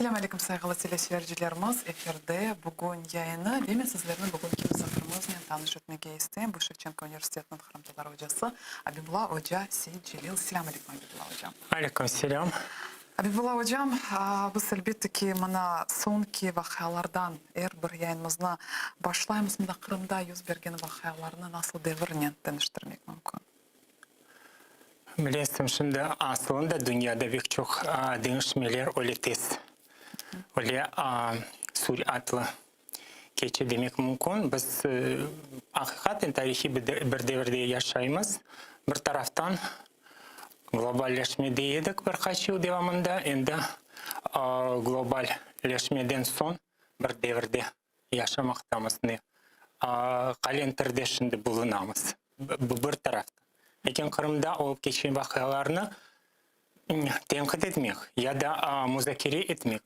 Assalamu alaikum saygılı telesiyercilerimiz. Efirde bugün yayını ve men sizlerni bugünkü misafirimiz bilen tanış etmege istedim. Bu Şevçenko Üniversitetinin Hırımtalar hocası Abibullah Hoca Seyit Celil. Assalamu alaikum Abibullah hocam. Aleyküm selam. Abibullah hocam, biz elbette ki mana sonki vakalardan bir yayınımızna başlayımız. Mında Kırım'da yüz bergen vakalarını nasıl devirinen tanıştırmak mümkün? Bilesem şimdi aslında dünyada pek çok değişmeler öyle tez. Öyle süratli geçe demek mümkün. Biz hakikaten tarihi bir devirde yaşayımız. Bir taraftan globalleşmedeydik birkaç yıl devamında. Endi globalleşmeden son bir devirde yaşamaktamız. Kalenderде şimdi bulunamız. Bu bir taraftan. Lekin Kırım'da olup geçen vakalarını tenkit etmek ya da müzakere etmek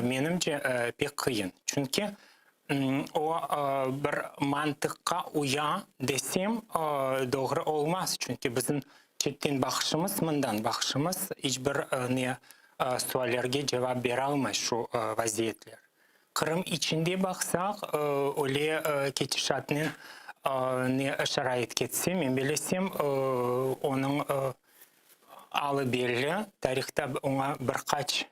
menimce pek kıyın. Çünkü o bir mantıkka uya desem doğru olmaz. Çünkü bizim çetten bakışımız, mından bakışımız hiçbir suallerge cevap vere almaz şu vaziyetler. Kırım içinde baksak öyle geçişatının ne şarayet ketse, men bilesem onun alı belli. Tarihte ona birkaç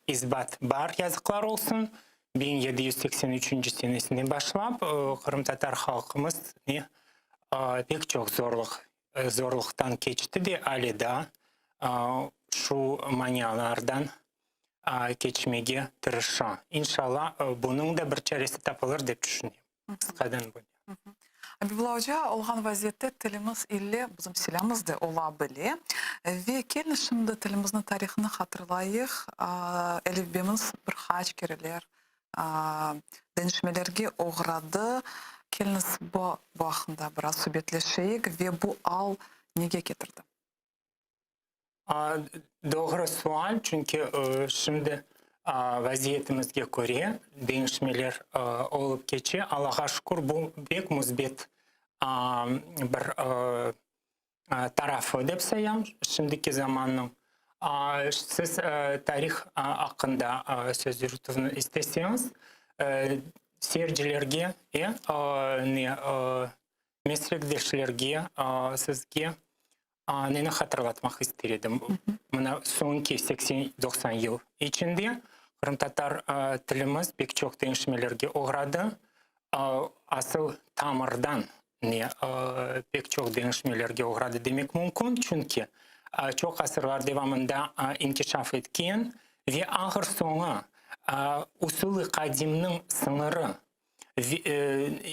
izbat var yazıklar olsun. 1783 senesinden başlap Kırım Tatar halkımız pek çok zorluktan geçti de hala da şu manyalardan geçmeye tırışa. İnşallah bunun da bir çaresi tapılır diye düşünüyorum. Kıskadan bu. Abibullah Hoca, olğan vaziyette tilimiz ile bizim silahımız da olabilir. Ve gelin şimdi tilimizin tarihini hatırlayıq. Elifbemiz bir kaç kereler denişmelerge uğradı. Geliniz bu vaxtında biraz sübetleşeyik ve bu al nege getirdi? Doğru sual, çünkü şimdi vaziyetimizge göre değişmeler olup geçe. Allah'a şükür bu pek müsbet bir tarafı dep sayam şimdiki zamanın. Siz tarih hakkında söz yürütünü isteseniz seyircilerge meslektaşlarge sizge neni hatırlatmak istedim. Buna sonki 80-90 yıl içinde Kırım Tatar tilimiz pek çok değişmelerge uğradı. Asıl tamirdan pek çok değişmelerge uğradı demek mümkün. Çünkü çok asırlar devamında inkişaf etken ve ahır sonu usulü kadiminin sınırı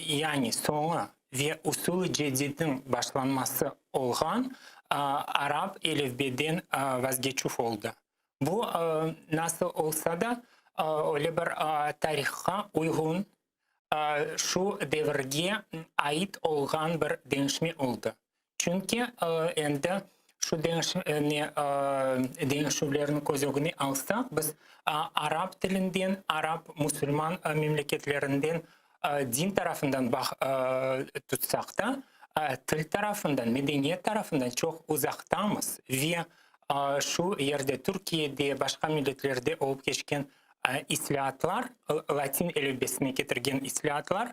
yani sonu ve usulü cedidin başlanması olan Arap elifbeden vazgeçuf oldu. Bu nasıl olsa da öyle bir tarihe uygun şu devirge ait olan bir değişme oldu. Çünkü endi şu değişimlerin közüne alsak biz Arap dilinden, Arap Müslüman memleketlerinden din tarafından tutsak da til tarafından, medeniyet tarafından çok uzaktamız ve şu yerde Türkiye'de başka milletlerde olup geçken islahatlar, Latin elifbesine getirgen islahatlar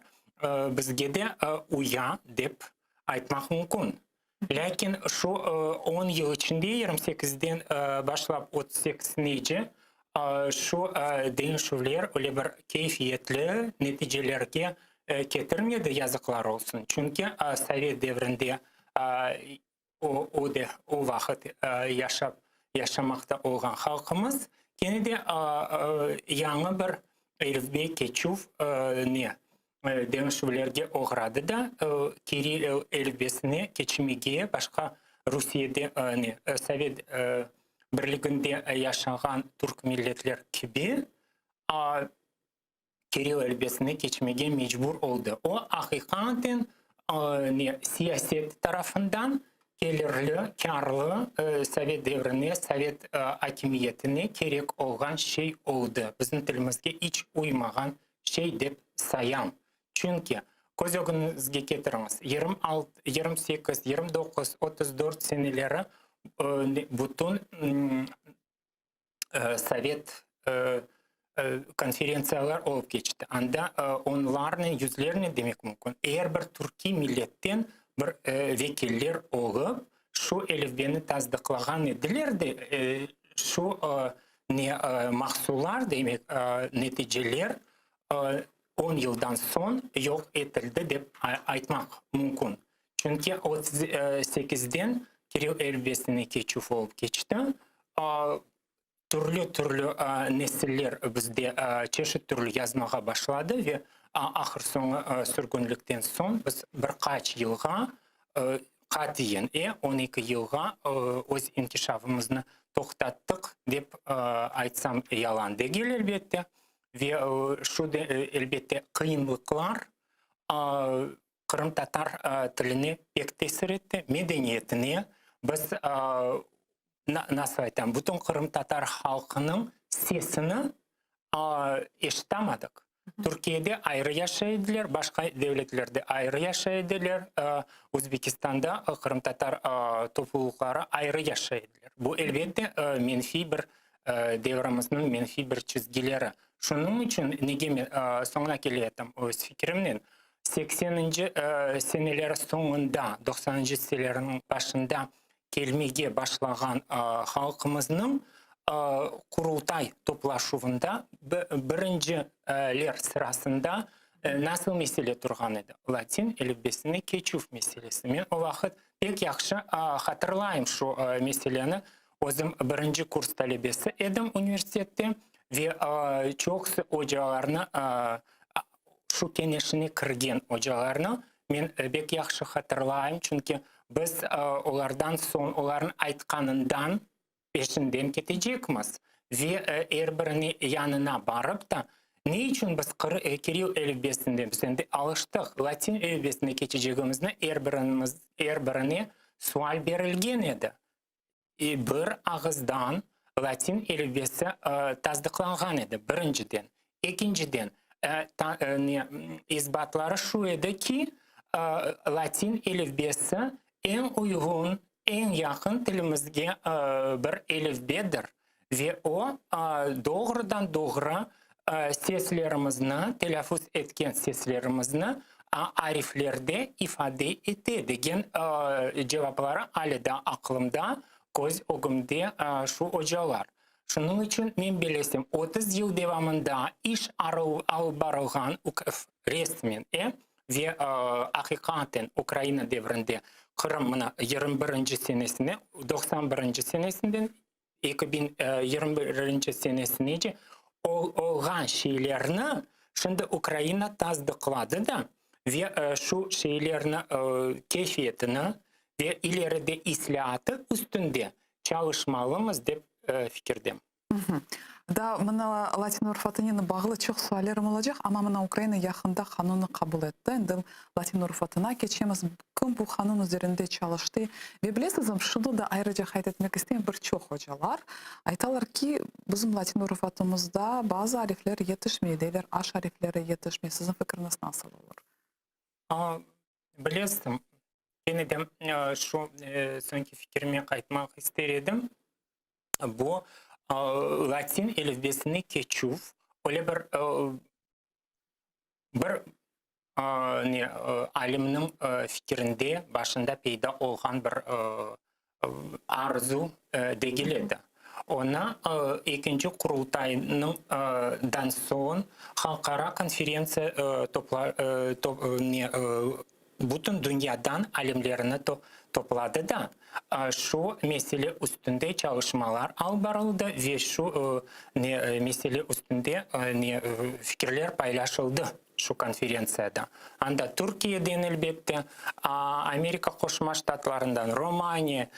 bizge de uya dep aytmak mümkün. Lakin şu 10 yıl içinde 28'den başlap 38'nece şu değişimler öyle bir keyfiyetli neticelerge getirmedi, yazıklar olsun. Çünkü Sovet devrinde o vakit yaşamakta olan halkımız gene de yanı bir elifbe geçuf değişimlerge uğradı da Kiril elifbesine geçmeye başka Rusya'da Sovet Birliği'nde yaşayan Türk milletler gibi Kiril elifbesine geçmeye mecbur oldu. O hakikaten siyaset tarafından gelirli, karlı Sovet devrine, Sovet hakimiyetine gerek olan şey oldu. Bizim tilimizge hiç uymayan şey dep sayam. Çünkü göz önünüzge getiriniz. 28, 29, 34 seneleri bütün совет konferensiyalar olup geçti. Anda onlarını, yüzlerini demek mümkün. Eğer bir Türkiye milletten bir vekiller olup şu elifbeni tasdiklagan edilerdi, şu mahsullar demek neticeler 10 yıldan son yok edildi deyip aytmak mümkün. Çünkü 38'den Kiril elifbesine geçiş olup geçti. Türlü nesiller bizde çeşit türlü yazmağa başladı ve ahır sonu sürgünlükten son biz birkaç yılga katiyen 12 yılga öz inkişafımızı toxtattık deyip aytsam yalan değil elbette. Ve şu da elbette kıyınlıklar Kırım Tatar tilini pek tesir etti, medeniyetine. Biz nasıl aytam, bütün Kırım Tatar halkının sesini eşitamadık. Türkiye'de ayrı yaşaydılar, başka devletlerde ayrı yaşaydılar. Özbekistan'da Kırım Tatar toplulukları ayrı yaşaydılar. Bu elbette menfi bir devrimimizin menfi bir çizgileri. Şunun için nege sonuna geliyorum öz fikrimden. 80. seneler sonunda, 90. senelerin başında gelmeye başlayan halkımızın kurultay toplaşuvunda birinciler sırasında nasıl mesele turgan edi? Latin elifbesine keçuf meselesi. Men o vakit pek yaxşı hatırlayayım şu meseleni. Özüm birinci kurs talebesi edim üniversitette ve çok hocalarını şu kenešine kirgen hocalarını men pek yaxşı hatırlayayım. Çünkü biz onlardan son, onların aytkanından peşinden ketecekmiz. Ve her birini yanına barıp da ne için biz Kiril elifbesinden bizde alıştık, Latin elifbesine geçeceğimizde her birine sual verilgen edi. Bir ağızdan Latin elifbesi tasdiklangan edi birinciden. İkinciden izbatları şu edi ki Latin elifbesi en uygun, en yakın dilimizge bir elifbedir. Ve o doğrudan doğru seslerimizini, telaffuz etken seslerimizini ariflerde ifade etti degen cevapları alida aklımda, göz ogumda şu hocalar. Şunun için men bilesem 30 yıl devamında iş alıp barılgan resmen ve hakikaten Ukrayna devrinde Kırım'ın 21. senesine, 91. senesinden 2021 senesine olgan şeylerini şimdi Ukrayna tasdikladı da ve şu şeylerini keyfiyetini ve ileride islahatı üstünde çalışmalımız deyip fikirdeyim. Да, мына Латин урфатынына bağlı çok suallarım olacak ama mına Ukrayna yakında kanunu kabul etti. Endi Latin urfatına geçeceğimiz. Kim bu kanun üzerinde çalıştı ve bilesizim şunu da ayrıca kaydetmek isteyen birçok hocalar aytalar ki bizim Latin urfatımızda bazı harfler yetişmiyor deyler, aş harfleri yetişmiyor. Sizin fikriniz nasıl olur? Bilesizim, ben de şu sonki fikrime kaytmak isterim. Bu Latin elifbesine geçuf öyle bir aliminin fikrinde başında peyda olgan bir arzu degiledi. Ona ikinci kurultayından son halkara konferansiya bütün dünyadan alimlerini topladı da şu mesele üstünde çalışmalar albarıldı ve şu mesele üstünde fikirler paylaşıldı şu konferansiyada. Anda Türkiye'den elbette, Amerika Koşma Ştatlarından, Romanya,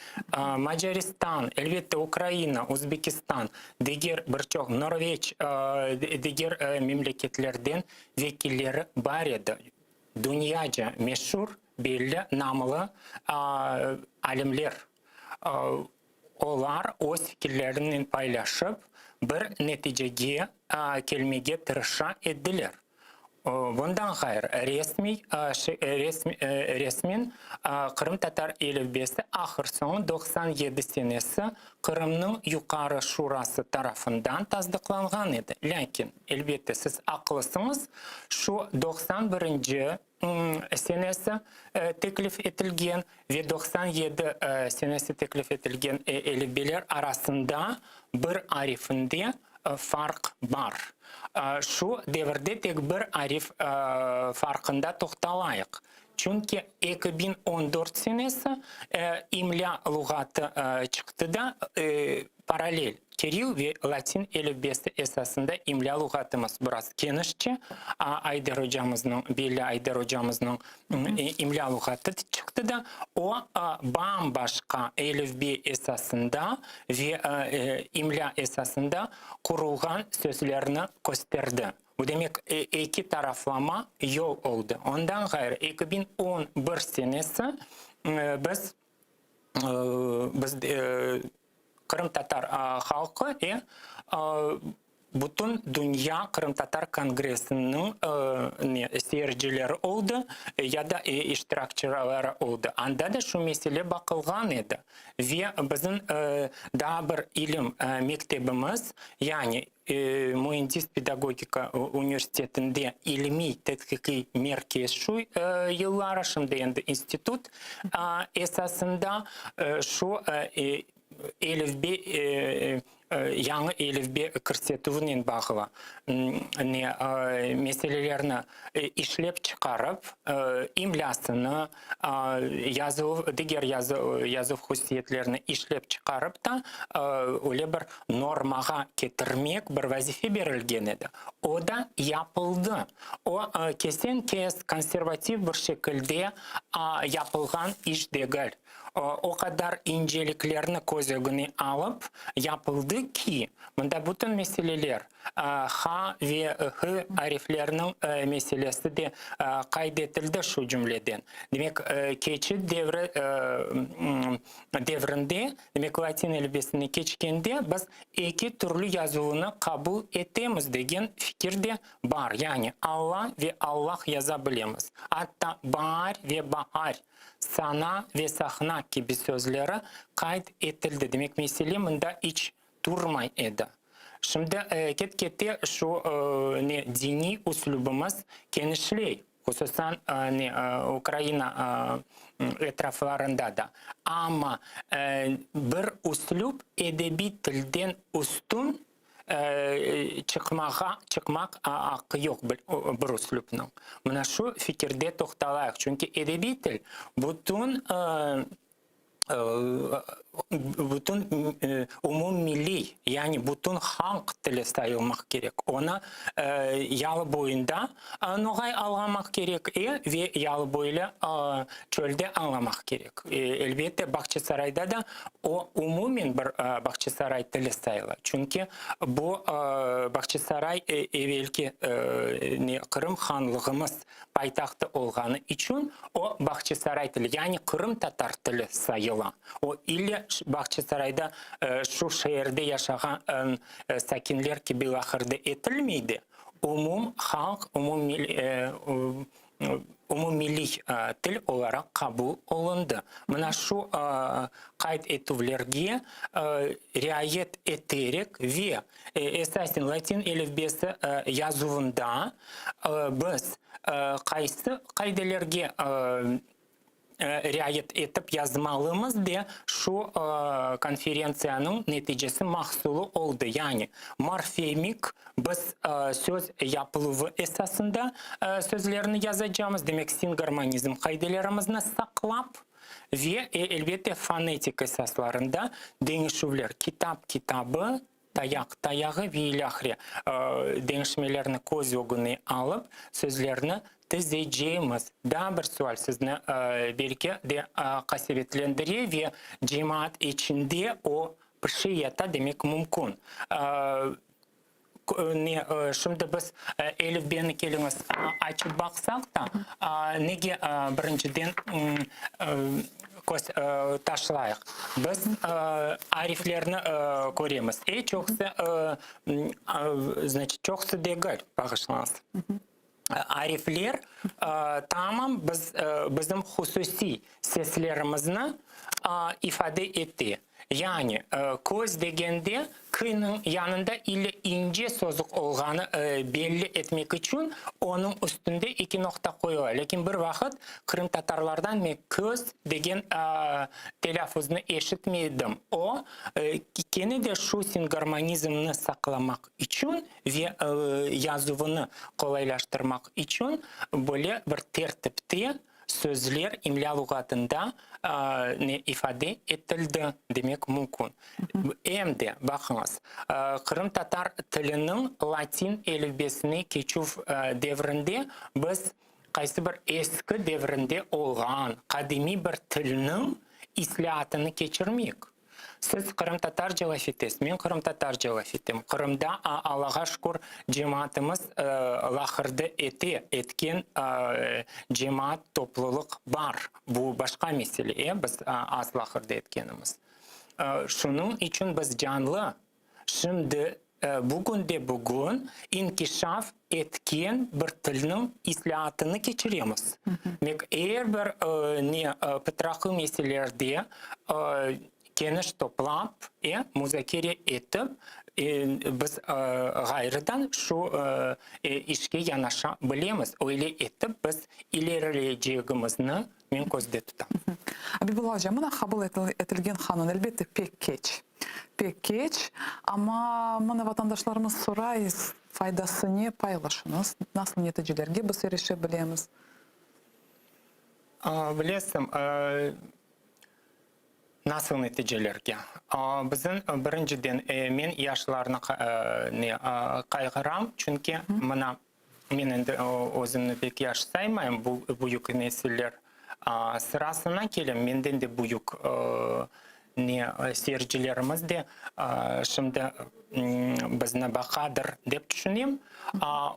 Macaristan, elbette Ukrayna, Özbekistan, diğer birçok Norveç, diğer memleketlerden vekilleri var idi. Dünyaca meşhur, belli, namlı alimler. Onlar öz fikirlerini paylaşıp bir neticeye gelmeye tırışa ettiler. Bundan gayrı resmen Kırım Tatar elifbesi ahır sonu 97 senesi Kırım'ın yukarı şurası tarafından tasdiklangan edi. Lakin elbette siz akıllısınız şu 91. senesi teklif etilgen ve 97 senesi teklif etilgen elifbeler arasında bir arifinde fark var. Şu devirde tek bir arif farkında toxtalayıq. Çünkü 2014 senesi imla lügatı çıktı da paralel Kiril ve Latin elifbesi esasında imla lügatımız biraz genişçe. Aydar hocamızın, Belli Aydar hocamızın imla lügatı çıktı da o bambaşka elifbe esasında ve imla esasında kurulgan sözlerini gösterdi. Bu demek iki taraflama yol oldu. Ondan gayrı 2011 senesi biz Kırım Tatar halkı ve bütün dünya Kırım Tatar Kongresi'nin seyircileri oldu ya da iştirakçıları oldu. Anda da şu mesele bakılgan idi. Ve bizim daha bir ilim mektebimiz yani Mühendis Pedagogika Üniversitesi'nde ilmi tetkiki merkez şu yıllar şimdi institut esasında şu elifbe yanı elifbe kırsetuvinin bağıva meselelerini işlep çıkarıp imlasını diğer yazı hususiyetlerini işlep çıkarıp da öyle bir normaga getirmek bir vazife verilgen edi. O da yapıldı. O kesin konservatif bir şekilde yapılgan iş değil. O kadar inceliklerini göz önüne alıp yapıldı ki bunda bütün meseleler H ve H harflerinin meselesi de kaydetildi şu cümleden. Demek keçi devrinde demek Latin elbisini geçkende biz iki türlü yazılını kabul etmemiz degen fikir de var. Yani Allah ve Allah yazabilemiz. Hatta bahar ve bahar, sana ve sahna gibi sözleri kayıt edildi. Demek mesele bunda hiç durmay edi. Şimdi ketkette şu dini uslubumuz genişliyor. Hususan Ukrayna etraflarında da. Ama bir uslup edebi tilden üstün çıkmak hakkı yok bir uslupның. Mana şu fikirde toxtalayıq. Çünkü edebi til bütün umum milli yani bütün halk tili sayılmak gerek. Ona yalı boyunda noğay anlamak gerek ve yalı boyuyla çölde anlamak gerek. Elbette Bahçesaray'da da o umumen bir Bahçesaray tili sayılır. Çünkü bu Bahçesaray evvelki Kırım Hanlığımız paytaxtı olğanı için o Bahçesaray tili yani Kırım Tatar tili sayılır. O illa Bahçesaray'da şu şehirde yaşayan sakinler gibi ahırda etilmeydi. Umum halk, umum milli til olarak kabul olundu. Mana şu kayıt etuvlerge riayet ederek ve esasen Latin elifbesi yazuvunda biz kaysı kaydelerge riayet etip yazmalımız de şu konferensiyanın neticesi mahsulu oldu. Yani morfemik biz söz yapılığı esasında sözlerini yazacağımız demek singarmonizm kaydelerimizni saklap ve elbette fonetik esaslarında değişimler kitabı tayağı ve ilahri değişmelerini göz önüne alıp sözlerini tezeceğimiz. Daha bir sual sizni belki de kasvetlendirir ve cemaat içinde o bir şey yata demek mümkün. Şimdi biz elifbeni kelimiz açıp baksak da nege birinciden taşlayıq. Biz ariflerini göremiz. Çoksa, значит, çoksa değil, bağışlanız. arifler tamam bizim hususi seslerimizni ifade etti. Yani koz degende kıyının yanında ile ince sözlük olğanı belli etmek için onun üstünde iki nokta koyuyor. Lakin bir vakit Kırım Tatarlardan ben koz degen telaffuzunu eşitmedim. O gene de şu singarmonizmini saklamak için ve yazıvını kolaylaştırmak için böyle bir tertipte sözler imla lügatında ne ifade etildi demek mümkün. Hem de bakınız, Kırım Tatar tilinin Latin elifbesine geçiş devrinde biz qaysı bir eski devrinde olğan kadimi bir tilinin islahatını geçirmeyik. Siz Kırım Tatar cevafetes, men Kırım Tatar cevafetim. Kırımda Allah'a şükür cemaatimiz lahırda etken cemaat topluluk var. Bu başka mesele. Biz az lahırda etkenimiz. Şunun için biz canlı. Şimdi bugün inkişaf etken bir tilinin islahatını geçiriyoruz. Eğer bir pıtrakı meselelerde geniş toplap, müzakere etip, biz gayrıdan şu işe yanaşabilemiz. Öyle etip biz ilerleyeceğimizni men gözde tutam. Abibullah hocam, buna kabul etilgen kanun elbette pek geç. Pek geç ama bana vatandaşlarımız sorayız, faydasını paylaşınız. Nasıl neticelerge biz erişebiliriz? Bilesem, nasıl neticelerge? Bizim birinciden men yaşlarına kaygıram, çünkü men özümni pek yaş saymayım bu büyük nesiller sırasına kelim, menden de büyük seyircilerimiz de şimdi bizne bakadır dep düşüneyim.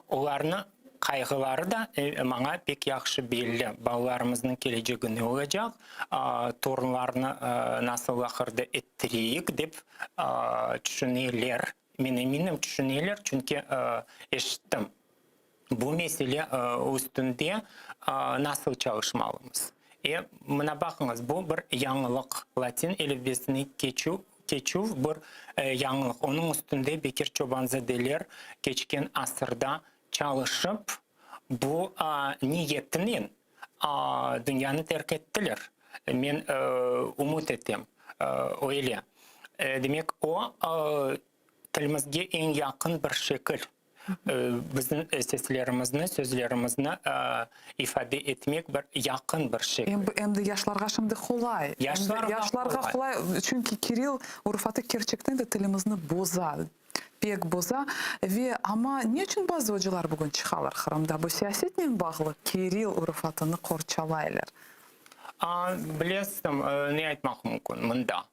Onların kaygıları da bana pek yaxşı belli. Ballarımızın geleceği ne olacak? Torunlarını nasıl ahırda ettireyik dep düşünürler. Men eminim düşünürler çünkü eşittim. Bu mesele üstünde nasıl çalışmalıyız? Buna bakınız, bu bir yanlılık. Latin elifbesine geçiyor bir yanlılık. Onun üstünde Bekir Çobanzadeler geçken asırda çalışıp bu niyetinin dünyanı terk ettiler. Ben umut ettim. Öyle. Demek o tilimizge en yakın bir şekil. Bizim seslerimizni, sözlerimizni ifade etmek bir yakın bir şey. Hem de yaşlarga şimdi kolay. Yaşlarga kolay. Çünkü Kiril urfatı gerçekten de tilimizni bozar. Pek boza ve ama niçin bazı hocalar bugün çıkarlar Kırım'da? Bu siyasetle bağlı Kiril urfatını korçalaylar. Bilesem, ne aytmak mümkün bunda?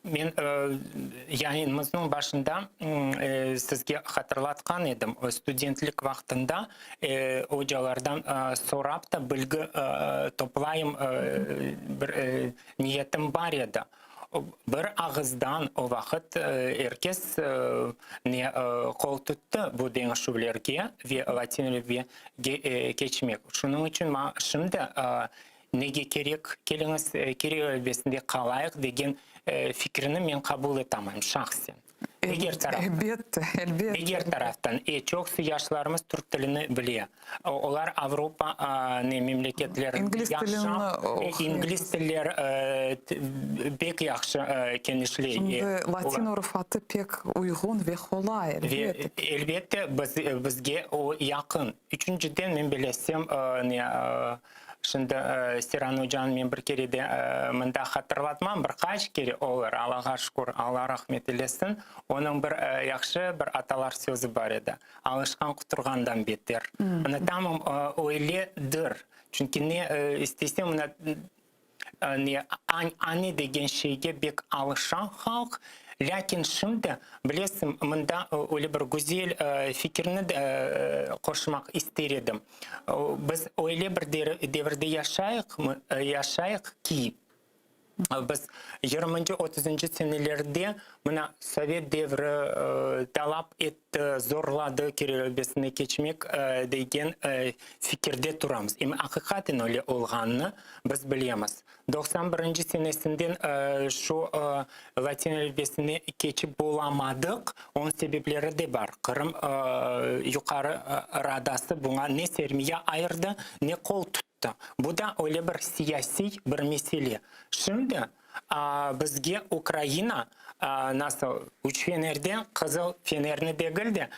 Men yayınımızın başında sizge hatırlatkan edim. Studentlik vaktinde hocalardan sorap da bilgi toplayım bir niyetim var edi. Bir ağızdan o vakit herkes kol tuttu bu denişivlerge ve Latince geçmek. Şunun için şimdi nege gerek keliniz Kiril elbesinde kalayık degen fikrini men kabul etemem şahsen. Eğer taraftan çok yaşlarımız Türk dilini biliyor. Onlar Avrupa memleketlerinde İngiliz diller pek yaxşı kendişliği. Şimdi Latin urfatı pek uygun ve kolay. Elbette bizge o yakın. Üçüncüden men bilesem şimdi Siran Hocam men bir kere de mında hatırlatmam birkaç kere olur. Allah'a şükür, Allah rahmet eylesin. Onun bir yaxşı bir atalar sözü var edi. Alışkan kuturgandan beter. Onu tamam öyledir. Çünkü ne istesem anne degen şeyge bek alışan halk. Lakin şimdi bilesem mında öyle bir güzel fikrini koşmak isterim. Biz öyle bir devirde yaşayık ki Biz 20-30 senelerde mına Sovet devri talap etti, zorladı Kiril alfabesine geçmek degen fikirde turamız. Ama hakikaten öyle olganını biz bilemiz. 91. senesinden şu Latin alfabesine geçip bulamadık. Onun sebepleri de var. Kırım yukarı radası buna ne sermiye ayırdı, ne kol tuttu. Bu da öyle bir siyasi bir mesele. Şimdi bizge Ukrayna nasıl üç fenerden kızıl fenerini değil de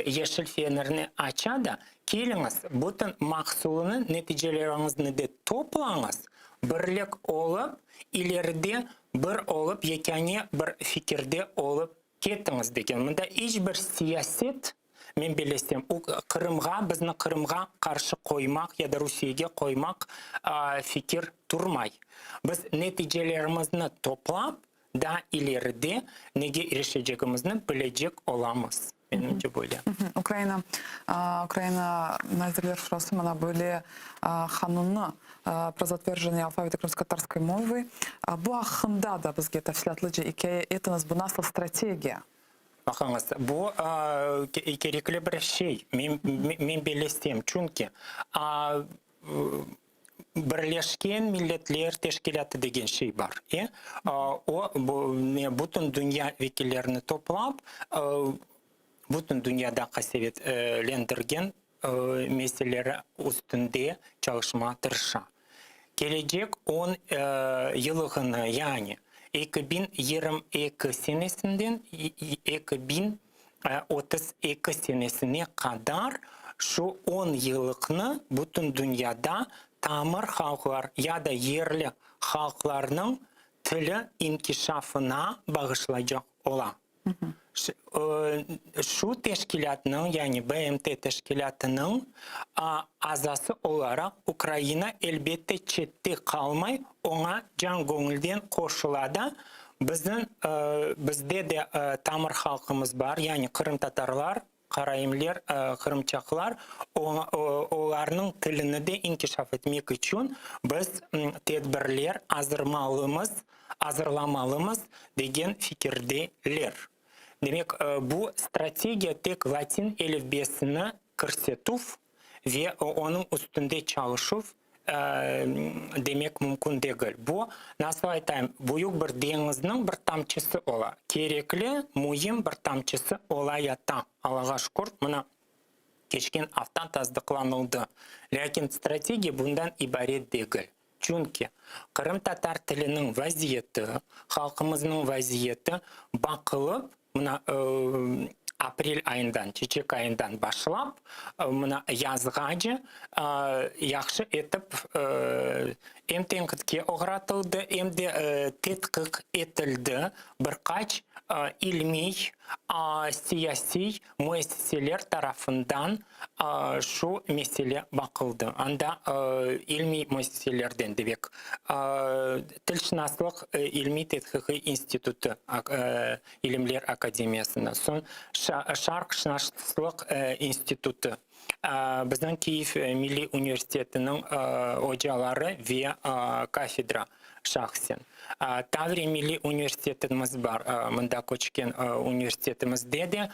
yeşil fenerini açadı. Keliniz bütün mahsulunu neticelerinizni de toplanız. Birlik olup ileride bir olup yekani bir fikirde olup ketiniz degen. Bunda hiçbir siyaset men bilesem, Kırım'a, bizni Kırım'a karşı koymak ya da Rusiyaga koymak fikir durmay. Biz neticelerimizni toplap da ileride nege erişeceğimizni bilecek olamız. Benimce böyle. Украина назірлер шурасы мана бөле хануны про затвержение алфавита крымско-татарской мовы. Бу ахында да бізге тәфсилатлы икәе етіңіз bu nasıl стратегия? Bakınız, bu gerekli bir şey. Men belirteyim. Çünkü Birleşken Milletler Teşkilatı degen şey var. O bütün dünya vekillerini toplap, bütün dünyada kasevetlendirgen meseleleri üstünde çalışma tırşa. Gelecek 10 yılını yani 2022 senesinden 2032 senesine kadar şu 10 yıllıkını bütün dünyada tamir halklar ya da yerli halklarının tili inkişafına bağışlayacak olan. Şu teşkilatının yani BMT teşkilatının azası olarak Ukrayna elbette çette kalmay ona can gönülden koşuladı. Bizde de tamir halkımız var yani Kırım Tatarlar, Karayimler, Kırımçaklar onların tilini de inkişaf etmek için biz tedbirler hazırlamalımız degen fikirdeler. Demek bu strateji tek Latin alfabesini көрсетіп ve onun üstünde çalışıp demek mümkün değil. Bu nasıl aytayım? Büyük bir denizin bir tamçısı ola. Gerekli, mühim bir tamçısı olayata. Allah'a şükür, buna geçken hafta tasdiklanıldı. Lakin strateji bundan ibaret değil. Çünkü Kırım Tatar tilinin vaziyeti, halkımızın vaziyeti bakılıp aprel ayından, çiçek ayından başlap, yazgaca yaxşı etip hem tenkitke uğratıldı, hem de tetkik etildi birkaç ilmi, siyasi müesseseler tarafından şu mesele bakıldı. Anda ilmi müesseselerden demek Tilşinaslık İlmi Tetkiki İnstitutu İlimler Akademiyası'ndan son Şarkışnaslık İnstitutu bizden Kiev Milli Üniversiteti'nin hocaları ve kafedra şahsen. Tavri Milli Üniversitetimiz var. Mında Koçken Üniversitetimizde de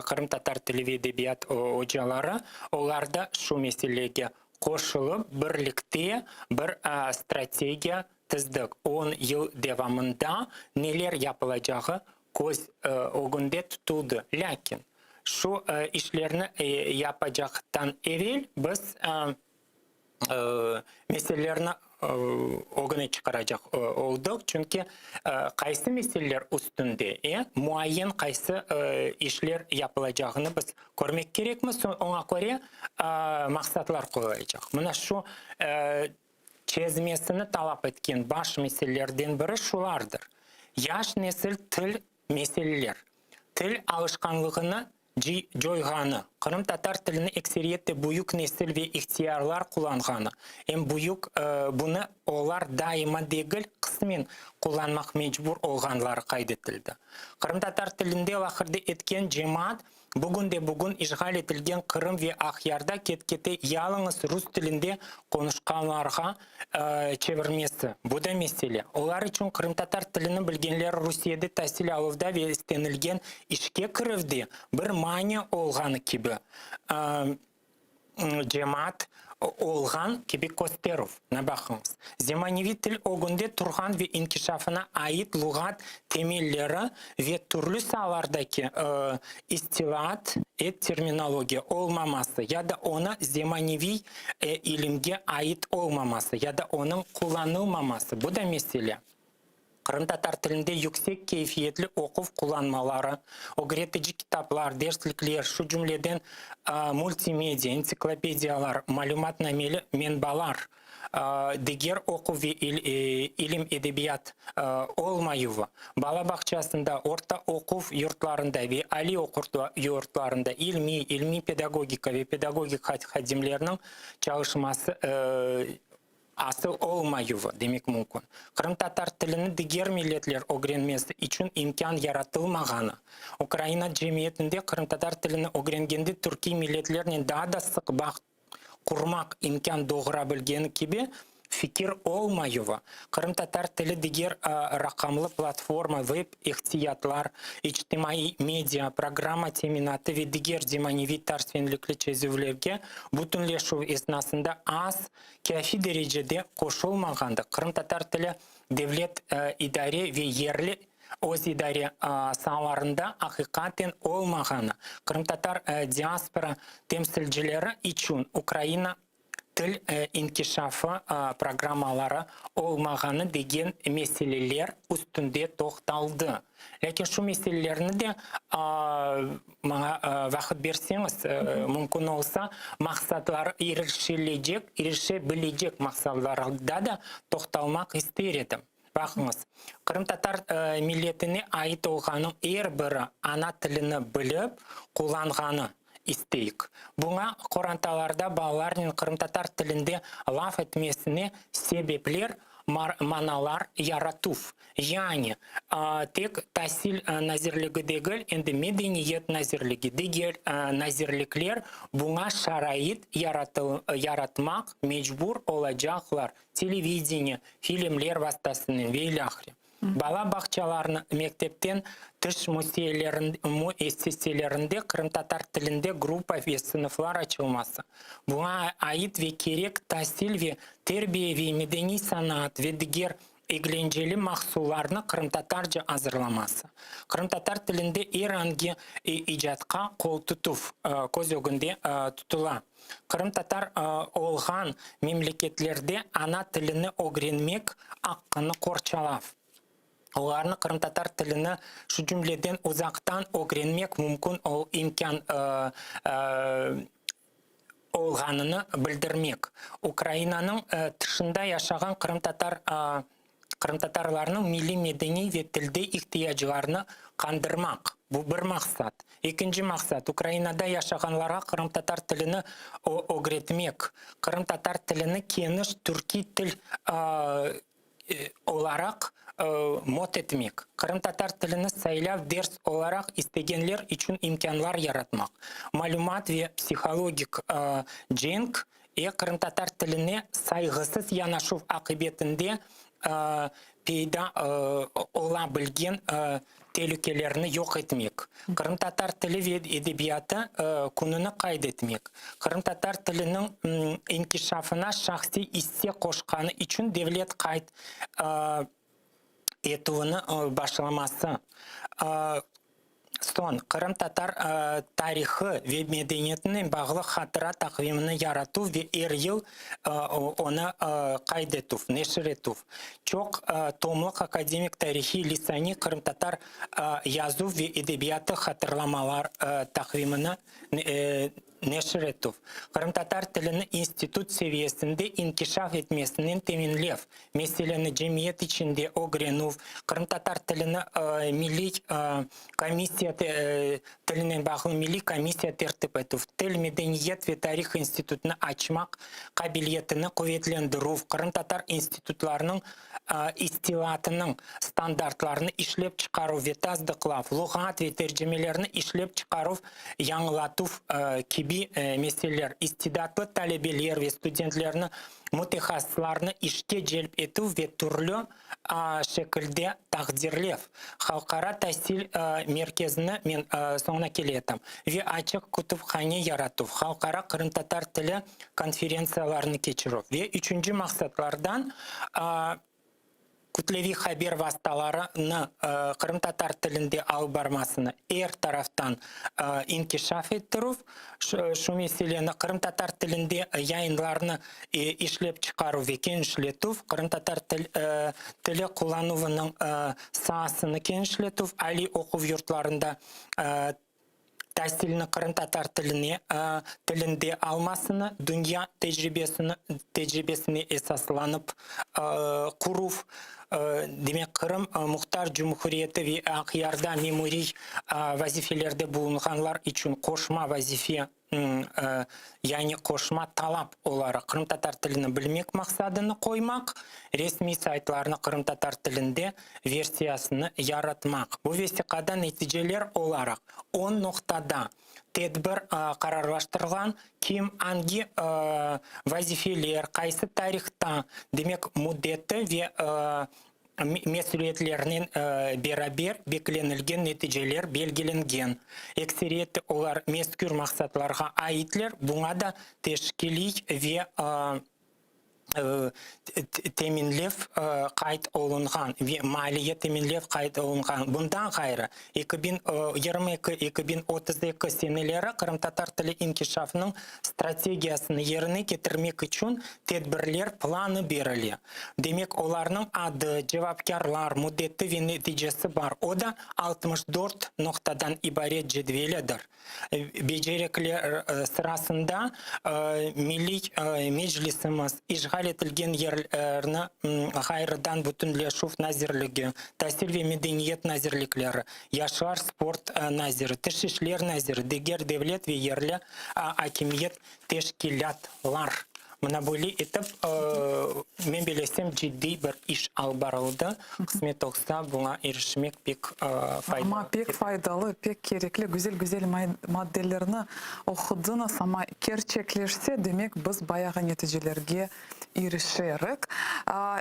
Kırım Tatar Tili ve Edebiyat hocaları. Onlar da şu meseleye koşulup birlikte bir strateji tizdik. 10 yıl devamında neler yapılacağı göz önünde tutuldu. Lakin şu işlerini yapacaktan evvel biz meselelerini öne çıkaracak olduk. Çünkü kaysı meseleler üstünde muayyen kaysı işler yapılacağını biz görmek gerek mi? Ona göre maksatlar koyulacak. Buna şu çözmesini talep etken baş meselelerden biri şulardır. Yaş nesil til meseleler. Til alışkanlığını joyğanı. Kırım Tatar tilini ekseriyette büyük nesil ve ihtiyarlar kullanğanı. Hem büyük bunu onlar daima değil kısmen kullanmak mecbur olğanları kaydetildi. Kırım Tatar tilinde ahırda etken cemaat бүгін işgal etilgen Kırım ve Akyar'da ketkete yalnız Rus tilinde konuşkanlarga çevirmesi. Bu da mesele. Olar için Kırım Tatar tilini bilgenler Rusya'da tahsil alıvda ve istenilgen işke kirivdi. Bir mani olğanı gibi. Cemaat olğan gibi Kosterov. Ne bakınız. Zemanevi til ogunde turgan ve inkişafına ait lugat temelleri ve türlü sahalardaki istilat, terminoloji olmaması ya da ona zemanevi ilimge ait olmaması ya da onun kullanılmaması. Bu da mesele. Kırım Tatar tilinde yüksek keyfiyetli okuf kullanmaları, öğretici kitaplar, derslikler, şu cümleden multimedya, ensiklopediyalar, malumatnameli menbalar, diğer oku ve ilim edebiyat olmayıvı. Bala bahçesinde, orta okuf yurtlarında ve ali okul yurtlarında ilmi pedagogika ve pedagogik hadimlerinin çalışması asıl olmayıvı demek mümkün. Kırım Tatar tilini diğer milletler öğrenmesi için imkan yaratılmağını. Ukrayna cemiyetinde Kırım Tatar tilini öğrengende Türkiye milletlerinin daha da sık bağ kurmak imkan doğurabilgeni gibi fikir olmayıvı. Kırım Tatar tili diğer rakamlı platforma, web ihtiyatlar, içtimai medya, programa teminatı ve diğer zemanevi tersvenlikli çözümlerge bütünleşu esnasında az kafi derecede koşulmağında Kırım Tatar tili devlet idare ve yerli öz idare sahalarında hakikaten olmağını. Kırım Tatar diaspora temsilcileri için Ukrayna til inkişafı programmaları olmağını degen meseleler üstünde toxtaldı. Lakin şu meselelerini de bana vakit berseniz mümkün olsa maksatlar erişebilecek maksatlarda da toxtalmak isterim. Bakınız, Kırım Tatar milletine ait olğanın her biri ana tilini bilip kullanğanı isteyik. Buna korantalarda bağların Kırım Tatar tilinde laf etmesine sebepler manalar yaratuf. Yani tek tahsil nazirligi değil, endi medeniyet nazirligi diğer nazirlikler buna şarait yaratmak mecbur olacaklar. Televizyonu, filmler vasıtasıyla ve ilahri. Bala bahçalarını mektepten dış müesseselerinde Kırım Tatar tilinde grupa ve sınıflar açılması. Buna ait ve gerek tahsil ve terbiye ve medeni sanat ve diğer eğlenceli mahsullarını Kırım Tatarca hazırlaması. Kırım Tatar tilinde herhangi icatқа kol tutuf, көз önünde tutula. Kırım Tatar olğan memleketlerde ana tilini öğrenmek hakkını korçalav. Olarını Kırım Tatar tilini şu cümleden uzaktan öğrenmek mümkün imkan olğanını bildirmek. Ukrayna'nın dışında yaşayan Kırım Tatarlarının milli medeni ve tilde ihtiyaclarını kandırmak. Bu bir maksat. İkinci maksat, Ukrayna'da yaşayanlara Kırım Tatar tilini öğretmek. Kırım Tatar tilini geniş Türkiye til olarak mod etmek. Kırım Tatar tilini saylav ders olarak istegenler için imkanlar yaratmak. Malumat ve psikologik cenk Kırım Tatar tiline saygısız yanaşıv akıbetinde peyda olabilgen tehlikelerini yok etmek. Kırım Tatar tili ve edebiyatı konunu kaydetmek. Kırım Tatar tilinin inkişafına şahsi hisse koşkanı için devlet kayıt etuvini başlaması. Son, Kırım Tatar tarihi ve medeniyetine bağlı hatıra takvimini yaratu ve her yıl onu kaydetuv, neşir etuv. Çok tomluk akademik tarihi lisani Kırım Tatar yazı ve edebiyatı hatırlamalar takvimini neşir etuf. Kırım Tatar tilini institut seviyesinde inkişaf etmesinin teminlef. Meseleni cemiyet içinde ogrenuv. Kırım Tatar tilini milli komissiya tiline bağlı milli komissiya tertip etuf. Til, medeniyet ve tarih institutunu açmak kabiliyetini kuvvetlendiruv. Kırım Tatar institutlarının istilatının standartlarını işlep çıkaruv ve tazdıklav. Lugat ve tercümelerini işlep çıkaruv, yanılatuv gibi meseleler. İstidatlı talebeler ve studentlerini mütehassıslarını işe celp etuf ve türlü şekilde takdirlev. Halkara tahsil merkezini men sonuna keletim. Ve açık kütüphane yaratuv. Halkara Kırım Tatar tili konferensiyalarını geçiruv. Ve üçüncü maksatlardan kütlevi haber vasıtalarını Kırım Tatar tilinde alып barmasını taraftan inkişaf ettirip, şu meseleni Kırım Tatar tilinde yayınlarını işlep çıkarу ve genişletу, Kırım Tatar tili kullanımının sahasını genişletу, ali okuv yurtlarında tahsilini Kırım Tatar tilinde almasını, dünya tecrübesini esaslanıp kuruv. Demek Kırım Muhtar Cumhuriyeti ve Akyar'da memuri vazifelerde bulunanlar için koşma vazife, yani koşma talap olarak Kırım Tatar tilini bilmek maksadını koymak, resmi saytlarını Kırım Tatar tilinde versiyasını yaratmak. Bu vesikada neticeler olarak 10 noktada tedbir kararlaştırılan kim hangi vazifeler, kaysı tarihta demek müddeti ve mesuliyetlerinin beraber beklenilgen neticeler belgelengen. Ekseriyeti olar mezkür maksatlarga aitler, buna da teşkili ve teminlef kayıt olungan ve maliye teminlef kayıt olungan. Bundan gayrı 2022-2032 seneleri Kırım Tatar tili inkişafının stratejiyasını yerine getirmek için tedbirler planı berildi. Demek onların adı, cevapkarlar, müddeti ve neticesi var. O da 64 noktadan ibaret cedvelidir. Becerikler sırasında Milli Meclisimiz işgal etilgen yerlerini gayrıdan bütünleşuv nazirligi, tahsil ve medeniyet nazirlikleri, yaşlar sport naziri, Tışişler naziri, diğer devlet ve yerli hakimiyet teşkilatlar. Buna böyle etip, men bilesem ciddi bir iş alып barıldı. Kısmet olsa buna erişmek pek faydalı. Ama pek faydalı, pek gerekli, güzel maddelerini okudunuz ama gerçekleşse demek biz bayağı neticelerge erişerek.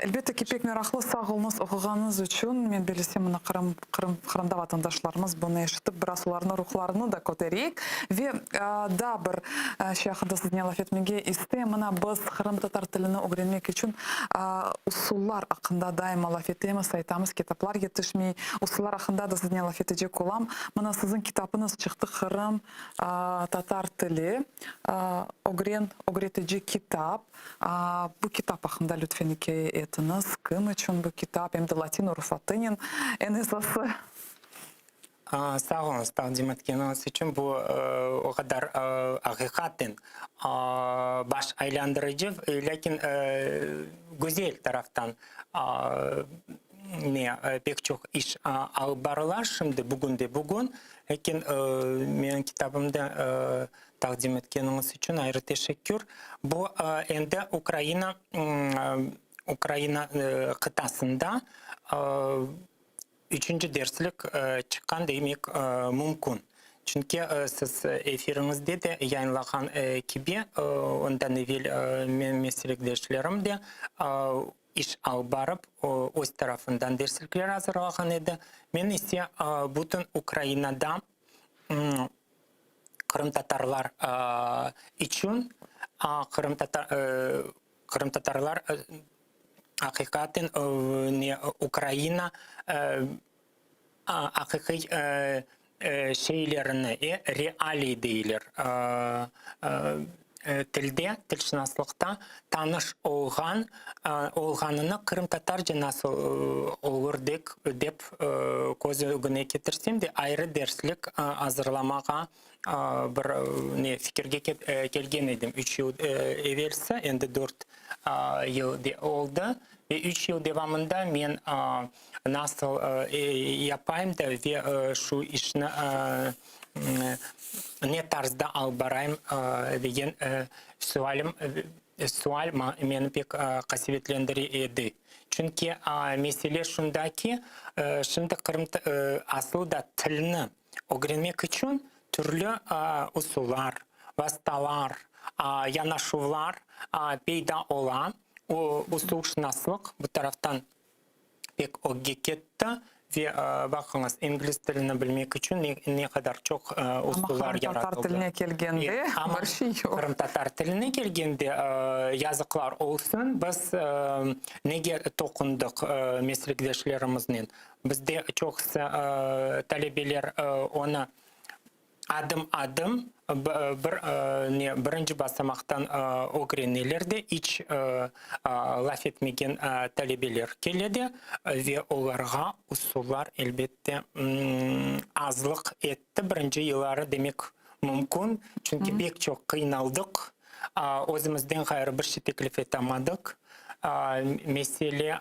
Elbette ki pek meraklı sağolunuz okuganınız için men bilesem mına Kırımda vatandaşlarımız bunu eşitip biraz onların ruhlarını da kotereyik ve da bir şey hakkında sizden laf etmege isteyim. Biz Kırım Tatar tilini öğrenmek için usullar hakkında daima laf ettiğimiz, saytamiz kitaplar yetişmeyi, usullar hakkında da sizden laf edecek olam. Bana sizin kitabınız çıktı Kırım Tatar tili, öğretici kitap. Bu kitap hakkında lütfen hikaye etiniz. Kim için bu kitap? Hem de Latin Rufatinin en esası. Sağ olun, takdim ettiğiniz için bu o kadar hakikaten baş aylandırıcı, lakin güzel taraftan pek çok iş alıp barılar şimdi bugün. Lakin benim kitabımda takdim ettiğiniz için ayrı teşekkür. Bu endi Ukrayna kıtasında üçüncü derslik çıkan demek mümkün. Çünkü siz efirinizde de yayınlanan gibi ondan evvel meslektaşlarım da iş alıp barıp öz tarafından derslikler hazırlagan edi. Men ise bütün Ukrayna'da Kırım Tatarlar için Kırım Tatarlar hakikaten Ukrayna hakiki şeylerini reali değiller. Tilde, tilşinaslıkta tanış olganını Kırım Tatarca nasıl olurduk dep kozu güne getirsem de ayrı derslik hazırlamağa bir ne fikirge kelgen edim. 3 yıl evvelsi, endi 4 yıl oldu. Ve 3 yıl devamında men nasıl yapayım da ve şu işini ne tarzda albarayım degan sual meni pek kasivetlendiri. Çünkü mesele şundaki, şimdi Kırım'da aslında tilini öğrenmek için türlü usullar, vasıtalar, yanaşuvlar peyda olan o usulşünaslık bu taraftan pek o gitti ve bakınız İngiliz dilini bilmek için ne kadar çok usullar yaratıldı. Ama Tatar tiline kelgende bir şey yok. Kırım Tatar tiline kelgende yazıklar olsun. Biz nege tokunduk meslektaşlarımızın. Bizde çok talebeler onu adım birinci basamaktan öğrenirlerdi. Hiç laf etmegen talebeler geldi ve onlara usullar elbette azlık etti. Birinci yılları demek mümkün. Çünkü pek çok kıynaldık. Özümüzden gayrı bir şey teklif etamadık. Mesele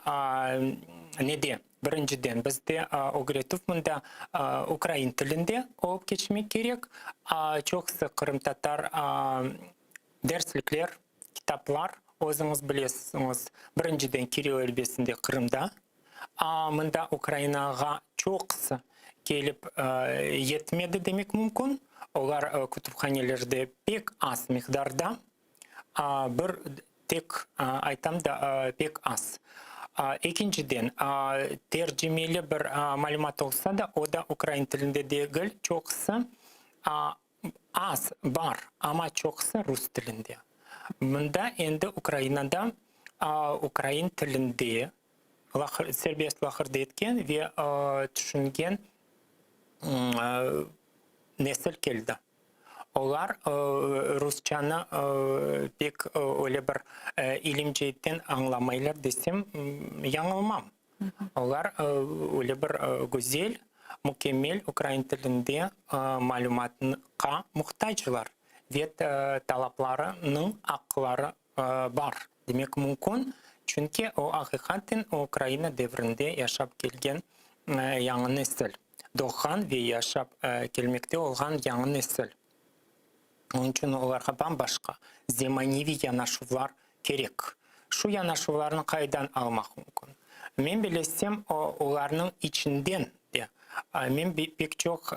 nede? Birinciden bizde öğretiminde Ukrayna tilinde olup geçmek gerek. Çok sık Kırım Tatar derslikler, kitaplar, özünüz bilirsiniz. Birinciden Kiril elbesinde Kırım'da. Mında Ukraynaga çok sık gelip yetmedi demek mümkün. Onlar kütüphanelerde pek az miktarda. Bir tek aytam da pek az. İkinciden tercümeli bir malumat olsa da o da Ukrayna tilinde değil, çoksa az var ama çoksa Rus tilinde. Bunda endi Ukrayna'da Ukrayna tilinde serbest lahırda etken ve düşüngen nesil geldi. Onlar Rusçanı pek öyle bir ilimceyden anlamaylar desem yanılmam. Onlar öyle bir güzel, mükemmel Ukrayna tilinde malumatına muhtaçlar. Ve talaplarının akları var demek mümkün. Çünkü o hakikaten Ukrayna devrinde yaşap gelgen yanı nesil. Doğan ve yaşap gelmekte olan yanı nesil. Onun için onlara bambaşka zemanevi yanaşıvlar gerek. Şu yanaşıvlarını kaydan almak mümkün. Ben bilesem onların içinden de ben pek çok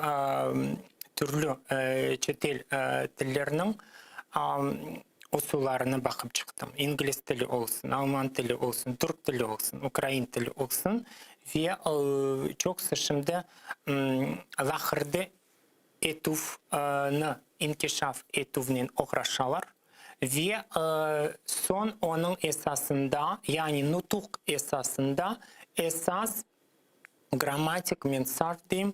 türlü çetel dillerinin usullarına bakıp çıktım. İngiliz dili olsun, Alman dili olsun, Türk dili olsun, Ukrayna dili olsun ve çok şimdi lahırda etuvni inkişaf etuvnin uğraşalar ve son onun esasında yani nutuk esasında esas gramatik mensaj diyeyim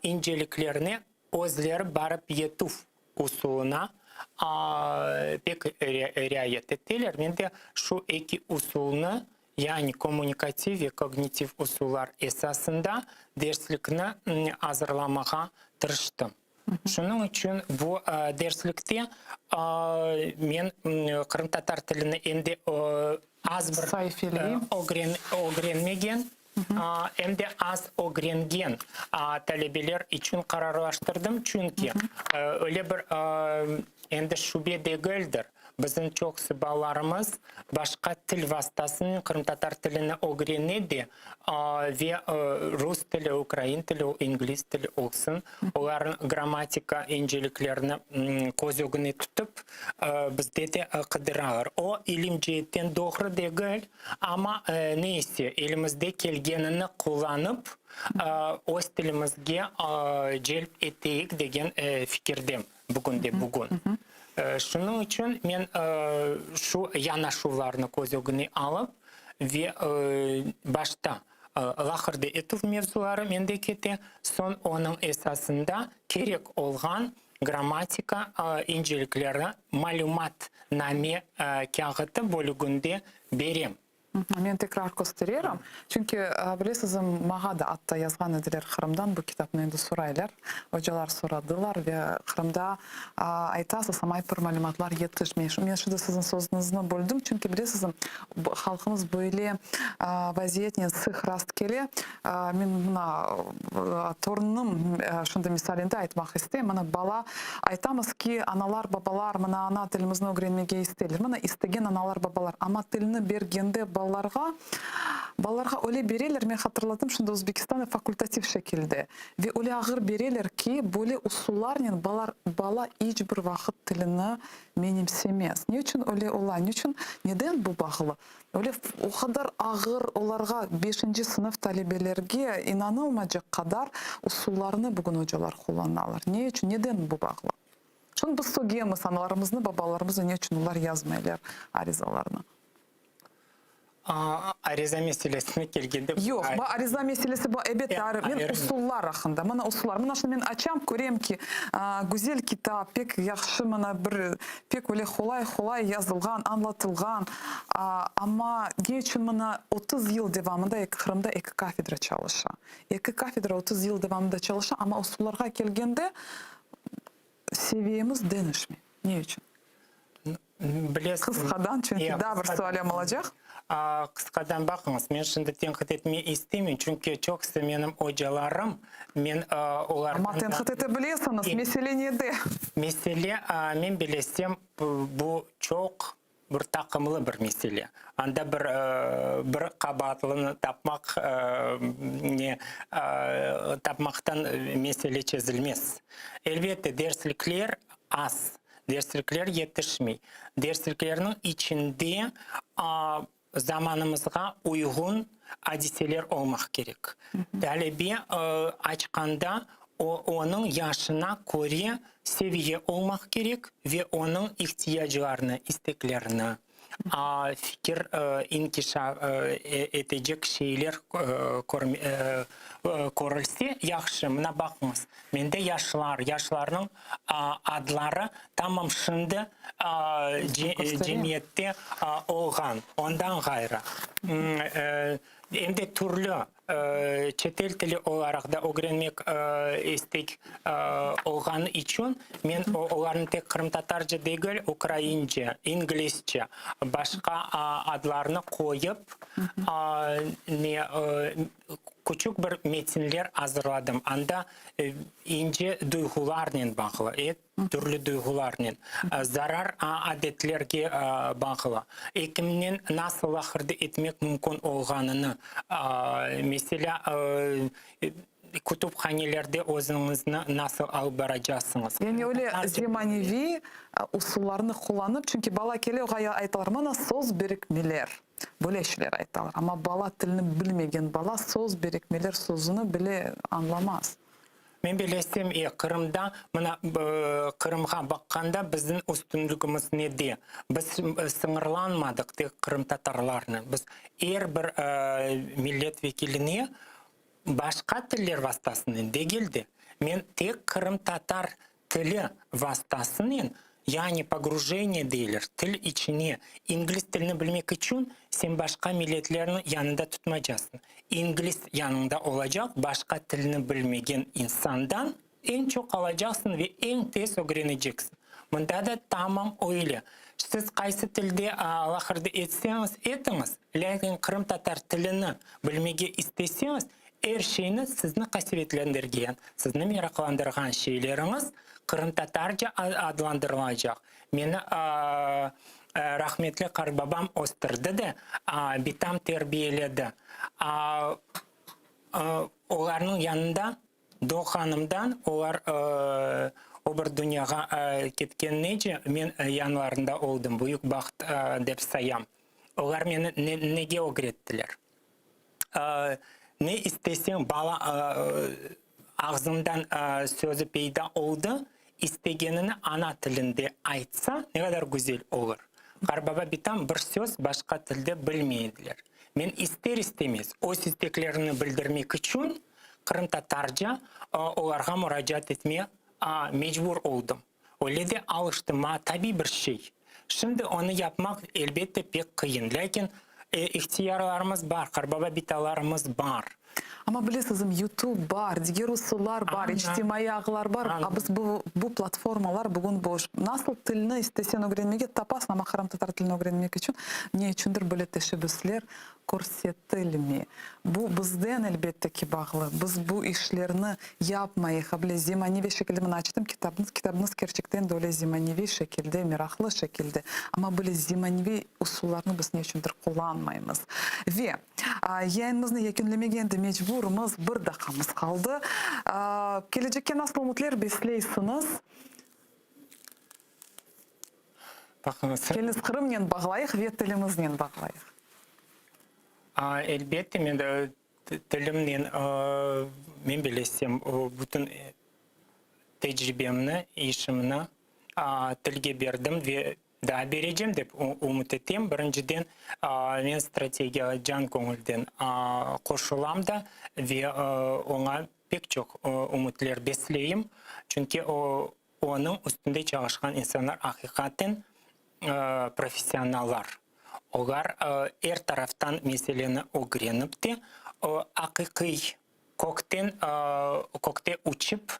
inceliklerini özleri barıp yetuv usuluna pek riayet ettiler. Ben de şu iki usulunu yani kommunikatif ve kognitif usullar esasında derslikini hazırlamaya tırıştım. Şunun için bu derslikte men Kırım Tatar tilini endi az bir öğrenmegen hem de az öğrengen talebeler için kararlaştırdım. Çünkü öyle bir endi şube değildir. Bizim çok sıbalarımız başka til vasıtasının Kırım Tatar tilini öğrenedi ve Rus dili, Ukrayna dili, İngiliz dili olsun. Onların gramatika inceliklerini göz önüne tutup bizde de kıdırağır. O ilim cihetten doğru değil ama neyse elimizde kelgenini kullanıp o stilimizge celp ettik degen fikirdeyim bugün de bugün. Şunun için ben şu yanaşuvlarını göz önüne alıp ve başta lahırda etuv mevzuları mendekete son onun esasında gerek olan gramatika incelikleri malumat name kağıtı bölümünde berem. Мен tekrar gösteriyorum. Çünkü bilesiz mağa da atta yazgan ediler Kırım'dan bu kitapны endi suraylar. Hocalar soradılar ve Kırım'da aytasız ama bir malumatlar yetişmiyor. Ben şimdi sizin sözünüzü böldüm. Çünkü bilesiz halkımız böyle vaziyetine sık rast geliyor. Men buna torunum şunda misalinde aytmak isteyim. Mana bala aytamız ki analar babalar mana ana tilimizni öğrenmege isterler. Mana istegen analar babalar ama tilini bergende ballarga öyle bererler. Men hatırladım şimdi Özbekistan'da fakultatif şekilde ve öyle ağır bererler ki böyle usullarla bala hiç bir vakit tilini menimsemez. Ne için öyle olay? Ne için? Neden bu bağlı? Öyle o kadar ağır onlarga 5. sınıf talebelerge inanılmayacak kadar usullarını bugün hocalar kullanırlar. Ne için? Neden bu bağlı? Çünkü biz söyleyemiz analarımızı, babalarımızı ne için onlar yazmaylar arizalarını. Ariza meselesine gelgende... Yok, bu ariza meselesi bu ebetler, men usullar hakkında. Mana usullar. Mana şimdi men açam göreyim ki güzel kitap, pek yaxşı mana bir pek öyle kolay yazılgan, anlatılgan. Ama geçen mana 30 yıl devamında Kırım'da iki kafedra çalışa. İki kafedra 30 yıl devamında çalışa ama usullarga kelgende seviyemiz denişmiyor. Ne için? Kıskadan çünkü daha bir sualım olacak. Kıskadan bakınız, men şimdi tenkit etmeyi istemiyorum çünkü çok benim hocalarım, men onlardan... Ama tenkit edebiliyorsanız, mesele neydi? Mesele, men bilesem bu çok bir takımlı bir mesele. Anda bir kabatlığını tapmaktan mesele çözülmez. Elbette derslikler az. Derslikler yetişmiyor. Dersliklerin içinde zamanımızga uygun hadiseler olmak gerek. Talebi açkanda onun yaşına göre seviye olmak gerek ve onun ihtiyaclarını, isteklerini, fikir inkişaf edecek şeyler görülse yaxşı. Mına bakınız. Mende yaşlarının adları tamam şimdi cemiyette olgan. Ondan gayrı. Hem de türlü çetel tili olarak da öğrenmek istek olgan için men onların tek Kırım Tatarca değil, Ukrayince, İngilizce başka adlarını koyup küçük bir metinler hazırladım. Anda ince duygularla bağlı, türlü duygularla, zarar adetlerge bağlı. Ekimden nasıl ahırda etmek mümkün olganını, mesela kütüphanelerde özünüzü nasıl alıp baracaksınız? Yani öyle zemanevi usullarını kullanıp çünkü bala kele oğa aytalar mana söz birikmeler. Böyle şeyler aytalar. Ama bala dilini bilmegen bala söz birikmeler sözünü bile anlamaz. Men bilesem Kırım'da, Kırım'a bakanda bizim üstünlüğümüz neydi? Biz sınırlanmadık tek Kırım Tatarlarını. Biz her bir milletvekilini başka tiller vasıtasının değildi. Men tek Kırım Tatar tili vasıtasının yani pogrужение değiller. Til içine İngiliz dilini bilmek için sen başka milletlerin yanında tutmayacaksın. İngiliz yanında olacak, başka dilini bilmegen insandan en çok alacaksın ve en tez öğreneceksin. Bunda da tamam öyle. Siz kaysı tilde ahırda etseniz etiniz. Lakin Kırım Tatar tilini bilmege isteseniz her şeyini sizni kasvetlendirgen, sizni meraklandırgan şeyleriniz Kırım Tatarca adlandırılacak. Meni rahmetli Karbabam ostırdı da bitam terbiyeledi. Onların yanında Doğanımdan onlar o bir dünyaya ketken nece men yanlarında oldum. Büyük baxt dep sayam. Onlar meni nege öğrettiler. Ne istesen bala ağzından sözü peyda oldu. İstegenini ana tilinde aytsa ne kadar güzel olur. Karbaba bitam bir söz başka tilde bilmeydiler. Men ister istemez o isteklerini bildirmek için Kırım Tatarca onlarga müracaat etmeye mecbur oldum. Öyle de alıştım tabii bir şey. Şimdi onu yapmak elbette pek kıyın. Lakin ihtiyarlarımız var, Karbaba bitalarımız var. Ama bilesizim YouTube var, digerusular var, Aynen. içtimai ağlar var. Aynen. Biz bu platformalar bugün boş. Nasıl tilini istesen öğrenmege tapasın ama Kırım Tatar tilini öğrenmek için ne içindir böyle teşebbüsler көрсетілме. Bu bizden elbette ki bağlı. Biz bu işlerini yapmayı, böyle zemanevi şekilde ben açtım kitabınız gerçekten de öyle zemanevi şekilde, meraklı şekilde. Ama böyle zemanevi usullarını biz ne içindir kullanmayımız. Ve yayınımızı yakınlamaya de mecburumuz, bir dakikamız kaldı. Gelecekte nasıl umutlar besleysiniz? Bakınız. Keliniz Kırım'la bağlayıq ve tilimizle bağlayıq. Elbette men de tilimden men bilesem bütün tecrübemni, işimni tilge berdim ve daha bereceğim dep umut ettim. Birinciden men stratejiya can ko'ngilden qo'shilam da ve ona pek çok umutlar besleyim. Çünkü onun üstünde çalışan insanlar hakikaten profesyonellar. Olar her taraftan meseleni öğrenip de hakiki kokte uçup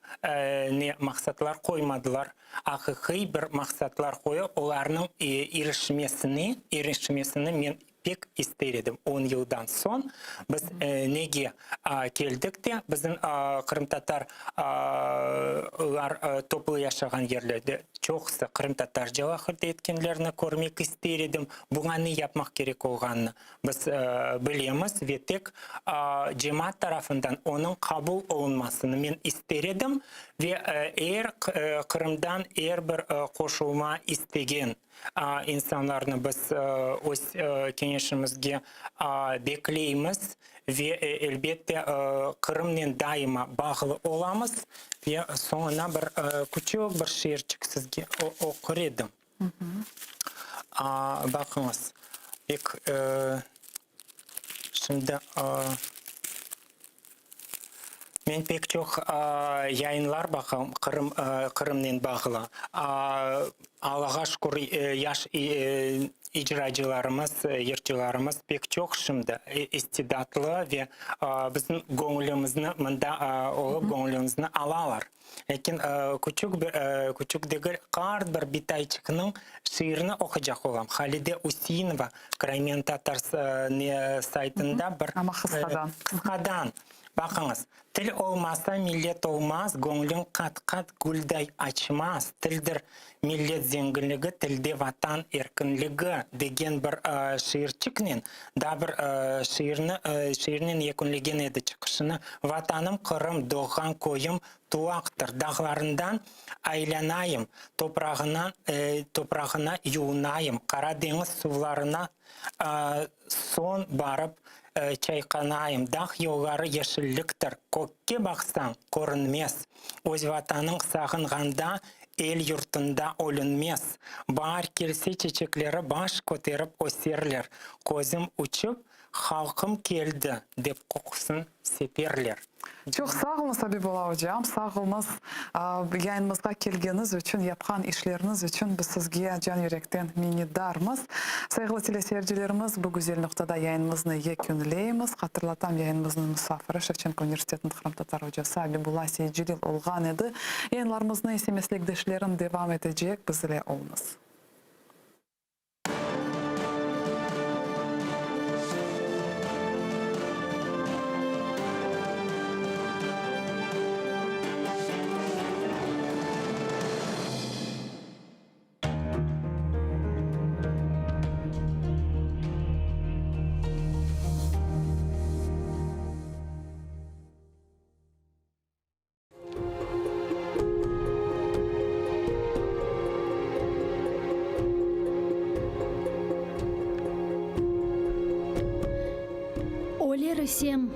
ne maksatlar koymadılar. Hakiki bir maksatlar koyup onların erişmesini men pek isterdim. 10 yıldan son biz nege geldik de bizim Kırım Tatarlar toplu yaşayan yerlerde çoksa Kırım Tatarca vakit etkenlerini görmek isterdim. Buna ne yapmak gerek olganını biz bilemiz ve tek cemaat tarafından onun kabul olunmasını men isterdim ve eğer Kırım'dan eğer bir koşulma istegen insanlarını biz öz kenişimizge bekleyimiz ve elbette Kırım'dan daima bağlı olamız ve sonra bir küçük bir şiircik sizge okuridum. Bakınız, şimdi men pek çok yayınlar bakım Kırım'dan bağlı. Allah'a şükür yaş icracılarımız, yırtıcılarımız pek çok şimdi istidatlı ve bizim gönlümüzü gönlümüzü alalar. Lakin küçük değil kart bir bitayçıkının şiirini okuyacak olam. Halide Usinova Kraymen Tatar saytında bir kıskadan. Bakınız, til olmazsa millet olmaz, gönlün kat gülday açmaz. Tildir millet zenginliği, tilde vatan erkinliği degen bir şiirçiknin, da bir şiirinin yekunligen edi çıkışını. Vatanım Kırım, doğan koyum tuaktır. Dağlarından aylanayım, toprağına yuğunayım, Karadeniz sularına son barıp çaykanayım. Dağ yolları yeşilliktir. Kökке baksan görünmez. Öz vatanın sağınğanda el yurtunda ölünmez. Bahar kelse çiçekleri baş koterip öserler. Gözüm uçup halkım geldi dep kokusun seperler. Çok sağ olun Habibolla hocam. Sağ olunuz yayınımızga kelgeniz için, yapkan işleriniz için biz sizge can yürekten minnetdarmız. Saygılı teleseyircilerimiz, bu güzel noktada yayınımızı yekünleyimiz. Hatırlatam yayınımızın misafiri Şevçenko Üniversiteti'nin Kırım Tatar hocası Habibolla Seyicilil olgan edi. Yayınlarımızın ise meslektaşlarım devam edecek. Bizle olunuz. Сем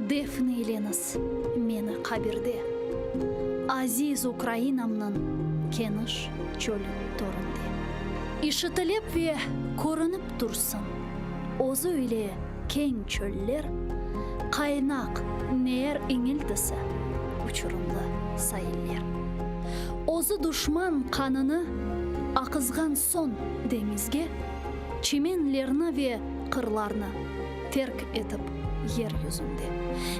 Дефна Еленас мені қабірде. Азиз Украинамның кеніш чөлі торынды. Ишітіліп ве көрініп тұрсын. Озы үйле кең чөллер, қайнақ нер еңілдісі, ұчырымлы сайыллер. Озы дұшман қаныны ақызған сон деңізге, чименлеріні ве қырларны терк етіп ер yüzünde.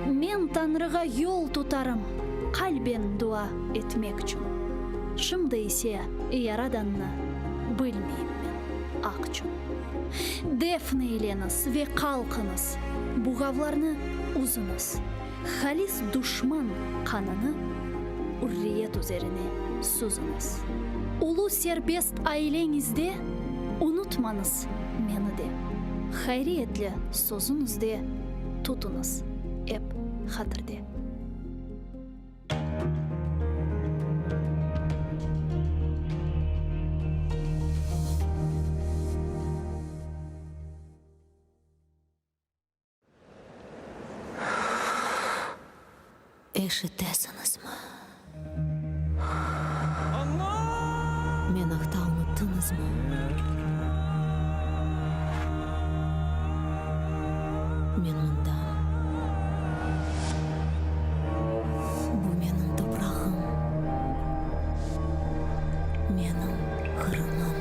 Мен Танрыға yol тұтарым, қалбен дуа етмек үшін. Шымды есе яраданны білмейм мен ақ үшін. Дефне еленіз ве қалқыныз, бұғавларны ұзыныз. Халис душман қанını үрриет üzerine сузыңыз. Улу сербест айлеңізде ұнытмаңыз мені де. Хайриетлі сөзіңізде тұтыңыз еп хатырде. Ешітесіңіз ма? Мен ақта ұмыттыңыз ма? Мен мұнда. Бұл менің топырағым. Менің ғырымым.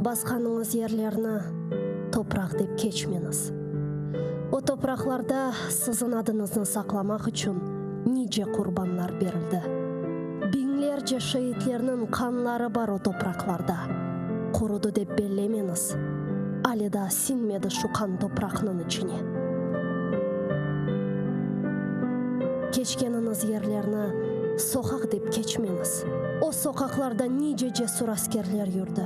Басқаныңыз ерлерні топырақ деп кечмеңіз. О топырақларда сіздің адыңызды сақламақ үшін ниже құрбанлар берілді. Бинлерже шейітлерінің қанлары бар о топырақларда. Құруды деп белемеңіз. Алида синмеді шуқан топырақның ішіне. Кечкеніңіз ерлерні соқақ деп кечмеңіз. О соқақларда ниже жесур аскерлер жүрді.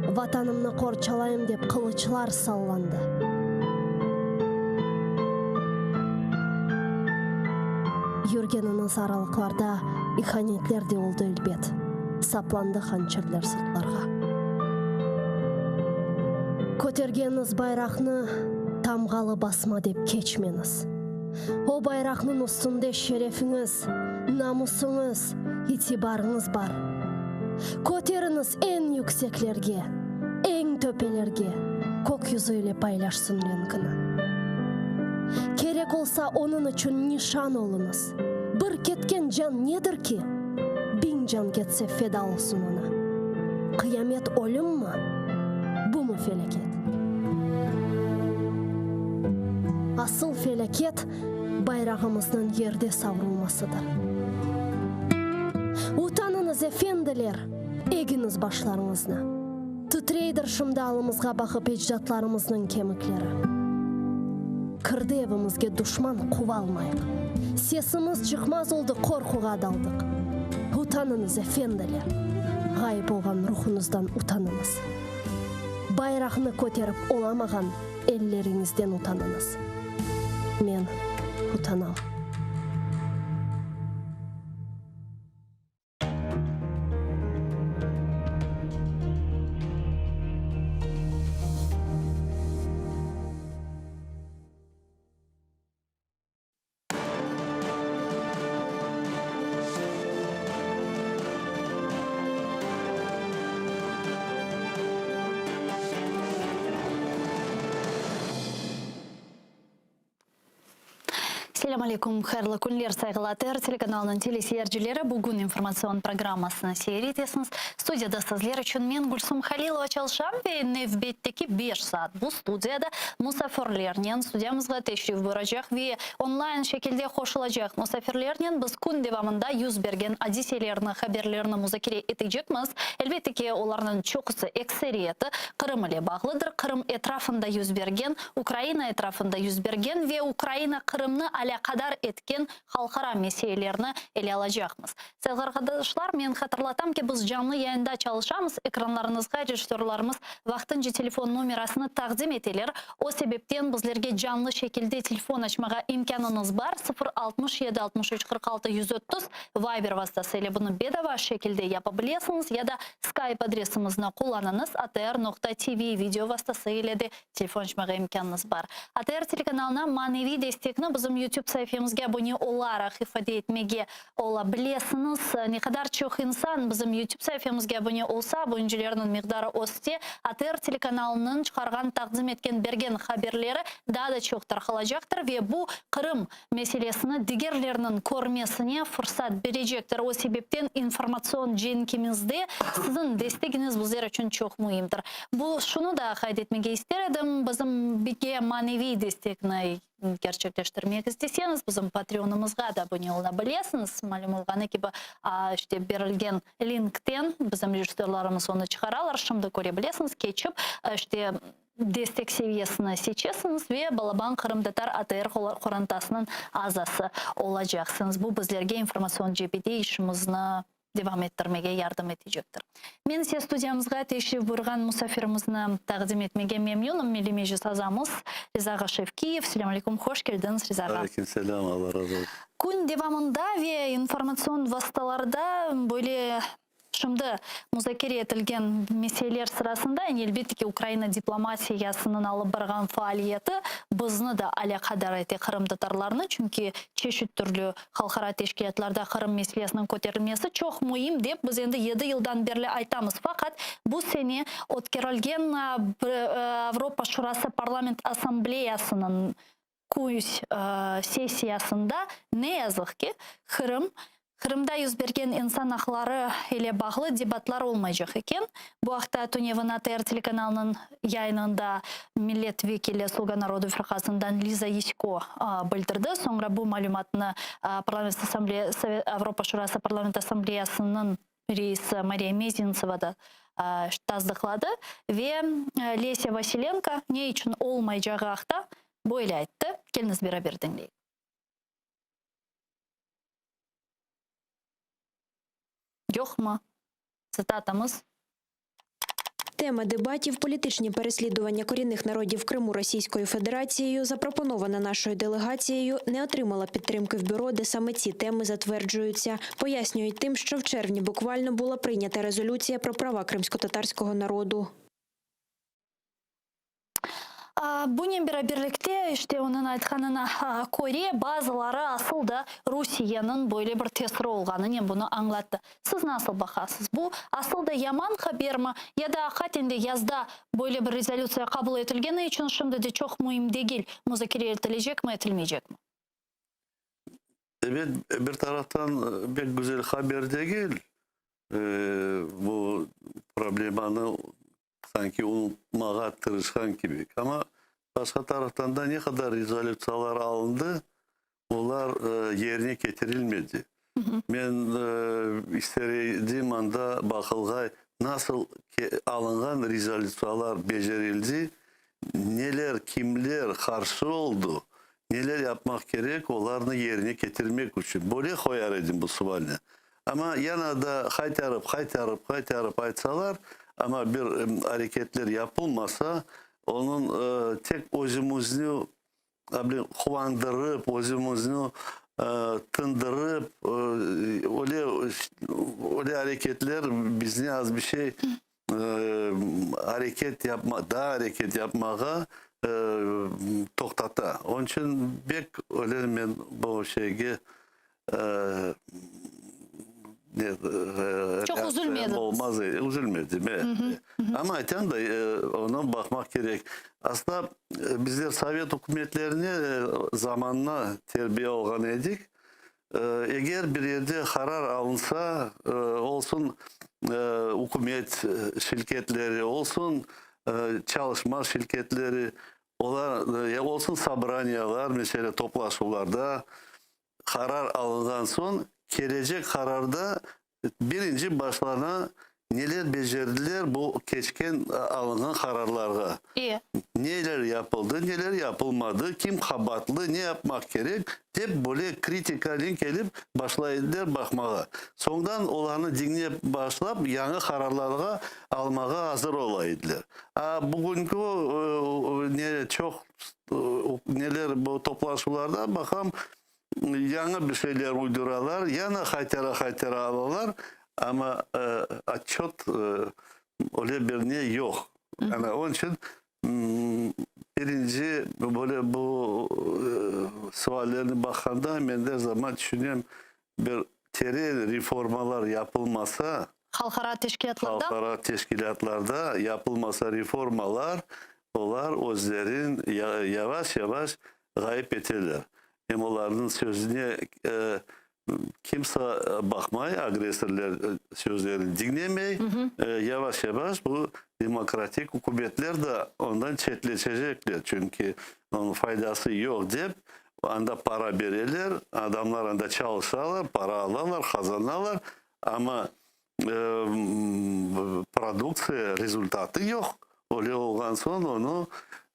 Ватанымны қорчалайым деп қылычлар салланды. Юргеніңіз аралықларда иханетлер де олды үлбет. Сапланды ханчерлер сыртларға. Көтергеніңіз байрақны тамғалы басма деп кечмеңіз. О байрақның үстінде шерефіңіз, намысыңыз, итибарыңыз бар. Көтеріңіз ең yüksеклерге, ең төпелерге, көк yüzüyle paylaşsın ренкіні. Керек олса оның үшін нишан олыңыз. Бір кеткен жан недір ки? 1000 жан кетсе феда олсын ona. Қиямет өлім ма? Бұ му фелекет? Асыл фелекет байрағымыздың ерде саврылмасыdır. Утаныңыз эфенділер, егіңіз башларыңызны. Түтрейдір шымдалымызға бақып еждатларымыздың кеміклері. Кірді евімізге дұшман қуа алмайық. Сесіміз жықмаз олды қорқуға далдық. Утаныңыз эфенділер, ғай болған рухыңыздан утаныңыз. Байрақны көтеріп оламаған еллеріңізден утаныңыз. Мен утанам. Ассаляму алейкум, хайрлы күнлер сайғылатыр. Телеканалының телесерджілері бүгін информацион программасына сейретесіңіз. Студияда сізлер үшін мен Гүлсум Халилова чалшам ве невбеттеки 5 саат. Бұл студияда мұсафирлернен студиямызға тешриф бұрajak ве онлайн шекелде қошылajak. Мұсафирлернен біз күн девамында юз берген адиселерні, хаберлерні музакире етежекміз. Әлбетте ке оларның чоқысы эксериеті Қырым иле бағлыдыр. Қырым этрафында юз берген, Украина этрафында юз берген ве Украина Қырымны алақадар еткен халқара меселелерні еле алажақмыз. Сәлғарғадашлар, мен қатырлатам ке біз жанлы яйында чалышамыз, экранларыңызға режиссерларымыз вақтынжы телефон номерасыны тақдим етелер. О себептен біздерге жанлы шекілде телефон ашмаға имканыңыз бар. 067-63-46-130 Viber вастасы еле бұны бедава шекілде япа білесіңіз, яда Skype адресімізні қоланыңыз, atr.tv видео вастасы еле де телефон ашмаға имканыңыз бар. ATR телеканалына маневи дестекні біздің YouTube сайфемізге абоне олара хифаде етмеге ола білесіңіз. Не қадар чоқ инсан біздің YouTube сайфемізге абоне олса, абонжілерінің миғдары осте, ATR телеканалының шығарған тақдим еткен берген хаберлері дада чоқ тарқалажақтыр ве бұл Қырым мәселесіні дигерлерінің көрмесіне фұрсат бережектір. О себептен информацион женкемізде сіздің дестегіңіз бұзер үшін чоқ мұйымдыр. Бұл шуны да қайд етмеге істер едім. Біздің біге маневи дестекні gerçekleştirmek isteseniz bizim Patreon'ımızga da abone olabilirsiniz. Malum olğanı gibi işte berilgen linkten bizim rejissörlarımız onu çıkaralar. Şimdi görebilirsiniz. Geçip işte destek seviyesine seçesiniz ve Balaban Kırım Tatar ATR Korantasının azası olacaksınız. Bu bizlerge informasyon cebide işimizini devam ettirmege yardım edecektir. Men size stüdyamızga teşrif buyurgan musafirimizni taqdim etmege memnunum. Melimeji sazamız Rizağa Şevkiyev. Selamun aleyküm, hoş geldiniz Rizağa. Aleykümselam, Allah razı olsun. Kun devamında ve informasyon vasıtalarda böyle şimdi müzakere etilgen meseleler sırasında elbette ki Ukrayna diplomasiyasının alıp bargan faaliyeti bizni da alakadar ete Kırım Tatarlarını, çünkü çeşit türlü halkara teşkilatlarda Kırım meselesinin koterilmesi çok mühim dep biz endi 7 yıldan beri aytamız. Fakat bu sene ötkürülgen Avrupa Şurası Parlament Asambleyasının kuys sesiyasında ne yazık ki Kırımda yüz bergen insan hakları ile bağlı debatlar olmayacak eken. Bu hafta Tunev'in ATR telekanalının yayınında milletvekili Слуга Народу Фракасından Liza Yeşko bildirdi. Sonra bu malumatını Avrupa Şurası Parlament Asambleyasının reisi Maria Mezintseва da tasdikladı ve Lesya Vasilenko ne için olmayacağı haqda böyle aytdı. Keliniz beraber dinleyin. Yok mu? Цитатамыз. Тема дебатів «Політичні переслідування корінних народів Криму Російською Федерацією», запропонована нашою делегацією, не отримала підтримки в бюро, де саме ці теми затверджуються. Пояснюють тим, що в червні буквально була прийнята резолюція про права кримсько-татарського народу. Bunun birlikte işte onun aytkanına koyre bazıları asıl da Rusiyanın böyle bir tesiri olğanını bunu anlattı. Siz nasıl bakasınız? Bu asıl da yaman haber mi? Ya da hakikaten de yazda böyle bir rezolüsiya kabul edilgeni için şimdi de çok mühim değil. Müzakere edilecek mi, edilmeyecek mi? Evet, bir taraftan pek güzel haber değil. Bu problemanı sanki unutmağa tırışkan gibi. Ama başka taraftan da ne kadar rezolüsiyalar alındı, onlar yerine getirilmedi. Ben istediğim anda bakılgay nasıl alıngan rezolüsiyalar becerildi, neler, kimler karşı oldu, neler yapmak gerek, onlarını yerine getirmek için. Böyle koyar edin bu sualini. Ama yana da kaytarıp aytsalar, ama bir hareketler yapılmasa onun tek özümüzünü kuvandırıp, özümüzünü tındırıp öyle hareketler bizni az bir şey hareket yapmaya toktata. Onun için pek öyle ben bu şeyge Çok reaksiya üzülmediniz. olmaz, üzülmedim. Evet. Ama ayten da ona bakmak gerek. Aslında bizler Sovyet hükümetlerine zamanla terbiye olgan edik. Eğer bir yerde karar alınsa olsun hükümet şirketleri olsun çalışma şirketleri olsun sabranyalar mesela toplaşmalarda karar alıngan son gelecek kararda birinci başlarına neler becerdiler bu geçken alınan kararlara. İyi. Neler yapıldı, neler yapılmadı, kim kabatlı, ne yapmak gerek hep böyle kritikalen gelip başlaydılar bakmağa. Sondan olanı dinleyip başlayıp yeni kararlara almaya hazır olaydılar. Bugünkü çok neler bu toplaşmalarda bakalım yeni bir şeyler uyduralar, yana haytara alırlar ama atçot öyle bir ne yok. Yani onun için birinci böyle bu suallerine bakanda ben de zaman düşünüyorum bir reformalar yapılmasa halkara teşkilatlarda yapılmasa reformalar onlar özlerin yavaş yavaş gayip etirler. Hem onların sözüne kimse bakmay, agresörler sözlerini dinlemey, yavaş yavaş bu demokratik hükümetler de ondan çetleşecekler. Çünkü onun faydası yok deyip anda para verirler, adamlar anda çalışırlar, para alırlar, kazanırlar ama produksiya rezultatı yok. Öyle olgan son onu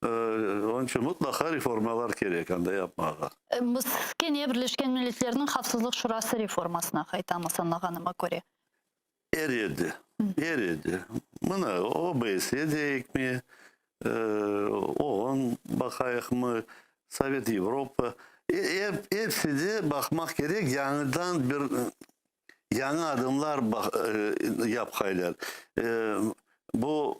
onun için mutlaka reformalar gerek anda yapmağa. Biz Kenya Birleşken Milletler'in Xavfsızlık Şurası reformasına kaytamız anlağanıma göre. Eridi. Buna OBS deyik mi, OON bakayık mı, Sovyet Avrupa, hepsi de bakmak gerek yanıdan bir yeni adımlar yapaylar. Bu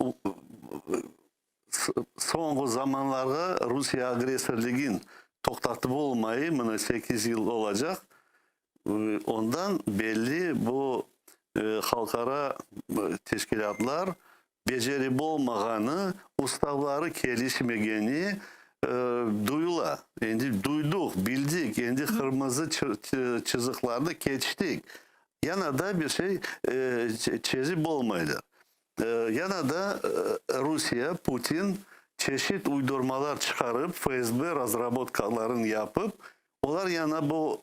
son zamanlarda Rusya agresörlüğün toktatıp olmayı 8 yıl olacak. Ondan belli bu halkara teşkilatlar becerip olmağını, ustavları gelişmegeni duyula. Yani duyduk, bildik, kendi kırmızı çiziklerini geçtik. Yana da bir şey çizip olmaydı. Yana da Rusya, Putin çeşit uydurmalar çıkarıp FSB razrabotkalarını yapıp onlar yana bu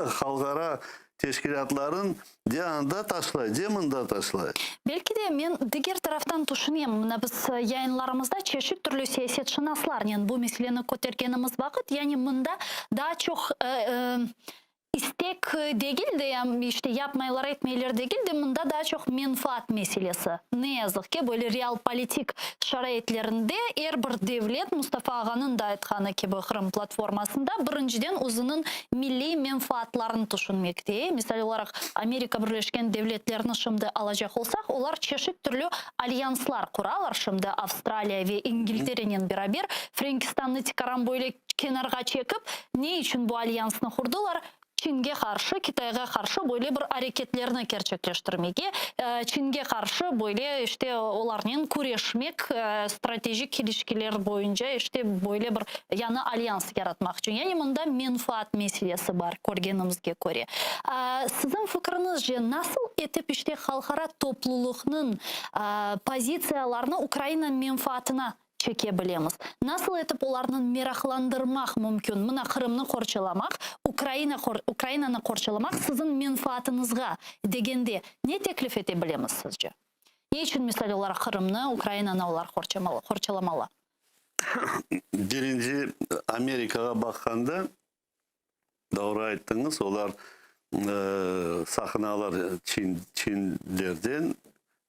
halkara teşkilatların yanında taşlayı, deminde taşlayı. Belki de men diğer taraftan düşüneyim. Mına biz yayınlarımızda çeşit türlü siyasetçi naslarının bu meseleni kotergenimiz vakit, yani bunda daha çok istek değil de yani işte yapmaylar etmeyler değil de bunda daha çok menfaat meselesi. Ne yazık ki böyle real politik şaraitlerinde bir devlet Mustafa Ağa'nın da aytkanı gibi Kırım platformasında birinciden özünün milli menfaatlarını düşünmekte. Misal olarak Amerika Birleşken Devletleri'ni şimdi alacak olsak onlar çeşit türlü alyanslar kuralar şimdi Avustralya ve İngiltere'nin beraber Frankistan'ı çıkaran böyle kenarga çekip ne için bu alyansını kurdular? Çin'e karşı, Kitay'a karşı böyle bir hareketlerini gerçekleştirmeye, Çin'e karşı böyle işte onların kuruşmak, stratejik ilişkiler boyunca işte böyle bir yana alyans yaratmak için. Yani bunda menfaat meselesi var, görgenimizge göre. Sizin fikrinizce nasıl etip işte halkara topluluğunun pozitsiyalarını Ukrayna menfaatına çekebiliriz? Nasıl etip onlarını meraklandırmak mümkün? Mına Kırım'ını korçalamak, Ukrayna'nı korçalamak sizin menfaatınızga degende ne teklif edebiliriz sizce? Ne için misal olarak Kırım'ını, Ukrayna'nı onlar korçalamalı? Birinci Amerika'ya bakanda doğru ayttınız. Onlar sakınalar Çinlerden,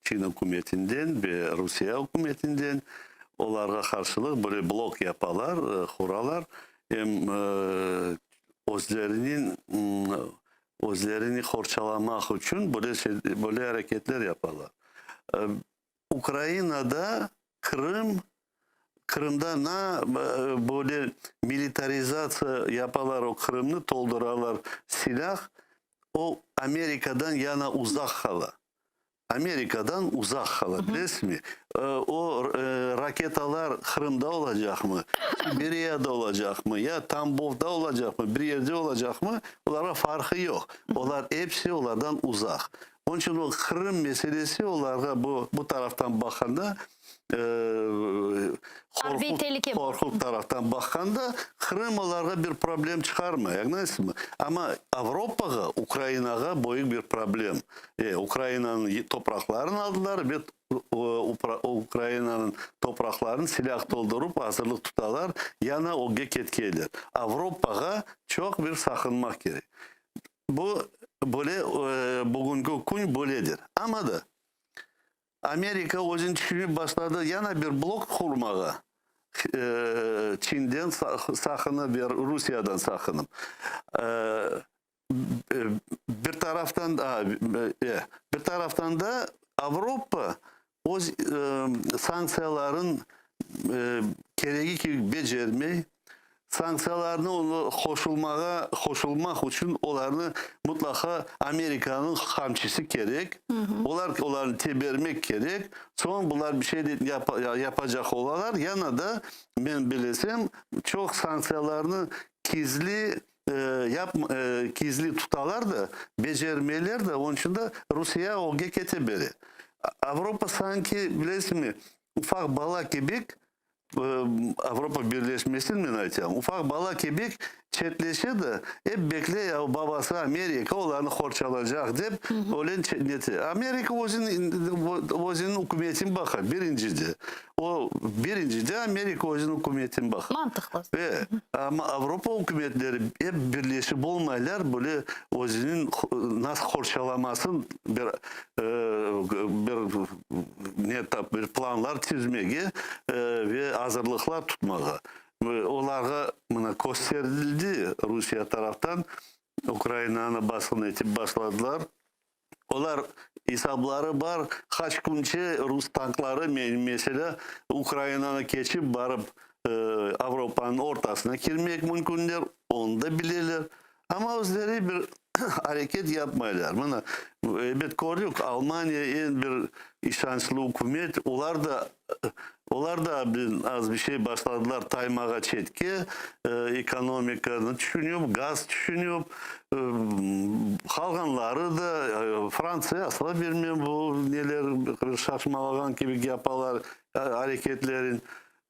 Çin hükümetinden ve Rusya hükümetinden onlara karşılık böyle blok yaparlar, kuralar. Hem özlerini korçalamak için böyle hareketler yaparlar. Ukrayna'da Kırım'da böyle militarizasyon yaparlar, o Kırım'ı doldurarlar silah. o Amerika'dan yana uzak hala. Amerika'dan uzak hala, biliyorsunuz mi? O raketalar Kırım'da olacak mı? Sibiriya'da olacak mı? Ya Tambov'da olacak mı? Bir yerde olacak mı? Onlara farkı yok. Onlar hepsi onlardan uzak. Onun için o Kırım meselesi onlara bu taraftan bakanda Harbi tehlike bu. korkuk taraftan bakanda Kırım onlara bir problem çıkarmıyor. Anladınız mı? Ama Avrupa'ya, Ukrayna'ya büyük bir problem. Ukrayna'nın topraklarını aldılar ve Ukrayna'nın topraklarını silah doldurup hazırlık tutarlar. Yana o ketkeler. Avrupa'ya çok bir sakınmak gerek. Bu böyle bugünkü gün böyledir. Ama da Amerika özün düşünüp başladı yana bir blok kurmaya. Çin'den sakınıp ve Rusya'dan sakınıp. Bir taraftan da Avrupa o sanksiyaların gereği ki becermeyi, sanksiyalarını onu koşulmak için onlarını mutlaka Amerika'nın hamçısı gerek. Onları tebermek gerek. Son bunlar bir şey yapacak olalar. Yana da ben bilesem çok sanksiyalarını gizli tutalar da becermeler de onun için de Rusya o gekete beri. Avrupa sanki bilesiniz mi ufak balık gibi Avrupa Birleşmesi'nin mi aytayım? Ufak balık gibi çetleşe de hep bekle ya babası Amerika onlarını korçalacak deyip öyle neti. Amerika özünün hükümetine bakar birincide. O birincide Amerika özünün hükümetine bakar. Mantıklı. Ama Avrupa hükümetleri hep birleşip olmaylar böyle özünün nasıl korçalamasın bir planlar çizmeye ve hazırlıklar tutmaya. Onlara gösterildi Rusya taraftan Ukrayna'nın basını etip başladılar. Onlar hesapları var. Kaç günce Rus tankları mesela Ukrayna'na geçip barıp Avrupa'nın ortasına girmek mümkündür. Onu da bilirler. Ama özleri bir hareket yapmaylar. Bana evet gördük Almanya en bir işanslı hükümet. Onlar da az bir şey başladılar taymağa çetki. Ekonomikanı düşünüyor, gaz düşünüyor. Kalganları da Fransa'ya asla bilmiyorum bu neler şaşmalagan gibi yaparlar hareketlerin.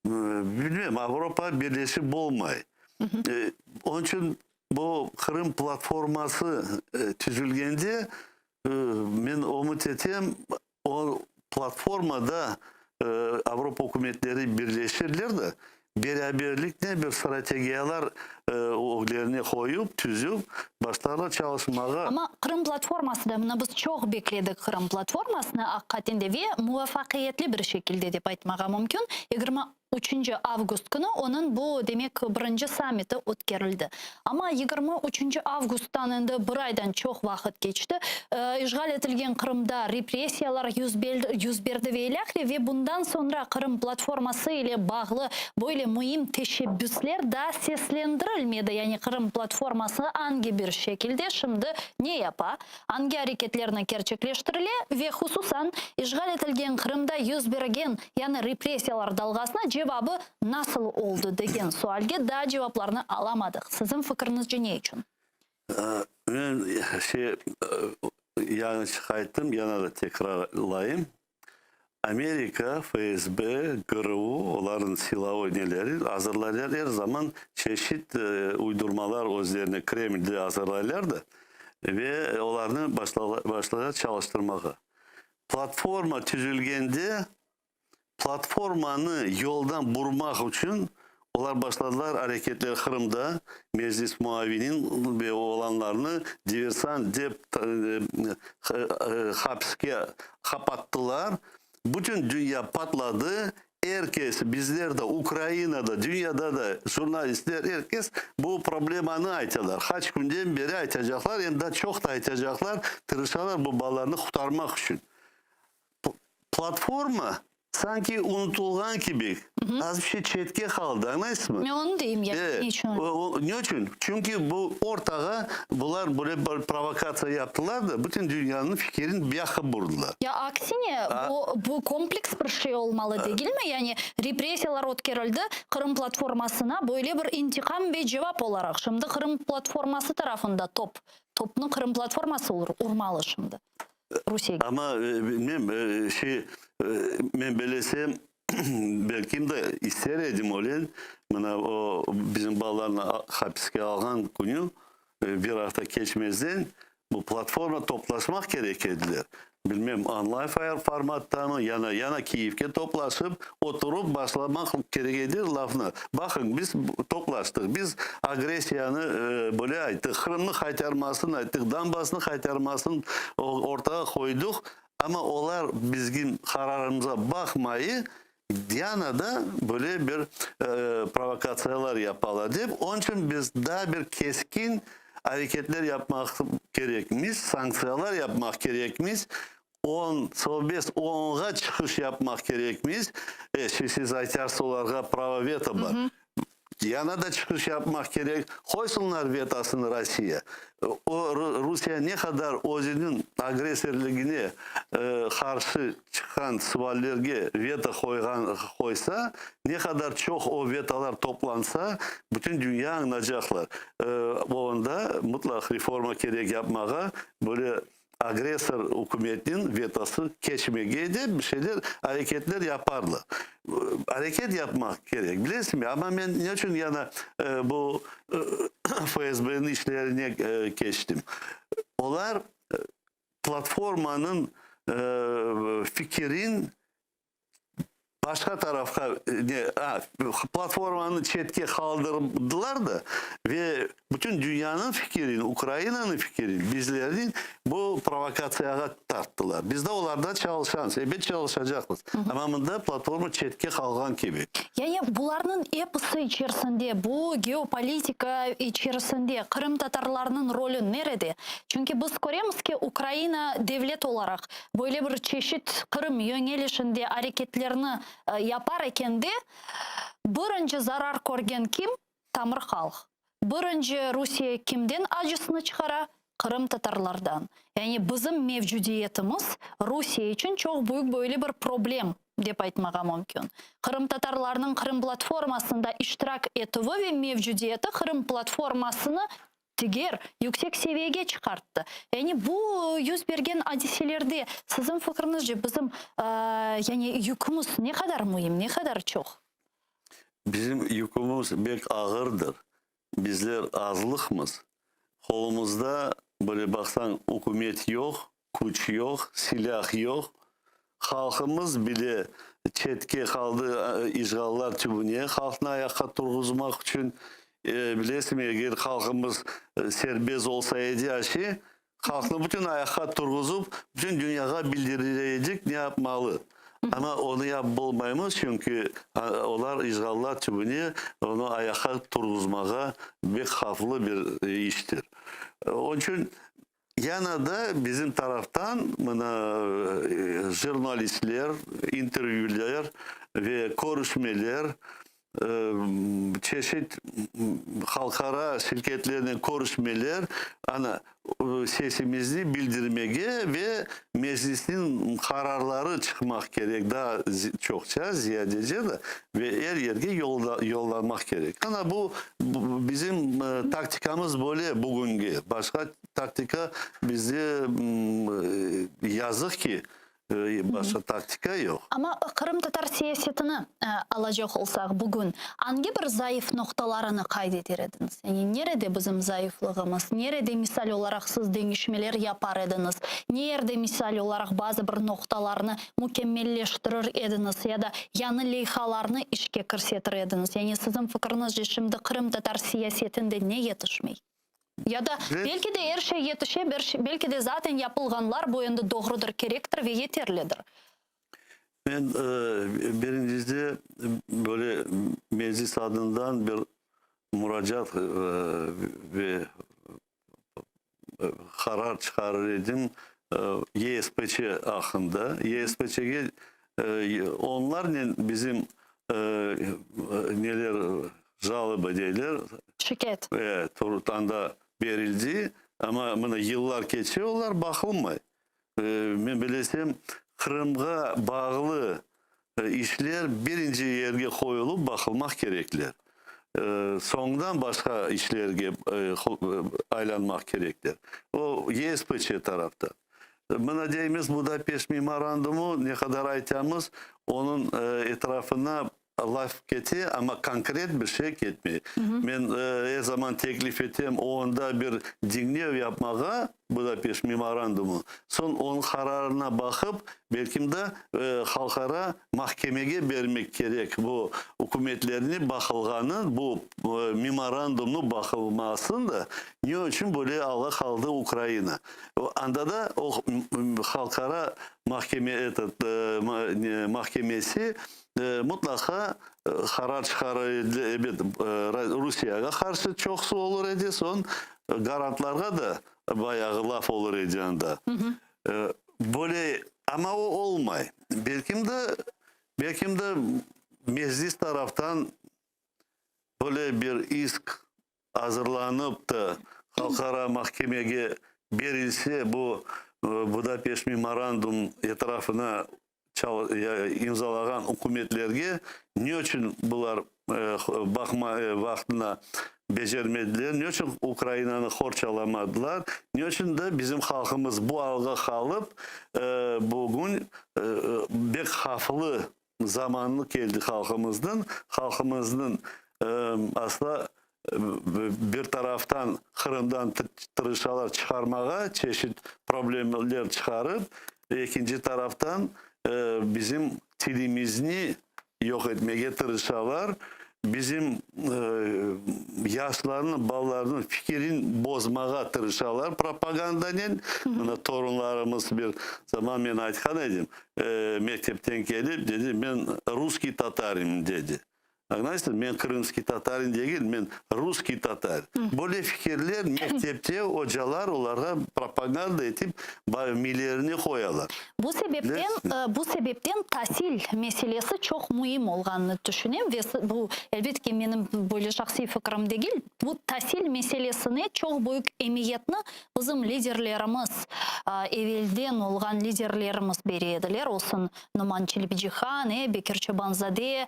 Bilmiyorum Avrupa birleşip olmay. Onun için bu Kırım platforması tüzülgende ben umut ettim o platformada Avrupa hükümetleri birleşirler de beraberlikle bir stratejiyalar o'g'lerini koyup tüzüp başlarlar çalışmaya. Ama Kırım platforması da bunu biz çok bekledik Kırım platformasını hakikatinde ve muvaffakiyetli bir şekilde dep aytmaga mümkün. 23 avgust günü onun bu demek birinci sammiti o'tkerildi. Ama 23 avgusttan endi bir aydan çok vakit geçti. İşgal etilgen Kırım'da represiyalar yüz berdi veylakli ve bundan sonra Kırım platforması ile bağlı böyle mühim teşebbüsler da seslendirilmedi. Yani Kırım platforması hangi bir şekilde şimdi ne yapa, hangi hareketlerini gerçekleştirile ve hususan işgal etilgen Kırım'da yüz bergen yani represiyalar dalgasına cevabı nasıl oldu degen sualga da cevaplarını alamadık. Sizin fikriniz ne için? Ben yanlış kayıttım, yana da tekrarlayayım. Amerika, FSB, GRU, onların silahlı neleri hazırlarlar her zaman çeşit uydurmalar özlerine Kreml'de hazırlarlar da ve onlarını başlarlar çalıştırmaya. Platforma tüzülgende platformanı yoldan vurmak için onlar başladılar hareketler Kırım'da meclis muavinin ve olanlarını diversan deyip hapse kapattılar. Bütün dünya patladı. Herkes, bizler de Ukrayna'da, dünyada da jurnalistler, herkes bu problemanı aytıyorlar. Kaç günden beri aytacaklar, hem de çok da aytacaklar. Tırışalar bu ballarını kurtarmak için. Platforma sanki unutulgan gibi. Az bir şey çetke kaldı, anlayız mı? Men onu deyim ya. Niçin? Ne için? Çünkü bu ortağa bunlar böyle bir provokasyon yaptılar da bütün dünyanın fikrini bir yaka vurdular. Ya aksine bu kompleks bir şey olmalı değil mi? Yani represiyalar ötkerildi Kırım platformasına böyle bir intikam ve cevap olarak. Şimdi Kırım platforması tarafında toplu Kırım platforması olur, urmalı şimdi. Rusya. Ama bilmem ben böylesem belki de ister edim olen. Bana o bizim bağlarına hapiske algan günü bir hafta geçmezden bu platforma toplaşmak gerekirdiler. Bilmem online formatta mı yana Kiev'ke toplaşıp oturup başlamak gerekirdi lafına. Bakın biz toplaştık. Biz agresiyanı böyle ayttık. Kırım'ı kaytarmasını ayttık. Donbass'ını kaytarmasını ortaya koyduk. Ama onlar bizim kararımıza bakmayı Diyana'da böyle bir provokasyalar yaparlar deyip onun için biz daha bir keskin hareketler yapmak gerekmiş, sanksiyalar yapmak gerekmiş, 10 çıkış yapmak gerekmiş. Siz aytarsalarga prava veto var. Yana da çıkış yapmak gerek. Koysunlar vetasını Rusya. O Rusya ne kadar özünün agresörlüğüne karşı çıkan suallerge veto koysa, ne kadar çok o vetolar toplansa bütün dünya anlayacaklar. O anda mutlak reforma gerek yapmaya böyle agresör hükümetin vetosu geçmeye de bir şeyler hareketler yaparlar. Hareket yapmak gerek. Bilirsin mi? Ama ben ne için yana bu FSB'nin işlerine geçtim. Onlar platformanın fikrin başka tarafa platformanı çetke kaldırdılar da ve bütün dünyanın fikrini, Ukrayna'nın fikrini, bizlerin bu provokasyaya tarttılar. Biz de onlarda çalışanız. Evet çalışacağız. Ama bunda platformu çetke kalgan gibi. Yani bularının eposu içerisinde, bu geopolitika içerisinde Kırım Tatarlarının rolü nerede? Çünkü biz görüyoruz ki Ukrayna devlet olarak böyle bir çeşit Kırım yönelişinde hareketlerini yapar eken de birinci zarar görgen kim? Tamır halk. Birinci Rusya kimden acısını çıkara? Kırım Tatarlardan. Yani bizim mevcudiyetimiz Rusya için çok büyük böyle bir problem dep aytmaga mümkün. Kırım Tatarlarının Kırım platformasında iştirak ettiği ve mevcudiyeti Kırım platformasını tiger yüksek seviyeye çıkarttı. Yani bu yüz bergen hadiselerde sizin fikrinizce bizim yani yükümüz ne kadar mühim, ne kadar çok? Bizim yükümüz pek ağırdır. Bizler azlıkmız. Kolumuzda böyle baksan hükümet yok, güç yok, silah yok. Halkımız bile çetke kaldı işgallar tübüne. Halkını ayakta turguzmak için bilirsin mi, eğer halkımız serbest olsaydı aşı, halkını bütün ayakta turguzup bütün dünyaya bildirecek ne yapmalı. Ama onu yapılmayız çünkü onlar işgallar tübüne onu ayakta turguzmağa bir haflı bir iştir. Onun için yana da bizim taraftan jurnalistler, interviewler ve görüşmeler, çeşit halkara şirketlerine görüşmeler sesimizi bildirmeye ve meclisin kararları çıkmak gerek daha çokça ziyadece de ve her yere yollanmak gerek. Ama bu bizim taktikamız böyle bugünkü. Başka taktika bizde yazık ki başka taktika yok. Ama Kırım Tatar siyasetini alacak olsak bugün hangi bir zayıf noktalarını kaydeter ediniz? Yani nerede bizim zayıflığımız? Nerede misal olarak siz değişmeler yapar ediniz? Nerede misal olarak bazı bir noktalarını mükemmelleştirir ediniz ya da yanı leyhalarını işe kirsetir ediniz? Yani sizin fikrinizce şimdi Kırım Tatar siyasetinde ne yetişmey? Ya da belki de her şey yetişe, belki de zaten yapılganlar bu yönde doğrudur, gerektir ve yeterlidir. Ben birincisi böyle meclis adından bir müracaat ve karar çıkarır edim YSPÇ hakkında. YSPÇ'ye Onlar bizim neler жалобы deyler. Şirket. Turutanda verildi ama buna yıllar geçiyorlar bakılmay. Ben bilesem Kırım'a bağlı işler birinci yerge koyulup bakılmak gerekler. Sondan başka işlerge aylanmak gerekler. O YSPÇ tarafta. Buna deyimiz Budapeşt memorandumu ne kadar aytamiz onun etrafına laf keti ama konkret bir şey ketmiyor. Ben her zaman teklif ettim onda bir dinlev yapmağa Budapeşt memorandumu. Son onun kararına bakıp belki de halkara mahkemeye vermek gerek. Bu hükümetlerini bakılganı bu memorandumunu bakılmasın da ne için böyle ala kaldı Ukrayna. O anda da o halkara mahkemesi mutlaka karar çıkarır. Rusya'ya karşı çok su olur edi. Son garantlarga da bayağı laf olur edi anda. Böyle ama o olmay. Belki de meclis taraftan böyle bir isk hazırlanıp da halkara mahkemeye verilse bu Budapeşt memorandum etrafına imzalagan hükümetlerge ne için bunlar bakma vaktına becermediler, ne için Ukrayna'nı horçalamadılar, ne için de bizim halkımız bu alga kalıp bugün bir haflı zamanlı geldi halkımızın aslında bir taraftan Kırım'dan tırışalar çıkarmaya çeşit problemler çıkarıp ikinci taraftan bizim dilimizni yok etmeye tırışalar. Bizim yaşlarının, ballarının fikrin bozmaya tırışalar propagandanın. Torunlarımız bir zaman ben aytkan edim. Mektepten gelip dedi ben Ruski Tatarım dedi. Anlarsın, ben Kırımski Tatarın değil, ben Ruski Tatar. Böyle fikirler mektepte hocalar onlara propaganda edip millerini koyarlar. Bu sebepten tahsil meselesi çok mühim olganını düşünüyorum ve bu elbette benim böyle şahsi fikrim değil. Bu tahsil meselesine çok büyük emniyetini bizim liderlerimiz, evvelden olgan liderlerimiz berediler. Olsun Numan Çelebijihan, Bekir Çobanzade,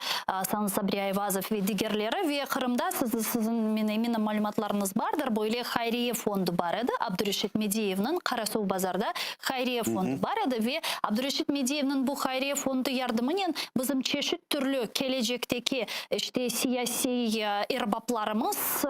San Sabri Ayvazov ve diğerleri ve Kırım'da sizin eminim malumatlarınız vardır. Böyle Hayriye fondu var idi. Abdurreşit Mediyev'nin Karasuv Bazar'da Hayriye fondu var idi ve Abdurreşit Mediyev'nin bu Hayriye fondu yardımıyla bizim çeşit türlü gelecekteki işte siyasi erbaplarımız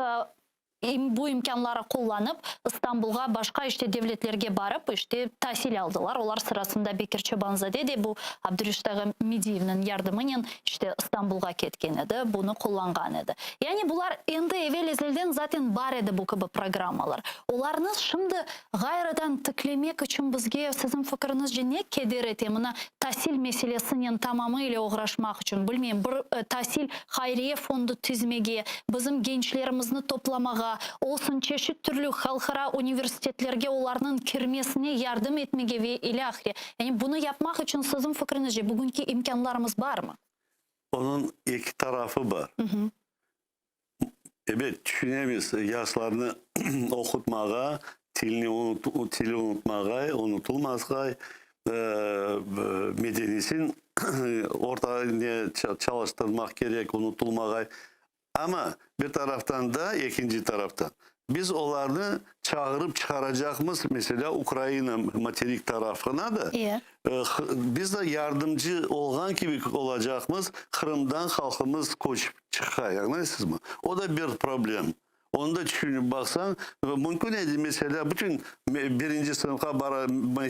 bu imkanları kullanıp İstanbul'a başka işte devletlerge barıp işte tahsil aldılar. Onlar sırasında Bekir Çobanzade de bu Abdurreşit Mediyev'nin yardımıyla işte İstanbul'a ketken idi. Bunu kullangan idi. Yani bunlar endi evvel ezelden zaten var idi bu gibi programmalar. Onlarınız şimdi gayrıdan tıklemek için bizge sizin fikrinizce ne keder eti? Buna tahsil meselesinin tamamıyla uğraşmak için bilmeyeyim bir tahsil hayriye fondu tizmege bizim gençlerimizni toplamağa olsun çeşit türlü halkara üniversitetlerge onların kirmesine yardım etmege ve ilahire. Yani bunu yapmak için sizin fikrinizce bugünkü imkanlarımız var mı? Onun iki tarafı var. Evet, düşünemiz yaşlarını okutmağa, tili unutmağa, unutulmazga, medenisin orta çalıştırmak gerek, unutulmağa. Ama bir taraftan da ikinci taraftan biz onları çağırıp çıkaracağımız mesela Ukrayna materik tarafına da biz de yardımcı olgan gibi olacağımız Kırım'dan halkımız koşup çıkıyor. Anladınız mı? O da bir problem. Onu da düşünüp baksan mümkün değil mesela bütün birinci sınıfa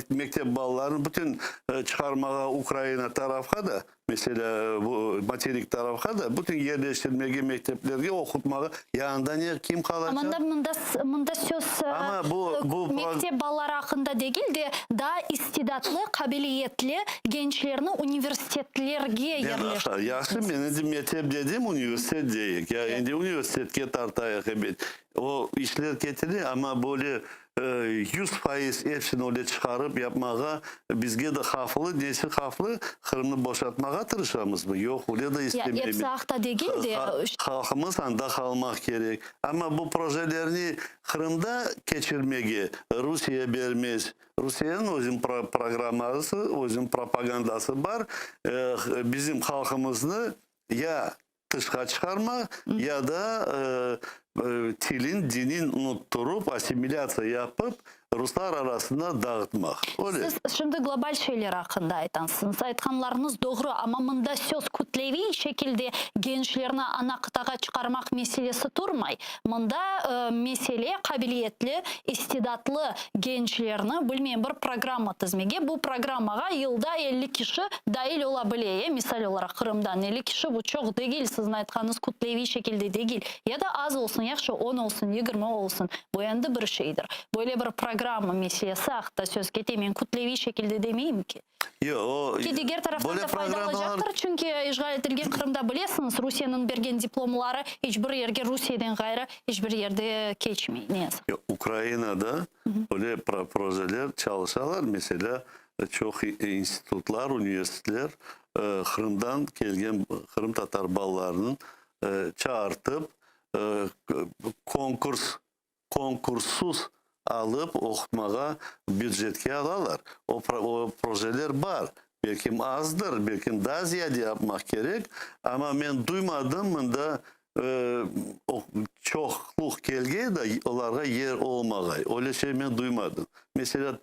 mektep ballarını bütün çıkarmaya Ukrayna tarafına da mesela bu materik tarafına da bütün yerleştirmeye mekteplerge okutmaya yanında ne kim kalacak? Mında söz ama bu mektep balları hakkında değil de daha istidatlı, kabiliyetli gençlerini üniversitelerge yerleştirmek. Yaxşı, benim mektep dediğim üniversite değil. Yani üniversiteye tartayak evet. O işler getirir ama böyle 100% hepsini öyle çıkarıp yapmağa bizge de haflı, nesi haflı Kırım'ı boşaltmağa tırışamız mı? Yok öyle de Ya istemeyiz. hepsi akta değil de Halkımız anda kalmak gerek. Ama bu projelerini Kırım'da geçirmeye Rusya vermez. Rusya'nın özün programması, özün propagandası var. Bizim halkımızı ya dışa çıkarma ya da tilin, dinin unutturup asimilyasiya yapıp Ruslar arasında dağıtmak. Öyle. siz şimdi global şeyler hakkında aytansınız. Aytkanlarınız doğru ama mında söz kütlevi şekilde gençlerini ana kıtaga çıkarmak meselesi durmay. Mında mesele kabiliyetli, istidatlı gençlerini bilmeyen bir programma tizmege. Bu programaga yılda 50 kişi dahil olabiliyor. Misal olarak Kırım'dan 50 kişi bu çok değil. Sizin aytkanınız kütlevi şekilde değil. Ya da az olsun, yakşı 10 olsun, 20 olsun. Bu endi bir şeydir. Böyle bir programma meselesi hakkında söz getemeyin. Kütlevi şekilde demeyeyim ki. Yo, Ki diğer taraftan da faydalayacaktır. Çünkü işgal edilgen Kırım'da biliyorsunuz Rusya'nın bergen diplomları hiçbir yerge Rusya'dan gayrı hiçbir yerde geçmiyor. Ne yazık. Ukrayna'da böyle projeler çalışıyorlar. Mesela çok institutlar, üniversiteler Kırım'dan gelgen Kırım Tatar ballarının çağırtıp konkursuz alıp okutmağa büdjetke alırlar. O projeler var. Belki azdır, belki daha ziyade yapmak gerek. Ama ben duymadım da o çokluk gelge de onlara yer olmağa. Öyle şey ben duymadım. Mesela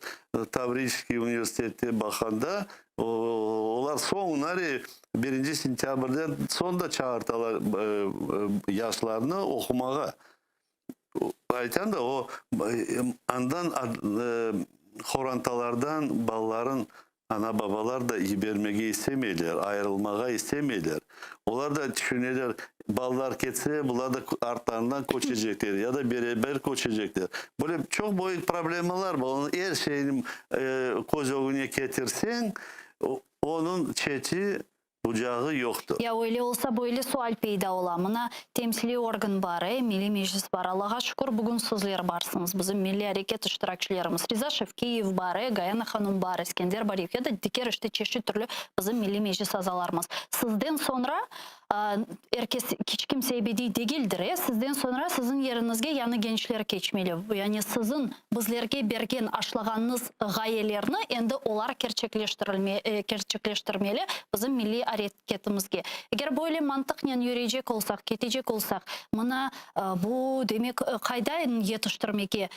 Tavriski Üniversiteti bakanda onlar sonları 1. sentyabrdan sonda çağırtılar yaşlarını okumağa. Ayten de o andan horantalardan balların ana babalar da vermeyi istemiyorlar, ayrılmağa istemiyorlar. Onlar da düşünürler, ballar geçse bunlar da artlarından koşacaklar ya da beraber koşacaklar. Böyle çok büyük problemler var. Onun her şeyini koz önüne getirsen onun çeti bucağı yoktur. Ya öyle olsa böyle sual peyda olamına temsili organ var, Milli Meclis var. Allah'a şükür bugün sizler barsınız. Bizim Milli Hareket iştirakçılarımız. Riza Şevkiyev var, Gayana Hanım var, İskender Bariyev ya da diker işte çeşitli türlü bizim Milli Meclis azalarımız. Sizden sonra herkes hiç kimseye bedi değildir. Sizden sonra sizin yerinizge yanı gençler geçmeli. Yani sizin bizlerge bergen aşlağanınız gayelerini endi olar gerçekleştirmeli bizim milli hareketimizge. Eğer böyle mantıkla yürüyecek olsak, ketecek olsak, buna bu demek kaydan yetiştirmeye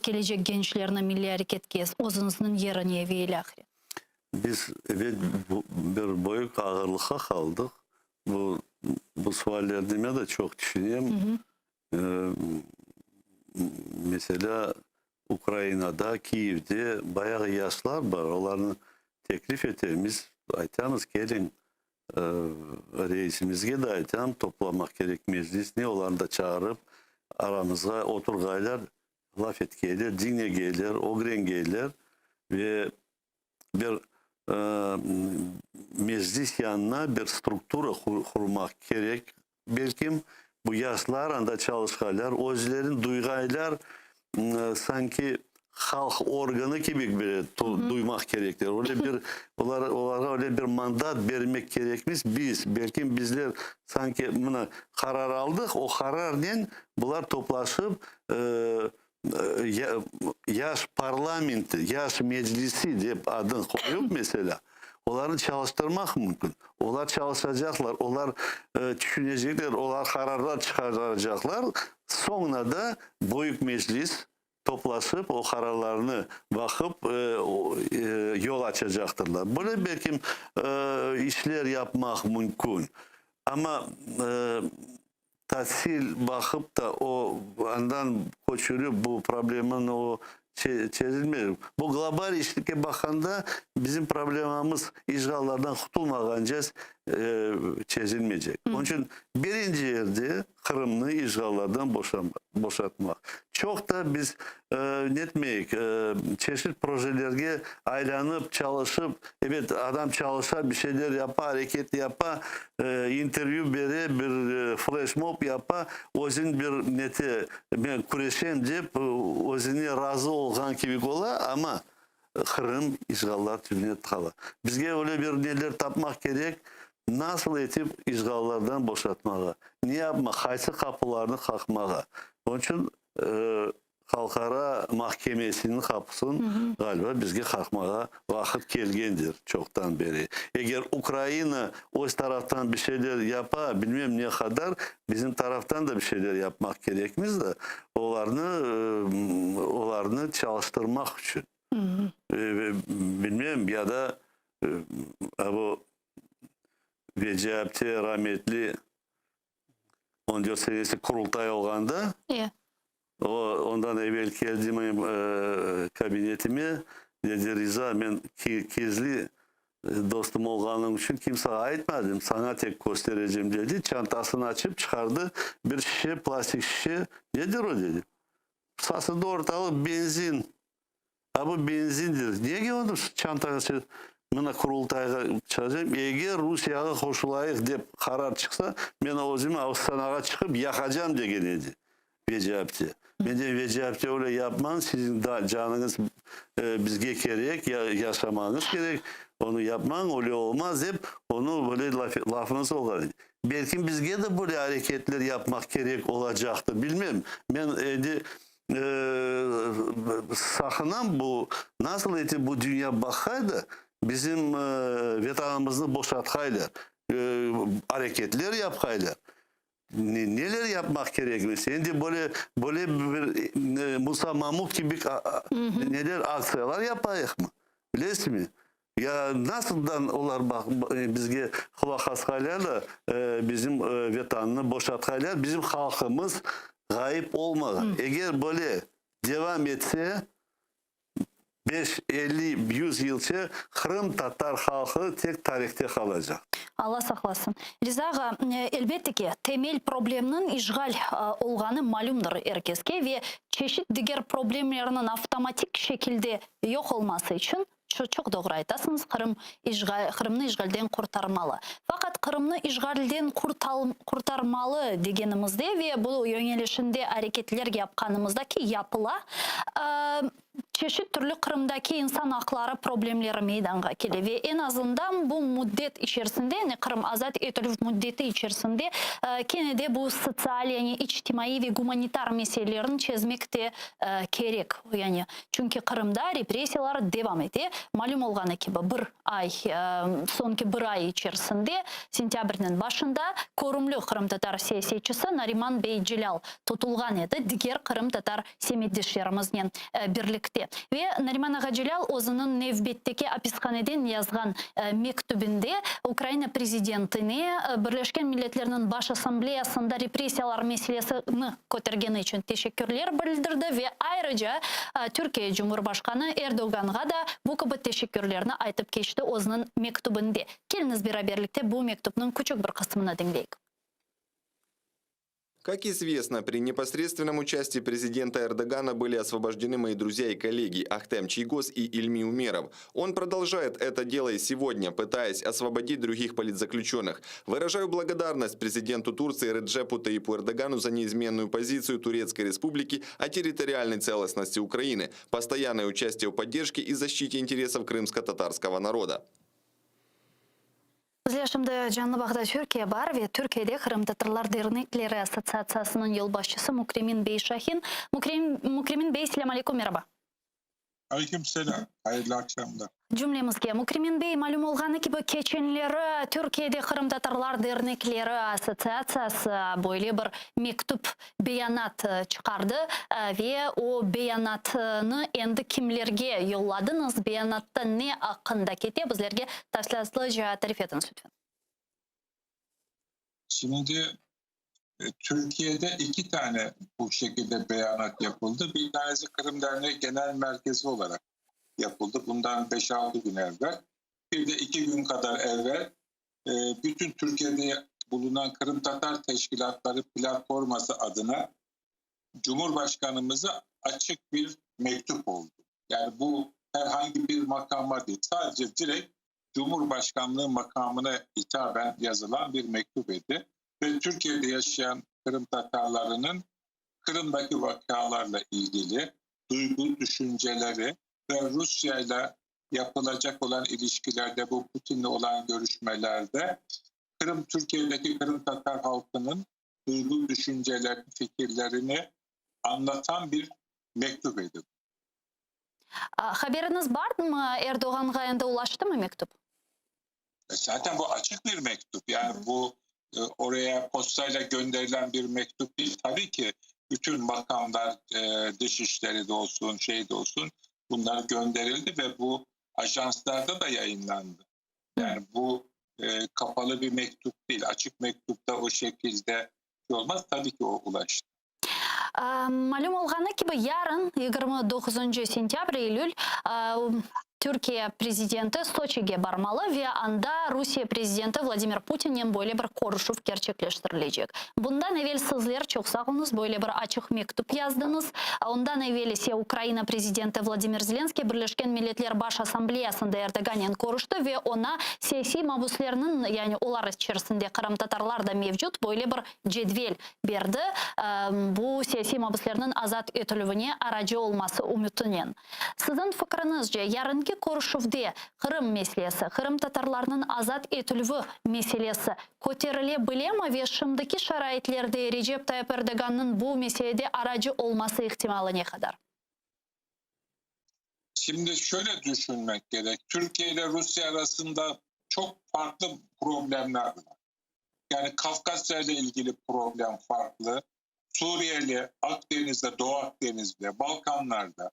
gelecek gençlerine milli hareketke özünüzün yerini veyle. Biz evet bir büyük ağırlığa kaldık. Bu suallerime de çok düşünüyorum. Mesela Ukrayna'da, Kiev'de bayağı yaşlar var. Onların teklif ettiğimiz, aytamiz gelin reisimizge de aytam toplamak gerek meclis. Ne olanı da çağırıp aramızga oturgaylar, laf etkeyler, dinlegeyler, ogrengeler ve bir meclis yanına bir struktura kurmak gerek. Belki bu yaşlar anda çalışkanlar, özlerin duygaylar sanki halk organı gibi bir duymak gerektir. Öyle bir onlara öyle bir mandat vermek gerekmiş. Belki bizler sanki buna karar aldık. O kararla bunlar toplaşıp yaş parlamenti, yaş meclisi diye adını koyup mesela. Onları çalıştırmak mümkün. Onlar çalışacaklar, onlar düşünecekler, onlar kararlar çıkaracaklar. Sonra da büyük meclis toplaşıp o kararlarını bakıp yol açacaktırlar. Böyle belki işler yapmak mümkün. Ama tahsil bakıp da o andan koşuyor bu problemin o çözülmüyor. Bu global işlike bakanda bizim problemimiz işgallardan kurtulmayacağız. çözülmeyecek. Onun için birinci yerde Kırım'ı işgallardan boşaltmak. Çok da biz netmeyik. Çeşitli projelerge aylanıp çalışıp evet adam çalışa bir şeyler yapa, hareket yapa, interview bere, bir flash mob yapa, özün bir neti ben kureşem deyip özüne razı olgan gibi ola ama Kırım işgallar türüne tıkalı. Bizge öyle bir neler tapmak gerek. Nasıl etip işgallardan boşaltmağa, ne yapma, kaysı kapılarını kalkmağa. Onun için Halkara Mahkemesi'nin kapısını galiba bizge kalkmağa vakit gelgendir çoktan beri. Eğer Ukrayna o taraftan bir şeyler yapa, bilmem ne kadar bizim taraftan da bir şeyler yapmak gerekmiz de onlarını çalıştırmak için. Bilmem ya da bu Recep'te rahmetli 14 senesi kurultay olganda ondan evvel geldim kabinetime dedi Rıza ben gizli dostum olganım için kimseye aytmadım. Sana tek göstereceğim dedi. Çantasını açıp çıkardı. Bir şişe, plastik şişe. Nedir o dedi. Sasında ortalık benzin. Bu benzindir. Niye ki onu çantası Mına kurultayga çıkacağım. Eğer Rusya'ya koşulayık deyip karar çıksa ben özümü Avustralya'ya çıkıp yakacağım degen edi. Recep'te. Ben de Recep'te öyle yapman sizin da canınız bizge gerek, yaşamanız gerek. Onu yapman öyle olmaz hep onu böyle lafınız olur. Belki bizge de böyle hareketler yapmak gerek olacaktı. Bilmem. Ben sakınan bu nasıl eti bu dünya bakaydı bizim vatanımızı boşaltkaylar. Hareketler yapkaylar. Neler yapmak gerekmiş? Şimdi böyle bir Musa Mahmut gibi neler aksiyalar yapayık mı? Bilirsin mi? Ya nasıldan onlar bak bizge kulak askaylarla bizim vatanını boşaltkaylar bizim halkımız gayip olmalı. Eğer böyle devam etse 5, 50, 100 yılça Kırım Tatar halkı tek tarihte kalacak. Allah saklasın. Rizaga elbette ki temel probleminin işgal olganı malumdur herkeske ve çeşit diğer problemlerinin otomatik şekilde yok olması için çok doğru aytasınız. Kırım'ı işgalden kurtarmalı. Fakat Kırım'ı işgalden kurtarmalı degenimizde ve bu yönelişinde hareketler yapkanımızdaki yapıla çeşit türlü Kırım'daki insan hakları problemleri meydana geliyor ve en azından bu müddet içerisinde yani Kırım azat etülüp müddeti içerisinde gene de bu sosyal yani içtimai ve humanitar meselelerini çözmek de gerek. Yani çünkü Kırım'da represiyalar devam ediyor. Malum olğanı gibi sonki bir ay içerisinde sentyabrın başında korumlu Kırım Tatar siyasatçısı Nariman Bey Celal tutulgan edi. Diğer Kırım Tatar semidişlerimizle birlikte. Ve Nariman Ağa Celal o'zining nevbetdagi hapisxonadan yazgan mektubinde Ukrayna prezidentine Birleşken Milletler'in Baş Asambleyasında represiyalar meselesini ko'targani için teşekkürler bildirdi ve ayrıca Türkiye Cumhurbaşkanı Erdoğan'a da bu kabi teşekkürlerini aytıp geçti o'zining mektubinde. Keliniz beraberlikte bu mektubun küçük bir kısmını dinleyik. Как известно, при непосредственном участии президента Эрдогана были освобождены мои друзья и коллеги Ахтем Чийгоз и Ильми Умеров. Он продолжает это дело и сегодня, пытаясь освободить других политзаключенных. Выражаю благодарность президенту Турции Реджепу Таипу Эрдогану за неизменную позицию Турецкой Республики о территориальной целостности Украины, постоянное участие в поддержке и защите интересов крымско-татарского народа. Şimdi canlı bağda Türkiye var ve Türkiye'de Kırım Tatarlar Dernekleri Asosiyasyası'nın yol başçısı Mukremin Bey Şahin. Mukremin Bey, selamun aleyküm, merhaba. Aleykümselam, hayırlı akşamlar. Cümlemizge Mukremin Bey, malum olğanı gibi keçenleri Türkiye'de Kırım Tatarlar Dernekleri Asosiyasyası böyle bir mektup beyanat çıkardı ve o beyanatını endi kimlerge yolladınız? Beyanatta ne hakkında kete bizlerge tafsilatlıca tarif ediniz lütfen. Şimdi Türkiye'de 2 tane bu şekilde beyanat yapıldı. Bir tanesi Kırım Derneği Genel Merkezi olarak yapıldı. Bundan 5-6 gün evvel. Bir de 2 gün kadar evvel bütün Türkiye'de bulunan Kırım Tatar Teşkilatları Platforması adına Cumhurbaşkanımıza açık bir mektup oldu. Yani bu herhangi bir makama değil, sadece direkt Cumhurbaşkanlığı makamına hitaben yazılan bir mektup idi. Ve Türkiye'de yaşayan Kırım Tatarlarının Kırım'daki vakalarla ilgili duygu, düşünceleri ve Rusya ile yapılacak olan ilişkilerde, bu Putin'le olan görüşmelerde Türkiye'deki Kırım Tatar halkının duygu, düşüncelerini, fikirlerini anlatan bir mektup idi. Haberiniz var mı? Erdoğan'a yanında ulaştı mı mektup? Zaten bu açık bir mektup. Yani bu oraya postayla gönderilen bir mektup değil. Tabii ki bütün makamlar, dışişleri de olsun, şey de olsun, bunlar gönderildi ve bu ajanslarda da yayınlandı. Yani bu kapalı bir mektup değil. Açık mektupta o şekilde olmaz. Tabii ki o ulaştı. Malum olgаны gibi yarın 29 sentyabr Eylül Türkiye prezidenti Sochi'ye barmalı ve anda Rusya prezidenti Vladimir Putin'in böyle bir konuşuv gerçekleştirilecek. Bundan evvel sizler çok sağolunuz böyle bir açık mektup yazdınız. Ondan evvel ise Ukrayna prezidenti Vladimir Zelenskiy Birleşken Milletler Baş Asambleyasında Erdoğan'la konuştu ve ona siyasi mahpuslarının, yani onlar içerisinde Kırım Tatarlar da mevcut, böyle bir cedvel verdi. Bu siyasi mahpuslarının azat edilüvüne aracı olması umutuyla. Sizin fikrinizce yarınki konuşuvda Kırım meselesi, Kırım Tatarlarının azat edilüvü meselesi koterilebilir mi ve şimdiki şaraitlerde Recep Tayyip Erdoğan'ın bu meselede aracı olması ihtimali ne kadar? Şimdi şöyle düşünmek gerek. Türkiye ile Rusya arasında çok farklı problemler var. Yani Kafkasya ile ilgili problem farklı. Suriye'li, Akdeniz'de, Doğu Akdeniz'de, Balkanlar'da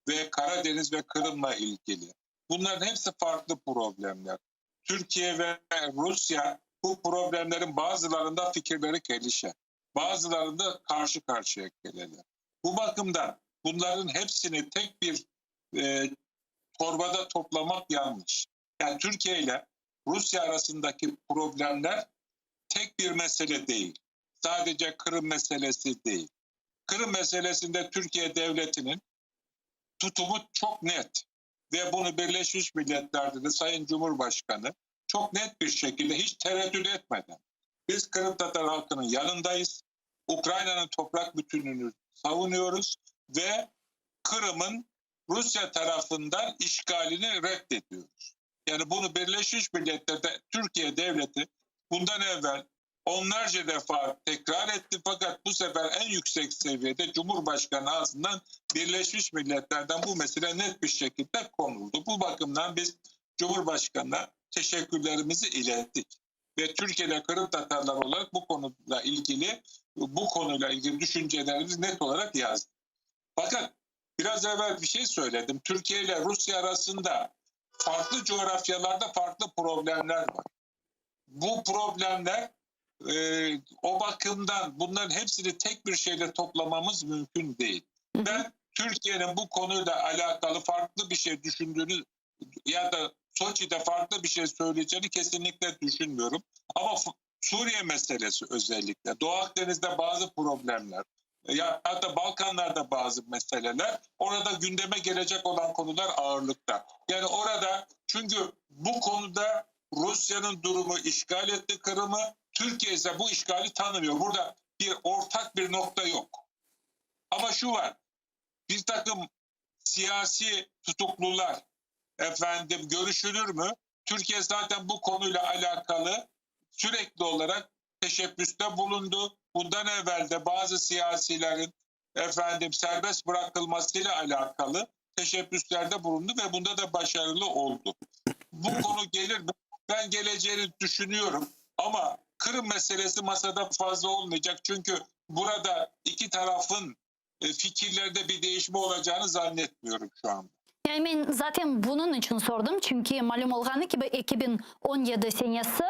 ve Karadeniz ve Kırım'la ilgili. Bunların hepsi farklı problemler. Türkiye ve Rusya bu problemlerin bazılarında fikirleri gelişer. Bazılarında karşı karşıya gelirler. Bu bakımdan bunların hepsini tek bir torbada toplamak yanlış. Yani Türkiye ile Rusya arasındaki problemler tek bir mesele değil. Sadece Kırım meselesi değil. Kırım meselesinde Türkiye devletinin tutumu çok net ve bunu Birleşmiş Milletler'de de Sayın Cumhurbaşkanı çok net bir şekilde hiç tereddüt etmeden biz Kırım Tatar halkının yanındayız. Ukrayna'nın toprak bütünlüğünü savunuyoruz ve Kırım'ın Rusya tarafından işgalini reddediyoruz. Yani bunu Birleşmiş Milletler'de Türkiye devleti bundan evvel onlarca defa tekrar etti, fakat bu sefer en yüksek seviyede Cumhurbaşkanı ağzından Birleşmiş Milletler'den bu mesele net bir şekilde konuldu. Bu bakımdan biz Cumhurbaşkanı'na teşekkürlerimizi ilettik. Ve Türkiye'de Kırım Tatarlar olarak bu konuyla ilgili düşüncelerimizi net olarak yazdık. Fakat biraz evvel bir şey söyledim. Türkiye ile Rusya arasında farklı coğrafyalarda farklı problemler var. Bu problemler o bakımdan bunların hepsini tek bir şeyle toplamamız mümkün değil. Ben Türkiye'nin bu konuyla alakalı farklı bir şey düşündüğünü ya da Soçi'de farklı bir şey söyleyeceğini kesinlikle düşünmüyorum. Ama Suriye meselesi özellikle, Doğu Akdeniz'de bazı problemler, ya hatta Balkanlar'da bazı meseleler, orada gündeme gelecek olan konular ağırlıkta. Yani orada, çünkü bu konuda Rusya'nın durumu işgal etti Kırım'ı, Türkiye ise bu işgali tanımıyor. Burada ortak bir nokta yok. Ama şu var, bir takım siyasi tutuklular görüşülür mü? Türkiye zaten bu konuyla alakalı sürekli olarak teşebbüste bulundu. Bundan evvel de bazı siyasilerin serbest bırakılmasıyla alakalı teşebbüslerde bulundu ve bunda da başarılı oldu. Bu konu gelir mi? Ben geleceğini düşünüyorum ama Kırım meselesi masada fazla olmayacak. Çünkü burada iki tarafın fikirlerde bir değişme olacağını zannetmiyorum şu anda. Yani ben zaten bunun için sordum. Çünkü malum olğanı gibi 2017 senesi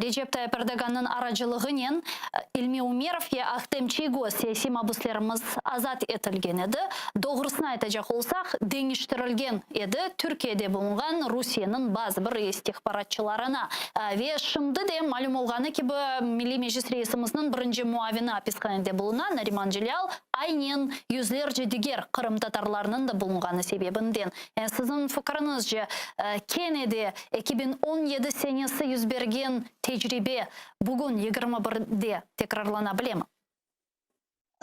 Recep Tayyip Erdoğan'ın aracılığının İlmi Umerov ve Ahtem Çiygöz siyasi mahpuslarımız azat etilgen edi. Doğrusunu aytacak olsak değiştirilgen edi. Türkiye'de bulunan Rusya'nın bazı bir istihbaratçılarına. Ve şimdi de malum olğanı gibi Milli Meclis Reisimizin birinci muavini hapishanede bulunan Nariman Celal aynen yüzlerce diğer Kırım Tatarlarının da bulunganı sebebinden. Yani sizin fikrinizce Kennedy 2017 senesi yüz bergen tecrübe bugün 21'de tekrarlanabilir mi?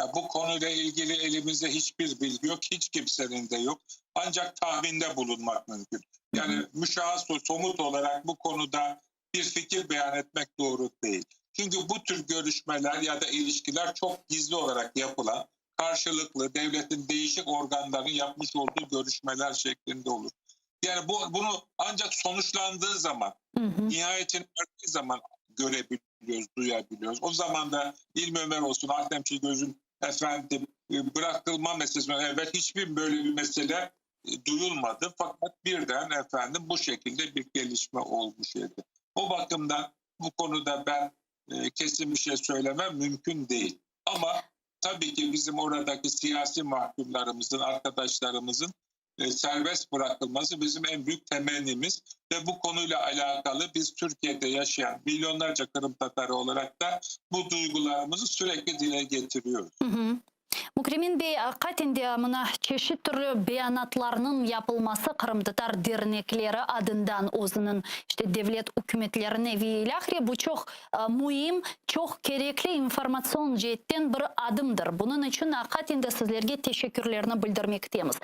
Ya bu konuyla ilgili elimizde hiçbir bilgi yok, hiç kimsenin de yok. Ancak tahminde bulunmak mümkün. Yani müşahhas somut olarak bu konuda bir fikir beyan etmek doğru değil. Çünkü bu tür görüşmeler ya da ilişkiler çok gizli olarak yapılan, karşılıklı devletin değişik organlarının yapmış olduğu görüşmeler şeklinde olur. Yani bunu ancak sonuçlandığı zaman, nihayetini verdiği zaman görebiliyoruz, duyabiliyoruz. O zaman da İlmi Ömer olsun, Ahtem Çiygöz'ün efendim bırakılma meselesinden evvel hiçbir böyle bir mesele duyulmadı. Fakat birden efendim bu şekilde bir gelişme olmuş idi. O bakımdan bu konuda ben kesin bir şey söylemem mümkün değil. Ama tabii ki bizim oradaki siyasi mahkumlarımızın, arkadaşlarımızın serbest bırakılması bizim en büyük temennimiz. Ve bu konuyla alakalı biz Türkiye'de yaşayan milyonlarca Kırım Tatarı olarak da bu duygularımızı sürekli dile getiriyoruz. Mukrimin Bey, katinde mına çeşit türlü beyanatlarının yapılması Kırım Tatar dernekleri adından o'zinin işte devlet hükümetlerine ve ilahri bu çok mühim, çok gerekli informasyon cihetten bir adımdır. Bunun için katinde sizlerge teşekkürlerini bildirmektemiz.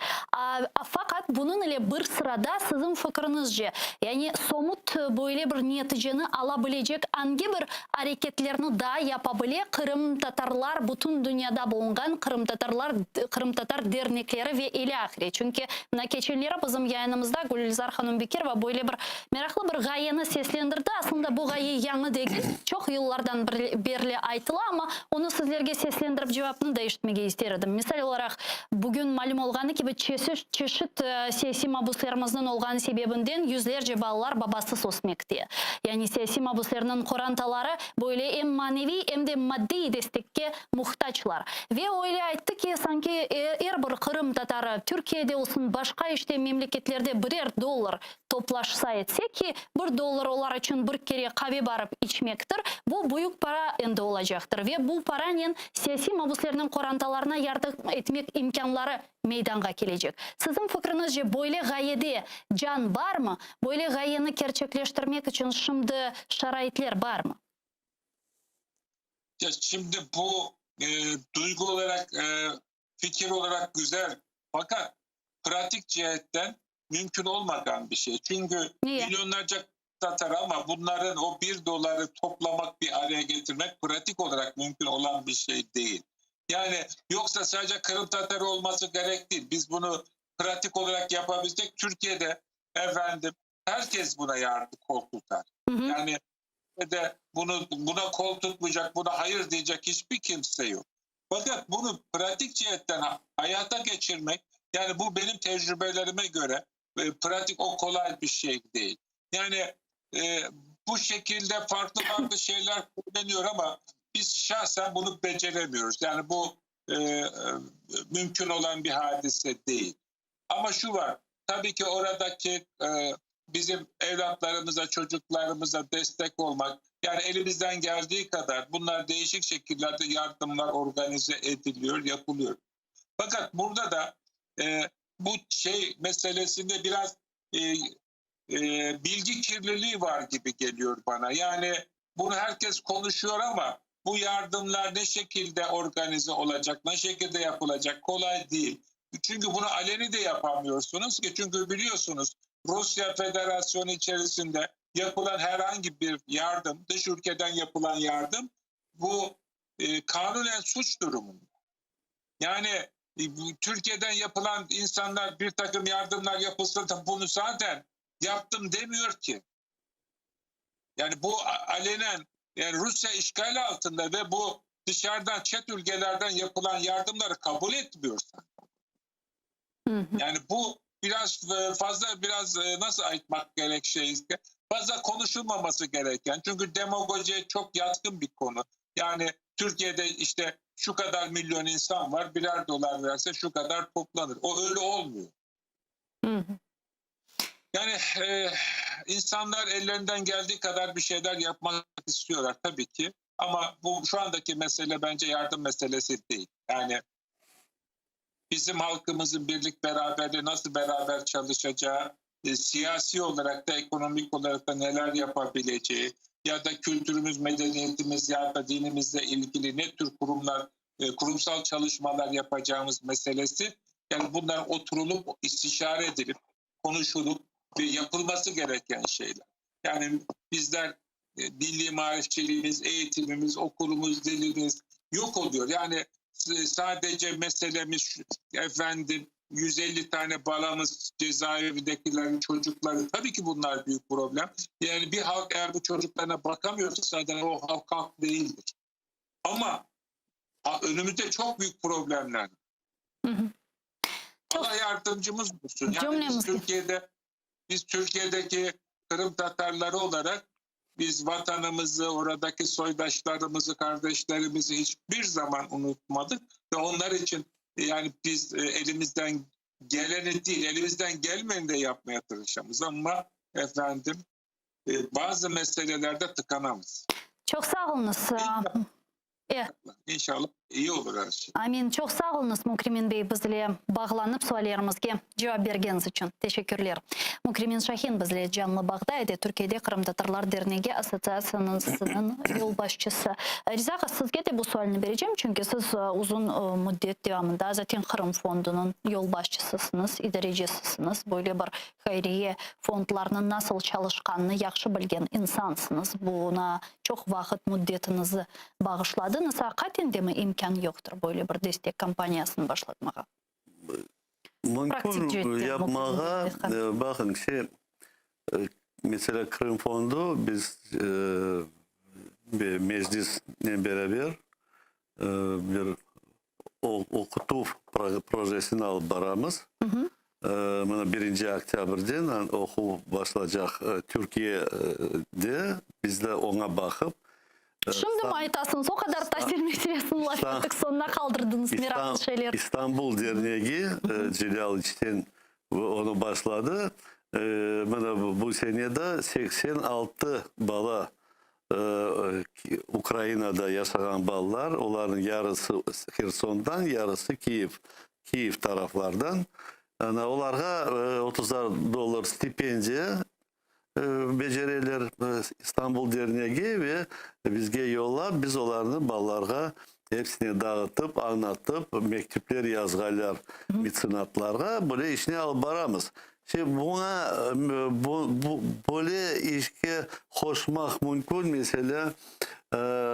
Fakat bunun ile bir sırada sizin fikrinizce yani somut böyle bir neticeni alabilecek hangi bir hareketlerini daha yapabilir Kırım Tatarlar bütün dünyada bulungan Kırım Tatar dernekleri ve ilahri. Çünkü geçenleri bizim yayınımızda Gülizar Hanımbekir ve böyle bir meraklı bir gayeni seslendirdi. Aslında bu gaye yanı değil. Çok yıllardan beri aytılı ama onu sizlerge seslendirip cevabını değiştirmeye isterdim. Misal olarak bugün malum olğanı gibi çeşit siyasi mahpuslarımızın olğanı sebebinden yüzlerce balalar babasız osmekte. Yani siyasi mahpuslarının korantaları böyle hem manevi hem de maddi destekке muhtaçlar. Ve öyle aytты ki sanki her bir Kırım Tatarı Türkiye'de olsun başka işte memleketlerde birer dolar toplaşsa etse ki bir dolar onlar için bir kere kahve barıp içmektir. Bu büyük para ende olacaktır ve bu paranın siyasi mahpuslarının korantalarına yardım etmek imkanları meydana gelecek. Sizin fikrinizce böyle gayede can var mı? Böyle gayeni gerçekleştirmek için şimdi şaraitler var mı? Ya şimdi bu duygu olarak, fikir olarak güzel. Fakat pratik cihetten mümkün olmayan bir şey. Çünkü milyonlarca Tatar ama bunların o 1 doları toplamak, bir araya getirmek pratik olarak mümkün olan bir şey değil. Yani yoksa sadece Kırım Tatarı olması gerek değil. Biz bunu pratik olarak yapabilecek. Türkiye'de efendim herkes buna yardım kol tutar. Yani de buna kol tutmayacak, buna hayır diyecek hiçbir kimse yok. Fakat bunu pratik cihetten hayata geçirmek, yani bu benim tecrübelerime göre pratik o kolay bir şey değil. Yani bu şekilde farklı şeyler kullanıyor ama biz şahsen bunu beceremiyoruz. Yani bu mümkün olan bir hadise değil. Ama şu var, tabii ki oradaki bizim evlatlarımıza, çocuklarımıza destek olmak, yani elimizden geldiği kadar bunlar değişik şekillerde yardımlar organize ediliyor, yapılıyor. Fakat burada da bu şey meselesinde biraz bilgi kirliliği var gibi geliyor bana. Yani bunu herkes konuşuyor ama bu yardımlar ne şekilde organize olacak, ne şekilde yapılacak kolay değil. Çünkü bunu aleni de yapamıyorsunuz ki. Çünkü biliyorsunuz Rusya Federasyonu içerisinde yapılan herhangi bir yardım, dış ülkeden yapılan yardım bu kanunen suç durumunda. Yani Türkiye'den yapılan insanlar bir takım yardımlar yapılsa da bunu zaten yaptım demiyor ki. Yani bu alenen yani Rusya işgal altında ve bu dışarıdan çet ülkelerden yapılan yardımları kabul etmiyorsa. Yani bu biraz nasıl ayıtmak gerek fazla konuşulmaması gereken, çünkü demagojiye çok yatkın bir konu. Yani Türkiye'de işte şu kadar milyon insan var, birer dolar verse şu kadar toplanır. O öyle olmuyor. Hı hı. Yani insanlar ellerinden geldiği kadar bir şeyler yapmak istiyorlar tabii ki. Ama bu şu andaki mesele bence yardım meselesi değil. Yani bizim halkımızın birlik beraberliği nasıl beraber çalışacağı, siyasi olarak da ekonomik olarak da neler yapabileceği ya da kültürümüz, medeniyetimiz ya da dinimizle ilgili ne tür kurumsal çalışmalar yapacağımız meselesi. Yani bunlar oturulup istişare edilip konuşulup ve yapılması gereken şeyler. Yani bizler milli marifçiliğimiz, eğitimimiz, okulumuz, dilimiz yok oluyor. Yani sadece meselemiz efendim 150 tane balamız, cezaevindekilerin çocukları, tabii ki bunlar büyük problem. Yani bir halk eğer bu çocuklarına bakamıyorsa zaten o halk değildir. Ama önümüzde çok büyük problemler var. Hı hı. Allah yardımcımız olsun. Yani Cümlemiz. biz Türkiye'deki Kırım Tatarları olarak biz vatanımızı, oradaki soydaşlarımızı, kardeşlerimizi hiçbir zaman unutmadık ve onlar için yani biz elimizden geleni değil, elimizden gelmeyeni de yapmaya çalışacağız ama efendim bazı meselelerde tıkanamız. Çok sağ olunuz. İnşallah iyi olur her şey. Amin. Çok sağ olunuz Mukrimin Bey, bizle bağlanıp suallarımızga cevap bergeniz için. Teşekkürler. Mukrimin Şahin bizle canlı bağdaydı. Türkiye'de Kırım Tatarlar Derneği Asosiyasyası'nın yol başçısı. Riza Ağa, sizge de bu sualini vereceğim. Çünkü siz uzun müddet devamında zaten Kırım Fondu'nun yol başçısısınız, idarecisisiniz. Böyle bir hayriye fondlarının nasıl çalışkanını yaxşı bilgen insansınız. Buna çok vakit müddetinizi bağışladınız. Hakikaten de mi imkan yoktur böyle bir destek kampanyasını başlatmağa? Mümkün yapmağa, bakın mesela Kırım Fondu biz bir meclisle beraber bir okutuv projesini alıp baramız. Buna 1. Oktyabır'dan oku başlayacak Türkiye'de, biz de ona bakıp Şimdi mi aytasınız? O kadar tahsil meselesini ulaştık, sonuna kaldırdınız meraklı şeyler. İstanbul Derneği Celal İçten onu başladı. Bu senede 86 bala Ukrayna'da yaşayan ballar, onların yarısı Herson'dan, yarısı Kiev taraflardan. Yani onlara $30 stipendiye beceriler İstanbul Derneği ve bizge yollap, biz onlarını ballarga hepsini dağıtıp, anlatıp, mektuplar yazgaylar mitsinatlarga böyle işini alıp baramız. Şimdi buna böyle işe hoşmak mümkün. Mesela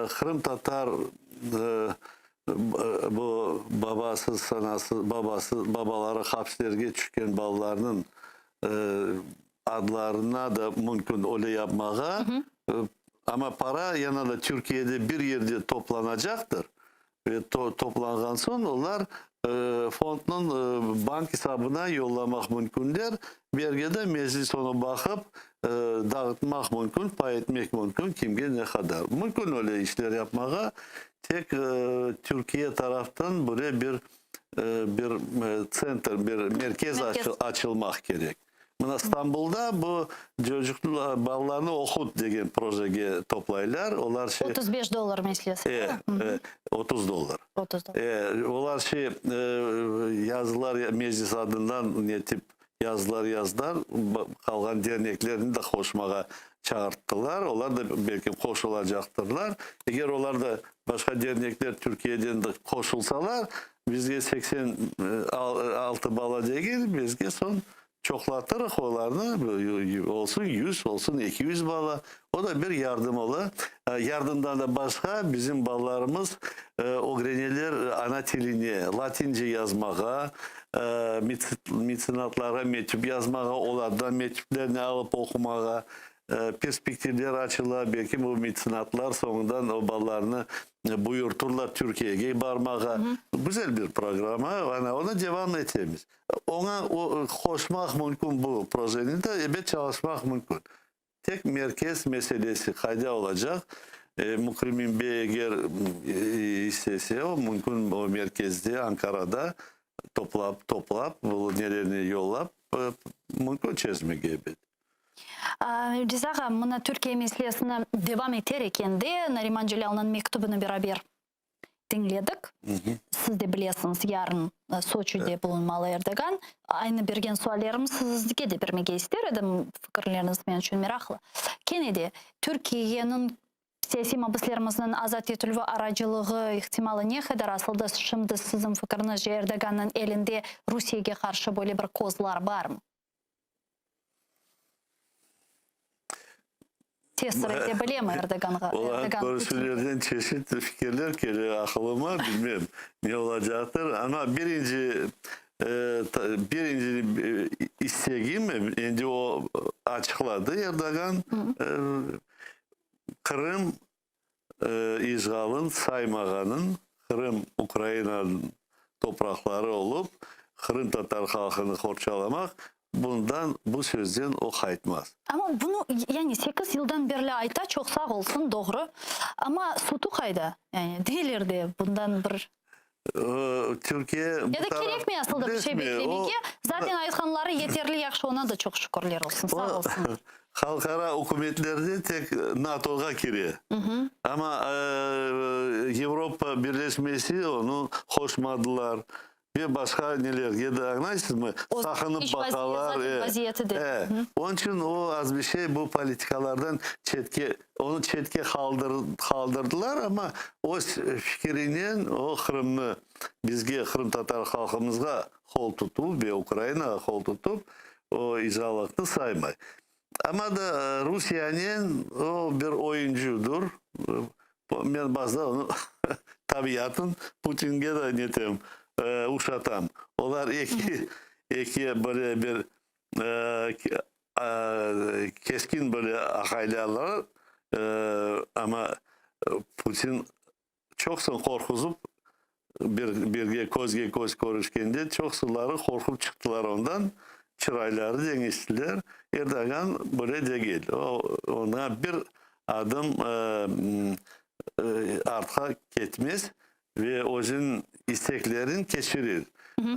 Kırım Tatar bu babaları hapslerge düşken ballarının adlarına da mümkün öyle yapmağa. Ama para yanında Türkiye'de bir yerde toplanacaktır. Ve toplangan son onlar fondun bank hesabına yollamak mümkündür. Bir yerde meclis onu bakıp dağıtmak mümkün, pay etmek mümkün, kimge ne kadar. Mümkün öyle işler yapmağa. Tek Türkiye taraftan buraya bir center, bir merkez açılmak gerek. İstanbul'da bu çocuklar ballarını okut degen projeye toplayırlar. Onlar $35 meselesi. $30. Onlar yazılar meclis adından ne tip yazılar yazdılar. Kalgan derneklerini de koşmağa çağırttılar. Onlar da belki koşulacaktırlar. Eğer onlar da başka dernekler Türkiye'den de koşulsalar bizge 86 bala değil, bizge son çoklatırıq onlarını, olsun 100, olsun 200 bala. O da bir yardım ola. Yardımdan da başka bizim ballarımız ogreneler ana dilini Latince yazmağa, mitsinatlara mektup yazmağa, onlardan mektuplarını alıp okumağa, perspektifler açılar, belki bu mecenatlar sonundan o ballarını buyurturlar Türkiye'ye barmağa. Güzel bir programa, ona devam edeceğiz. Ona koşmak mümkün bu projenin de evet çalışmak mümkün. Tek merkez meselesi kayda olacak. Mukrimin Bey eğer istese o mümkün o merkezde Ankara'da toplap bu nelerini yollap mümkün çözmek gibi. Rizağa, mına Türkiye meselesine devam ederken de Nariman Celal'ın mektubunu beraber dinledik. Siz de biliyorsunuz yarın Soçi'de bulunmalı Erdoğan. Aynı bergen suallarımı sizge de vermege isterim. Fikirleriniz men için meraklı. Kennedy, Türkiye'nin siyasi mabuslarımızın azat etülü aracılığı ihtimali ne kadar asıldı? Şimdi sizin fikrinizce Erdoğan'ın elinde Rusya'ya karşı böyle bir kozlar var mı? Tesir edebilir mi Erdoğan'a? Olan görüşlerden çeşitli fikirler geliyor aklıma, bilmem ne olacaktır. Ama birinci isteğim, şimdi o açıkladı Erdoğan, Kırım işgalın saymağının, Kırım Ukrayna'nın toprakları olup, Kırım Tatar halkını korçalamak, bundan bu sözden o kayıtmaz. Ama bunu yani 8 yıldan beri ayta çok sağ olsun doğru. Ama sutu kayda. Yani değillerdi bundan bir... Türkiye... Ya da gerek mi aslında bir şey beklemek? Zaten aytkanları yeterli yakşı ona da çok şükürler olsun. Sağ olsun. Halkara hükümetlerde tek NATO'ya giriyor. Ama Avrupa Birleşmesi onu hoşmadılar. Ve başka neler yedi anlarsınız mı? Sakınıp bakalar. Onun için o az bir şey bu politikalardan onu çetke kaldırdılar ama o fikrinin o Kırım'ı bizge Kırım Tatar halkımızga kol tutup ve Ukrayna'ya kol tutup o işgalaklı saymay. Ama da Rusya'nın o bir oyuncudur. Ben bazı onu tabiatın Putin'e de netem. Uşatam. Onlar iki böyle bir keskin böyle akaylarlar ama Putin çok son korkuzup bir göz görüşkende çok suları korkup çıktılar ondan. Çırayları dengeçtiler. Erdoğan böyle değil. Ona bir adım arka gitmez ve onun isteklerin geçirir.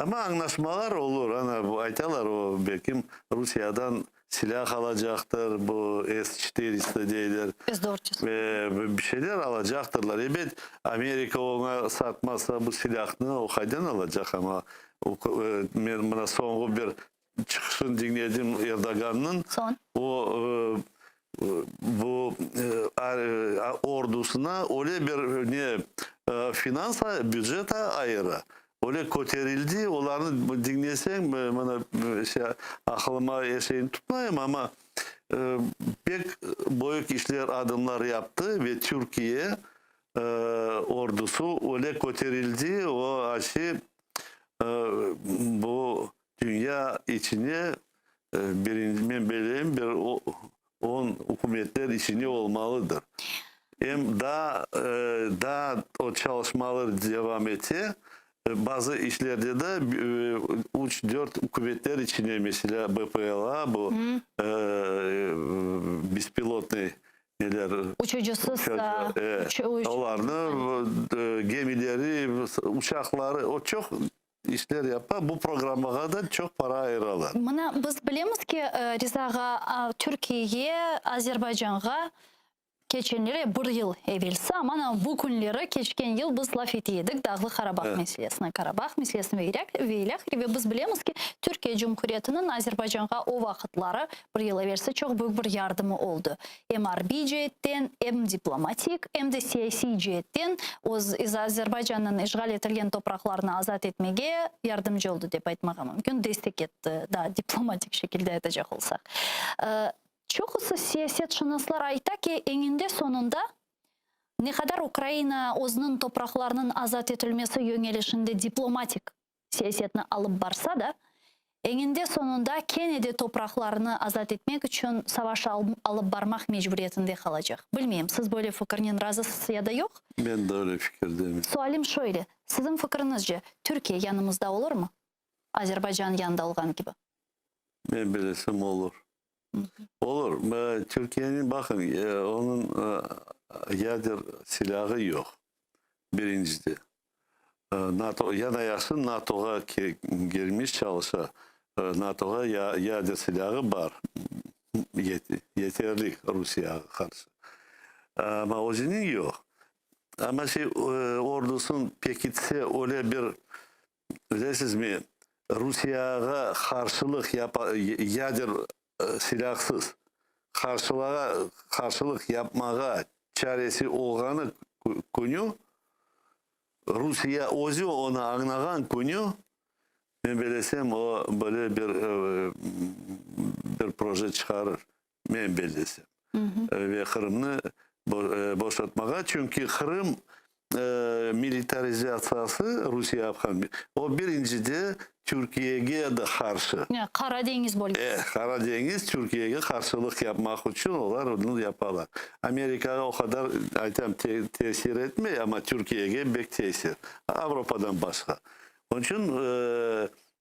Ama anlaşmalar olur. Ana bu aytalar o belki Rusya'dan silah alacaktır. Bu S-400 değiller. S-400. Bir şeyler alacaktırlar. Evet Amerika ona satmazsa bu silahını o kaydan alacak ama bana son bir çıkışını dinledim Erdoğan'ın. Bu ordusuna öyle bir finansa, bütçete ayrı. Öyle koterildi, onları dinlesem bana aklıma şeyini tutmayayım ama pek büyük işler adımlar yaptı ve Türkiye ordusu öyle koterildi, o aşı bu dünya içine bir 10 hükümetler içinde olmalıdır. Hem daha o çalışmalar devam etti. Bazı işlerde de 3-4 hükümetler içinde mesela BPLA bu bispilotlu neler uçucusuz onlarını gemileri, uçakları o çok işler yapar. Bu programa da çok para ayırırlar. Buna biz bilemiz ki Rizağa Türkiye'ye, Azerbaycan'a geçenleri bir yıl evvelsi ama bu günleri geçken yıl biz laf etiydik Dağlı Karabağ meselesine. Karabağ meselesine veylek ve biz bilemiz ki Türkiye Cumhuriyeti'nin Azerbaycan'a o vakitleri bir yıl evvelsi çok büyük bir yardımı oldu. Hem harbi cihetten, hem diplomatik, hem de siyasi cihetten Azerbaycan'ın işgal etilgen topraklarını azat etmeye yardımcı oldu deyip aytmağa mümkün. Destek etti daha diplomatik şekilde edecek olsak. Çok ısı siyasetçinizler ayta ki eninde sonunda ne kadar Ukrayna o'zining topraklarının azat etilmesi yönelişinde diplomatik siyasetini alıp barsa da Eninde sonunda Kennedy topraklarını azat etmek için savaş alıp barmak mecburiyetinde kalacak. Bilmeyeyim, siz böyle fikirden razısınız ya da yok? Ben de öyle fikirdeyim. Sualim şöyle, sizin fikrinizce Türkiye yanımızda olur mu? Azerbaycan yanında olgan gibi. Ben bilesem olur. Olur. Türkiye'nin bakın onun yadır silahı yok. Birincisi. NATO ya da yaxşı NATO'ya girmiş çalışsa NATO'ya yadır silahı var. Yeterli Rusya'ya karşı. Ama orijinin yok. Ama ordusun pekitse öyle bir bilirsiniz mi Rusya'ya karşılık yadır silahsız karşılık yapmaya çaresi olganı günü Rusya özü onu anlayan günü ben bilesem o böyle bir proje çıkarır. Ben bilesem. Ve Kırım'ı boşaltmaya çünkü Kırım militarizasyası Rusya yapkan. O birincide Türkiye'ye de karşı. Karadeniz bölgesi. Karadeniz Türkiye'ye karşılık yapmak için onlar onu yaparlar. Amerika'ya o kadar tesir etmiyor ama Türkiye'ye pek tesir. Avrupa'dan başka. Onun için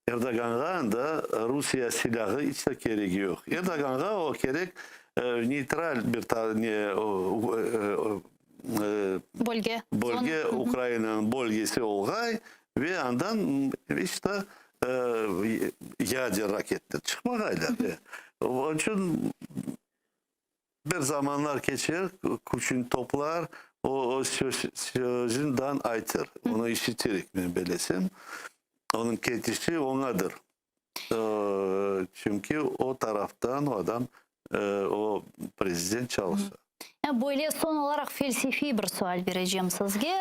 Erdoğan'a da Rusya silahı hiç de gereği yok. Erdoğan'a o gerek neytral bir tane bölge Ukrayna'nın bölgesi olgay ve yandan işte yadır raketler çıkmakayla. Onun için bir zamanlar geçer, küçük toplar o sözünden aytır. Onu işitirik ben bilesem. Onun ketişi onadır. Çünkü o taraftan o adam o prezident çalışır. Böyle son olarak felsefi bir sual vereceğim sizge.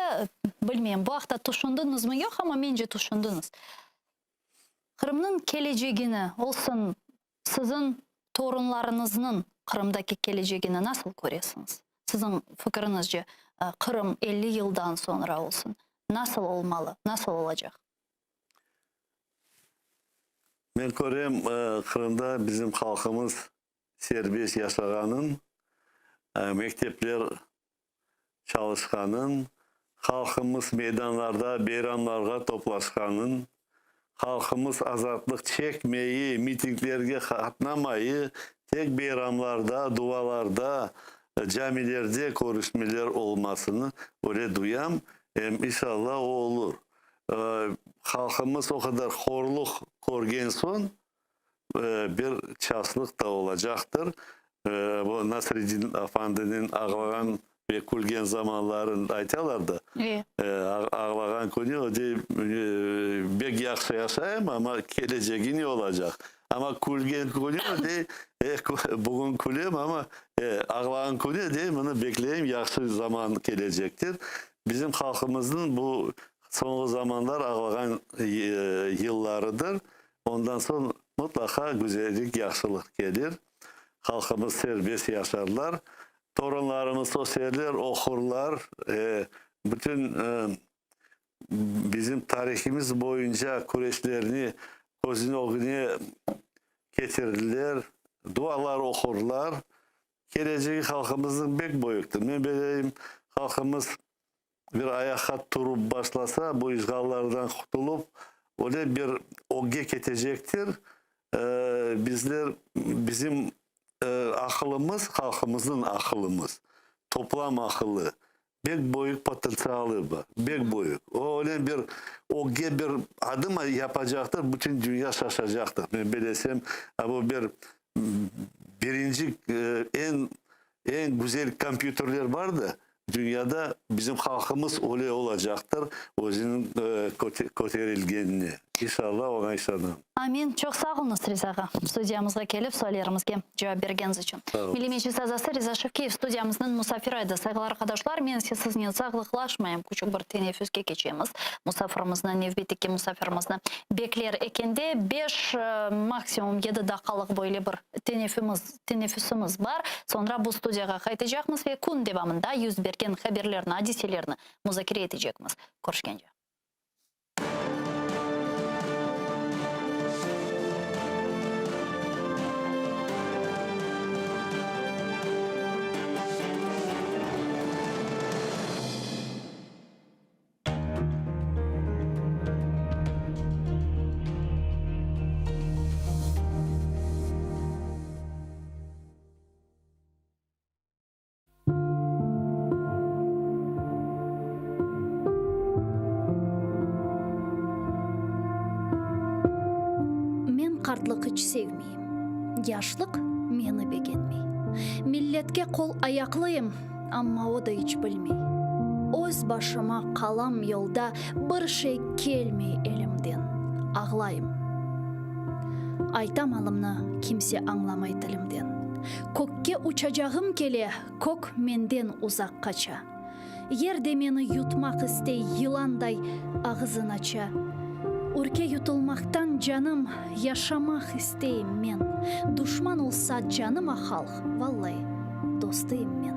Bilmeyeyim, bu hafta düşündünüz mü? Yok ama bence düşündünüz. Kırım'ın geleceğini olsun, sizin torunlarınızın Kırım'daki geleceğini nasıl görüyorsunuz? Sizin fikrinizce Kırım 50 yıldan sonra olsun. Nasıl olmalı? Nasıl olacak? Ben görüyorum Kırım'da bizim halkımız serbest yaşaganın, mektepler çalışkanın, halkımız meydanlarda, beyramlarga toplaşkanın, halkımız azatlık çekmeyi, mitinglerge katlamayı, tek beyramlarda, dualarda, camilerde görüşmeler olmasını öyle duyam. İnşallah o olur. Halkımız o kadar horluk görgen son bir çaslık da olacaktır. Bu Nasreddin Efendi'nin ağlayan ve külgen zamanlarında aytalardı. Ağlayan günü o de bek yaxşı yaşayayım ama geleceğin iyi olacak. Ama külgen günü de bugün külüm ama ağlayan günü de bunu bekleyeyim yaxşı zaman gelecektir. Bizim halkımızın bu son zamanlar ağlayan yıllarıdır. Ondan sonra mutlaka güzellik, yaxşılık gelir. Halkımız serbest yaşarlar. Torunlarımız sosyaller, okurlar. Bütün bizim tarihimiz boyunca kureşlerini gözünü oğuna getirdiler. Dualar okurlar. Geleceği halkımızın pek boyuktur. Ben bileyim halkımız bir ayağa turup başlasa bu işgallardan kurtulup öyle bir oge ketecektir. Bizler bizim akılımız halkımızın akılımız. Toplam akıllı. Bek boyuk potansiyeli var. Bek boyuk. O öyle bir oge bir adım yapacaktır. Bütün dünya şaşacaktır. Ben bilesem bu birinci en güzel kompüterler vardı. Dünyada bizim halkımız öyle olacaktır. Özünün koterilgenini. İnşallah ona inşallah. Amin. Çok sağ olun Riza ağa. Studiyamızga kelip suallarımızga cevap bergeniz için. Milli Meclis azası Riza Şevkeyev studiyamızın musafiraydı. Sayılı arkadaşlar, men sizinle sağlıklaşmayayım. Küçük bir teneffüsке geçeceğimiz. Musafirimizni, nevbetiki musafirimizni bekler ekende 5 maksimum 7 dakikalık böyle bir teneffüsümüz var. Sonra bu studiyaga qaytacakmız ve kun devamında yüz bergen haberlerini, hadiselerini muzakere edecekmiz. Görüşkence. қартлық іч sevmeyim. Яшлық мені бегенмей. Миллетке қол аяқлıyım, амма о да іч білмей. Өз башыма қалам yolda бір şey келмей елімден. Ағлайым. Айтам алымны kimse аңламай тілімден. Көкке ұчажағым келе, көк менден ұзақ қача. Ерде мені ютмақ істей йыландай ағызын ача. Үрке ютылмақтан жаным яшамақ істейім мен. Душман олса жаныма халық, валлай, достыйым мен.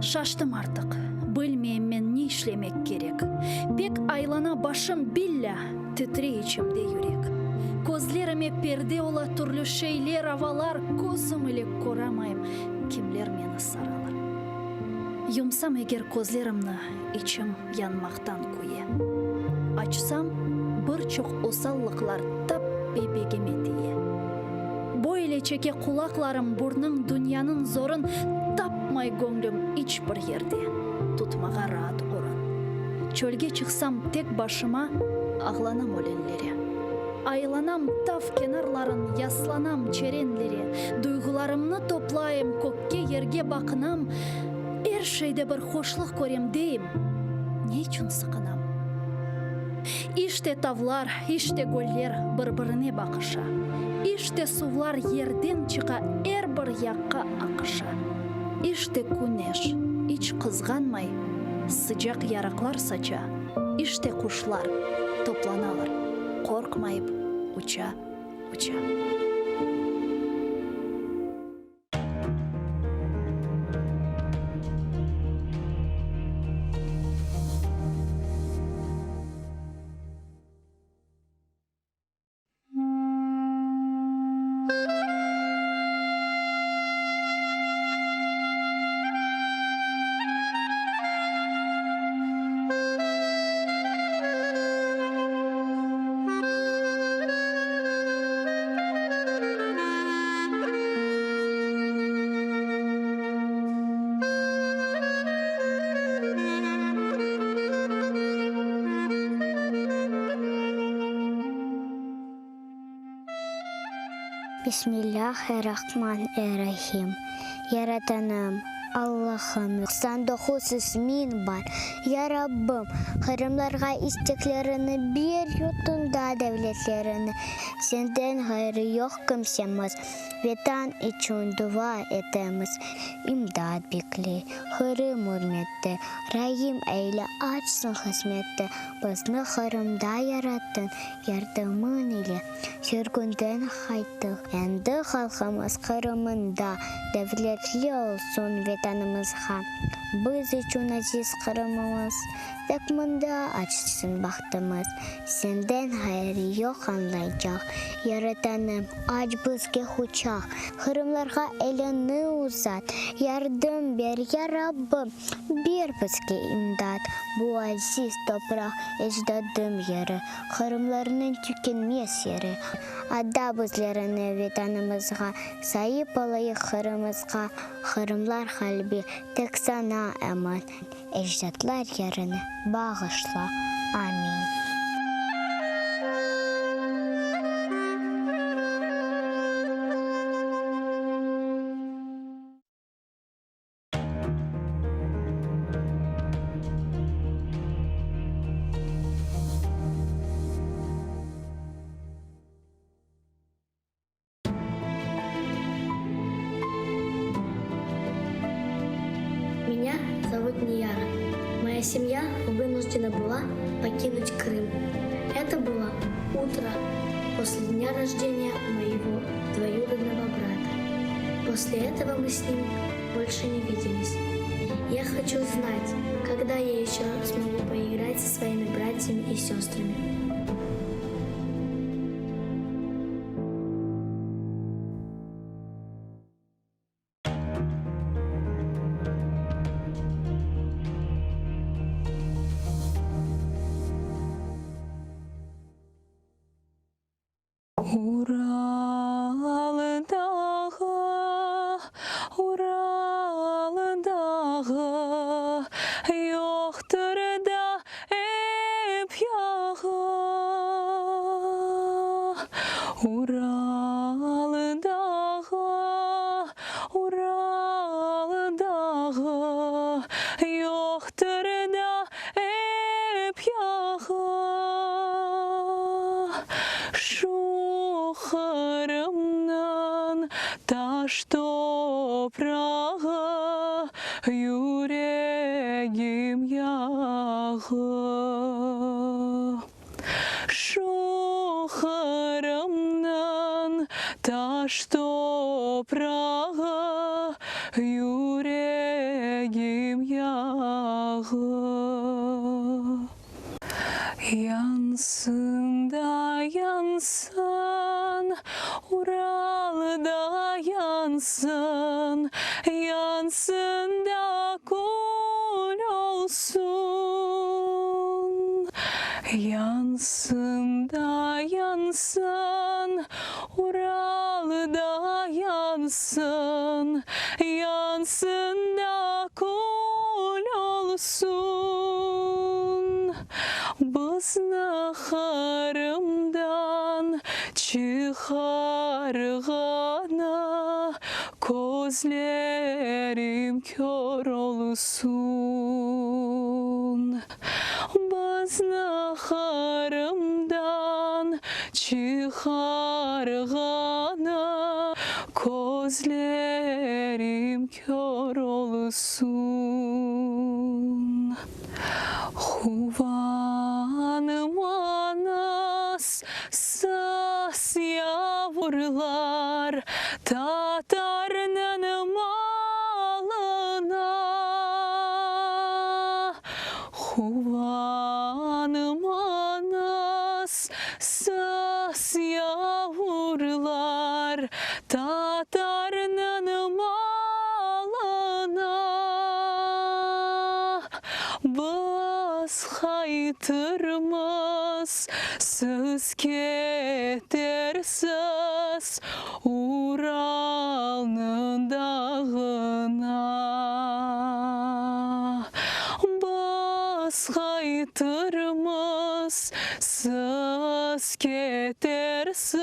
Шаштым артық, білмейім мен не ішлемек керек. Пек айлана башым билля, тітре içimде юрек. Көзлеріме перде ола түрлі шейлер, авалар, көзім ілік көрамайым, кемлер мені саралар. Юмсам егер көзлерімні içim янмақтан көе. Açsam, бірчоқ осаллықлар тап бебегеме тие. Бойле чеке құлақларым бұрның дүнияның зорын тапмай көңлім іч бір ерде. Тұтмаға раат орын. Чөлге чықсам тек башыма ағланам өлеңлері. Айланам тав кенарларын, ясланам черенлері. Дүйғыларымны топлайым, көкке ерге бақынам. Әр шейде бір хошлық көрем дейім. Не үшін сықынам? Иште тавлар, иште гөллер бір-біріне бақыша. Иште сувлар ерден чыға әр бір яққа ақыша. Иште күнеш, іч қызғанмай, sıcak ярақлар сача. Иште құшлар топланалар, қорқмайып, уча. Бисмиллахир-рахманир-рахим. Яратаным, Аллахым, 99 исмин бар. Я Раббым, хырымларға истеклеріні бер ютында дәвлетлеріні. Сенден хайры yok кімсеміз. Ветан için dua etemiz. İmdad bekle, hırım hürmette. Rahim eyle açsın hizmette. Bizni hırımda yarattın, yardımın ile. Sürgünden hayttık. Endi halkımız Kırım'ında. Devletli olsun vatanımızga. Biz için aziz Kırım'ımız. Takmında açsın baktımız. Senden hayır yok anlayacak. Yaratanım aç bizge huçak. Kırımlarga elini uzat. Yardım ver ya Rabbim. Bir bizge imdat. Bu aziz toprak ecdadım yeri. Kırımlarının tükenmez yeri. Adda bizlerini vatanımızga. Sayıp olayı Kırımızga. Kırımlar kalbi tek sana eman. Ecdatlar yerini bağışla. Amin. Меня зовут Нияра. Моя семья вынуждена была покинуть Крым. Это было утро после дня рождения моего двоюродного брата. После этого мы с ним больше не виделись. Я хочу знать, когда я еще смогу поиграть со своими братьями и сестрами. Уралдағы yoxdur da ep yağı. Taş toprağı, yüreğim yağı. Şu Kırım'ın taş toprağı, yüreğim yağı. Yansın da yansın, Ural'da yansın, yansın da kul olsun. Yansın da yansın, Ural'da yansın, yansın da kul olsun. Biz naharımdan çıkargana, gözlerim kör olsun. Biz naharımdan çıkargana, gözlerim kör olsun. Huvanım anas sas yavrular, Tatar'nın malına. Huvanım anas sas yavrular, Tatar'nın malına. Biz haytırmız, siz ketersiz Ural'nın dağına. Biz haytırmız, siz ketersiz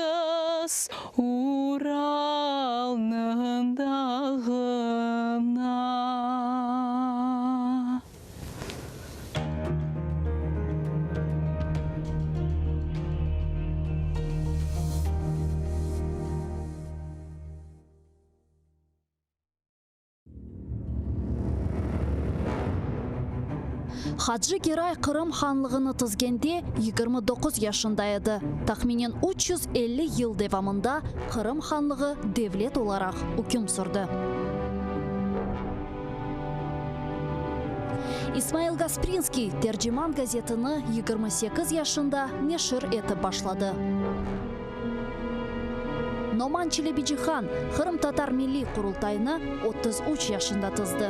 Ural'nın dağına. Hacı Giray Kırım Hanlığını tizgende 29 yaşındaydı. Tahminen 350 yıl devamında Kırım Hanlığı devlet olarak hüküm sürdü. İsmail Gasprinski Tercüman gazetini 28 yaşında neşir etip başladı. Noman Çelebiçihan Kırım Tatar Milli Kurultayını 33 yaşında tizdi.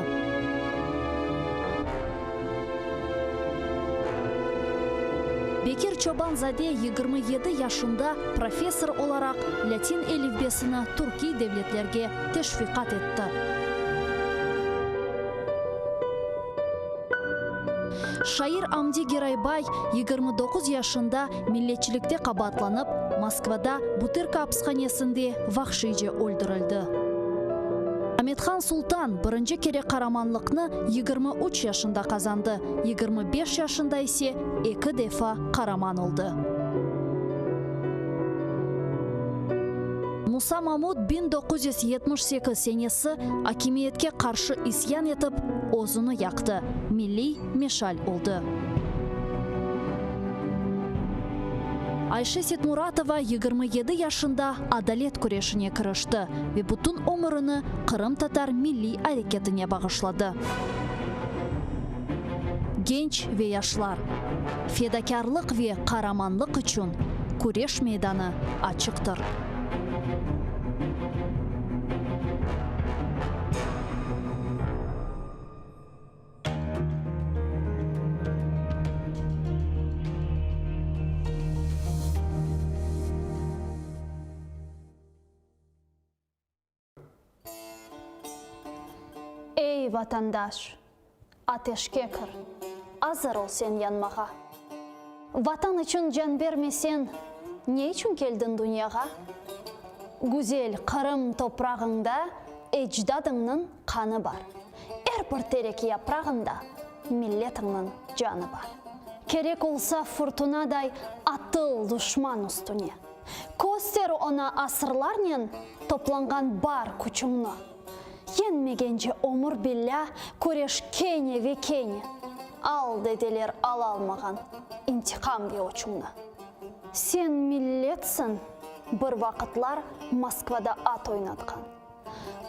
Bekir Çobanzade 27 yaşında profesör olarak Latin elifbesini Türkiye devletlerge teşvikat etti. Şair Amdi Giraybay 29 yaşında milletçilikte kabatlanıp Moskvada Butyrka hapishanesinde vahşice öldürüldü. Ahmetxan Sultan birinci kere karamanlıkni 23 yaşında kazandı. 25 yaşında ise 2 defa karaman oldu. Musa Mahmud 1978 senesi hakimiyetke karşı isyan etip ozunu yaktı. Milli meşal oldu. Ayşe Setmuratova 27 yaşında adalet kureşine kırıştı ve bütün ömrünü Kırım Tatar milli hareketine bağışladı. Genç ve yaşlar, fedakarlık ve kahramanlık için kureş meydanı açıktır. Ey vatandaş, ateşke kır, hazır ol sen yanmağa. Vatan için can vermesen, ne için geldin dünyaya? Güzel Kırım toprağında ecdadının kanı var. Her bir terek yaprağında milletinin canı var. Kerek olsa fırtınaday atıl düşman üstüne. Костер она асырларнен топланган бар күчімна. Енмегенже омыр билля көреш кене ве кене. Ал деделер ал алмаған интихам бе очумна. Сен миллетсін, бір вақытлар Москвада ат ойнатқан.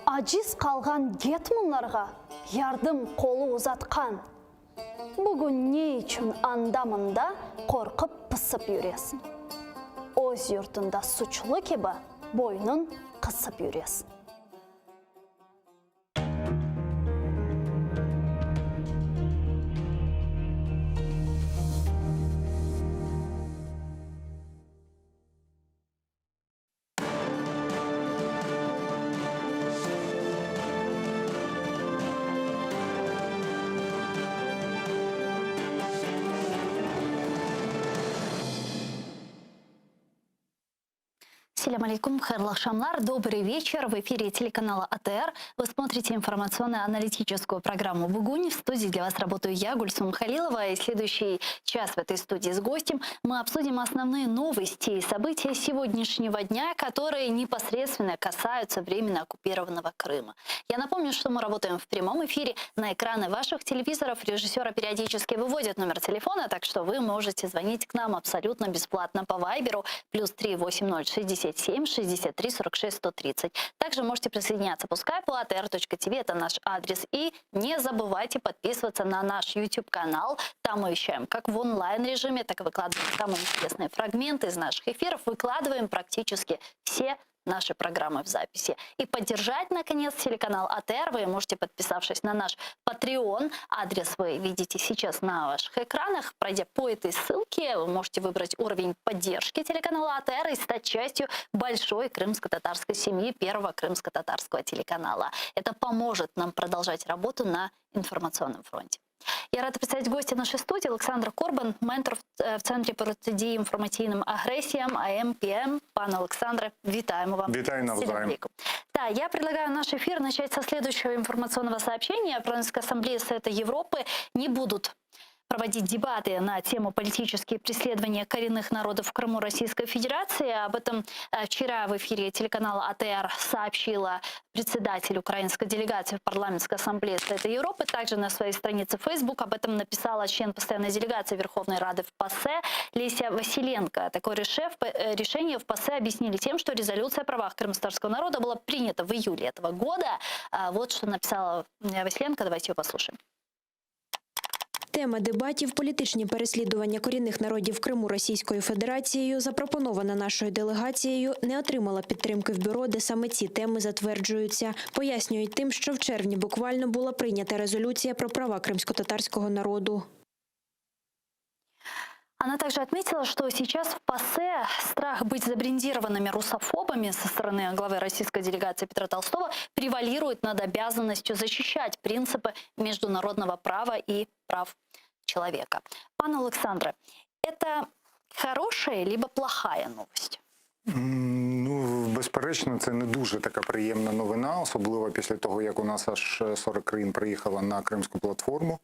Ажиз қалған гетмунларға ярдым қолы ұзатқан. Бүгін не үшін анда-мында қорқып пысып жүресің. Өз юртында сұчлы кебі бойнын қысып жүресің. Ассаляму алейкум, хайрлы акшамлар, добрый вечер. В эфире телеканала АТР. Вы смотрите информационно-аналитическую программу «Бугунь». В студии для вас работаю я, Гульсум Халилова. И следующий час в этой студии с гостем мы обсудим основные новости и события сегодняшнего дня, которые непосредственно касаются временно оккупированного Крыма. Я напомню, что мы работаем в прямом эфире. На экраны ваших телевизоров режиссера периодически выводят номер телефона, так что вы можете звонить к нам абсолютно бесплатно по Вайберу +3 80 67 63 46 130. Также можете присоединяться по скайпу atr.tv, это наш адрес. И не забывайте подписываться на наш YouTube-канал. Там мы вещаем как в онлайн-режиме, так и выкладываем самые интересные фрагменты из наших эфиров. Выкладываем практически все наши программы в записи. И поддержать, наконец, телеканал АТР вы можете, подписавшись на наш Patreon. Адрес вы видите сейчас на ваших экранах. Пройдя по этой ссылке, вы можете выбрать уровень поддержки телеканала АТР и стать частью большой крымско-татарской семьи, первого крымско-татарского телеканала. Это поможет нам продолжать работу на информационном фронте. Я рада представить гостя нашей студии. Олександр Корбан, ментор в Центрі протидії інформаційним агресіям АМ-ПМ. Пане Олександре, вітаємо вам. Вітаю навзаєм. Да, я предлагаю наш эфир начать со следующего информационного сообщения. Парламентская ассамблея Совета Европы не будут проводить дебаты на тему политические преследования коренных народов в Крыму Российской Федерации. Об этом вчера в эфире телеканала АТР сообщила председатель украинской делегации в Парламентской ассамблее Совета Европы. Также на своей странице Facebook об этом написала член постоянной делегации Верховной Рады в ПАСЕ Леся Василенко. Такое решение в ПАСЕ объяснили тем, что резолюция о правах крымского народа была принята в июле этого года. Вот что написала Василенко. Давайте ее послушаем. Тема дебатів «Політичні переслідування корінних народів Криму Російською Федерацією», запропонована нашою делегацією, не отримала підтримки в бюро, де саме ці теми затверджуються. Пояснюють тим, що в червні буквально була прийнята резолюція про права кримсько-татарського народу. Она также отметила, что сейчас в ПАСЕ страх быть забрендированными русофобами со стороны главы российской делегации Петра Толстого превалирует над обязанностью защищать принципы международного права и прав человека. Пане Олександре, это хорошая либо плохая новость? Ну, безперечно, це не дуже така приємна новина, особливо після того, як у нас аж 40 країн приїхало на Кримську платформу.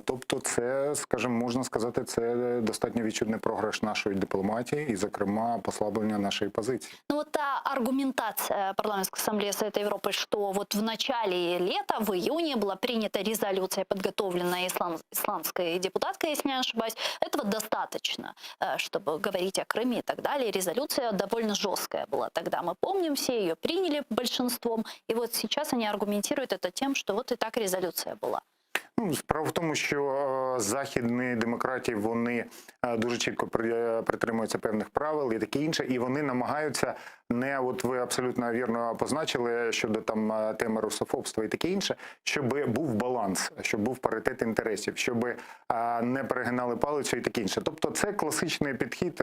Тобто це, скажімо, можна сказати, це достатньо відчутний програш нашої дипломатії і, зокрема, послаблення нашої позиції. Ну вот та аргументация Парламентской ассамблеи Совета Европы, что вот в начале лета, в июне, была принята резолюция, подготовленная исландской депутаткой, если не ошибаюсь, этого достаточно, чтобы говорить о Крыме и так далее. Резолюция довольно жесткая была тогда, мы помним, все ее приняли большинством, и вот сейчас они аргументируют это тем, что вот и так резолюция была. Ну, справа в тому, що західні демократії, вони дуже чітко притримуються певних правил і таке інше, і вони намагаються не, от ви абсолютно вірно позначили щодо там теми русофобства і таке інше, щоб був баланс, щоб був паритет інтересів, щоб не перегинали палицю і таке інше. Тобто це класичний підхід,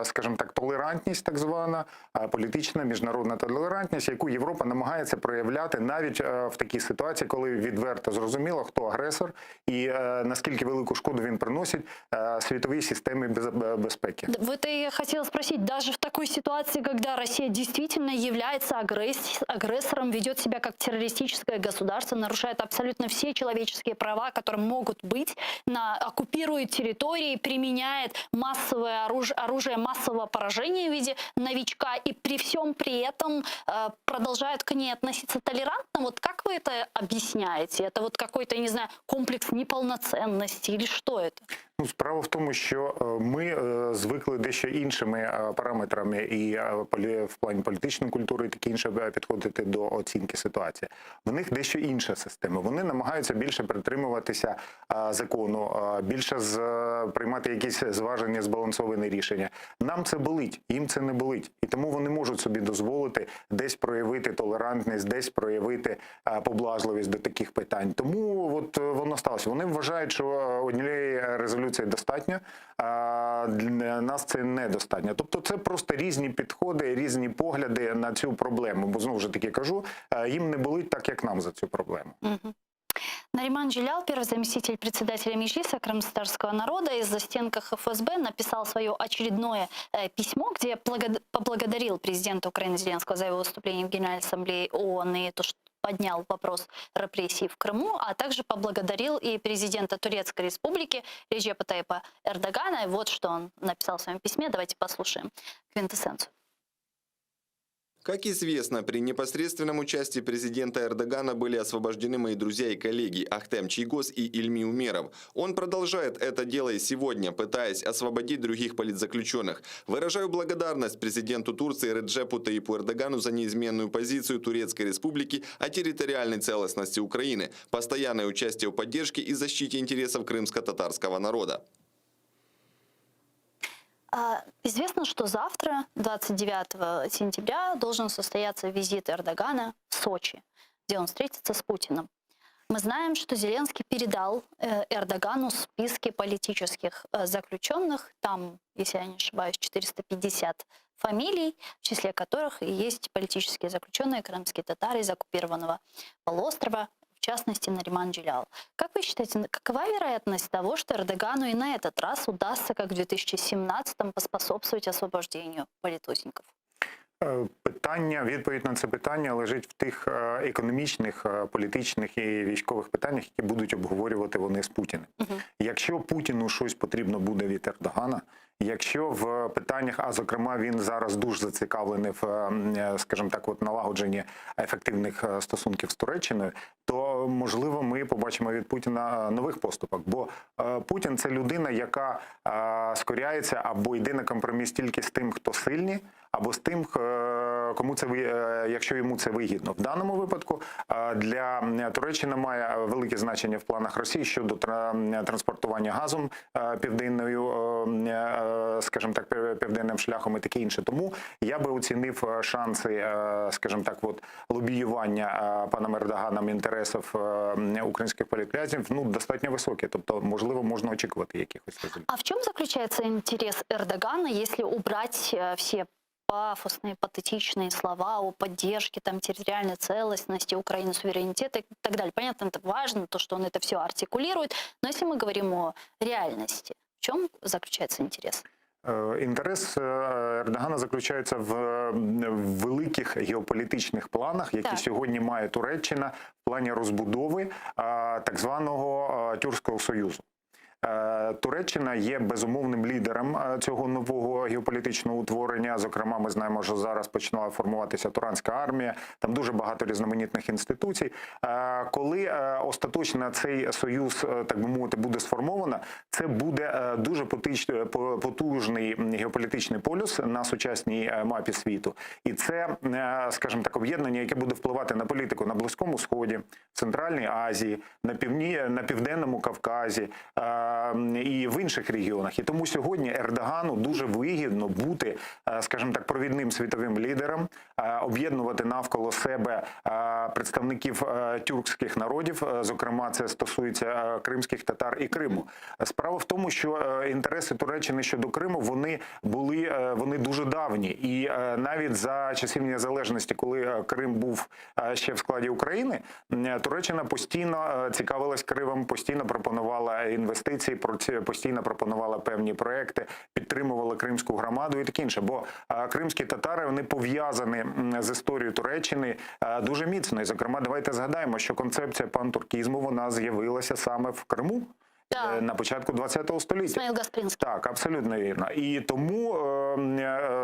скажімо так, толерантність так звана, політична, міжнародна толерантність, яку Європа намагається проявляти навіть в такій ситуації, коли відверто то зрозуміло, хто агресор і наскільки велику шкоду він приносить світовій системі безпеки. Вот и я хотела спросить, даже в такой ситуации, когда Россия действительно является агрессором, ведет себя как террористическое государство, нарушает абсолютно все человеческие права, которые могут быть, оккупирует территории, применяет массовое оружие массового поражения в виде новичка, и при всем при этом продолжает к ней относиться толерантно. Вот как вы это объясняете? Это вот какой-то, я не знаю, комплекс неполноценности или что это? Ну, справа в тому, що ми звикли дещо іншими параметрами і в плані політичної культури, і таке інше підходити до оцінки ситуації. В них дещо інша система. Вони намагаються більше притримуватися закону, більше приймати якісь зважені, збалансовані рішення. Нам це болить, їм це не болить. І тому вони можуть собі дозволити десь проявити толерантність, десь проявити поблажливість до таких питань. Тому от воно сталося. Вони вважають, що однієї резолюції достатньо, а для нас це недостатньо. Тобто це просто різні підходи, різні погляди на цю проблему. Бо, знову ж таки кажу, їм не болить так, як нам за цю проблему. Нариман Джилял, первый заместитель председателя Меджлиса крымстарского народа, из застенках ФСБ написал свое очередное письмо, где поблагодарил президента Украины Зеленского за его выступление в Генеральной ассамблее ООН и то, что поднял вопрос репрессий в Крыму, а также поблагодарил и президента Турецкой республики Реджепа Тайипа Эрдогана. И вот что он написал в своем письме. Давайте послушаем квинтэссенцию. Как известно, при непосредственном участии президента Эрдогана были освобождены мои друзья и коллеги Ахтем Чийгоз и Ильми Умеров. Он продолжает это дело и сегодня, пытаясь освободить других политзаключенных. Выражаю благодарность президенту Турции Реджепу Таипу Эрдогану за неизменную позицию Турецкой Республики о территориальной целостности Украины, постоянное участие в поддержке и защите интересов крымско-татарского народа. Известно, что завтра, 29 сентября, должен состояться визит Эрдогана в Сочи, где он встретится с Путиным. Мы знаем, что Зеленский передал Эрдогану списки политических заключенных. Там, если я не ошибаюсь, 450 фамилий, в числе которых и есть политические заключенные крымские татары из оккупированного полуострова, в частности, Нариман Джилял. Как вы считаете, какова вероятность того, что Эрдогану и на этот раз удастся, как в 2017-м, поспособствовать освобождению политузников? Відповідь на це питання лежить в тих економічних, політичних і військових питаннях, які будуть обговорювати вони з Путіним. Якщо Путіну щось потрібно буде від Ердогана, якщо в питаннях, а зокрема він зараз дуже зацікавлений в, скажімо так, от налагодженні ефективних стосунків з Туреччиною, то, можливо, ми побачимо від Путіна нових поступок. Бо Путін – це людина, яка скоряється або йде на компроміс тільки з тим, хто сильний, або з тим, кому це, якщо йому це вигідно. В даному випадку для Туреччини має велике значення в планах Росії щодо транспортування газом південною, скажімо так, південним шляхом і таке інше. Тому я би оцінив шанси, скажімо так, от лобіювання паном Ердоганом інтересів українських політв'язнів, ну, достатньо високі. Тобто, можливо, можна очікувати якихось результатів. А в чем заключается интерес Эрдогана, если убрать все пафосные, патетичные слова о поддержке там, территориальной целостности Украины, суверенитета и так далее? Понятно, это важно, то, что он это все артикулирует, но если мы говорим о реальности, в чем заключается интерес? Інтерес Ердогана заключається в великих геополітичних планах, які сьогодні має Туреччина в плані розбудови так званого Тюркського союзу. Туреччина є безумовним лідером цього нового геополітичного утворення. Зокрема, ми знаємо, що зараз починала формуватися Туранська армія, там дуже багато різноманітних інституцій. Коли остаточно цей союз, так би мовити, буде сформовано, це буде дуже потужний геополітичний полюс на сучасній мапі світу. І це, скажімо так, об'єднання, яке буде впливати на політику на Близькому Сході, в Центральній Азії, на Південному Кавказі, і в інших регіонах. І тому сьогодні Ердогану дуже вигідно бути, скажімо так, провідним світовим лідером, об'єднувати навколо себе представників тюркських народів, зокрема це стосується кримських татар і Криму. Справа в тому, що інтереси Туреччини щодо Криму, вони дуже давні. І навіть за часів незалежності, коли Крим був ще в складі України, Туреччина постійно цікавилась Кримом, постійно пропонувала інвестиції, постійно пропонувала певні проекти, підтримувала кримську громаду і таке інше. Бо кримські татари, вони пов'язані з історією Туреччини дуже міцно. І, зокрема, давайте згадаємо, що концепція пантуркізму, вона з'явилася саме в Криму. На початку ХХ століття. Так, абсолютно вірно. І тому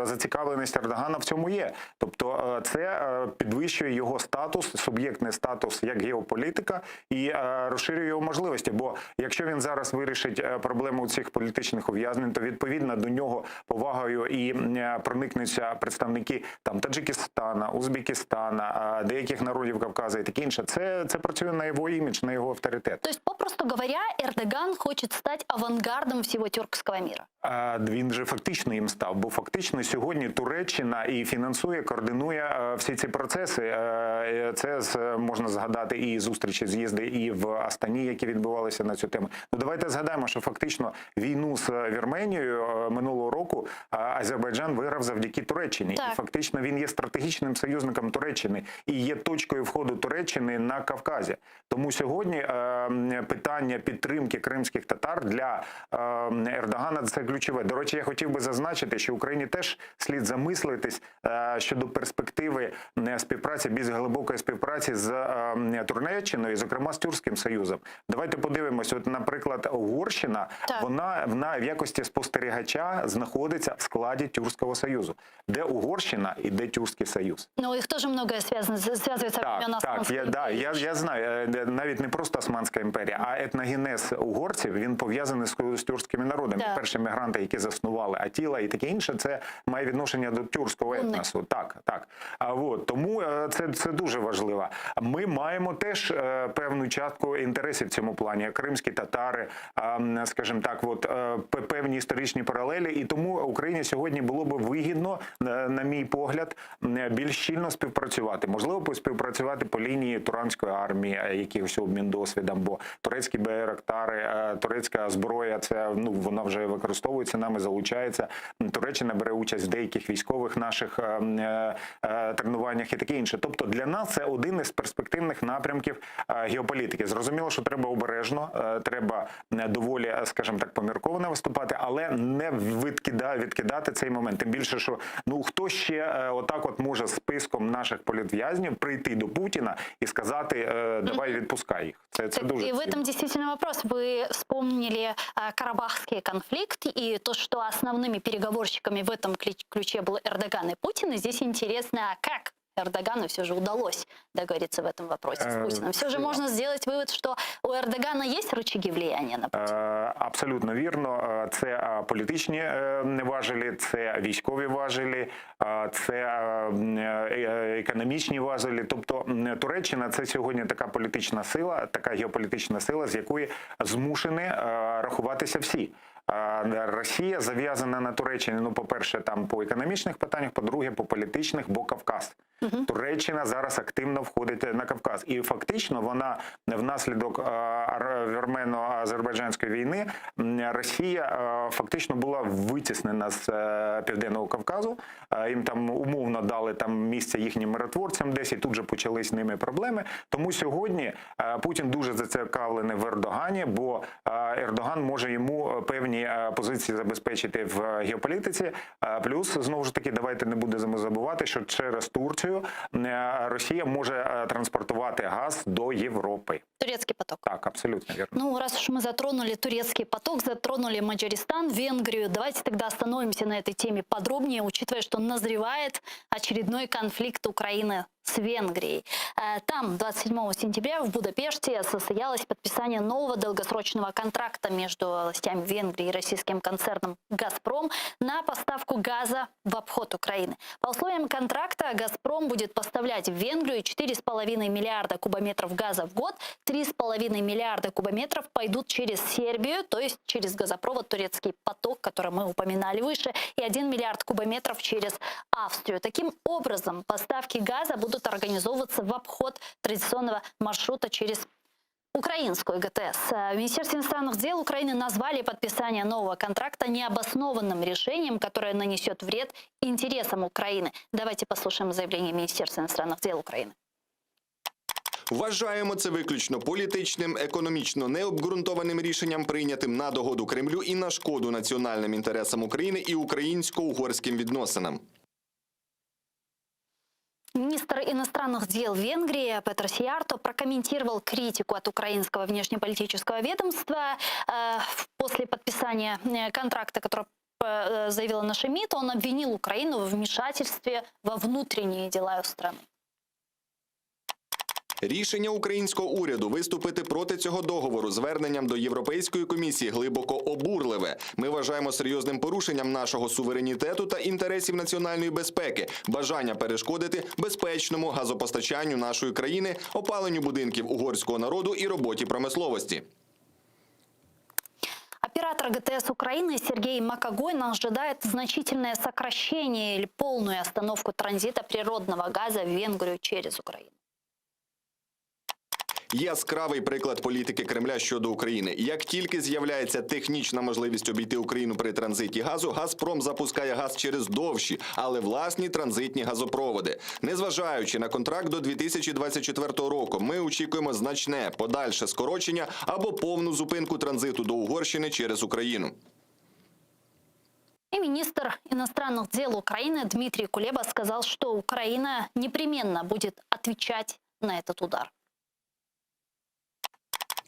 зацікавленість Ердогана в цьому є. Тобто це підвищує його статус, суб'єктний статус як геополітика і розширює його можливості. Бо якщо він зараз вирішить проблему цих політичних ув'язнень, то відповідно до нього повагою і проникнуться представники там Таджикистана, Узбекистана, деяких народів Кавказу і таке інше. Це працює на його імідж, на його авторитет. Тобто, попросту говоря, Ердоган хоче стати авангардом всього тюркського міра. Він же фактично їм став, бо фактично сьогодні Туреччина і фінансує, координує всі ці процеси. Це можна згадати і зустрічі, з'їзди і в Астані, які відбувалися на цю тему. Ну давайте згадаємо, що фактично війну з Вірменією минулого року Азербайджан виграв завдяки Туреччині. Так. І фактично він є стратегічним союзником Туреччини і є точкою входу Туреччини на Кавказі. Тому сьогодні питання підтримки кримських татар для Ердогана це ключове. До речі, я хотів би зазначити, що Україні теж слід замислитись щодо перспективи співпраці, більш глибокої співпраці з Туреччиною, зокрема з Тюркським Союзом. Давайте подивимось, от, наприклад, Угорщина, вона в якості спостерігача знаходиться в складі Тюркського Союзу. Де Угорщина і де Тюркський Союз? Ну, їх теж многое зв'язується времен Османської імперії. Я знаю, навіть не просто Османська імперія, а етногенез угорців, він пов'язаний з тюркськими народами. Перші мігранти, які заснували Атіла і таке інше, це має відношення до тюркського етносу. Так. Тому це дуже важливо. Ми маємо теж певну частку інтересів в цьому плані. Кримські татари, скажімо так, певні історичні паралелі. І тому Україні сьогодні було би вигідно, на мій погляд, більш щільно співпрацювати. Можливо, співпрацювати по лінії Туранської армії, якихось обмін досвідом, бо турецькі байрактари, турецька зброя, це вона вже використовується нами, залучається. Туреччина бере участь в деяких військових наших тренуваннях і таке інше. Тобто для нас це один із перспективних напрямків геополітики. Зрозуміло, що треба обережно, треба доволі, скажімо так, помірковано виступати, але не відкидати цей момент. Тим більше, що хто ще отак от може з списком наших політв'язнів прийти до Путіна і сказати, давай відпускай їх. Це дуже. И в этом действительно вопрос. Вы вспомнили Карабахский конфликт и то, что основными переговорщиками в этом ключе был Эрдоган и Путин. И здесь интересно, как Эрдогану все же удалось договориться в этом вопросе с Путиным. Все же можно сделать вывод, что у Эрдогана есть рычаги влияния на Путина? Абсолютно вірно. Це політичні важелі, це військові важелі, це економічні важелі. Тобто Туреччина – це сьогодні така політична сила, така геополітична сила, з якої змушені рахуватися всі. Росія зав'язана на Туреччині, по-перше, там по економічних питаннях, по-друге, по політичних, бо Кавказ. Туреччина зараз активно входить на Кавказ. І фактично вона внаслідок вірмено-азербайджанської війни, Росія фактично була витіснена з Південного Кавказу. Їм там умовно дали місце їхнім миротворцям десь, і тут же почались з ними проблеми. Тому сьогодні Путін дуже зацікавлений в Ердогані, бо Ердоган може йому певні позиції забезпечити в геополітиці. Плюс, знову ж таки, давайте не будемо забувати, що через Турцію Росія може транспортувати газ до Європи. Турецкий поток. Так, абсолютно верно. Ну, раз уж мы затронули турецкий поток, затронули Маджаристан, Венгрию, давайте тогда остановимся на этой теме подробнее, учитывая, что назревает очередной конфликт Украины с Венгрией. Там 27 сентября в Будапеште состоялось подписание нового долгосрочного контракта между властями Венгрии и российским концерном «Газпром» на поставку газа в обход Украины. По условиям контракта «Газпром» будет поставлять в Венгрию 4,5 миллиарда кубометров газа в год, 3,5 миллиарда кубометров пойдут через Сербию, то есть через газопровод «Турецкий поток», который мы упоминали выше, и 1 миллиард кубометров через Австрию. Таким образом, поставки газа будут организовываться в обход традиционного маршрута через украинскую ГТС. В Министерстве иностранных дел Украины назвали подписание нового контракта необоснованным решением, которое нанесет вред интересам Украины. Давайте послушаем заявление Министерства иностранных дел України. Вважаємо це виключно політичним, економічно необґрунтованим рішенням, прийнятим на догоду Кремлю і на шкоду національним інтересам України і українсько-угорським відносинам. Министр иностранных дел Венгрии Петр Сиярто прокомментировал критику от украинского внешнеполитического ведомства. После подписания контракта, который заявила наша МИД, он обвинил Украину в вмешательстве во внутренние дела страны. Рішення українського уряду виступити проти цього договору зверненням до Європейської комісії глибоко обурливе. Ми вважаємо серйозним порушенням нашого суверенітету та інтересів національної безпеки, бажання перешкодити безпечному газопостачанню нашої країни, опаленню будинків угорського народу і роботі промисловості. Оператор ГТС Украины Сергей Макогойн ожидает значительное сокращение или полную остановку транзита природного газа в Венгрию через Украину. Яскравий приклад політики Кремля щодо України. Як тільки з'являється технічна можливість обійти Україну при транзиті газу, «Газпром» запускає газ через довші, але власні транзитні газопроводи. Незважаючи на контракт до 2024 року, ми очікуємо значне подальше скорочення або повну зупинку транзиту до Угорщини через Україну. И министр иностранных дел Украины Дмитрий Кулеба сказал, что Украина непременно будет отвечать на этот удар.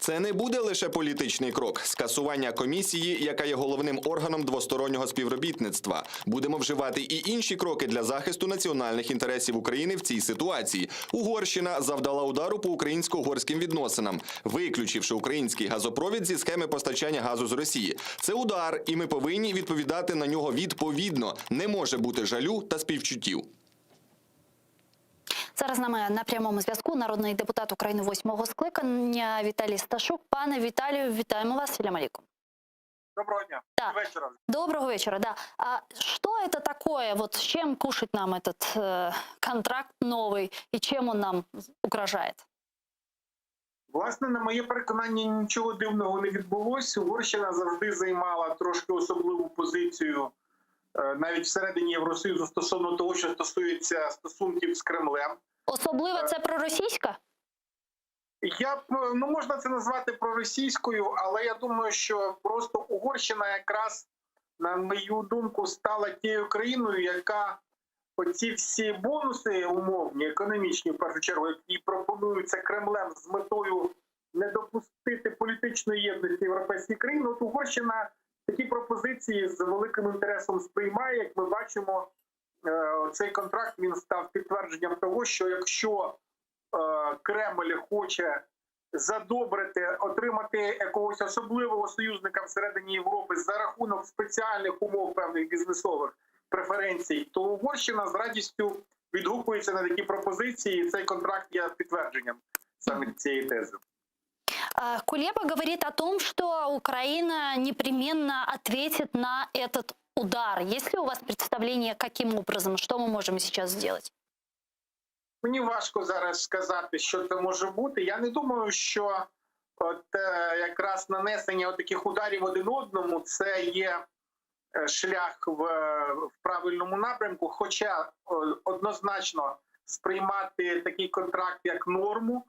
Це не буде лише політичний крок. Скасування комісії, яка є головним органом двостороннього співробітництва. Будемо вживати і інші кроки для захисту національних інтересів України в цій ситуації. Угорщина завдала удару по українсько-угорським відносинам, виключивши український газопровід зі схеми постачання газу з Росії. Це удар, і ми повинні відповідати на нього відповідно. Не може бути жалю та співчуттів. Зараз з нами на прямому зв'язку народний депутат України 8-го скликання Віталій Сташук. Пане Віталію, вітаємо вас. Салям алейкум. Доброго дня. Да. Вечера. Доброго вечера, да. А что это такое? Вот с чем кушать нам этот контракт новый и чем он нам угрожает? Власне, на моє переконання, нічого дивного не відбулося. Угорщина завжди займала трошки особливу позицію навіть всередині Євросоюзу стосовно того, що стосується стосунків з Кремлем. Особливо це проросійська? Можна це назвати проросійською, але я думаю, що просто Угорщина якраз, на мою думку, стала тією країною, яка оці всі бонуси умовні, економічні, в першу чергу, які пропонуються Кремлем з метою не допустити політичної єдності європейських країн, от Угорщина такі пропозиції з великим інтересом сприймає. Як ми бачимо, цей контракт він став підтвердженням того, що якщо Кремль хоче задобрити, отримати якогось особливого союзника всередині Європи за рахунок спеціальних умов певних бізнесових преференцій, то Угорщина з радістю відгукується на такі пропозиції, і цей контракт є підтвердженням саме цієї тези. Кулеба говорит о том, что Украина непременно ответит на этот удар. Есть ли у вас представление, каким образом, что мы можем сейчас сделать? Мені важко зараз сказати, що це може бути. Я не думаю, що якраз нанесення таких ударів один одному – це є шлях в правильному напрямку, хоча однозначно сприймати такий контракт як норму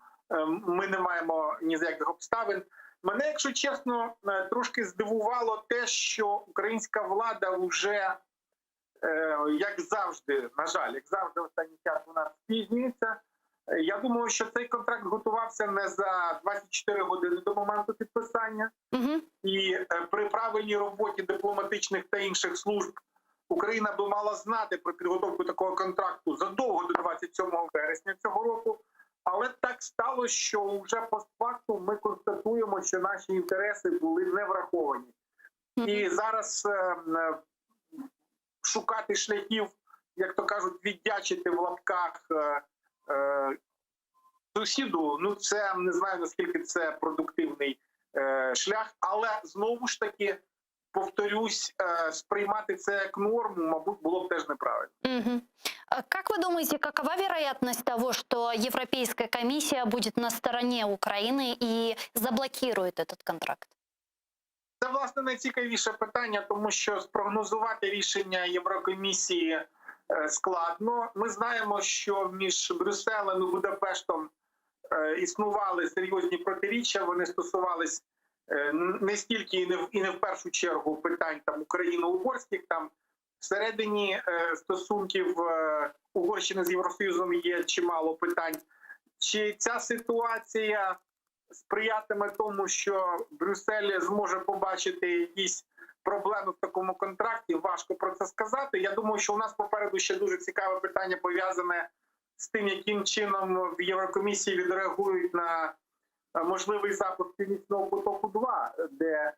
ми не маємо ні з яких обставин. Мене, якщо чесно, трошки здивувало те, що українська влада вже, як завжди, на жаль, як завжди останній час вона спізнюється. Я думаю, що цей контракт готувався не за 24 години до моменту підписання. І при правильній роботі дипломатичних та інших служб Україна би мала знати про підготовку такого контракту задовго до 27 27 вересня цього року. Але так сталося, що вже постфактум ми констатуємо, що наші інтереси були не враховані. І зараз шукати шляхів, як то кажуть, віддячити в лапках сусіду, ну це не знаю, наскільки це продуктивний шлях, але знову ж таки, повторюсь, сприймати це як норму, мабуть, було б теж неправильно. Как вы думаете, какова вероятность того, что Европейская комиссия будет на стороне Украины и заблокирует этот контракт? Це, власне, найцікавіше питання, тому що спрогнозувати рішення Єврокомісії складно. Ми знаємо, що між Брюсселем і Будапештом існували серйозні протиріччя, вони стосувались не стільки і не в першу чергу питань там україно-угорських, там всередині стосунків Угорщини з Євросоюзом є чимало питань. Чи ця ситуація сприятиме тому, що Брюссель зможе побачити якісь проблеми в такому контракті? Важко про це сказати. Я думаю, що у нас попереду ще дуже цікаве питання пов'язане з тим, яким чином в Єврокомісії відреагують на можливий запуск Північного потоку-2, де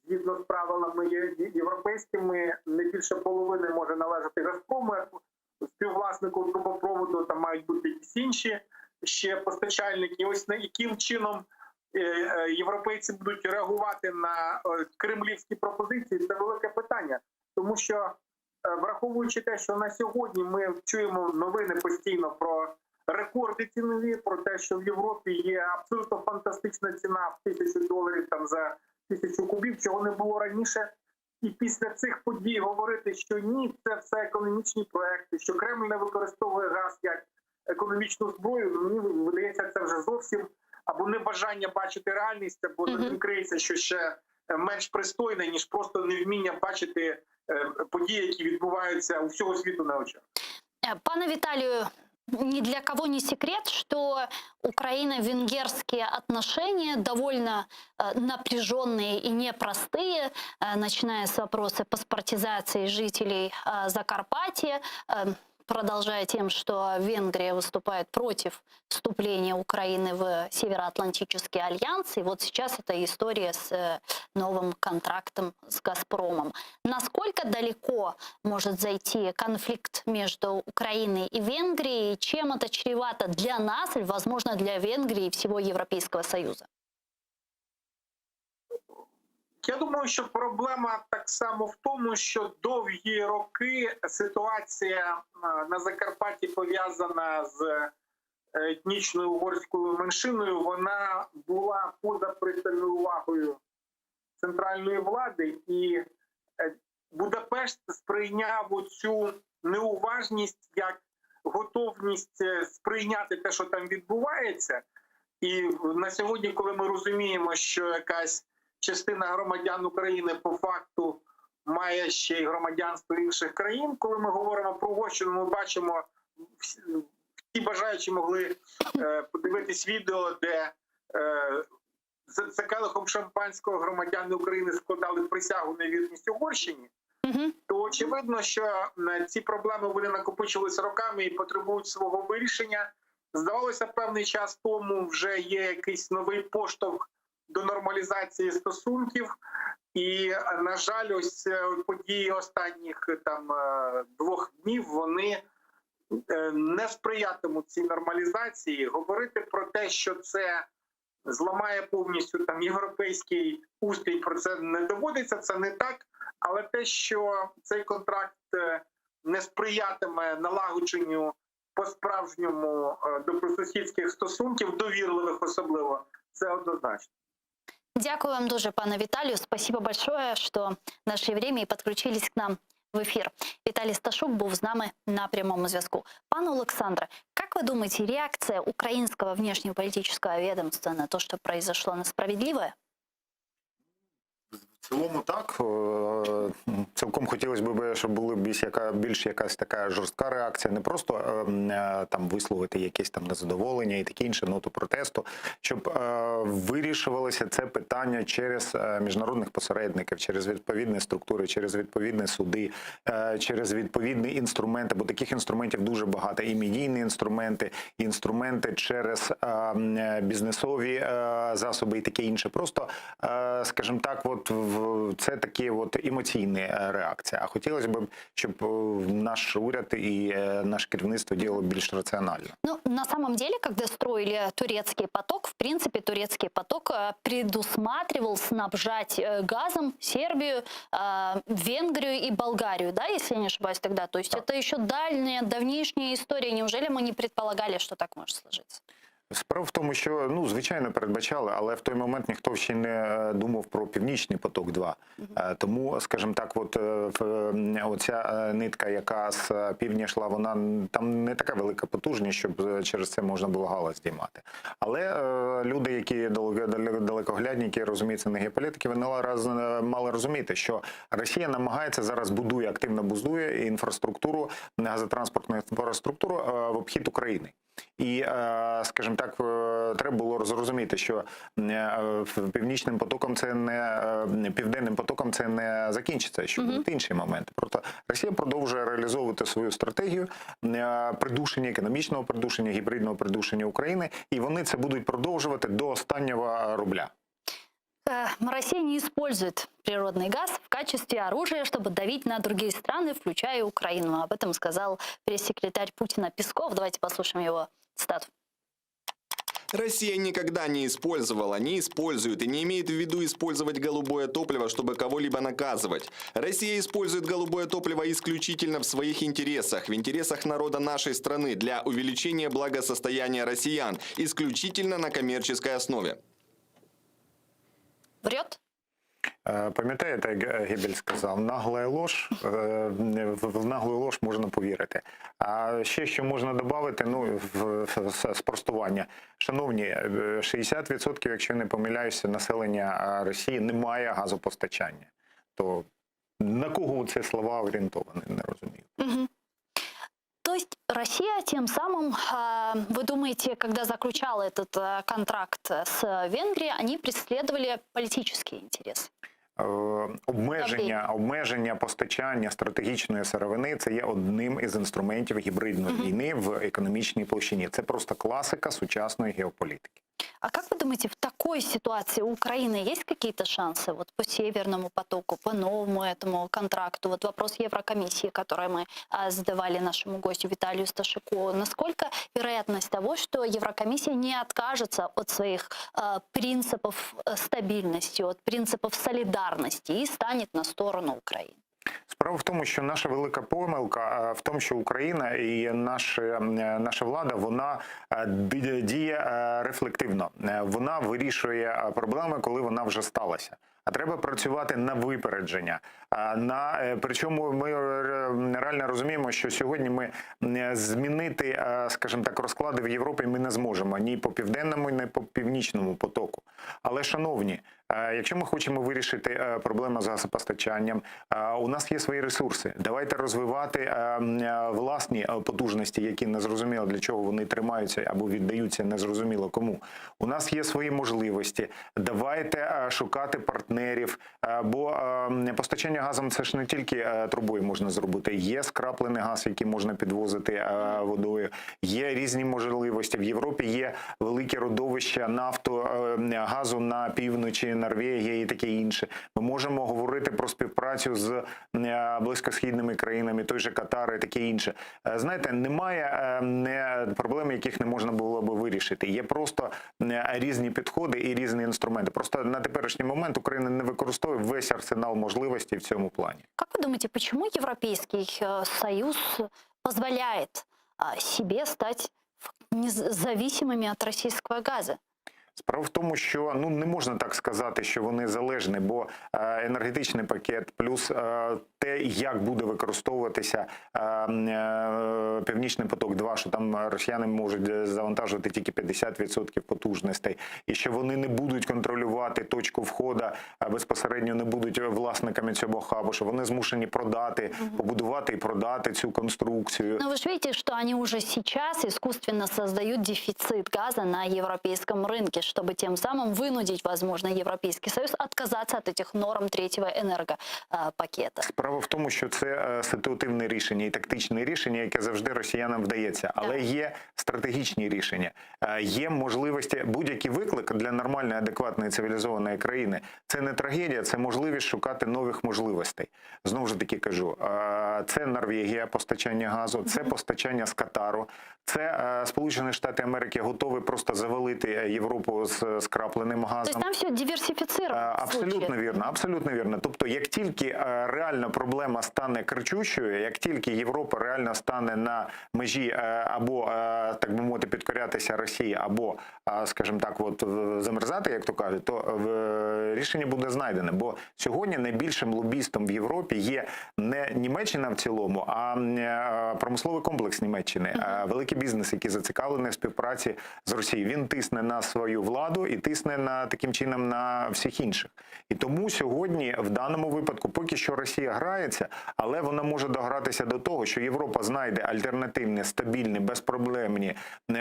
згідно з правилами європейськими не більше половини може належати Газпрому, як співвласнику трубопроводу, там мають бути якісь інші ще постачальники. Ось яким чином європейці будуть реагувати на кремлівські пропозиції, це велике питання. Тому що, враховуючи те, що на сьогодні ми чуємо новини постійно про рекорди цінові, про те, що в Європі є абсолютно фантастична ціна в $1000 там за 1000 кубів, чого не було раніше. І після цих подій говорити, що ні, це все економічні проекти, що Кремль не використовує газ як економічну зброю, мені видається, це вже зовсім або небажання бачити реальність, або не криється, що ще менш пристойне, ніж просто невміння бачити події, які відбуваються у всього світу на очах. Пане Виталию, ни для кого не секрет, что Украино-венгерские отношения довольно напряженные и непростые, начиная с вопроса паспортизации жителей Закарпатья, продолжая тем, что Венгрия выступает против вступления Украины в Североатлантический альянс. И вот сейчас эта история с новым контрактом с «Газпромом». Насколько далеко может зайти конфликт между Украиной и Венгрией? Чем это чревато для нас, или, возможно, для Венгрии и всего Европейского Союза? Я думаю, що проблема так само в тому, що довгі роки ситуація на Закарпатті пов'язана з етнічною угорською меншиною, вона була поза пристальною увагою центральної влади, і Будапешт сприйняв цю неуважність як готовність сприйняти те, що там відбувається. І на сьогодні, коли ми розуміємо, що якась частина громадян України по факту має ще й громадянство інших країн. Коли ми говоримо про Угорщину, ми бачимо, всі бажаючі могли подивитись відео, де за келихом шампанського громадяни України складали присягу на вірність Угорщині. То очевидно, що ці проблеми вони накопичилися роками і потребують свого вирішення. Здавалося, певний час тому вже є якийсь новий поштовх до нормалізації стосунків, і, на жаль, ось події останніх там 2 днів, вони не сприятимуть цій нормалізації. Говорити про те, що це зламає повністю там європейський устрій, про це не доводиться, це не так, але те, що цей контракт не сприятиме налагодженню по-справжньому добросусідських стосунків, довірливих особливо, це однозначно. Дякую вам дуже, пане Віталію. Спасибо большое, що знайшли время і підключились к нам в ефір. Віталій Сташук був з нами на прямому зв'язку. Пане Олександре, как вы думаете, реакция украинского внешнеполитического ведомства на то, что произошло, она справедливая? В цілому так. Цілком хотілося б, щоб була більш якась така жорстка реакція, не просто там висловити якесь там незадоволення і таке інше, ноту протесту, щоб вирішувалося це питання через міжнародних посередників, через відповідні структури, через відповідні суди, через відповідні інструменти, бо таких інструментів дуже багато. І медійні інструменти, і інструменти через бізнесові засоби і таке інше. Просто, скажімо так, от це такі от емоційні реакції. А хотілося б, щоб наш уряд і наше керівництво діяло більш раціонально. Ну, на самом деле, когда строили турецкий поток, в принципе, турецкий поток предусматривал снабжать газом Сербию, Венгрию и Болгарию, да, если я не ошибаюсь тогда. То есть это еще давнишняя история. Неужели мы не предполагали, что так может сложиться? Справа в тому, що, ну, звичайно, передбачали, але в той момент ніхто ще не думав про Північний поток-2. Тому, скажімо так, от оця нитка, яка з півдня йшла, вона там не така велика потужність, щоб через це можна було галас здіймати. Але люди, які далекоглядні, які розуміються на геополітики, вони мали розуміти, що Росія намагається зараз активно будує інфраструктуру, газотранспортну інфраструктуру в обхід України. І, скажімо так, треба було зрозуміти, що Північним потоком це не Південним потоком це не закінчиться, що будуть інші моменти. Проте Росія продовжує реалізовувати свою стратегію придушення, економічного придушення, гібридного придушення України, і вони це будуть продовжувати до останнього рубля. Россия не использует природный газ в качестве оружия, чтобы давить на другие страны, включая Украину. Об этом сказал пресс-секретарь Путина Песков. Давайте послушаем его цитату. Россия никогда не использовала, не использует и не имеет в виду использовать голубое топливо, чтобы кого-либо наказывать. Россия использует голубое топливо исключительно в своих интересах, в интересах народа нашей страны, для увеличения благосостояния россиян, исключительно на коммерческой основе. Врет? Пам'ятаєте, як Геббельс сказав, нагла ложь, в наглу ложь можна повірити. А ще, що можна додати, ну, в спростування. Шановні, 60%, якщо не помиляюся, населення Росії не має газопостачання. То на кого ці слова орієнтовані, не розумію. Угу. То есть Россия тем самым, вы думаете, когда заключала этот контракт с Венгрией, они преследовали политические интересы? Обмеження постачання стратегічної сировини – це є одним із інструментів гібридної війни в економічній площині. Це просто класика сучасної геополітики. А как вы думаете, в такой ситуации у Украины есть какие-то шансы вот по Северному потоку, по новому этому контракту? Вот вопрос Еврокомиссии, который мы задавали нашему гостю Виталию Сташику. Насколько вероятность того, что Еврокомиссия не откажется от своих принципов стабильности, от принципов солидарности и станет на сторону Украины? Справа в тому, що наша велика помилка в тому, що Україна і наша влада, вона діє рефлективно. Вона вирішує проблеми, коли вона вже сталася. А треба працювати на випередження. Причому ми реально розуміємо, що сьогодні ми змінити, скажімо так, розклади в Європі ми не зможемо ні по південному, ні по північному потоку. Але, шановні, якщо ми хочемо вирішити проблему з газопостачанням, у нас є свої ресурси. Давайте розвивати власні потужності, які незрозуміло для чого вони тримаються або віддаються незрозуміло кому. У нас є свої можливості. Давайте шукати партнерів, бо постачання газом це ж не тільки трубою можна зробити. Є скраплений газ, який можна підвозити водою. Є різні можливості. В Європі є великі родовища газу на півночі, Норвегія і таке інше. Ми можемо говорити про співпрацю з близькосхідними країнами, той же Катар і таке інше. Знаєте, немає проблем, яких не можна було би вирішити. Є просто різні підходи і різні інструменти. Просто на теперішній момент Україна не використовує весь арсенал можливостей в цьому плані. Как вы думаете, почему Европейский Союз позволяет себе стать независимыми от российского газа? Справа в тому, що не можна так сказати, що вони залежні, бо енергетичний пакет, плюс те, як буде використовуватися Північний поток-2, що там росіяни можуть завантажувати тільки 50% потужностей, і що вони не будуть контролювати точку входу, безпосередньо не будуть власниками цього хабу, що вони змушені продати, побудувати і продати цю конструкцію. Но вы же видите, что они уже сейчас искусственно создают дефицит газа на европейском рынке, чтобы тем самым вынудить, возможно, Европейский Союз отказаться от этих норм третьего энергопакета. Справа в тому, що це ситуативне рішення і тактичне рішення, яке завжди росіянам вдається. Але є стратегічні рішення. Є можливості, будь-який виклик для нормальної, адекватної, цивілізованої країни – це не трагедія, це можливість шукати нових можливостей. Знову ж таки кажу, це Норвегія, постачання газу, це постачання з Катару, це Сполучені Штати Америки готові просто завалити Європу з скрапленим газом. Тобто там все диверсифіцировано? Абсолютно вірно, абсолютно вірно. Тобто, як тільки реальна проблема стане кричущою, як тільки Європа реально стане на межі або, так би мовити, підкорятися Росії, або, скажімо так, от замерзати, як то кажуть, то рішення буде знайдене. Бо сьогодні найбільшим лобістом в Європі є не Німеччина в цілому, а промисловий комплекс Німеччини, великий бізнес, який зацікавлений в співпраці з Росією. Він тисне на свою владу і тисне таким чином на всіх інших. І тому сьогодні, в даному випадку, поки що Росія грається, але вона може догратися до того, що Європа знайде альтернативні, стабільні, безпроблемні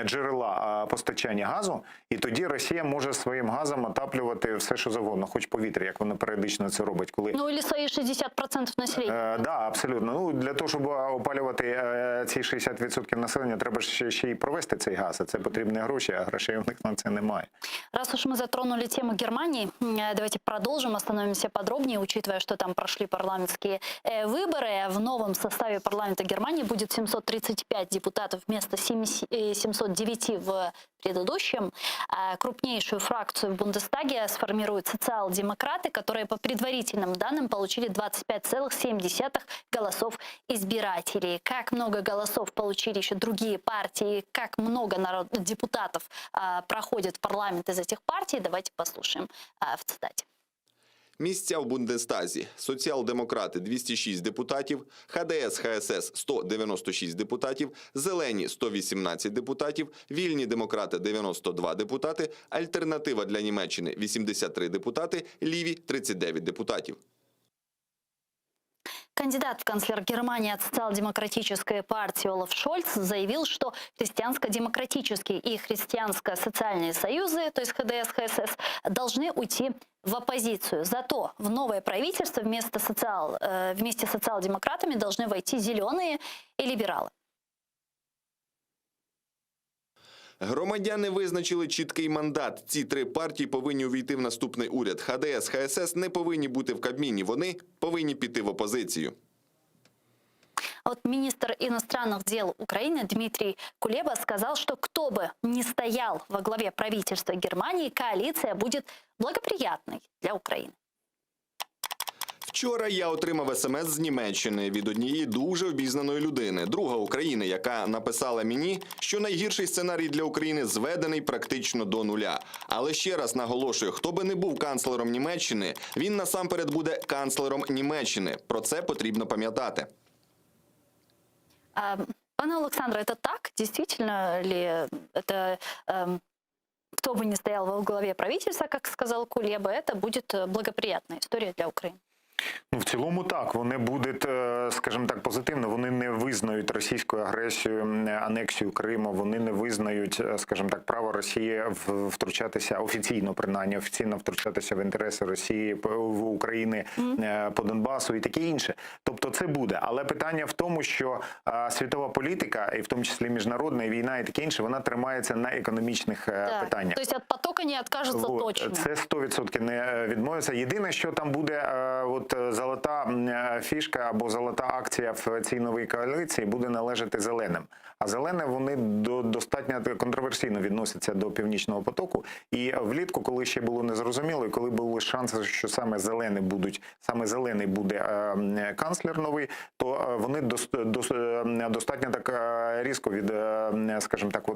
джерела постачання газу, і тоді Росія може своїм газом отаплювати все, що завгодно, хоч повітря, як вона періодично це робить. Коли... Ну, или свої 60% населення. Да, абсолютно. Для того, щоб опалювати ці 60% населення, треба ще й провести цей газ, а це потрібні гроші, а грошей у них на це немає. Раз уж мы затронули тему Германии, давайте продолжим, остановимся подробнее, учитывая, что там прошли парламентские выборы. В новом составе парламента Германии будет 735 депутатов вместо 709 в предыдущем. Крупнейшую фракцию в Бундестаге сформируют социал-демократы, которые по предварительным данным получили 25,7 голосов избирателей. Как много голосов получили еще другие партии, как много депутатов проходит в парламент из этих партий, давайте послушаем в цитате. Місця в Бундестазі. Соціал-демократи – 206 депутатів, ХДС-ХСС – 196 депутатів, Зелені – 118 депутатів, Вільні демократи – 92 депутати, Альтернатива для Німеччини – 83 депутати, Ліві – 39 депутатів. Кандидат в канцлер Германии от социал-демократической партии Олаф Шольц заявил, что христианско-демократические и христианско-социальные союзы, то есть ХДС, ХСС, должны уйти в оппозицию. Зато в новое правительство вместе с социал-демократами должны войти зеленые и либералы. Громадяни визначили чіткий мандат. Ці три партії повинні увійти в наступний уряд. ХДС, ХСС не повинні бути в Кабміні. Вони повинні піти в опозицію. Вот министр иностранных дел Украины Дмитрий Кулеба сказал, что кто бы ни стоял во главе правительства Германии, коалиция будет благоприятной для Украины. Вчора я отримав смс з Німеччини від однієї дуже обізнаної людини, друга України, яка написала мені, що найгірший сценарій для України зведений практично до нуля. Але ще раз наголошую, хто би не був канцлером Німеччини, він насамперед буде канцлером Німеччини. Про це потрібно пам'ятати. Пане Олександре, это так? Действительно ли это... Кто бы ни стоял во главе правительства, как сказал Кулеба, это будет благоприятная история для Украины? В цілому так, вони будуть, скажімо так, позитивно, вони не визнають російську агресію, анексію Криму, вони не визнають, скажімо так, право Росії втручатися, офіційно принаймні, офіційно втручатися в інтереси Росії, в України, по Донбасу і таке інше. Тобто це буде. Але питання в тому, що світова політика, і в тому числі міжнародна, і війна і таке інше, вона тримається на економічних питаннях. Тобто від потоку не відкажуться точно? Це 100% не відмовиться. Єдине, що там буде, золота фішка або золота акція в цій новій коаліції буде належати зеленим. А зелені, вони достатньо контроверсійно відносяться до Північного потоку. І влітку, коли ще було незрозуміло, і коли були шанси, що саме зелений буде канцлер новий, то вони достатньо так різко скажімо так,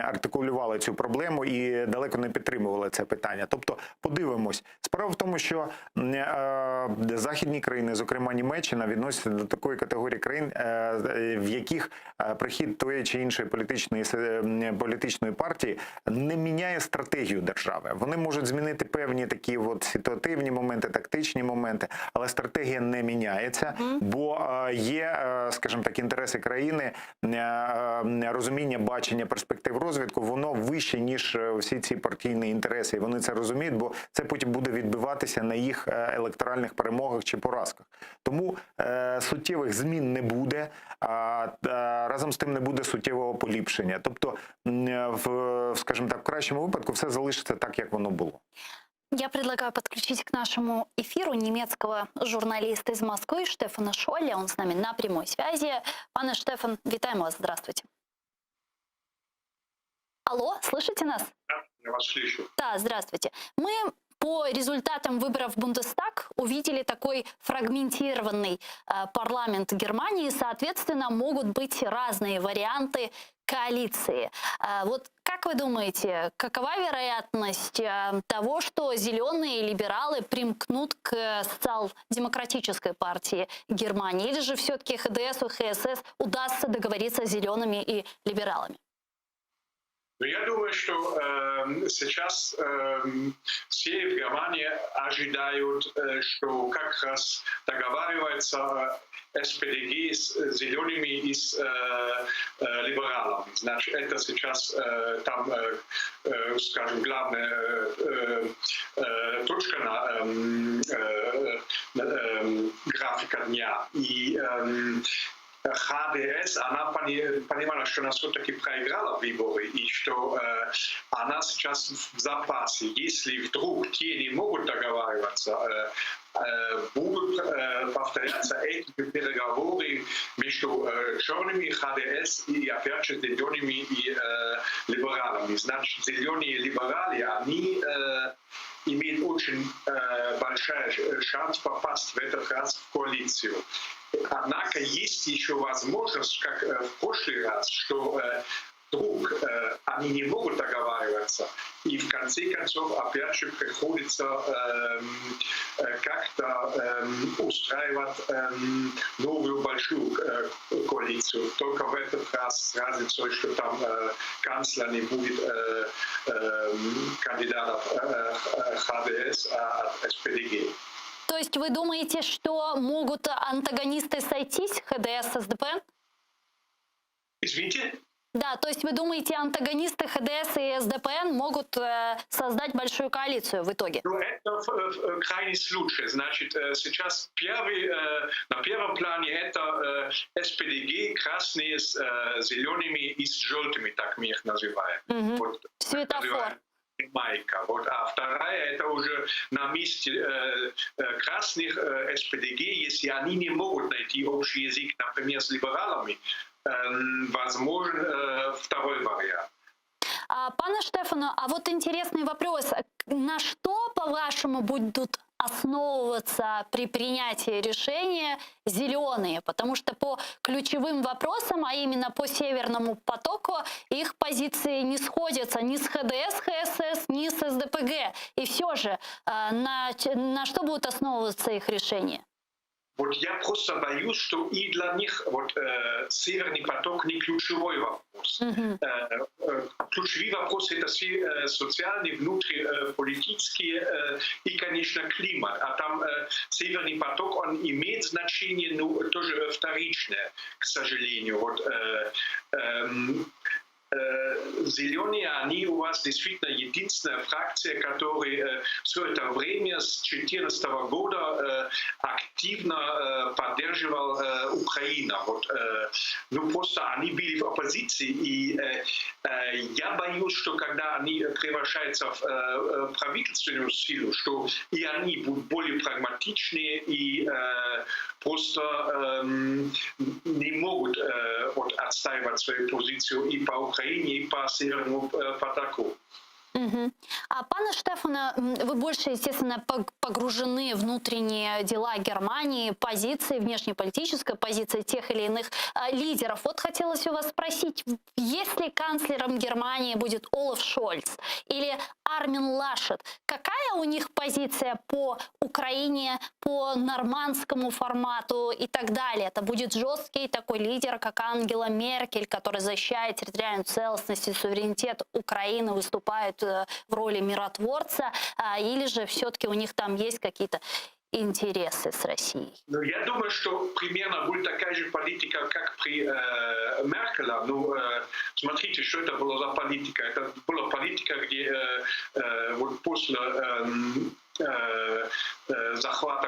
артикулювали цю проблему і далеко не підтримували це питання. Тобто, подивимось. Справа в тому, що західні країни, зокрема Німеччина, відносяться до такої категорії країн, в яких прихід тої чи іншої політичної партії не міняє стратегію держави. Вони можуть змінити певні такі ситуативні моменти, тактичні моменти, але стратегія не міняється, бо є, скажімо так, інтереси країни, розуміння, бачення перспектив розвитку, воно вище, ніж всі ці партійні інтереси. І вони це розуміють, бо це потім буде відбиватися на їх електоральних перемогах чи поразках. Тому суттєвих змін не буде, а разом з тим не буде суттєвого поліпшення. Тобто, скажімо так, в кращому випадку все залишиться так, як воно було. Я предлагаю подключить к нашему эфиру немецкого журналиста из Москвы Штефана Шолля. Он с нами на прямой связи. Пане Штефан, витаем вас. Здравствуйте. Алло, слышите нас? Да, я вас слышу. Да, здравствуйте. Мы по результатам выборов в Бундестаг увидели такой фрагментированный парламент Германии. Соответственно, могут быть разные варианты коалиции. Вот как вы думаете, какова вероятность того, что зеленые либералы примкнут к социал-демократической партии Германии? Или же все-таки ХДС и ХСС удастся договориться с зелеными и либералами? Но я думаю, что сейчас все в Германии ожидают, что как раз договаривается СПДГ с зелеными и с либералами. Значит, это сейчас там, скажем, главная точка на графика дня. И ХДС, она понимала, что она все-таки проиграла выборы, и что она сейчас в запасе. Если вдруг те не могут договариваться, будут повторяться эти переговоры между черными ХДС и, опять же, зелеными и либералами. Значит, зеленые либералы, они имеют очень большой шанс попасть в этот раз в коалицию. Однако есть еще возможность, как в прошлый раз, что вдруг они не могут договариваться, и в конце концов опять же приходится как-то устраивать новую большую коалицию. Только в этот раз с разницей, что там канцлер не будет кандидатов ХДС, а от СПДГ. То есть вы думаете, что могут антагонисты сойтись, ХДС, СДПН? Извините? Да, то есть вы думаете, антагонисты ХДС и СДПН могут создать большую коалицию в итоге? Ну, это крайний случай. Значит, сейчас на первом плане это СПДГ, красные с зелеными и с желтыми, так мы их называем. Вот, светофор. Майка. Вот, а вторая это уже на месте красных СПДГ, если они не могут найти общий язык, например, с либералами, возможен второй вариант. Пане Штефану, а вот интересный вопрос. На что, по-вашему, будут основываться при принятии решения зеленые? Потому что по ключевым вопросам, а именно по Северному потоку, их позиции не сходятся ни с ХДС, ХСС, ни с СДПГ. И все же, на что будут основываться их решения? Вот я просто боюсь, что и для них вот, Северный поток не ключевой вопрос. Ключевой вопрос — это все социальные, внутриполитические и, конечно, климат. А там Северный поток, он имеет значение, но тоже вторичное, к сожалению. Вот, зеленые, они у вас действительно единственная фракция, которая все это время с 2014 года активно поддерживала Украину. Вот, ну просто они были в оппозиции, и я боюсь, что когда они превращаются в правительственную силу, что и они будут более прагматичнее и просто не могут вот, отстаивать свою позицию и по Украине, и по Северному потоку. А пане Штефане, вы больше, естественно, погружены в внутренние дела Германии, позиции, внешнеполитической позиции тех или иных лидеров. Вот хотелось у вас спросить, если канцлером Германии будет Олаф Шольц или Армин Лашет, какая у них позиция по Украине, по нормандскому формату и так далее? Это будет жесткий такой лидер, как Ангела Меркель, который защищает территориальную целостность и суверенитет Украины, выступает в роли миротворца, или же все-таки у них там есть какие-то интересы с Россией? Ну, я думаю, что примерно будет такая же политика, как при Меркеле. Ну, смотрите, что это была за политика. Это была политика, где вот после захвата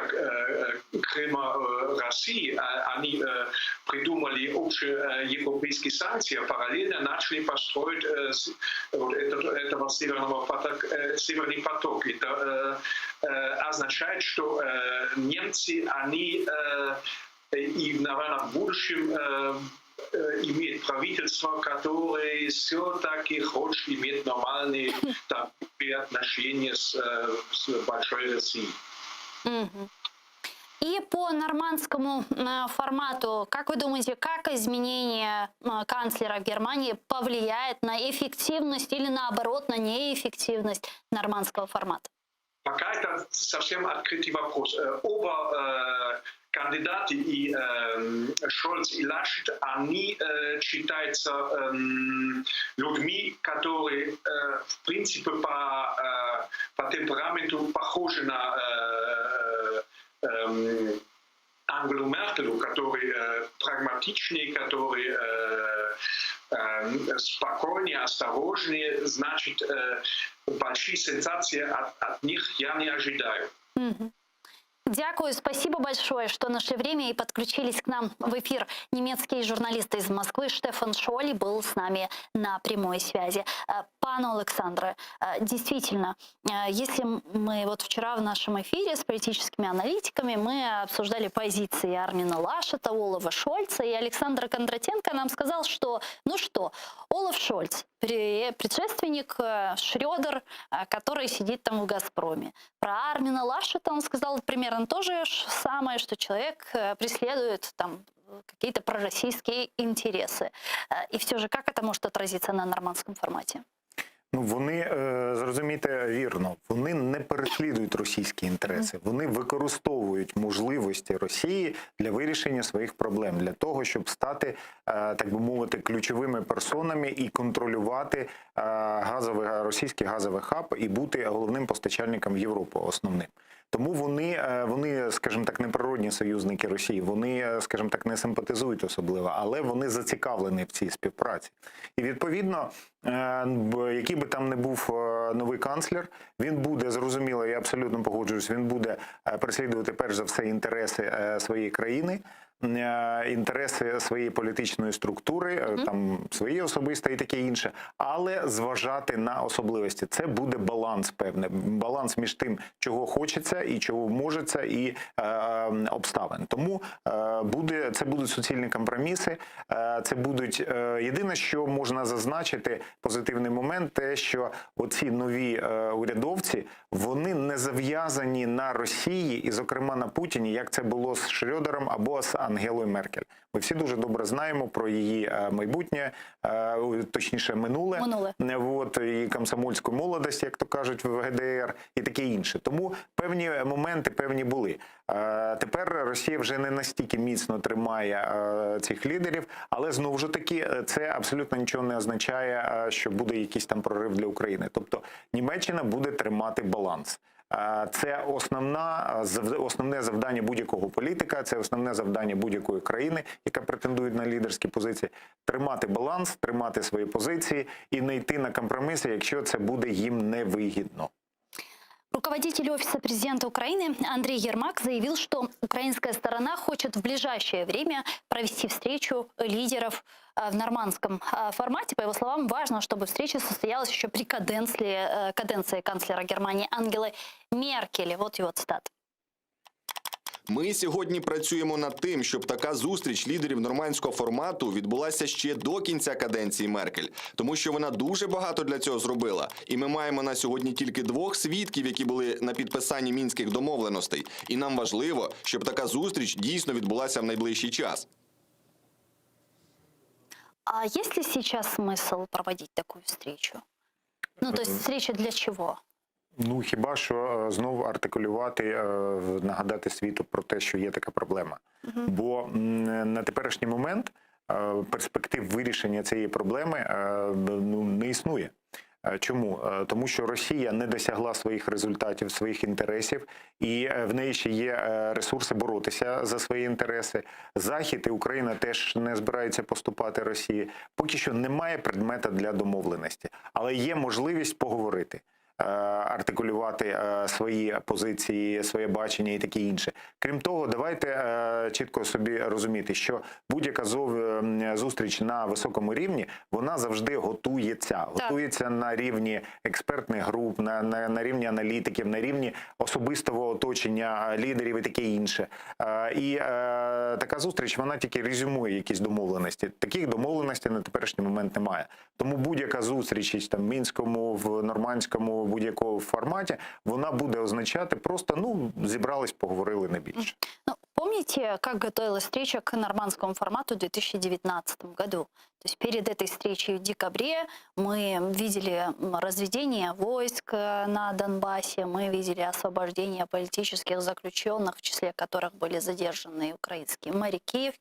Крыма России они придумали общеевропейские санкции, а параллельно начали построить вот этого Северный поток. Это означает, что немцы, они и, наверное, в будущем имеет правительство, которое все-таки хочет иметь нормальные отношения с большой Россией. И по нормандскому формату, как вы думаете, как изменение канцлера Германии повлияет на эффективность или наоборот на неэффективность нормандского формата? Пока это совсем открытый вопрос. Оба кандидаты, и Шольц и Лашет, они считаются людьми, которые в принципе по темпераменту похожи на Ангелу Меркель, который прагматичнее, который спокойнее, осторожнее. Значит, большие сенсации от них я не ожидаю. Дякую, спасибо большое, что нашли время и подключились к нам в эфир. Немецкий журналист из Москвы Штефан Шолі был с нами на прямой связи. Пане Александре, действительно, если мы вот вчера в нашем эфире с политическими аналитиками мы обсуждали позиции Армина Лашета, Олафа Шольца, и Александр Кондратенко нам сказал, что, ну что, Олаф Шольц, предшественник Шрёдер, который сидит там в «Газпроме». Про Армина Лашета он сказал примерно то же самое, что человек преследует там какие-то пророссийские интересы. И все же, как это может отразиться на нормандском формате? Ну, вони, зрозумійте вірно, вони не переслідують російські інтереси. Вони використовують можливості Росії для вирішення своїх проблем, для того, щоб стати, так би мовити, ключовими персонами і контролювати російський газовий хаб і бути головним постачальником в Європу, основним. Тому вони, скажімо так, не природні союзники Росії, вони, скажімо так, не симпатизують особливо, але вони зацікавлені в цій співпраці. І відповідно, який би там не був новий канцлер, він буде, зрозуміло, я абсолютно погоджуюсь, він буде переслідувати перш за все інтереси своєї країни, інтереси своєї політичної структури, там свої особисті і таке інше, але зважати на особливості. Це буде баланс певний, баланс між тим, чого хочеться і чого можеться, і обставин. Тому це будуть суцільні компроміси, це будуть, єдине, що можна зазначити, позитивний момент, те, що оці нові урядовці, вони не зав'язані на Росії і, зокрема, на Путіні, як це було з Шрёдером або з Ангелою Меркель. Ми всі дуже добре знаємо про її майбутнє, точніше минуле, її комсомольську молодість, як то кажуть, в ГДР і таке інше. Тому певні моменти певні були. Тепер Росія вже не настільки міцно тримає цих лідерів, але знову ж таки це абсолютно нічого не означає, що буде якийсь там прорив для України. Тобто Німеччина буде тримати баланс. Це основне завдання будь-якого політика, це основне завдання будь-якої країни, яка претендує на лідерські позиції – тримати баланс, тримати свої позиції і не йти на компроміси, якщо це буде їм невигідно. Руководитель Офиса президента Украины Андрей Ермак заявил, что украинская сторона хочет в ближайшее время провести встречу лидеров в нормандском формате. По его словам, важно, чтобы встреча состоялась еще при каденции канцлера Германии Ангелы Меркель. Вот его цитата. Ми сьогодні працюємо над тим, щоб така зустріч лідерів нормандського формату відбулася ще до кінця каденції Меркель, тому що вона дуже багато для цього зробила. І ми маємо на сьогодні тільки 2 свідків, які були на підписанні мінських домовленостей. І нам важливо, щоб така зустріч дійсно відбулася в найближчий час. А есть ли сейчас смысл проводить такую встречу? Ну, то есть встреча для чего? Ну, хіба що знову артикулювати, нагадати світу про те, що є така проблема. Бо на теперішній момент перспектив вирішення цієї проблеми не існує. Чому? Тому що Росія не досягла своїх результатів, своїх інтересів, і в неї ще є ресурси боротися за свої інтереси. Захід і Україна теж не збираються поступати Росії. Поки що немає предмета для домовленості, але є можливість поговорити, артикулювати свої позиції, своє бачення і таке інше. Крім того, давайте чітко собі розуміти, що будь-яка зустріч на високому рівні, вона завжди готується. Готується на рівні експертних груп, на рівні аналітиків, на рівні особистого оточення лідерів і таке інше. І така зустріч, вона тільки резюмує якісь домовленості. Таких домовленостей на теперішній момент немає. Тому будь-яка зустріч там, в Мінському, в Нормандському, будь-якому форматі, вона буде означати просто, зібрались, поговорили, не більше. Ну, помните, как готовилась встреча к нормандскому формату в 2019 году? То есть перед этой встречей в декабре мы видели разведение войск на Донбассе, мы видели освобождение политических заключенных, в числе которых были задержаны украинские моряки в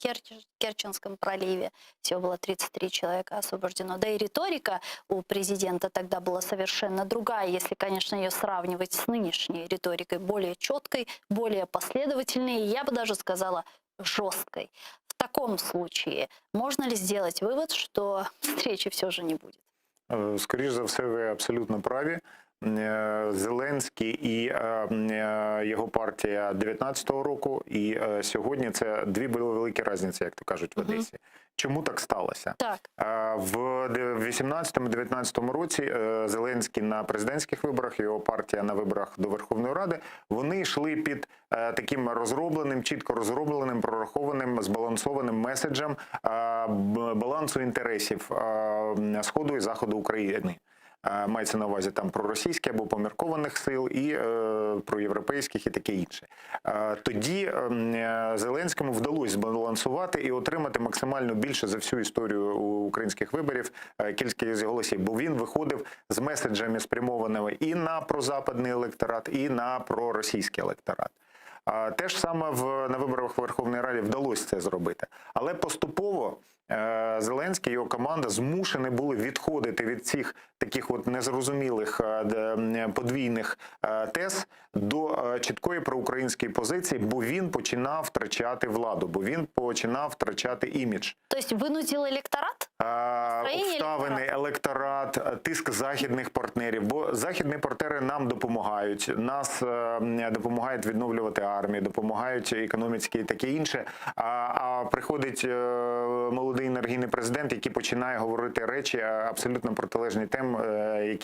Керченском проливе. Всего было 33 человека освобождено. Да и риторика у президента тогда была совершенно другая, если, конечно, ее сравнивать с нынешней риторикой, более четкой, более последовательной, и я бы даже сказала, жесткой. В таком случае можно ли сделать вывод, что встречи все же не будет? Скоріше за все, ви абсолютно праві. Зеленський і його партія 19-го року, і сьогодні це 2 великі різниці, як то кажуть в Одесі. Чому так сталося? В 18-19 році Зеленський на президентських виборах, його партія на виборах до Верховної Ради, вони йшли під таким розробленим, чітко розробленим, прорахованим, збалансованим меседжем балансу інтересів Сходу і Заходу України. Мається на увазі там про російські або поміркованих сил і про європейських і таке інше. Тоді Зеленському вдалося збалансувати і отримати максимально більше за всю історію українських виборів кількість голосів, бо він виходив з меседжами спрямованими і на прозападний електорат, і на проросійський електорат. Те ж саме на виборах Верховної Ради вдалося це зробити. Але поступово Зеленський і його команда змушені були відходити від цих таких от незрозумілих подвійних тез до чіткої проукраїнської позиції, бо він починав втрачати владу, бо він починав втрачати імідж. Тобто винудив електорат? Обставини, електорат, тиск західних партнерів, бо західні партнери нам допомагають, нас допомагають відновлювати армію, допомагають економіці і таке інше, а приходить молодий енергійний президент, який починає говорити речі абсолютно протилежні тем,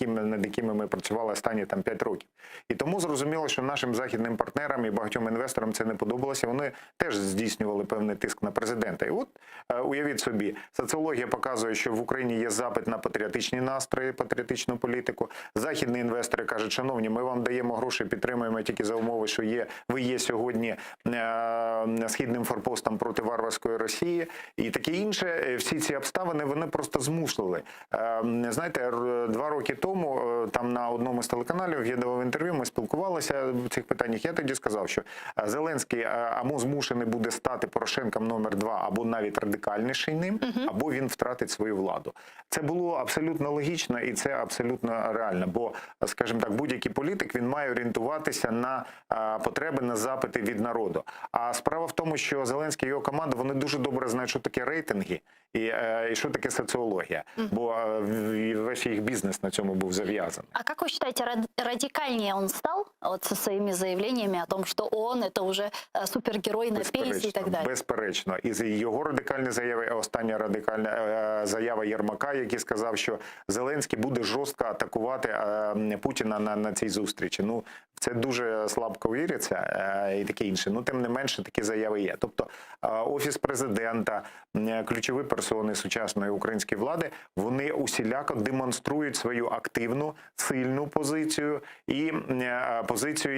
над якими ми працювали останні 5 років. І тому зрозуміло, що нашим західним партнерам і багатьом інвесторам це не подобалося, вони теж здійснювали певний тиск на президента. І от, уявіть собі, соціологія показує, що в Україні є запит на патріотичні настрої, патріотичну політику. Західні інвестори кажуть, шановні, ми вам даємо гроші, підтримуємо тільки за умови, що ви є сьогодні східним форпостом проти варварської Росії і таке інше. Всі ці обставини, вони просто змушували. Знаєте, 2 роки тому там на одному з телеканалів я давав інтерв'ю, ми спілкувалися в цих питаннях. Я тоді сказав, що Зеленський або змушений буде стати Порошенком номер 2, або навіть радикальніший ним, або він втратить свою владу. Це було абсолютно логічно і це абсолютно реально, бо, скажімо так, будь-який політик, він має орієнтуватися на потреби, на запити від народу. А справа в тому, що Зеленський і його команда, вони дуже добре знають, що таке рейтинги, І що таке соціологія? Бо весь їх бізнес на цьому був зав'язаний. А как вы считаете, радикальнее он стал вот со своими заявлениями о том, что он это уже супергерой на пенсии и так далее? Безперечно. І його радикальні заяви, остання радикальна заява Єрмака, який сказав, що Зеленський буде жорстко атакувати Путіна на цій зустрічі. Ну, в це дуже слабко віриться і таке інше. Ну, тим не менше, такі заяви є. Тобто, Офіс президента, ключові персони сучасної української влади, вони усіляко демонструють свою активну, сильну позицію і позицію,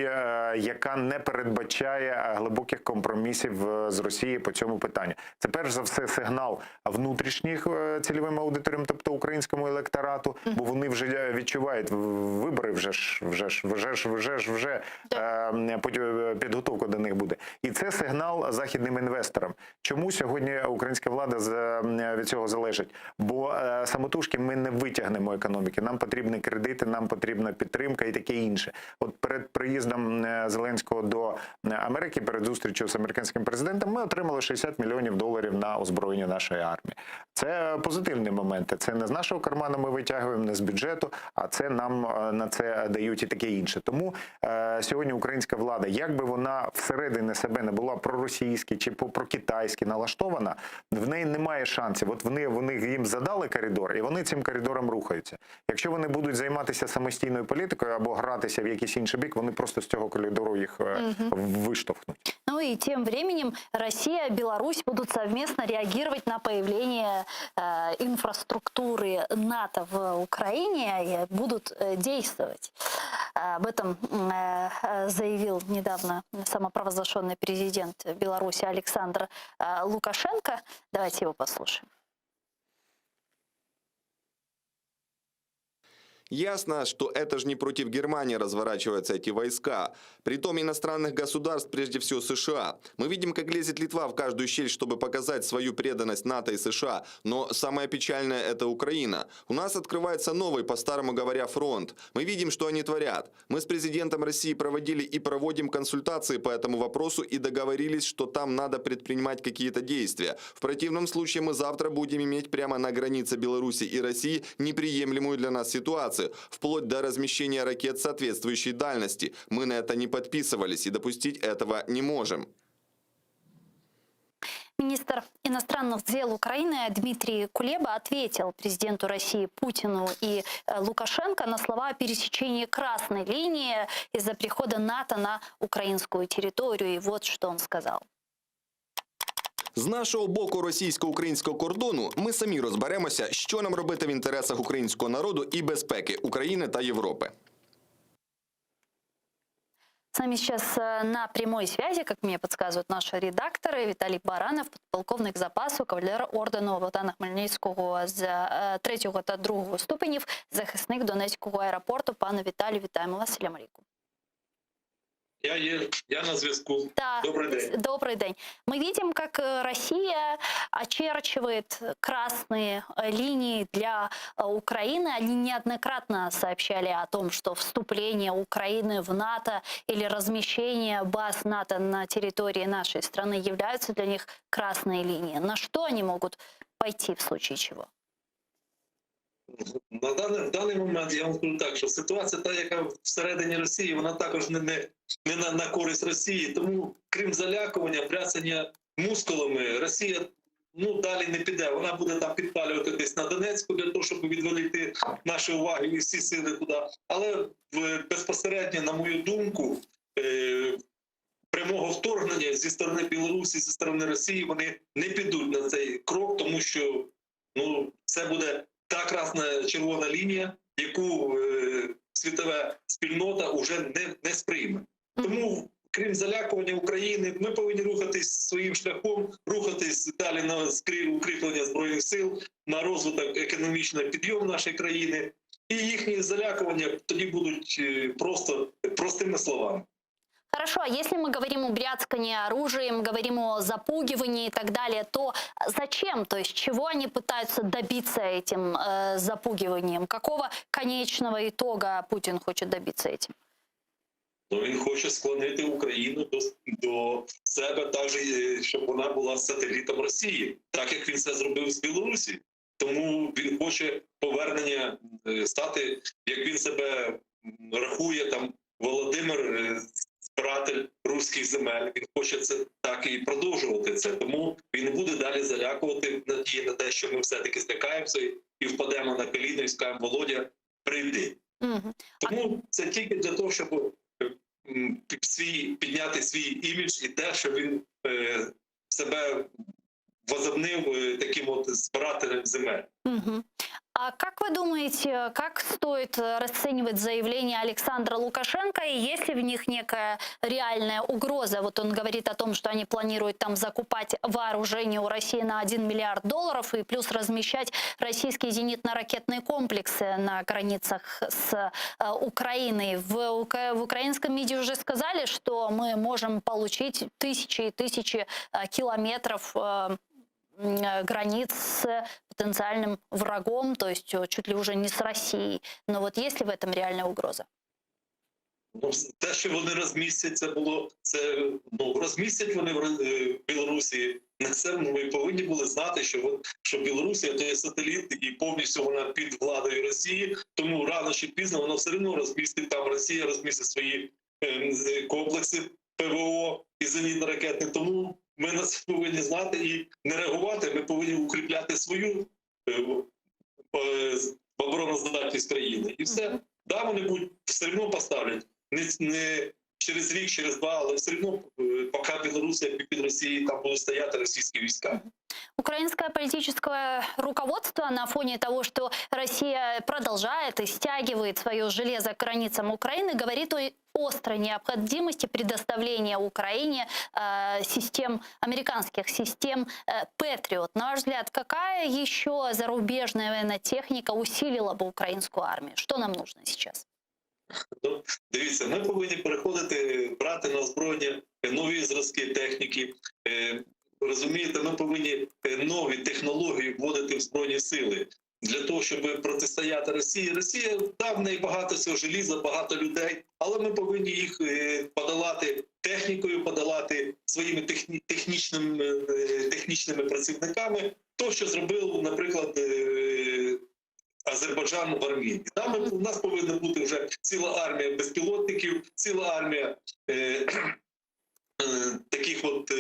яка не передбачає глибоких компромісів з Росією по цьому питанню. Це перш за все сигнал внутрішніх цільовим аудиторіям, тобто українському електорату, бо вони вже відчувають вибори, вже підготовка до них буде. І це сигнал західним інвесторам. Чому сьогодні українська влада від цього залежить? Бо самотужки ми не витягнемо економіки. Нам потрібні кредити, нам потрібна підтримка і таке інше. От перед приїздом Зеленського до Америки, перед зустрічю з американським президентом, ми отримали $60 мільйонів на озброєння нашої армії. Це позитивні моменти. Це не з нашого карману ми витягуємо, не з бюджету, а це нам на це дають і таке інше. Тому сьогодні українська влада, як би вона всередині себе не була проросійськи чи прокитайськи налаштована, в неї немає шансів. От вони їм задали коридор, і вони цим коридором рухаються. Якщо вони будуть займатися самостійною політикою або гратися в якийсь інший бік, вони просто з цього коридору їх виштовхнуть. Ну и тем временем Россия и Беларусь будут совместно реагировать на появление инфраструктуры НАТО в Украине и будут действовать. Об этом заявил недавно самопровозглашенный президент Беларуси Александр Лукашенко. Давайте его послушаем. Ясно, что это же не против Германии разворачиваются эти войска. Притом иностранных государств, прежде всего США. Мы видим, как лезет Литва в каждую щель, чтобы показать свою преданность НАТО и США. Но самое печальное – это Украина. У нас открывается новый, по-старому говоря, фронт. Мы видим, что они творят. Мы с президентом России проводили и проводим консультации по этому вопросу и договорились, что там надо предпринимать какие-то действия. В противном случае мы завтра будем иметь прямо на границе Беларуси и России неприемлемую для нас ситуацию, вплоть до размещения ракет соответствующей дальности. Мы на это не подписывались и допустить этого не можем. Министр иностранных дел Украины Дмитрий Кулеба ответил президенту России Путину и Лукашенко на слова о пересечении красной линии из-за прихода НАТО на украинскую территорию. И вот что он сказал. З нашого боку російсько-українського кордону ми самі розберемося, що нам робити в інтересах українського народу і безпеки України та Європи. С нами сейчас на прямой связи, как мне подсказывают наши редакторы, Виталий Баранов, подполковник запасу, кавалер ордену Богдана Хмельницького з 3 та 2 ступенів, захисник Донецького аеропорту. Пане Віталію, вітаємо вас. Салям алейкум. Я на связку. Да, добрый день. Добрый день. Мы видим, как Россия очерчивает красные линии для Украины. Они неоднократно сообщали о том, что вступление Украины в НАТО или размещение баз НАТО на территории нашей страны являются для них красной линией. На что они могут пойти в случае чего? В даний момент я вам скажу так, що ситуація та, яка всередині Росії, вона також не на користь Росії. Тому, крім залякування, бряцання мускулами, Росія далі не піде. Вона буде там підпалювати десь на Донецьку для того, щоб відволікти наші уваги і всі сили туди. Але безпосередньо, на мою думку, прямого вторгнення зі сторони Білорусі, зі сторони Росії, вони не підуть на цей крок, тому що це буде та красна-червона лінія, яку світова спільнота вже не сприйме. Тому, крім залякування України, ми повинні рухатись своїм шляхом, рухатись далі на укріплення Збройних сил, на розвиток економічного підйому нашої країни. І їхні залякування тоді будуть просто простими словами. Хорошо, а если мы говорим о бряцкании оружием, говорим о запугивании и так далее, то зачем? То есть чего они пытаются добиться этим запугиванием? Какого конечного итога Путин хочет добиться этим? Ну, він хоче склонити Україну до себе, так же, щоб вона була сателітом Росії, так як він це зробив з Білорусі. Тому він хоче повернення стати, як він себе рахує, там Володимир, збиратель руських земель. Він хоче це так і продовжувати це. Тому він не буде далі залякувати надії на те, що ми все-таки злякаємося і впадемо на коліно і скажемо: Володя, прийди. Тому це тільки для того, щоб підняти свій імідж і те, що він себе возобнив таким от збирателем земель. А как вы думаете, как стоит расценивать заявления Александра Лукашенко, и есть ли в них некая реальная угроза? Вот он говорит о том, что они планируют там закупать вооружение у России на 1 миллиард долларов и плюс размещать российские зенитно-ракетные комплексы на границах с Украиной. В украинском МИДе уже сказали, что мы можем получить тысячи и тысячи километров границ с потенциальным врагом, то есть чуть ли уже не с Россией. Но вот есть ли в этом реальная угроза? Ну, те, що вони розмістять, розмістять вони в Білорусі. На це ми повинні були знати, що Білорусія – то є сателіт і повністю вона під владою Росії, тому рано чи пізно вона все одно розмістить там, Росія розмістить свої комплекси ПВО і зенітно-ракетні. Тому ми на це повинні знати і не реагувати, ми повинні укріпляти свою обороноздатність країни. І все. Да, вони будуть все одно поставлять. Не через рік, через два, але все одно, поки Білорусія під Росією, там будуть стояти російські війська. Украинское политическое руководство на фоне того, что Россия продолжает и стягивает свое железо к границам Украины, говорит о острой необходимости предоставления Украине американских систем Patriot. На ваш взгляд, какая еще зарубежная военная техника усилила бы украинскую армию? Что нам нужно сейчас? Ну, дивіться, ми повинні переходити, брати на озброєння нові зразки техніки. Розумієте, ми повинні нові технології вводити в Збройні сили для того, щоб протистояти Росії. Росія, да, в неї багато цього желіза, багато людей, але ми повинні їх подолати технікою, подолати своїми технічними працівниками. То, що зробив, наприклад, Азербайджан в Армії. Там у нас повинна бути вже ціла армія безпілотників, ціла армія таких от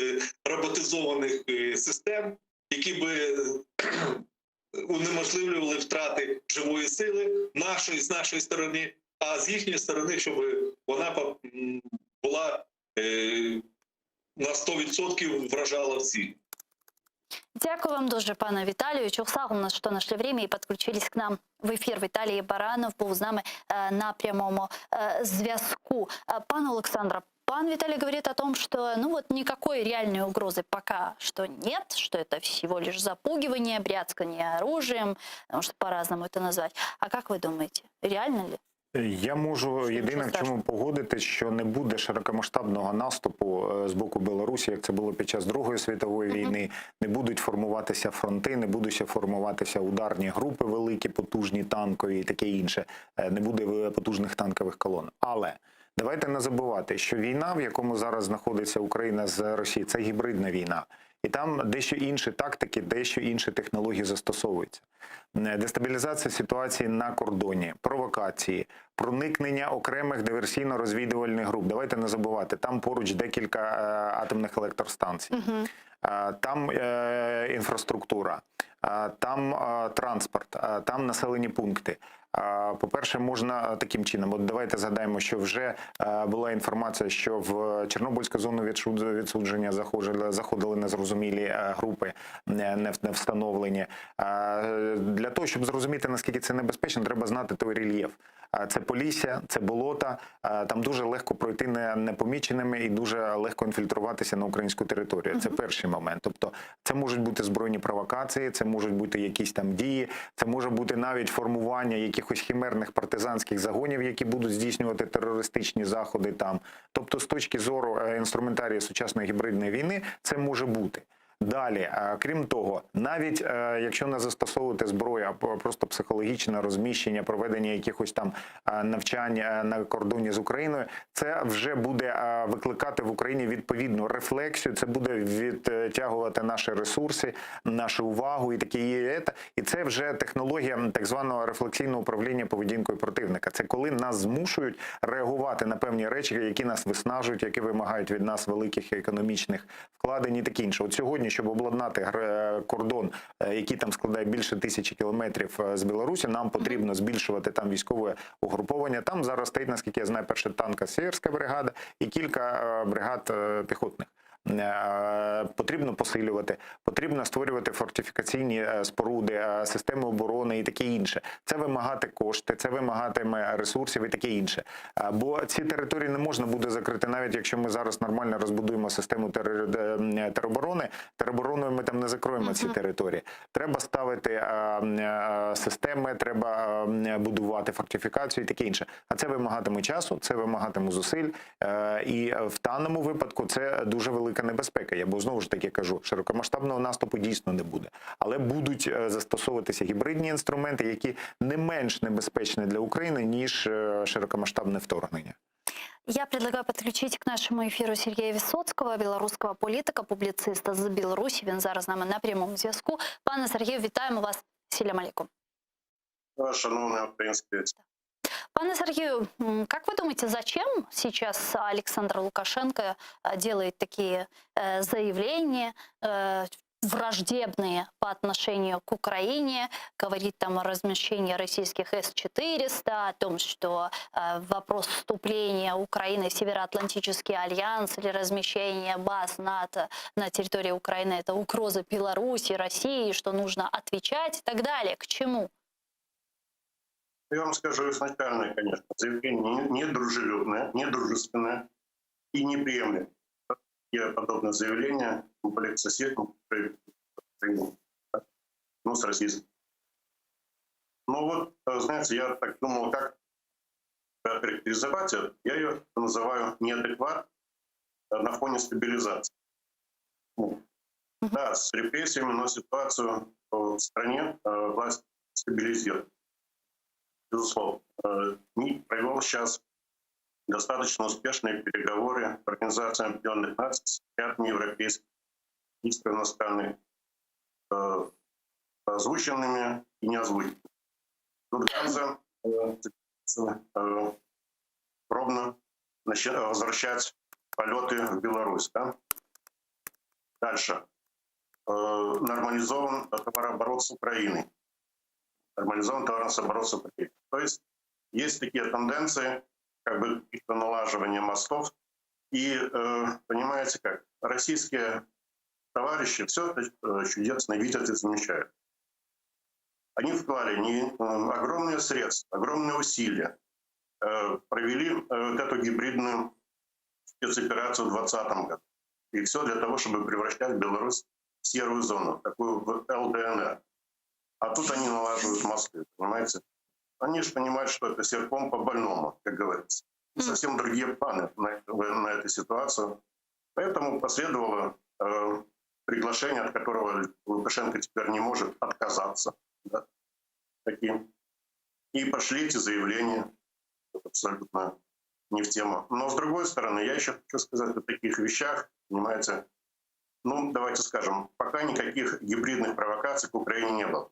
роботизованих систем, які би унеможливлювали втрати живої сили з нашої сторони, а з їхньої сторони, щоб вона була на 100% вражала в ціль. Дякую вам дуже, пане Віталію. Чухсагу, що знайшли время і підключились к нам в ефір. Віталій Баранов був з нами на прямому зв'язку. Пане Олександре, пан Виталий говорит о том, что никакой реальной угрозы пока что нет, что это всего лишь запугивание, бряцкание оружием, потому что по-разному это назвать. А как вы думаете, реально ли? Я можу єдине в чому погодити, що не буде широкомасштабного наступу з боку Білорусі, як це було під час Другої світової війни. Не будуть формуватися фронти, не будуть формуватися ударні групи великі, потужні, танкові і таке інше. Не буде потужних танкових колон. Але давайте не забувати, що війна, в якому зараз знаходиться Україна з Росією, це гібридна війна. І там дещо інші тактики, дещо інші технології застосовуються. Дестабілізація ситуації на кордоні, провокації, проникнення окремих диверсійно-розвідувальних груп. Давайте не забувати, там поруч декілька атомних електростанцій. Там інфраструктура, там транспорт, там населені пункти. По-перше, можна таким чином, от давайте згадаємо, що вже була інформація, що в Чорнобильську зону відсудження заходили незрозумілі групи, не встановлені. Для того, щоб зрозуміти, наскільки це небезпечно, треба знати той рельєф. Це Полісся, це болота, там дуже легко пройти непоміченими і дуже легко інфільтруватися на українську територію. Це перший момент. Тобто це можуть бути збройні провокації, це можуть бути якісь там дії, це може бути навіть формування якихось химерних партизанських загонів, які будуть здійснювати терористичні заходи там. Тобто з точки зору інструментарію сучасної гібридної війни це може бути. Далі, крім того, навіть якщо не застосовувати зброю, а просто психологічне розміщення, проведення якихось там навчань на кордоні з Україною, це вже буде викликати в Україні відповідну рефлексію, це буде відтягувати наші ресурси, нашу увагу і таке є. І це вже технологія так званого рефлексійного управління поведінкою противника. Це коли нас змушують реагувати на певні речі, які нас виснажують, які вимагають від нас великих економічних вкладень і таке інше. От сьогодні, щоб обладнати кордон, який там складає більше 1000 кілометрів з Білорусі, нам потрібно збільшувати там військове угруповання. Там зараз стоїть, наскільки я знаю, перша танка Сіверська бригада і кілька бригад піхотних. Потрібно посилювати, потрібно створювати фортифікаційні споруди, системи оборони і таке інше. Це вимагати кошти, це вимагатиме ресурсів і таке інше. Бо ці території не можна буде закрити, навіть якщо ми зараз нормально розбудуємо систему тероборони. Теробороною ми там не закроємо ці території. Треба ставити системи, треба будувати фортифікацію і таке інше. А це вимагатиме часу, це вимагатиме зусиль. І в даному випадку це дуже велика небезпека. Я бо знову ж таки кажу, широкомасштабного наступу дійсно не буде. Але будуть застосовуватися гібридні інструменти, які не менш небезпечні для України, ніж широкомасштабне вторгнення. Я предлагаю подключить к нашему эфиру Сергея Висоцкого, белорусского політика, публіциста з Білорусі. Він зараз з нами на прямому зв'язку. Пане Сергію, вітаємо вас. Селям алейкум. Шановний український. Пане Сергею, как вы думаете, зачем сейчас Александр Лукашенко делает такие заявления враждебные по отношению к Украине, говорит там о размещении российских С-400, о том, что вопрос вступления Украины в Североатлантический альянс или размещение баз НАТО на территории Украины – это угроза Беларуси, России, что нужно отвечать и так далее. К чему? Я вам скажу изначально, конечно, заявление недружелюбное, недружественное и неприемлемое. Подобное заявление были к соседям, ну, с российским. Ну вот, знаете, я так думал, как характеризовать это. Я ее называю неадекват на фоне стабилизации. Да, с репрессиями, но ситуацию в стране власть стабилизирует. Безусловно. МИД провел сейчас достаточно успешные переговоры в Организации Объединенных Наций с рядами европейских и иностранных, озвученными и неозвученными. Турганза пробно возвращать полеты в Беларусь. Да? Дальше. Нормализован товарооборот с Украиной. Нормализован товарооборот с Украиной. То есть есть такие тенденции, как бы налаживания мостов. И понимаете как, российские товарищи все это чудесно видят и замечают. Они вкладывали огромные средства, огромные усилия, провели эту гибридную спецоперацию в 2020 году. И все для того, чтобы превращать Беларусь в серую зону, такую в ЛДНР. А тут они налаживают мосты, понимаете? Они же понимают, что это серпом по больному, как говорится. Совсем другие планы на эту ситуацию. Поэтому последовало приглашение, от которого Лукашенко теперь не может отказаться. Да, таким. И пошли эти заявления. Это абсолютно не в тему. Но с другой стороны, я еще хочу сказать о таких вещах, понимаете. Ну, давайте скажем, пока никаких гибридных провокаций к Украине не было.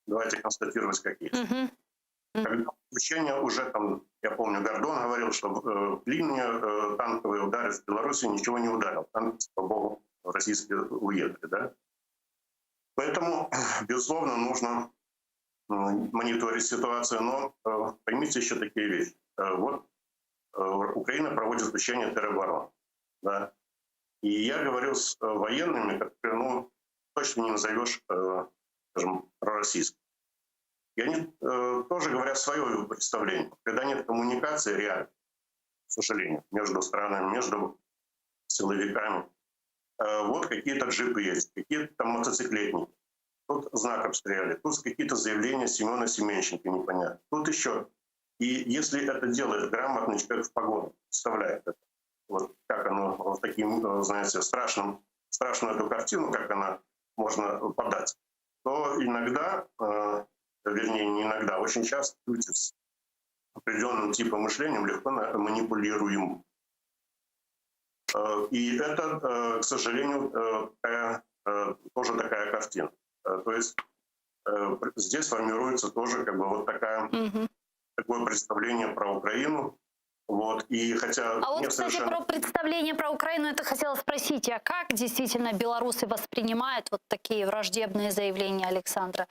Давайте констатировать, какие. Когда включение уже там, я помню, Гордон говорил, что длинные танковые удары с Беларуси ничего не ударил. Танки, слава богу, российские уехали, да? Поэтому, безусловно, нужно мониторить ситуацию, но поймите еще такие вещи. Вот Украина проводит учения теробороны, да? И я говорил с военными, которые, ну, точно не назовешь, скажем, пророссийскими. И они тоже говорят свое представление. Когда нет коммуникации реально, к сожалению, между странами, между силовиками, вот какие-то джипы есть, какие-то там мотоциклетники. Тут знак обстреляли, тут какие-то заявления Семена Семенченко непонятно. Тут еще. И если это делает грамотный человек в погоне, представляет это, вот как оно в таким, знаете, страшным страшную эту картину, как она можно подать, то иногда, вернее, не иногда, очень часто люди с определенным типом мышления легко манипулируем. И это, к сожалению, тоже такая картина. То есть здесь формируется тоже как бы вот такое представление про Украину. Вот. И хотя А вот, кстати, про представление про Украину, это хотела спросить, а как действительно белорусы воспринимают вот такие враждебные заявления Александра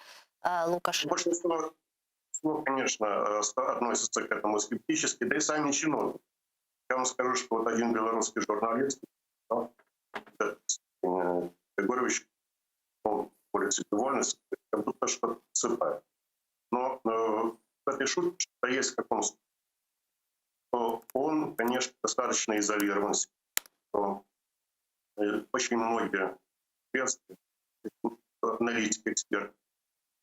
Лукашенко? Большинство, конечно, относятся к этому скептически, да и сами чиновники. Я вам скажу, что вот один белорусский журналист, Григорьевич, он борется с вольностью, как будто что-то отсыпает. Но в этой шутке что-то есть в каком смысле. Он, конечно, достаточно изолирован. Очень многие аналитики, эксперты,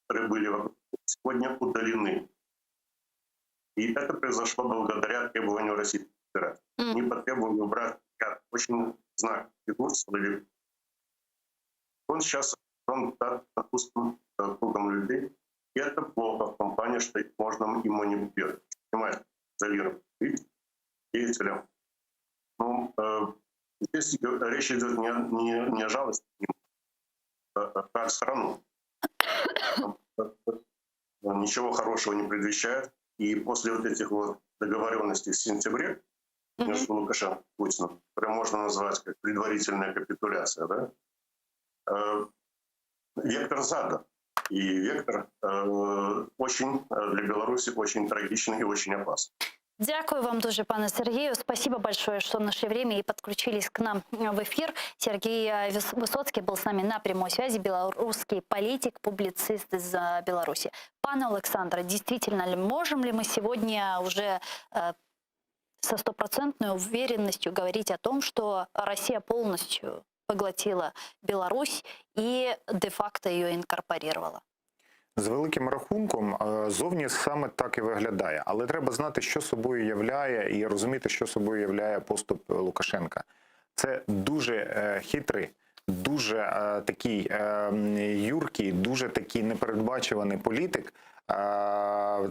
которые были вокруг, сегодня удалены. И это произошло благодаря требованию Российской Федерации. Не по требованию убрать очень знак фигур силовик. Он сейчас допустим, кругом людей. И это плохо в том плане, что можно им манипулировать. Понимаете, изолировать деятелям. Ну, здесь речь идет не о жалости, а о страну. Ничего хорошего не предвещает. И после вот этих вот договоренностей в сентябре между Лукашенко и Путиным, которые можно назвать как предварительная капитуляция, да, вектор задан. И вектор очень для Беларуси очень трагичный и очень опасный. Дякую вам дуже, пане Сергею. Спасибо большое, что нашли время и подключились к нам в эфир. Сергей Высоцкий был с нами на прямой связи, белорусский политик, публицист из Беларуси. Пане Александре, действительно, можем ли мы сегодня уже со стопроцентной уверенностью говорить о том, что Россия полностью поглотила Беларусь и де-факто ее инкорпорировала? З великим рахунком зовні саме так і виглядає. Але треба знати, що собою являє, і розуміти, що собою являє поступ Лукашенка. Це дуже хитрий, дуже такий юркий, дуже такий непередбачуваний політик,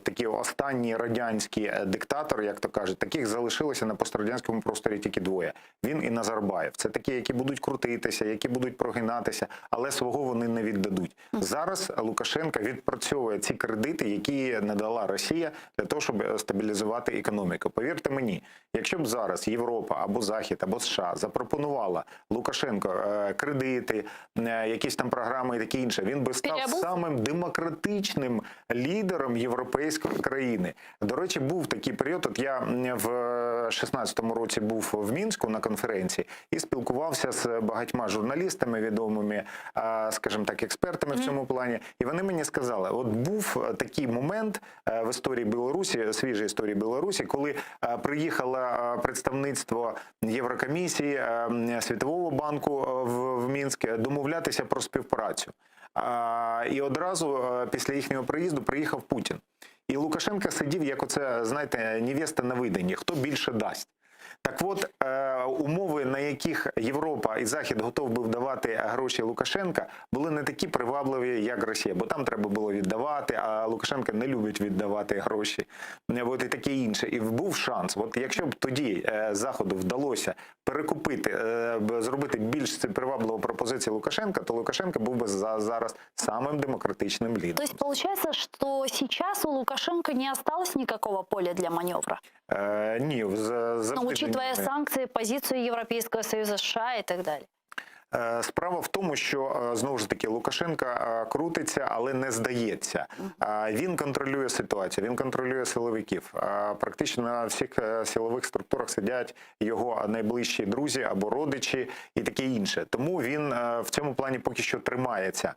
такий останній радянський диктатор, як то кажуть, таких залишилося на пострадянському просторі тільки двоє. Він і Назарбаєв. Це такі, які будуть крутитися, які будуть прогинатися, але свого вони не віддадуть. Зараз Лукашенко відпрацьовує ці кредити, які надала Росія для того, щоб стабілізувати економіку. Повірте мені, якщо б зараз Європа або Захід, або США запропонувала Лукашенко кредити, якісь там програми і таке інше, він би став самим демократичним лідером європейської країни. До речі, був такий період, от я в 16-му році був в Мінську на конференції і спілкувався з багатьма журналістами відомими, скажімо так, експертами в цьому плані, і вони мені сказали, от був такий момент в історії Білорусі, свіжій історії Білорусі, коли приїхало представництво Єврокомісії, Світового банку в Мінськ домовлятися про співпрацю. І одразу після їхнього приїзду приїхав Путін. І Лукашенко сидів, як оце, знаєте, невеста на виданні, хто більше дасть. Так от, умови, на яких Європа і Захід готов був давати гроші Лукашенка, були не такі привабливі, як Росія. Бо там треба було віддавати, а Лукашенко не любить віддавати гроші. От і таке інше. І був шанс. От якщо б тоді Заходу вдалося перекупити, зробити більш привабливу пропозицію Лукашенка, то Лукашенко був би зараз самим демократичним лідером. То есть получается, что сейчас у Лукашенко не осталось никакого поля для маневра? Ні, учитывая санкции, позицию Европейского Союза, США и так далее. Справа в тому, що, знову ж таки, Лукашенко крутиться, але не здається. Він контролює ситуацію, він контролює силовиків. Практично на всіх силових структурах сидять його найближчі друзі або родичі і таке інше. Тому він в цьому плані поки що тримається.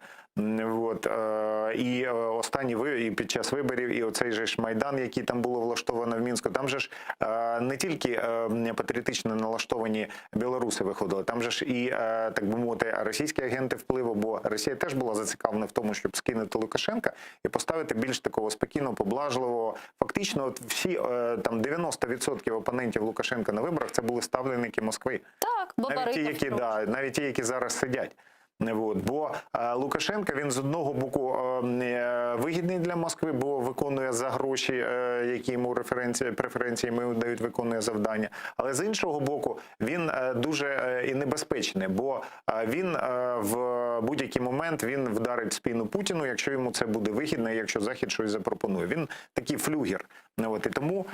І останні і під час виборів, і оцей же ж Майдан, який там було влаштовано в Мінську, там же ж не тільки патріотично налаштовані білоруси виходили, там же ж і, так би мовити, російські агенти впливу, бо Росія теж була зацікавлена в тому, щоб скинути Лукашенка і поставити більш такого спокійного, поблажливого. Фактично, от всі там 90% опонентів Лукашенка на виборах це були ставленики Москви. Так, навіть ті, які зараз сидять. Бо Лукашенко, він з одного боку вигідний для Москви, бо виконує за гроші, які йому преференціями дають, виконує завдання. Але з іншого боку, він дуже і небезпечний, бо він в будь-який момент він вдарить в спину Путіну, якщо йому це буде вигідно, якщо Захід щось запропонує. Він такий флюгер. І тому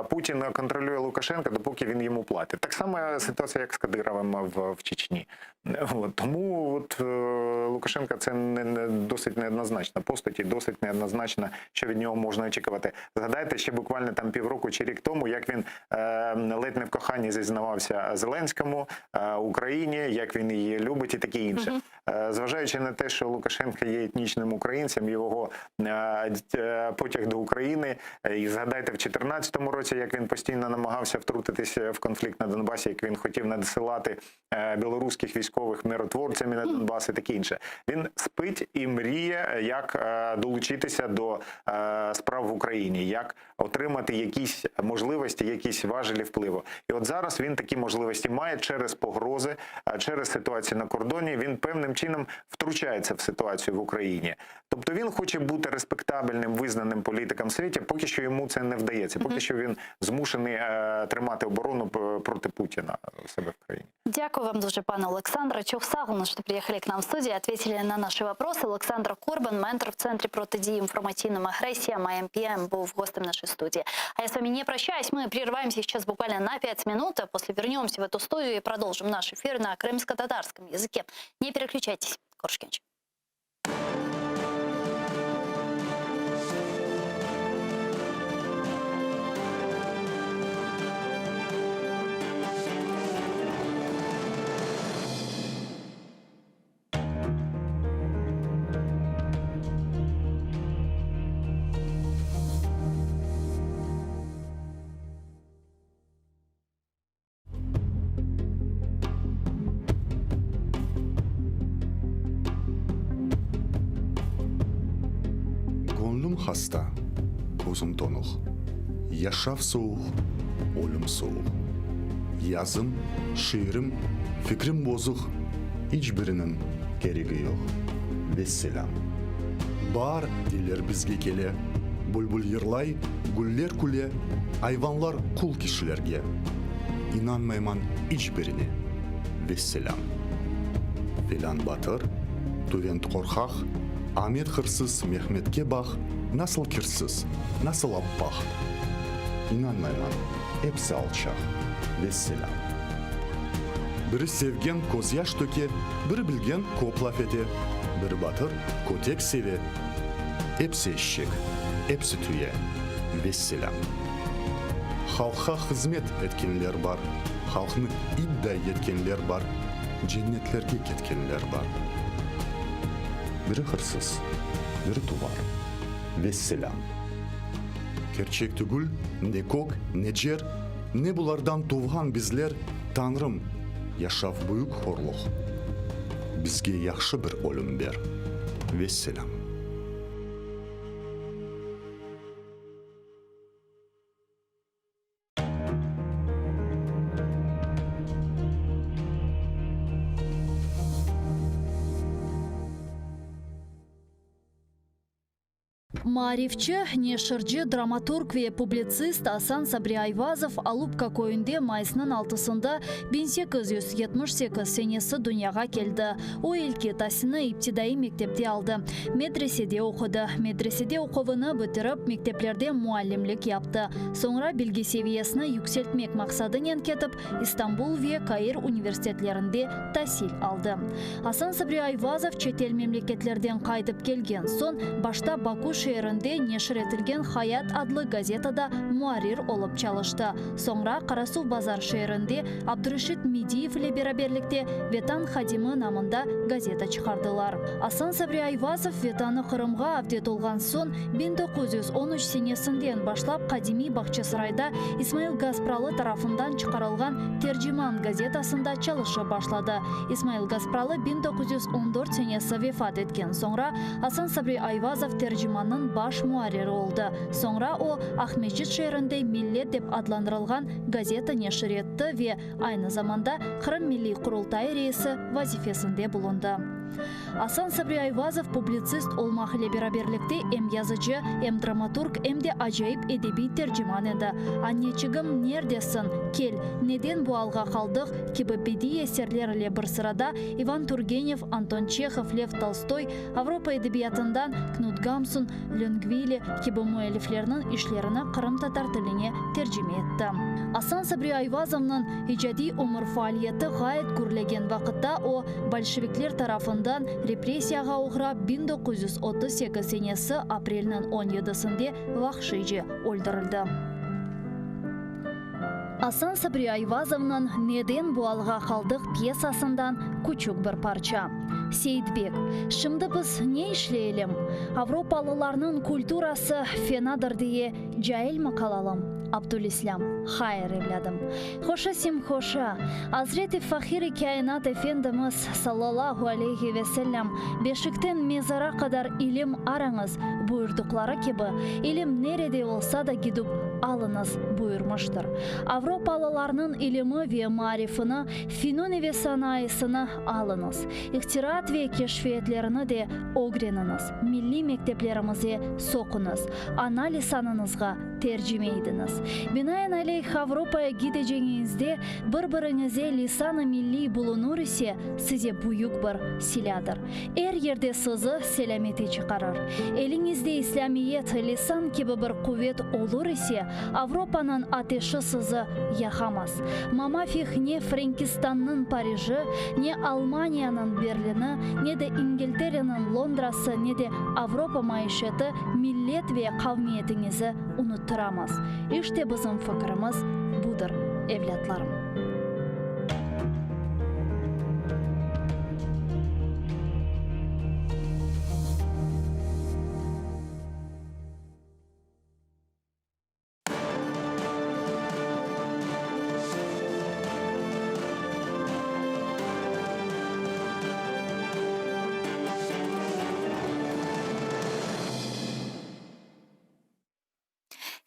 Путін контролює Лукашенка, допоки він йому платить. Так само ситуація, як з Кадировим в Чечні. Тому Лукашенка це досить неоднозначна постать і досить неоднозначно, що від нього можна очікувати. Згадайте, ще буквально там півроку чи рік тому, як він ледь не в коханні зізнавався Зеленському, Україні, як він її любить і таке інше. Зважаючи на те, що Лукашенко є етнічним українцем, його потяг до України, і згадайте в 2014 році, як він постійно намагався втрутитися в конфлікт на Донбасі, як він хотів надсилати білоруських військових миротворцями на Донбас і таке інше. Він спить і мріє, як долучитися до справ в Україні, як отримати якісь можливості, якісь важелі впливу. І от зараз він такі можливості має через погрози, через ситуацію на кордоні. Він певним чином втручається в ситуацію в Україні. Тобто він хоче бути респектабельним, визнаним політиком в світі, поки що йому це не вдається. Поки що він змушений тримати оборону проти Путіна в себе в країні. Дякую вам дуже, пане Олександре. Чухсагулна, що приїхали к нам в студію, ответили на наші вопроси. Олександр Корбан, ментор в Центрі протидії інформаційним агресіям АМПМ, був гостем нашей студии. А я с вами не прощаюсь. Мы прерываемся сейчас буквально на 5 минут, а после вернемся в эту студию и продолжим наш эфир на крымско-татарском языке. Не переключайтесь. Коршкевич. Hasta, gözüm donuq. Yaşaf soğuk, ölüm soğuk. Yazım, şiirim, fikrim bozuk. Hiçbirinin gereği yok. Vesselam. Бар diler bizge kele. Bülbül yırlay, güller küle. Hayvanlar kul kişilerge. İnanmayman hiçbirine. Vesselam. Filan batır, tüvent korkak. Ahmet hırsız, Mehmet'ke bak. Nasıl kirsіз, nasıl appak. İnanmayman, hepsi alçak. Vesselam. Biri sevgen koz yaş töke, biri bilgen kop laf ete. Biri batır, kotek seve. Hepsi eşek, hepsi tüye. Vesselam. Halka hizmet etkenler var. Halkını iddia etkenler var. Cennetlerge ketkenler var. Biri hırsız, biri tuvar. Vesselam. Gerçek tügül, ne kok, ne cer, ne bulardan tuğhan bizler, Tanrım, yaşaf büyük horluq. Bizge yaxşı bir ölüm ber. Vesselam. Марифчы, нешырчы, драматург ве публицист Асан Сабри Айвазов Алупка көйінде майысының 6-сында 1878 сенесі дүнияға келді. О елке тасыны иптидаи мектепте алды. Медреседе оқыды. Медреседе оқуыны бітіріп, мектеплерде муалlimlik yaptı. Sonra bilgi seviyesini yükseltmek maqsadıyla ketip, İstanbul ve Kair üniversitetlerinde tahsil aldı. Асан Сабри Айвазов çetel memleketlerden qaytıp kelgen son, başta Baku şehri шерінде нешіретілген Хаят адлы газетада муарир олып чалышты. Соңра Қарасу базар шерінде Абдурашид Медиев ле бераберлікте Ветан Хадимы намында газета чықардылар. Асан Сабри Айвазов Ветаны Қырымға авдет олған сон 1913 сенесінден башлап Қадими Бақчасырайда Исмаил Гаспралы тарафындан чықарылған Терджиман газетасында чалышы башлады. Исмаил Гаспралы 1914 сенесі вефат еткен. Соңра Асан Сабри Айвазов Терджиманның баш муарері олды. Соңра о Ахмеджит шерінде Миллет деп адландырылған газета нешір етті ве айны заманда Қырым Милли Құрылтай рейсі вазифесінде болынды. Асан Сабри Айвазов публицист олмақ ле бераберлікте эм язычы, эм драматург, эмде ажайып эдеби терджиман еді. Аннечігім нердесін, кел, неден буалға қалдық, кебі беди есерлер ле бір сырада Иван Тургенев, Антон Чехов, Лев Толстой, Авропа эдебиятындан Кнут Гамсун, Ленгвили, кебі муэлифлерінің ишлеріні Қырым татар тіліне терджиме етті. Асан Сабри Айвазовның ижади умыр фаалиеті ғайет күрлеген вақытта о большевиклер тарафындан репрессияға ұғырап 1938 сенесі апрелінің 17-сінде вақшыжы өлдірілді. Асан Сабри Айвазовның «Неден буалға қалдық» пьесасындан күчік бір парча. Сейдбек, шымды біз не ішлейлім? Авропалыларның культурасы фенадыр дие жайыл мақалалым. Абдулислам, хайыр евладым. Хоша сим хоша. Азрети Фахири Каинат Эфендіміз саллаллаху алейхи веселлям бешіктен мезара қадар илім араңыз бұйырдықлары кебі, илім нереде олса да гидуп алыныз бұйырмыштыр. Авропалыларның илімі ве марифыны, финуни ве санайысыны алыныз. Ихтират ве кешфиетлеріні де огреніңіз. Милли мектеплерімізе соқыныз. Аналисаныңызға терджимейдіңіз. Бинаен алейх Авропая гидежеңізде бір-біріңізе лисаны милли бұлынур ісе, сізе бұйық бір силядыр. Әр ерде сызы селаметі чықарыр. Еліңізде исламиет лисан кебі бір құвет олыр ісе, Авропаның атешы сызы яхамас. Мамафих не Франкистанның Парижі, не Алманияның Берліні, не де Ингілтерінің Лондрасы, не де Авропа майшеті миллет ве қавмиетіңізі ұныттырамыз. İşte bizim fikrimiz budur, evlatlarım.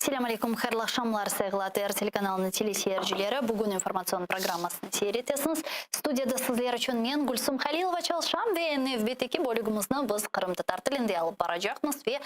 Assalamu alaikum, xayrlı akşamlar sayılı ATR телеканалының телесерджілері. Бүгін информацион программасын сейретесіңіз. Студияда сізлер үшін мен Гүлсім Халилова чалшам ве НФБТК бөлігімізні біз Қырым татар тілінде алып бара жақмыз ве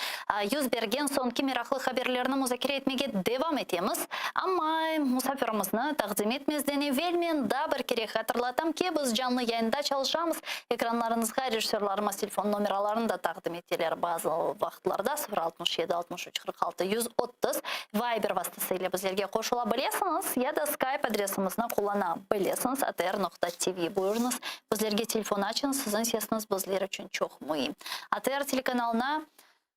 юз берген соңғы мерақлы хаберлеріні музакира етмеге девам етеміз. Амма мұсафирімізні тақдим етмезден евелмен да бір керек хатырлатам ке біз жанлы яйында чалшамыз. Экранларыңызға режиссерларымыз телефон номераларын да тақдим етелер базы вақытларда 067-63-46-130 Viber vasıtasıyla bizlerге қошыла білесіңіз, я да Skype адресімізні қолана білесіңіз, atr.tv buyurunuz. Bizlerге телефон açın, sizin sesiniz bizler için çok mühim. ATR телеканалына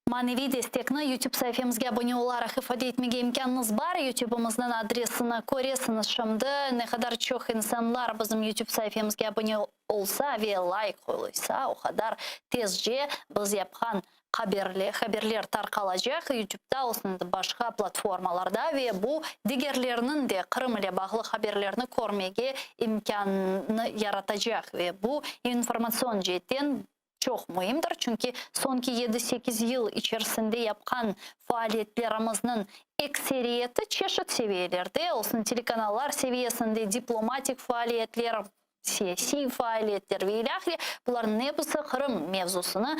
manevi destekni YouTube sayfamızga abone olarak ifade etmege imkanınız var. YouTube'umuzdan adresini ko'resiniz. Şimdi ne kadar çok insanlar bizim YouTube sayfamızga abone olsa ve like koyulsa, o kadar tezce biz yapgan haberler tarqalacak YouTube'da olsun da başka platformalarda ve bu diğerlerinin de Kırım ile bağlı haberlerini görmege imkanını yaratacak ve bu informasyon cihetten çok mühimdir. Çünkü sonki 7-8 yıl içerisinde yapkan faaliyetlerimizin ekseriyeti çeşit seviyelerde olsun, telekanallar seviyesinde diplomatik faaliyetler, siyasi faaliyetler ve ilahri bunların hepsi Kırım mevzusunu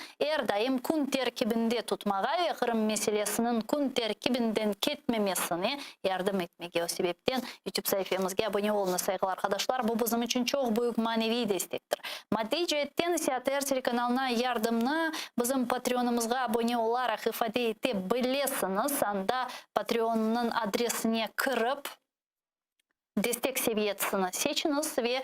daim kun terkibinde tutmağa ve Kırım meselesinin kun terkibinden ketmemesine yardım etmege. O sebepten YouTube sayfamızga abone olun sayılı arkadaşlar. Bu bizim için çok büyük manevi destektir. Maddi cihetten ise ATR telekanalına yardımını bizim Patreon'umuzga abone olarak ifade edebilirsiniz. Anda Patreon'un adresine kırıp destek seviyesini seçiniz ve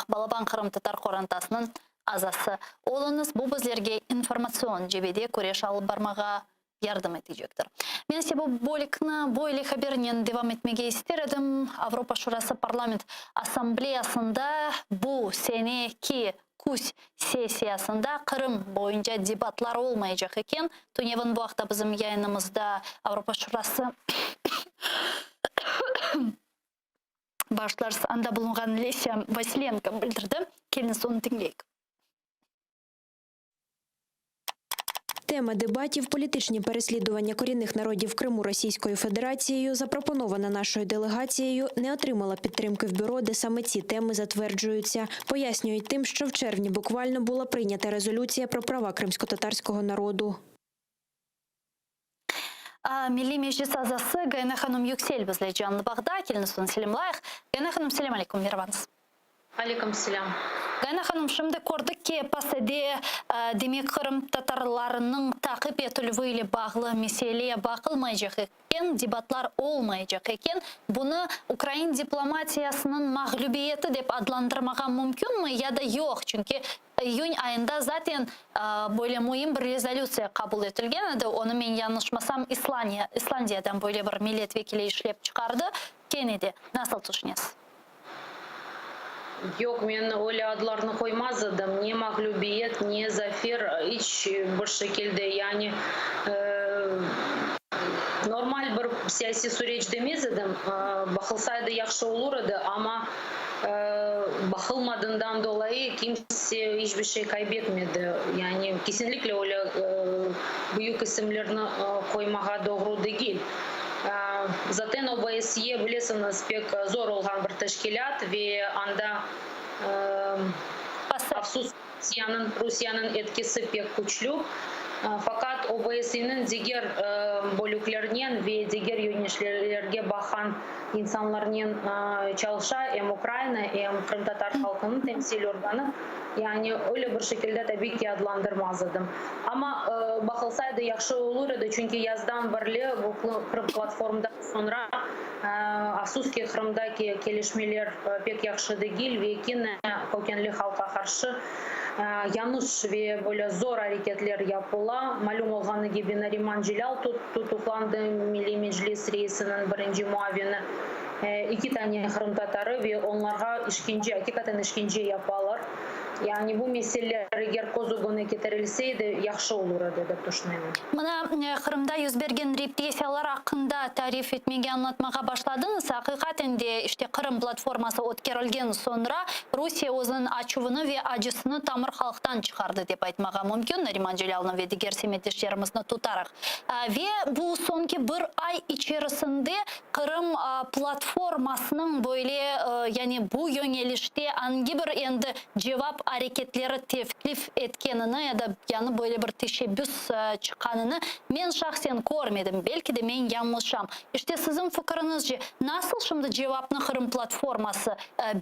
Balaban Kırım Tatar Korantasının azası olunuz. Bu bizlerge informasyon cebede köreş alıp barmağa yardım edecektir. Men ise bu böyle haberinin devam etmeye isterim. Avrupa Şurası Parlament Asambleyasında bu seneki Kus sesiyasında Kırım boyunca debatlar olmayacak eken. Tunevin bu hafta bizim yayınımızda Avrupa Şurası başlarsa anda bulungan Lesya Vasilenko bildirdi. Келin onu dinleyek. Тема дебатів «Політичні переслідування корінних народів Криму Російською Федерацією», запропонована нашою делегацією, не отримала підтримки в бюро, де саме ці теми затверджуються. Пояснюють тим, що в червні буквально була прийнята резолюція про права кримсько-татарського народу. Milli Meclis azası Gayna Hanım Yüksel bizle canlı bağda. Keliniz onu selamlayıq. Gayna Hanım selam aleyküm, merhabanız. Aleyküm selam. Gayna Hanım, şimdi gördük ki pasede demek Kırım Tatarlarının takip etülüğüyle bağlı meseleye bakılmayacak eken, debatlar olmayacak eken, bunu Ukrayna diplomatiyasının mağlubiyeti deyip adlandırmağa mümkün mü ya da yok? Çünkü iyun ayında zaten böyle mühim bir rezolüsiya kabul edilgen. Onu men yanlışmasam İslandiya'dan böyle bir milletvekili işlep çıkardı. Kennedy, nasıl düşünüyorsunuz? Yok, men öyle adlarını koymazdım. Ne mağlubiyet, ne zafer, hiç bir şekilde yani normal bir siyasi süreç demezdim. Bakılsaydı yaxşı olurdu ama bakılmadığından dolayı kimse hiçbir şey kaybetmedi. Yani kesinlikle öyle büyük isimlerini koymağa doğru değil. Zaten OBSE bilirsiniz pek zor olan bir teşkilat ve anda Rusya'nın etkisi pek güçlü. Fakat OBSE'nin diğer bölüklerinin ve diğer yöneticilerine bakan insanların çalışa hem Ukrayna hem Kırım Tatar halkının temsil organı. Yani öyle bir şekilde tabii ki adlandırmazdım. Ama bakılsaydı yaxşı olurdu çünkü yazdan beri bu Kırım platformdan sonra Afsuski Kırım'daki gelişmeler pek yaxşı değil ve yine kökenli halka karşı yanlış ve böyle zor hareketler yapıla. Malum olğanı gibi Nariman Celal tutuklandı, Milli Meclis reisinin birinci muavini. İki tane Kırım Tatarı ve onlara hakikaten işkence yaparlar. Yani bu meseleler eğer kozuguna getirilseydi yaxşı olurdu деп düşünüyorum. Buna Kırım'da yüz bergen represiyalar hakkında tarif etmeye anlatmaya başladınız. Hakikaten de işte Kırım platforması ötkerilgen sonra Rusya özünün açığını ve acısını tamır halktan çıkardı deyip aytmağa mümkün. Nariman Celal'ın ve diğer semetleşlerimizni tutarak. Ve bu sonki bir ay içerisinde Kırım platformasının böyle yani bu yönelişte hangi bir endi cevap hareketleri teklif etkenini ya da yani böyle bir teşebbüs çıkanını men şahsen görmedim. Belki de men yanlışam. İşte sizin fikrinizce nasıl şimdi cevapını Kırım platforması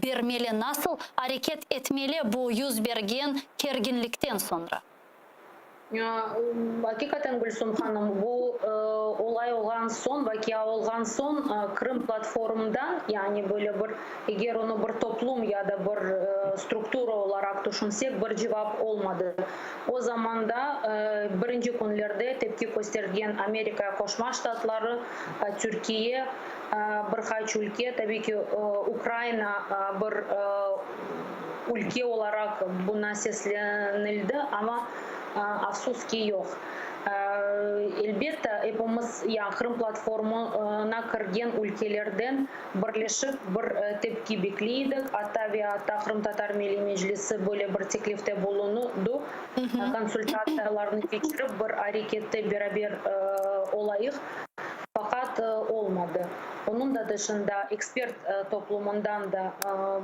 vermeli, nasıl hareket etmeli bu yüz bergen gerginlikten sonra? Hakikaten Gülsüm Hanım bu olay olan son, vakia olan son Kırım platformundan yani böyle bir eğer onu bir toplum ya da bir struktura olarak düşünsek bir cevap olmadı. O zaman da birinci günlerde tepki göstergen Amerika Koşma Ştatları, Türkiye, birkaç ülke tabii ki Ukrayna bir ülke olarak buna seslenildi ama afsuski yok. Elbette hepimiz yani Kırım platformuna kirgen ülkelerden birleşip bir tepki bekliydik. Hatta ve hatta Kırım Tatar Milli Meclisi böyle bir teklifte bulundu. Konsultasyalarını geçirip bir harekette beraber olayık. Fakat olmadı. Onun da dışında ekspert toplumundan da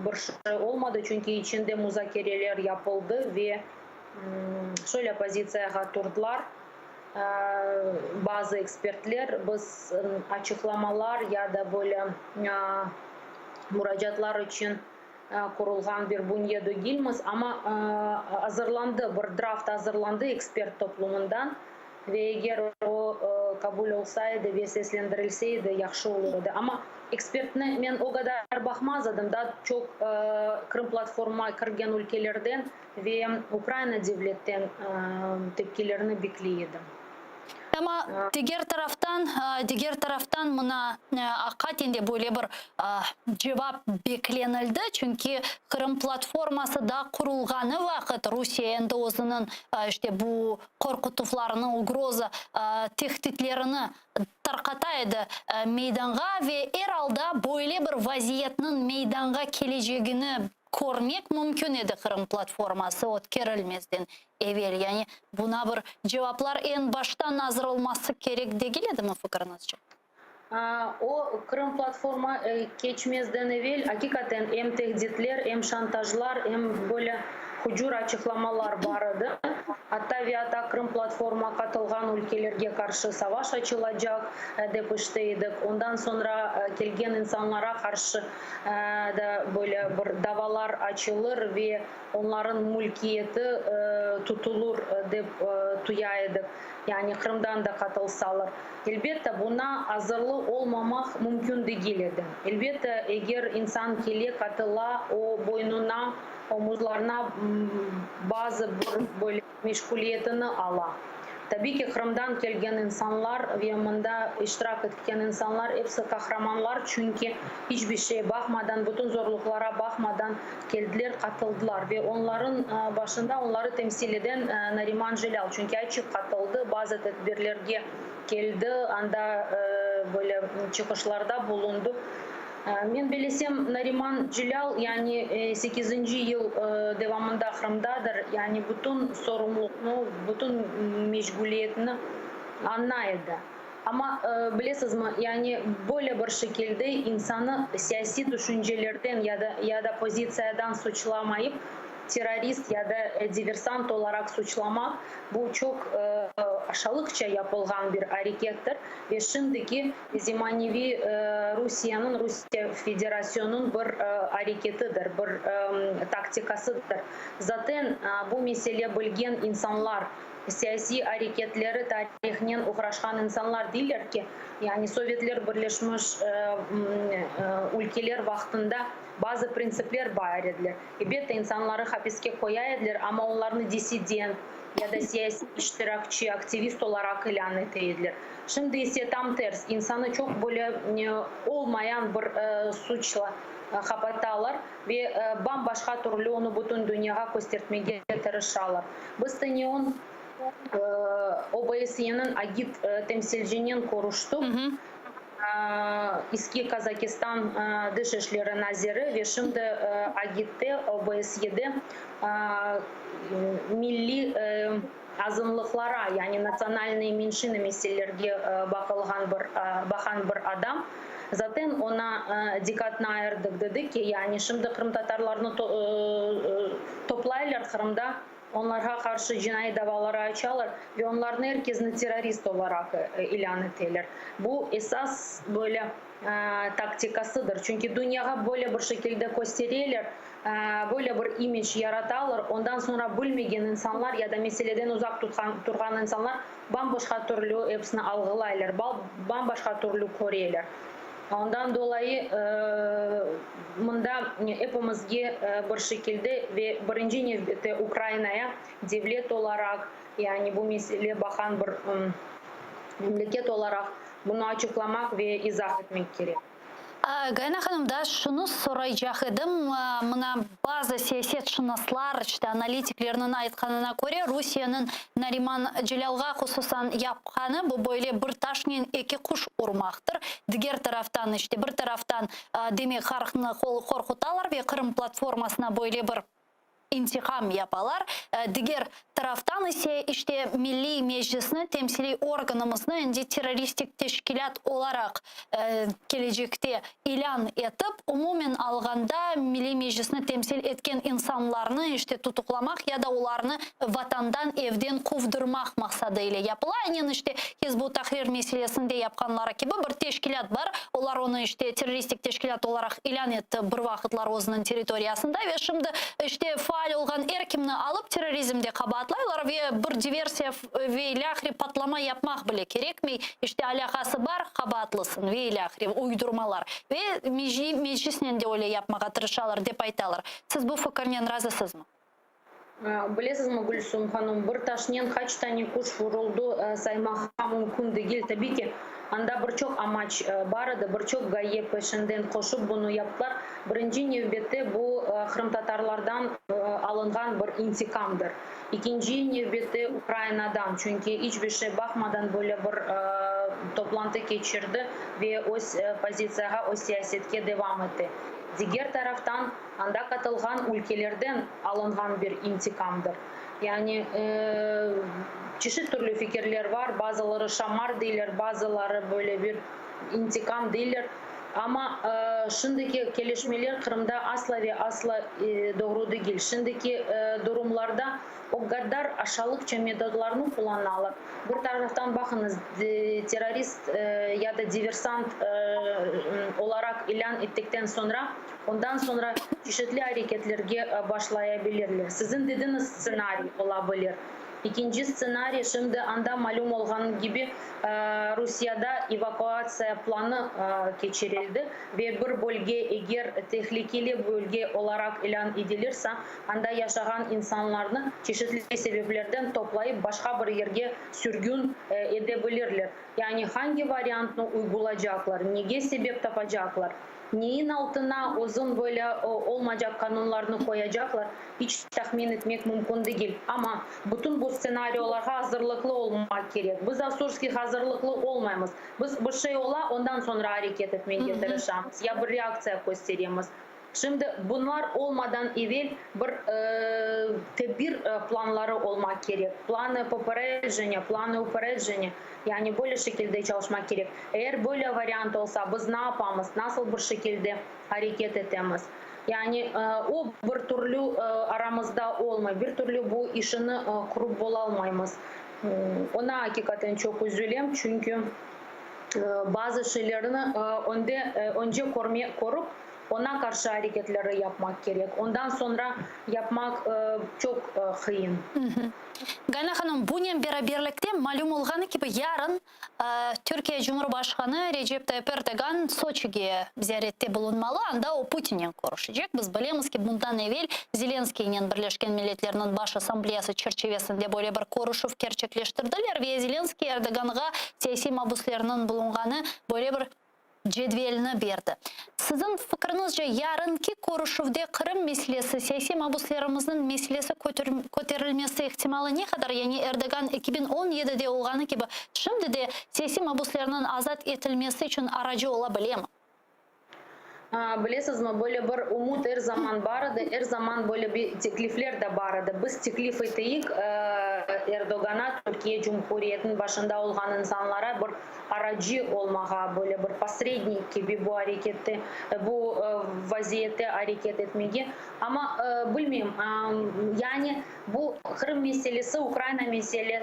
bir şey olmadı. Çünkü içinde müzakereler yapıldı ve şöyle pozisyaya durdular. Bazı ekspertler biz açıklamalar ya da böyle müracaatlar için kurulgan bir bünye değiliz ama hazırlandı, bir draft hazırlandı ekspert toplumundan ve eğer o kabul olsaydı ve seslendirilseydi yaxşı olurdu. Ama ekspertine men o kadar bakmazdım. Daha çok Kırım platformuna kirgen ülkelerden ve Ukrayna devletten tepkilerini bekliyordum. Ama diğer taraftan mına hakikaten böyle bir cevap beklenildi. Çünkü Kırım platforması da kurulganı vakit Rusya'nın da özünün işte bu korkutularını, ugroza tehditlerini tarqataydı meydanga ve herhalde böyle bir vaziyetinin meydanga geleceğini görmek mümkün edi Kırım platforması ötkerilmezden evvel. Yani buna bir cevaplar en baştan hazır olması gerek değil mi fikrinizce? O Kırım platforma geçmezden evvel hakikaten hem tehditler hem şantajlar hem böyle hücur açıklamalar vardı. Hatta ve hatta Kırım platforma katılgan ülkelerge karşı savaş açılacak demiştiydik. Ondan sonra gelgen insanlara karşı da böyle bir davalar açılır ve onların mülkiyeti tutulur dep duyaydık. Yani Kırım'dan da katılsalar. Elbette buna hazırlı olmamak mümkün değildi. Elbette eğer insan kele katıla o boynuna, omuzlarına bazı böyle meşguliyetini ala. Tabii ki Kırım'dan gelgen insanlar ve bunda iştirak etken insanlar hepsi kahramanlar çünkü hiçbir şeye bakmadan, bütün zorluklara bakmadan geldiler, katıldılar ve onların başında onları temsil eden Nariman Jilal çünkü açık katıldı, bazı tedbirlerge geldi, anda böyle çıkışlarda bulundu. Men bilesem Nariman Jilal yani 8. yıl devamında Kırım'dadır. Yani bütün sorumluluğunu, bütün meşguliyetini anlaydı. Ama bilesiniz mi yani böyle bir şekilde insanı siyasi düşüncelerden ya da pozisyondan suçlamayıp terörist ya da diversant olarak suçlamak bu çok aşağılıkça yapılgan bir harekettir ve şimdiki zamannevi Rusya Federasyonu'nun bir hareketidir, bir taktikasıdır. Zaten bu mesele bilgen insanlar, siyasi hareketleri tarihinden uğraşan insanlar değiller ki yani Sovyetler Birleşmiş ülkeler vaktinde bazı prensipler bayar edilir. Elbette insanları hapiste koyarlar ama onlarını disident ya da siyasi iştirakçı, aktivist olarak ilan edilir. Şimdi ise tam ters, insanı çok böyle olmayan bir suçla kapatırlar ve bambaşka türlü onu bütün dünyaya göstermeye çalışırlar. Biz Tanyon OBSE'nin agit temsilcinin konuştuk. Eski Kazakistan Dışişleri Naziri ve şimdi Agit'te OBSE'de milli azınlıklara yani nasyonalne menşine meselelerge bakan bir adam. Zaten ona dikkatini ayırdık dedi ki yani şimdi Kırım Tatarlarını toplayırlar Kırım'da. Onlara karşı cinayet davaları açarlar ve onların herkesini terörist olarak ilan ederler. Bu esas böyle taktikasıdır. Çünkü dünyaya böyle bir şekilde gösterirler, böyle bir imaj yaratırlar. Ondan sonra bilmeyen insanlar ya da meseleden uzak durgan insanlar bambaşka türlü hepsini algılayırlar, bambaşka türlü koruyorlar. Ondan dolayı bunda hepimizge bir şekilde ve birinci növbette Ukrayna'ya devlet olarak yani bu mesele bakan bir memleket olarak bunu açıklamak ve izah etmek gerek. Gayna Hanım da şunu soracaktım. Mına bazı siyasetşinaslar, işte analitiklerinin aytkanına göre Rusya'nın Nariman Jilalga hususan yapkanı bu böyle bir taşnin iki kuş urmaktır. Diğer taraftan işte bir taraftan demek halkını korkutalar ve Kırım platformasına böyle bir intikam yaparlar. Diğer taraftan ise işte Milli Meclis'in temsili organımızın indi teröristik teşkilat olarak gelecekte ilan etip umumen alganda Milli Meclis'ini temsil etken insanlarını işte tutuklamak ya da onlarını vatandan evden kovdurmak maksadıyla yapılan yani işte Hizbut Tahrir meselesinde yapkanlara gibi bir teşkilat var. Onlar onu işte teröristik teşkilat olarak ilan etti bir vakitlar o'zinin territoriyasında ve şimdi işte faal olgan erkimni alıp terörizmde kabatlaylar ve bir diversiya ve ilahri patlama yapmak bile gerekmi. İşte alakası var, kabatlısın ve ilahri uydurmalar ve meclisinde öyle yapmaya tırışalar, dep aytalar. Siz bu fikirden razısınız mı? Білесізме, Гүлсум ханым, бір ташнен қачтани күш вұрылды саймаға мүмкін дегел. Tabii ki анда бірчок амач барады, бірчок гайе пешінден қошып бұны яптылар. Бірінші невбетті бұл Қырым татарлардан алынған бір интикамдыр. İkinci nevbette Ukrayna'dan, çünkü hiçbir şey bakmadan böyle bir toplantı geçirdi ve o pozisyaya, o siyasetke devam etti. Diğer taraftan anda katılgan ülkelerden alınan bir intikamdır. Yani çeşit türlü fikirler var, bazıları şamar değiller, bazıları böyle bir intikam değiller. Ama şimdiki gelişmeler Kırım'da asla ve asla doğru değil. Şimdiki durumlarda o kadar aşağılıkça metodlarını kullanıyorlar. Bir taraftan bakınız terörist ya da diversant olarak ilan ettikten sonra ondan sonra çeşitli hareketlerge başlayabilirler. Sizin dediğiniz senaryo olabilir. İkinci senaryo şimdi anda malum olan gibi Rusya'da evakuasyon planı geçirildi ve bir bölge eğer tehlikeli bölge olarak ilan edilirse anda yaşayan insanlarını çeşitli sebeplerden toplayıp başka bir yere sürgün edebilirler. Yani hangi varyantını uygulayacaklar, neye sebep tapacaklar? Neyin altına uzun böyle olmayacak kanunlarını koyacaklar hiç tahmin etmek mümkün değil. Ama bütün bu senaryolara hazırlıklı olmak gerek. Biz Asurski hazırlıklı olmayız. Biz bir şey ola ondan sonra hareket etmeye çalışacağız. Ya bir reaksiya göstereceğiz. Şimdi bunlar olmadan evvel bir tedbir planları olmak gerek. Planı uperejения. Yani böyle şekilde çalışmak gerek. Eğer böyle varyant olsa biz ne yapamız? Nasıl bir şekilde hareket edemez? Yani o bir türlü aramızda olmuyor. Bir türlü bu işini kurup bulamayız. Ona hakikaten çok üzülüyorum çünkü bazı şeylerini önce korup ona karşı hareketleri yapmak gerek. Ondan sonra yapmak çok kıyın. Gana Hanım, bunun beraberlikte malum olğanı gibi yarın Türkiye Cumhurbaşkanı Recep Tayyip Erdoğan Soçi'ye ziyarette bulunmalı. Anda o Putin'le konuşacak. Biz bilemiz ki bundan evvel Zelenskiy'nin Birleşmiş Milletler'in Baş Asambleyası çerçevesinde böyle bir konuşup gerçekleştirdiler ve Zelenskiy Erdoğan'a siyasi mabuslarının bulunğanı böyle bir cedvelini berdi. Sizin fikrinizce yarınki konuşuvda Kırım meselesi, siyasi mabuslarımızın meselesi ko'tarilmesi ihtimali ne kadar? Yani Erdoğan 2017'de olğanı gibi şimdi de siyasi mabuslarının azat etilmesi için aracı olabilir mi? Bilesizmi, böyle bir umut her zaman vardı, her zaman böyle bir teklifler de vardı. Biz teklif ettik Erdoğan'a, Türkiye Cumhuriyeti'nin başında olan insanlara bir aracı olmaya, böyle bir посредник gibi bu harekette, bu vaziyette hareket etmeye. Ama bilmiyorum, yani bu Kırım meselesi, Ukrayna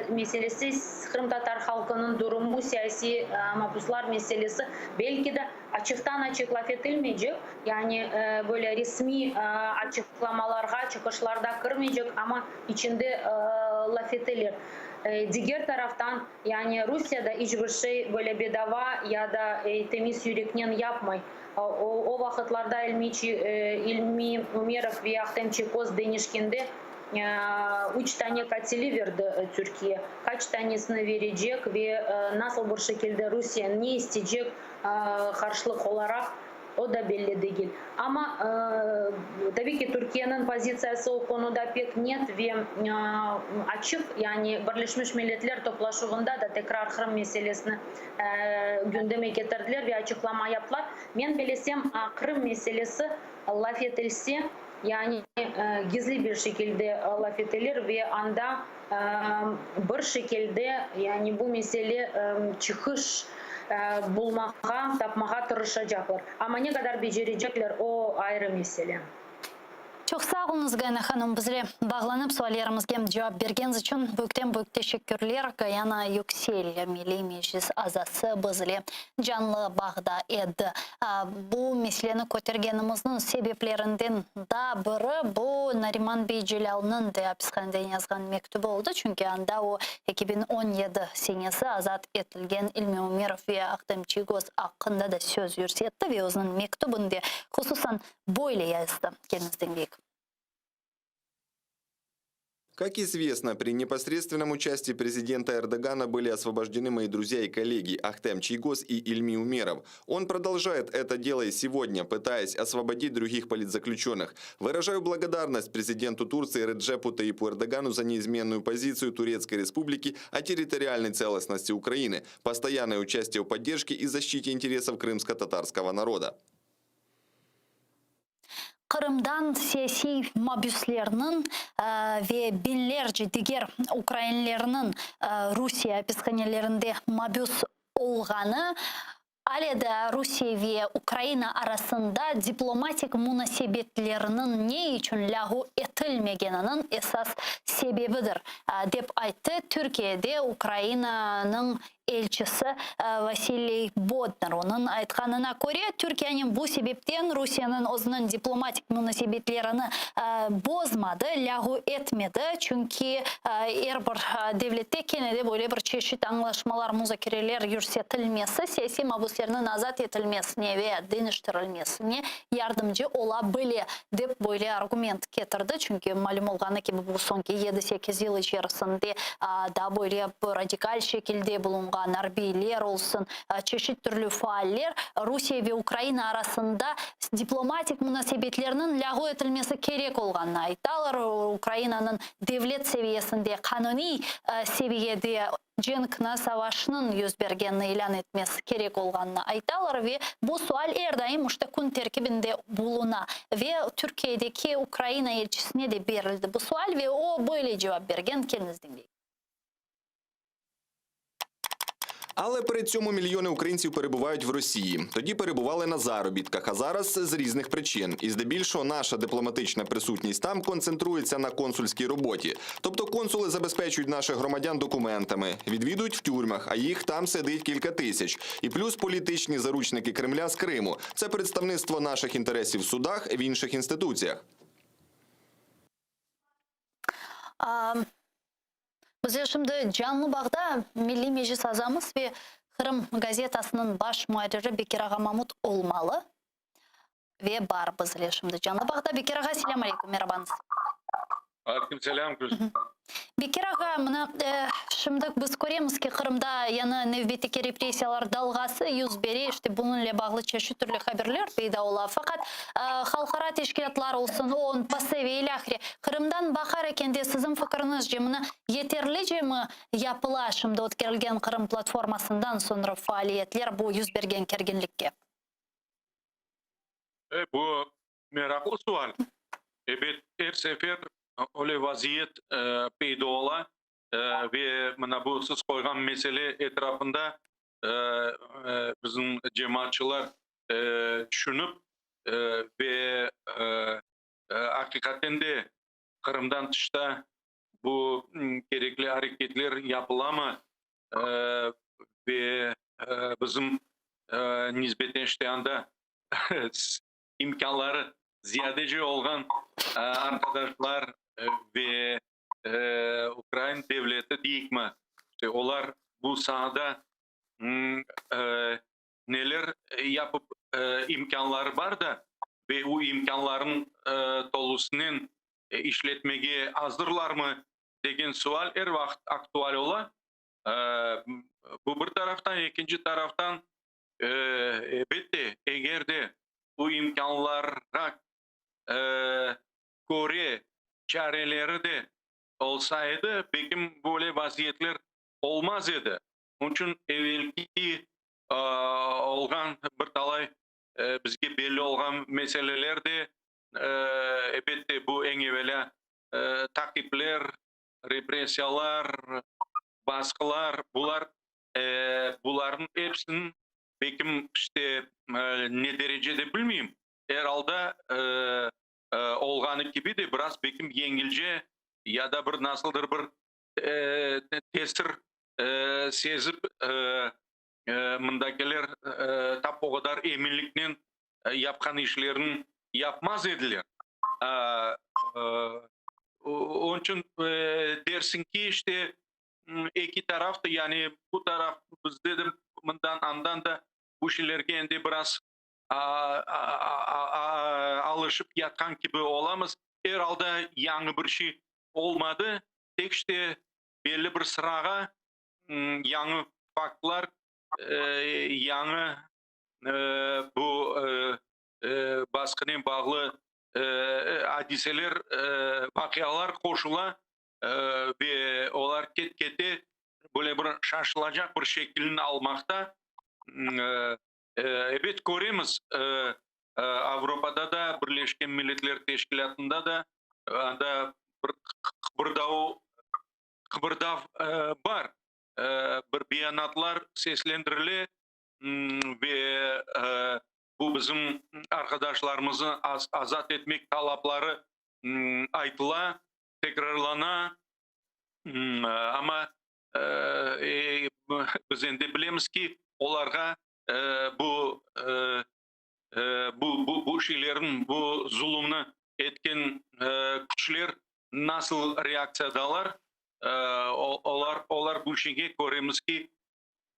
meselesi, Kırım Tatar halkının durumu, siyasi mahpuslar meselesi belki de açıktan açık laf edilmeyecek. Yani böyle resmi açıklamalarga, çıkışlarda kırmayacak ama içinde laf edilir. Diğer taraftan yani Rusya'da hiçbir şey böyle bedava ya da temiz yürekten yapmay. O vakitlarda İlmi Umerov ve Ahtem Çikoz denişkinde 3 tane katili verdi Türkiye. Kaç tanesini verecek ve nasıl bir şekilde Rusya ne isteyecek karşılık olarak o da belli değil. Ama tabii ki Türkiye'nin pozisyası o konuda pek net ve açık. Yani Birleşmiş Milletler toplaşığında da tekrar Kırım meselesini gündeme getirdiler ve açıklama yaptılar. Ben bilesem Kırım meselesi laf edilse yani gizli bir şekilde laf edilir ve anda bir şekilde yani bu mesele çıkış bulmağa, tapmağa tırışacaklar. Ama ne kadar becerecekler o ayrı mesele. Çok sağ olunuz Gayna Hanım. Bizle bağlanıp suallarımızga cevap bergeniz için büyük teşekkürler. Gayana Yüksel Milli Meclis azası bizle canlı bağda edi. Bu meseleni ko'targanimizning sebeplerinden da biri bu Nariman Bey Celal'nın da hapishaneden yazgan mektubu oldu. Çünkü anda o 2017 senesi azat etilgen İlmi Umerov ve Ahtem Çigoz hakkında da söz yürütті ve o'zining mektubunda hususan böyle yazdı. Kendinizden büyük. Как известно, при непосредственном участии президента Эрдогана были освобождены мои друзья и коллеги Ахтем Чийгоз и Ильми Умеров. Он продолжает это дело и сегодня, пытаясь освободить других политзаключенных. Выражаю благодарность президенту Турции Реджепу Таyyипу Эрдогану за неизменную позицию Турецкой Республики о территориальной целостности Украины, постоянное участие в поддержке и защите интересов крымско-татарского народа. Kırım'dan siyasi mabüslerinin ve binlerce diğer Ukraynalılarının Rusya hapishanelerinde mabüs olğanı, Aleda Rusya ve Ukrayna arasında diplomatik münasebetlerinin ne için lahu etilmegeninin esas sebebidir, dep aytı Türkiye'de Ukrayna'nın elçisi Vasiliy Bodnar. Onun aytkanına göre Türkiye'nin bu sebepten Rusya'nın özünün diplomatik münasebetlerini bozmadı, lahu etmedi. Çünkü her bir devlette kenede böyle bir çeşit anlaşmalar, müzakereler yürütilmesi, siyasi mabuslarının azat edilmesine ve değiştirilmesine yardımcı olabilir dep böyle argument getirdi. Çünkü malum olğanı gibi bu sonki 7-8 yıl içerisinde da böyle radikal şekilde bulungan Arbeyler olsun, çeşit türlü faaller Rusya ve Ukrayna arasında diplomatik münasebetlerinin lahu edilmesi gerek olğanını aytalar. Ukrayna'nın devlet seviyesinde, kanuni seviyede Cenkna Savaşı'nın yüz bergenini ilan etmesi gerek olğanını aytalar ve bu sual her daim işte kun terkibinde buluna ve Türkiye'deki Ukrayna elçisine de verildi bu sual ve o böyle cevap bergen, kendiniz dinleyin. Але при цьому мільйони українців перебувають в Росії. Тоді перебували на заробітках, а зараз з різних причин. І здебільшого наша дипломатична присутність там концентрується на консульській роботі. Тобто консули забезпечують наших громадян документами, відвідують в тюрмах, а їх там сидить кілька тисяч. І плюс політичні заручники Кремля з Криму. Це представництво наших інтересів в судах, в інших інституціях. Biz şimdi canlı bağda Milli Meclis azamız ve Kırım gazetasının baş muharriri Bekir Ağa Mahmut olmalı. Ve var bizle şimdi canlı bağda. Bekir Ağa, selam aleyküm, merhabanız. Aleyküm selam. Bekir Ağa, şimdi biz göremiz ki Kırım'da yani növbetdeki repressiyalar dalgası yüz beri, işte bununla bağlı çeşit türlü haberler peyda ola. Fakat halkara teşkilatlar olsun, OON, PASE ve ilahiri Kırım'dan bakar eken de sizin fikrinizce bunu yeterlice mi yapıla şimdi ötkürülgen Kırım platformasından sonra faaliyetler bu yüz bergen kerginlikке? Bu meraklı sual. Evet, her sefer öyle vaziyet peyda ola ve bu siz koygan mesele etrafında bizim cemaatçılar düşünüp ve hakikaten de Kırım'dan dışta bu gerekli hareketler yapılamı ve bizim nispeten işte anda imkanları ziyadece olgan arkadaşlar ve Ukrayna devleti deyik mi? İşte onlar bu sahada neler yapıp imkanları var da ve o imkanların dolusunun işletmeye hazırlar mı degen sual her vakit aktual ola. Bu bir taraftan, ikinci taraftan elbette eğer de bu imkanlara göre çareleri de olsaydı belki böyle vaziyetler olmaz idi. Onun için evvelki olgan bir talay bizge belli olgan meseleler de elbette bu en evvela takipler, repressiyalar, baskılar, bunların hepsinin belki işte ne derecede bilmeyeyim. Herhalde olğanı gibi de biraz belki yengilce ya da bir nasıldır bir tesir sezip mındakiler tap o kadar eminlikle yapkan işlerini yapmaz edilir. Onun için dersin ki işte iki taraf da yani bu taraf biz dedim bundan andan da bu şeyler kendi biraz alışıp yatkan gibi olamaz. Herhalde yeni bir şey olmadı. Tek işte belli bir sırağa yanı faktlar, yanı bu baskının bağlı hadiseler, vakıyalar koşula ve olar ketketi böyle bir şaşılacak bir şeklini almakta. Evet göremiz, Avrupa'da da Birleşken Milletler Teşkilatı'nda da bir kıpırdav var. Bir beyanatlar seslendirili ve bu bizim arkadaşlarımızı azat etmek talapları aytıla, tekrarlana, ama biz endi bilemiz ki onlarga bu şeylerin, bu zulümünü etken güçler nasıl reaksiyadalar? Olar bu şeyge göremiz ki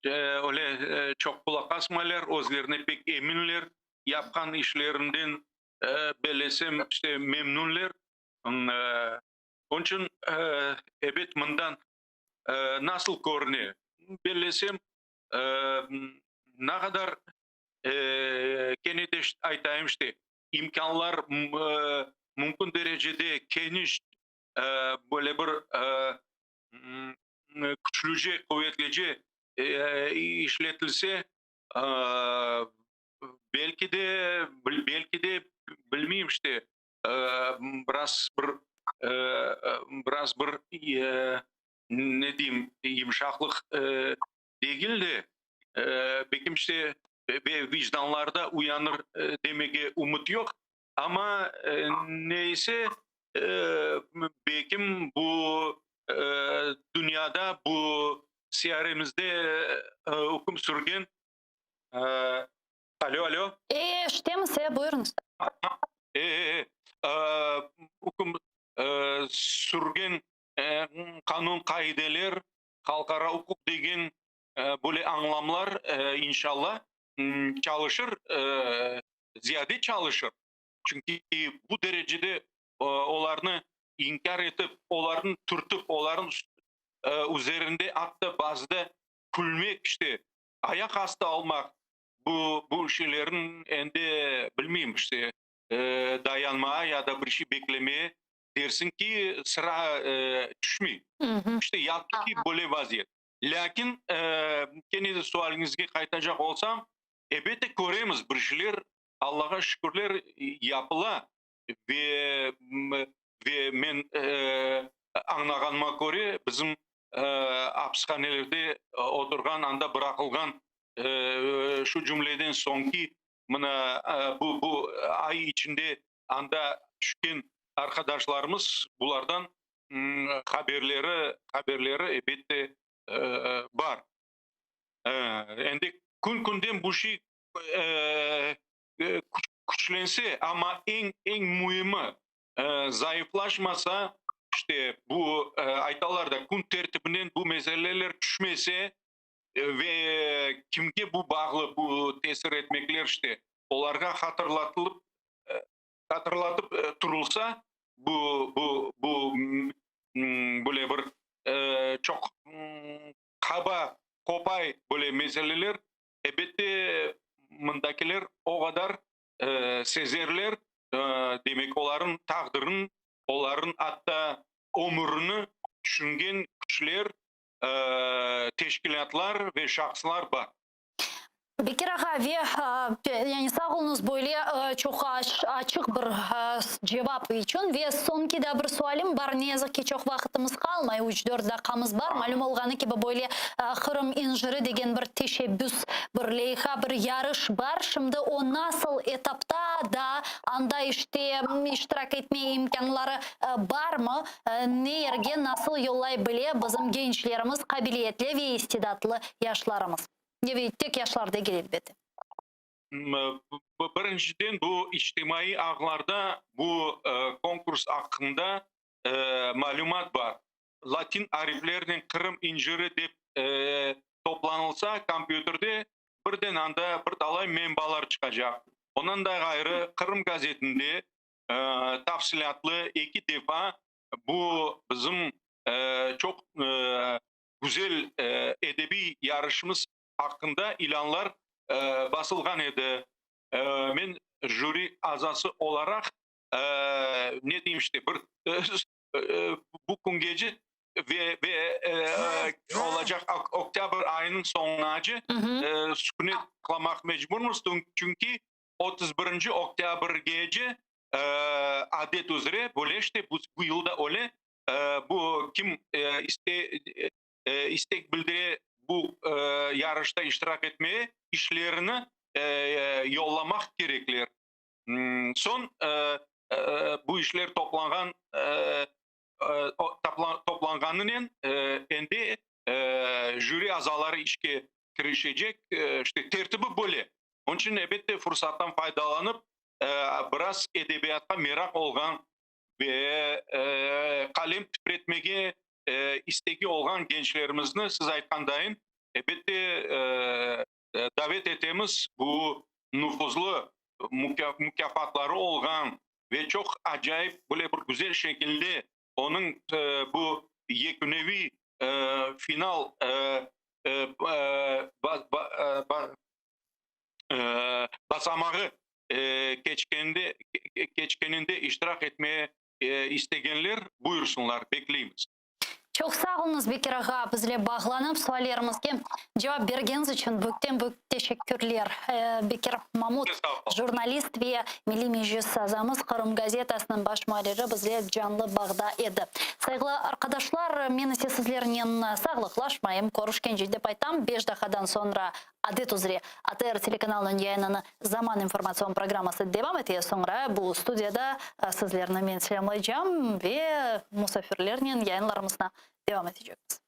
öyle çok kulak asmalar, özlerine pek eminler, yapkan işlerinden belesem işte memnunlar. Onun için evet bundan nasıl görünüyor? Belesem ne kadar gene de aytayım işte imkanlar mümkün derecede geniş, böyle bir güçlüce, kuvvetlice işletilse belki de bilmeyeyim işte biraz bir ne diyeyim yumuşaklık değil de belki işte ve vicdanlarda uyanır demeye umut yok ama neyse belki bu dünyada bu siyaretimizde hüküm sürgen alo İştemiz, buyurunuz. Hüküm sürgen kanun kaideler, halkara hukuk degen böyle anlamlar inşallah çalışır, ziyade çalışır. Çünkü bu derecede onlarını inkar edip, onların turtup, onların üzerinde hatta bazıda külmek işte ayak hasta olmak bu şeylerin ende bilmeyeyim işte dayanmaya ya da bir şey beklemeye dersin ki sıra düşmüyor. İşte yaptı ki böyle vaziyet. Lakin gene de sualınızga qaytacak olsam elbette göremiz bir şeyler Allah'a şükürler yapıla ve men anlağanıma göre bizim hapishanelerde oturgan anda bırakılgan şu cümleden sonki bu ay içinde anda düşken arkadaşlarımız bunlardan haberleri elbette var. Endi günden bu şey güçlense ama en mühimi zayıflaşmasa işte bu aytalarda gün tertibinden bu meseleler düşmese ve kimge bu bağlı bu tesir etmekler işte onlarga hatırlatıp turulsa bu böyle bir çok kaba kopay böyle meseleler elbette mındakiler o kadar sezerler demek onların takdırın, onların hatta ömrünü düşüngen güçler, teşkilatlar ve şahslar var. Bekir ağa ve yani sağ olunuz böyle çok açık bir cevap için ve sonki da bir sualim var. Ne yazık ki çok vaktimiz kalmay. 3-4 dakikamız var. Malum olganı gibi böyle Kırım İnciri degen bir teşebbüs, bir leyha, bir yarış var. Şimdi o nasıl etapta da anda işte iştirak etme imkanları var mı? Nereye nasıl yollayabilir bizim gençlerimiz, kabiliyetli ve istidatlı yaşlarımız? Evet, tek yaşlarda gelbette. Birinciden bu içtimai ağlarda bu konkurs hakkında malumat var. Latin harflerinin Kırım İnciri dep toplanılsa kompüterde birden anda bir talay menbalar çıkacak. Ondan da gayrı Kırım gazetinde tafsilatlı 2 defa bu bizim çok güzel edebi yarışımız hakkında ilanlar basılgan edi. Ben jüri azası olarak ne diyeyim işte bu gün gece ve olacak oktyabr ayının sonunacı sükunet kılamak mecburuz çünkü 31. oktyabr gece adet üzere böyle işte bu yılda öyle bu kim istek bildire bu yarışta iştirak etmeye işlerini yollamak gereklir. Son bu işler toplanganının endi jüri azaları işe kirişecek işte tertibi böyle. Onun için elbette fırsattan faydalanıp biraz edebiyatta merak olgan ve kalem titretmeye isteki olgan gençlerimizni siz aytgandayın elbette davet etemiz bu nüfuzlu mükafatları olgan ve çok acayip böyle bir güzel şekilde onun bu yekünevi final basamağı geçkeninde iştirak etmeye istegenler buyursunlar, bekleyimiz. Çok sağ olunuz Bekir ağa, bizle bağlanıp suallarımızga cevap bergeniz için büyük teşekkürler. Bekir Mamut, jurnalist ve Milli Meclis Sazamız Kırım gazetasının baş muharriri bizle canlı bağda edi. Saygılı arkadaşlar, men ise sizlerden sağlıklaşmayım. Görüşkence dep aytam. 5 dakikadan sonra adet üzere ATR telekanalının yayınını Zaman informasyon programması devam ettiği sonra bu stüdyoda sizlerine men selamlayacağım ve musafirlerinin yayınlarımızına devam edeceğiz.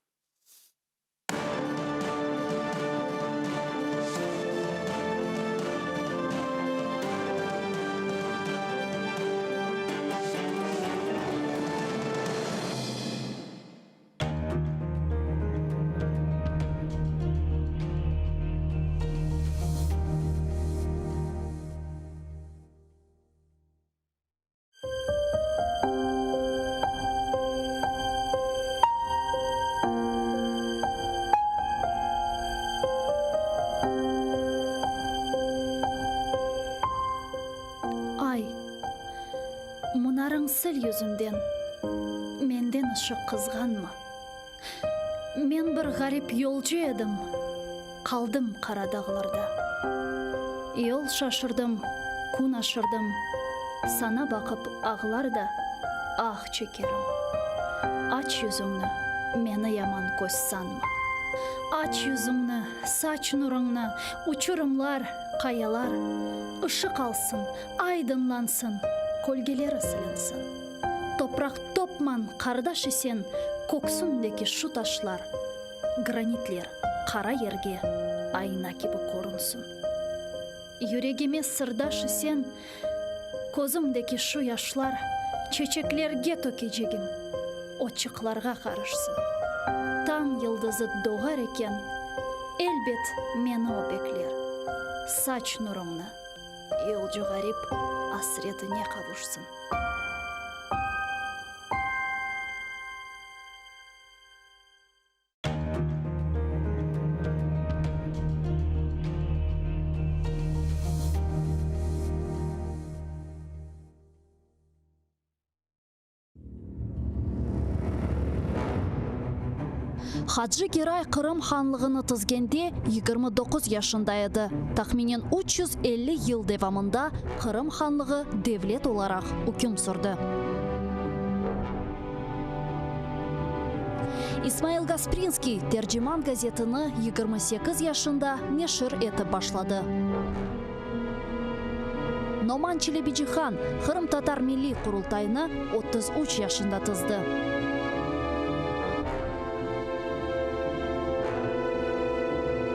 Sil yüzünden menden ışık kızganma. Men bir garip yolcu edim. Kaldım kara dağlarda. Yol şaşırdım, kun aşırdım. Sana bakıp ağlar da ah çekerim. Aç yüzünü, meni yaman koş sanma. Aç yüzünü, saç nurunu, uçurumlar, kayalar. Işık alsın, aydınlansın. Kolgeler ısılınsın. Toprak topman kardeş isen koksundaki şu taşlar, granitler kara yerge ayna gibi korunsun. Yüreğime sırdaş isen kozumdaki şu yaşlar çiçeklerge tökeceğim, oçıklarga karışsın. Tan yıldızı doğar eken elbet meni o bekler. Saç nurumna yolcu garip asretine kavuşsun. Hacı Giray Kırım Hanlığını tizgende 29 yaşındaydı. Tahminen 350 yıl devamında Kırım Hanlığı devlet olarak hüküm sürdü. İsmail Gasprinski Tercüman gazetini 28 yaşında neşir etip başladı. Noman Çelebici-Han Kırım Tatar Milli Kurultayını 33 yaşında tızdı.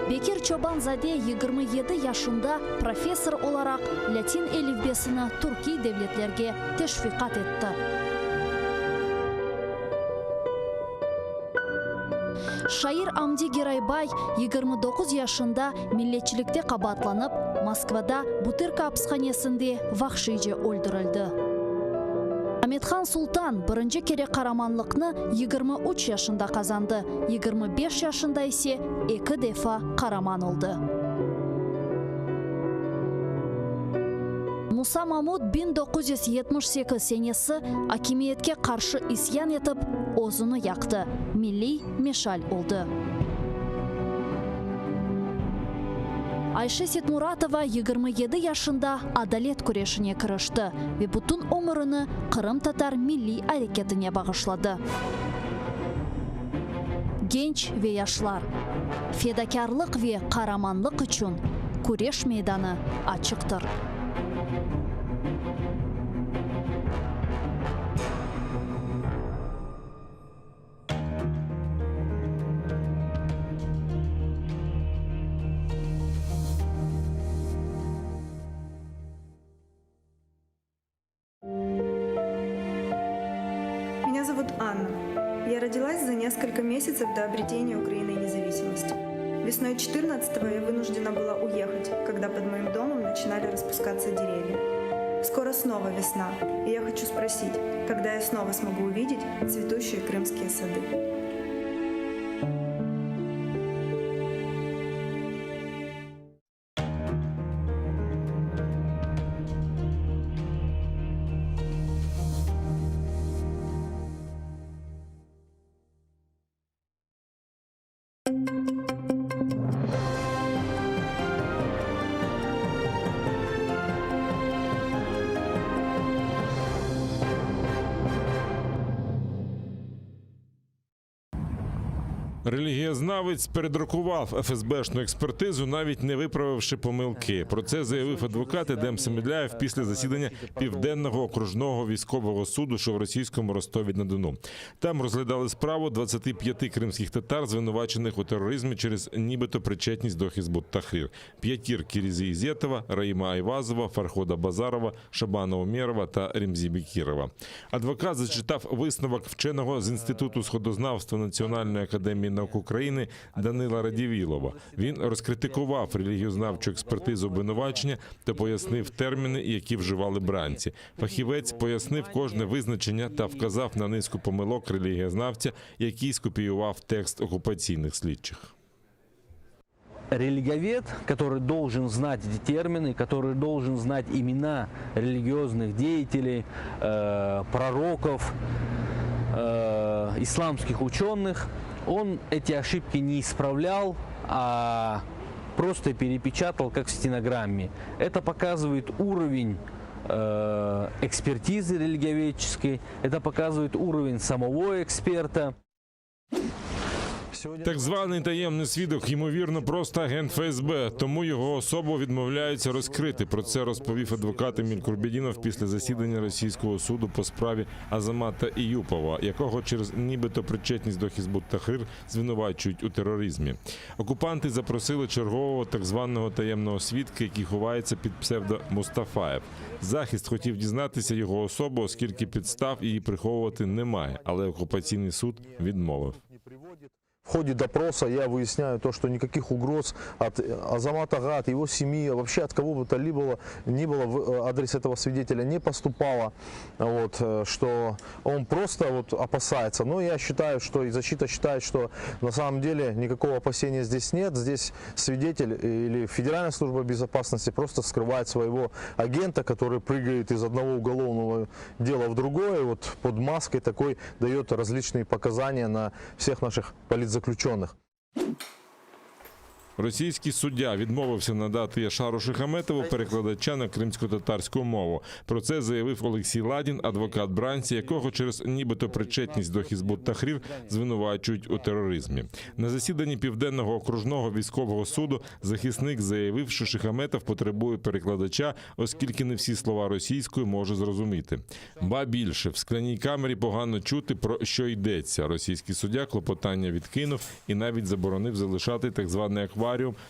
Bekir Çobanzade 27 yaşında profesör olarak Latin elifbesini Türkiye devletlerge teşvikat etti. Şair Amdi Giraybay 29 yaşında milletçilikte kabatlanıp Moskvada Butyrka hapishanesinde vahşice öldürüldü. Хамитхан Султан бірінші кере қараманлықны 23 yaşında қазанды, 25 yaşında ise 2 defa қараман oldu. Musa Mahmud 1978 senesi hakimiyetke karşı isyan etip ozunu yaktı. Milli meşal oldu. Ayşe Setmuratova 27 yaşında adalet küreşine kırıştı ve bütün ömrünü Kırım Tatar milli hareketine bağışladı. Genç ve yaşlar, fedakarlık ve kahramanlık için küreş meydanı açıktır. Меня зовут Анна. Я родилась за несколько месяцев до обретения Украиной независимости. Весной 14-го я вынуждена была уехать, когда под моим домом начинали распускаться деревья. Скоро снова весна, и я хочу спросить, когда я снова смогу увидеть цветущие крымские сады. Релігієзнавець передрукував ФСБшну експертизу, навіть не виправивши помилки. Про це заявив адвокат Едем Семедляєв після засідання Південного окружного військового суду, що в російському Ростові-на-Дону. Там розглядали справу 25 кримських татар, звинувачених у тероризмі через нібито причетність до Хізбут-Тахрір. 5 Кірізі Ізєтова, Раїма Айвазова, Фархода Базарова, Шабана Умєрова та Ремзі Бекірова. Адвокат зачитав висновок вченого з Інституту сходознавства Національної академії наук України Данила Радівілова. Він розкритикував релігієзнавчу експертизу обвинувачення та пояснив терміни, які вживали бранці. Фахівець пояснив кожне визначення та вказав на низку помилок релігієзнавця, який скопіював текст окупаційних слідчих. Религиовед, который должен знать эти термины, который должен знать имена религиозных деятелей, пророков, исламских ученых, он эти ошибки не исправлял, а просто перепечатал, как в стенограмме. Это показывает уровень экспертизы религиоведческой, это показывает уровень самого эксперта. Так званий таємний свідок, ймовірно, просто агент ФСБ, тому його особу відмовляються розкрити. Про це розповів адвокат Еміль Курбєдінов після засідання російського суду по справі Азамата Іюпова, якого через нібито причетність до Хізбут-Тахрір звинувачують у тероризмі. Окупанти запросили чергового так званого таємного свідка, який ховається під псевдо Мустафаєв. Захист хотів дізнатися його особу, оскільки підстав її приховувати немає, але окупаційний суд відмовив. В ходе допроса я выясняю то, что никаких угроз от Азамата Ага, от его семьи, вообще от кого бы то ни было в адрес этого свидетеля не поступало, что он просто опасается. Но я считаю, что и защита считает, что на самом деле никакого опасения здесь нет. Здесь свидетель или Федеральная служба безопасности просто скрывает своего агента, который прыгает из одного уголовного дела в другое, под маской такой дает различные показания на всех наших политзаключенных. Російський суддя відмовився надати Яшару Шихаметову перекладача на кримсько-татарську мову. Про це заявив Олексій Ладін, адвокат бранці, якого через нібито причетність до Хізбут-Тахрір звинувачують у тероризмі. На засіданні Південного окружного військового суду захисник заявив, що Шихаметов потребує перекладача, оскільки не всі слова російською може зрозуміти. Ба більше, в скляній камері погано чути, про що йдеться. Російський суддя клопотання відкинув і навіть заборонив залишати так званий акваріум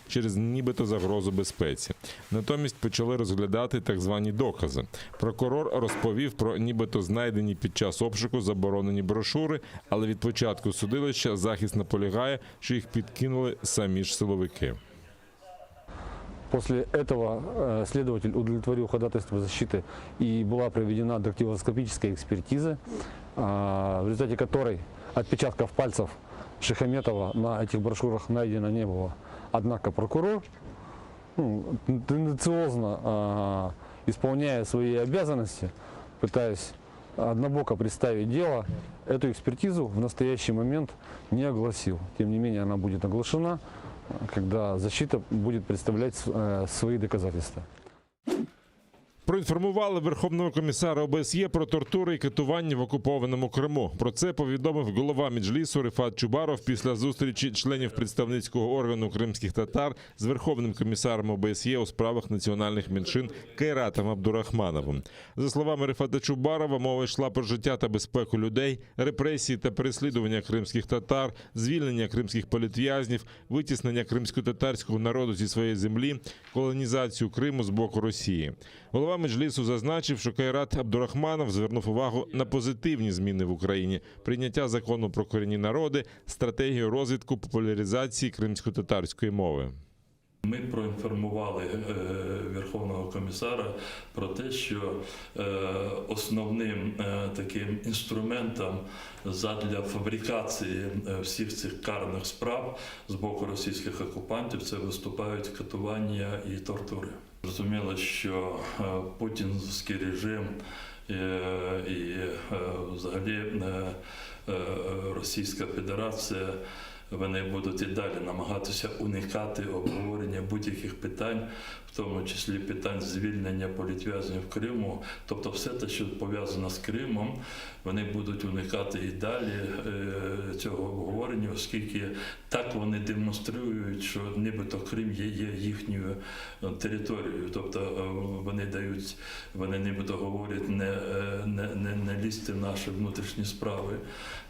через нібито загрозу безпеці. Натомість почали розглядати так звані докази. Прокурор розповів про нібито знайдені під час обшуку заборонені брошури, але від початку судилища захист наполягає, що їх підкинули самі ж силовики. После этого следователь удовлетворил ходатайство защиты и была проведена дактилоскопическая экспертиза, в результате которой отпечатков пальцев Шихаметова на этих брошюрах найдено не было. Однако прокурор, тенденциозно исполняя свои обязанности, пытаясь однобоко представить дело, эту экспертизу в настоящий момент не огласил. Тем не менее, она будет оглашена, когда защита будет представлять свои доказательства. Проінформували Верховного комісара ОБСЄ про тортури і катування в окупованому Криму. Про це повідомив голова Меджлісу Рифат Чубаров після зустрічі членів представницького органу кримських татар з Верховним комісаром ОБСЄ у справах національних меншин Кайратом Абдурахмановим. За словами Рифата Чубарова, мова йшла про життя та безпеку людей, репресії та переслідування кримських татар, звільнення кримських політв'язнів, витіснення кримсько-татарського народу зі своєї землі, колонізацію Криму з боку Росії. Голова Меджлісу зазначив, що Кайрат Абдурахманов звернув увагу на позитивні зміни в Україні, прийняття закону про корінні народи, стратегію розвитку популяризації кримсько-татарської мови. Ми проінформували Верховного комісара про те, що основним таким інструментом задля фабрикації всіх цих карних справ з боку російських окупантів це виступають катування і тортури. Зрозуміло, що путінський режим і взагалі Російська Федерація, вони будуть і далі намагатися уникати обговорення будь-яких питань, в тому числі питань звільнення політв'язнів Криму. Тобто все те, що пов'язано з Кримом, вони будуть уникати і далі цього обговорення, оскільки так вони демонструють, що нібито Крим є їхньою територією. Тобто вони нібито говорять не лізьте в наші внутрішні справи.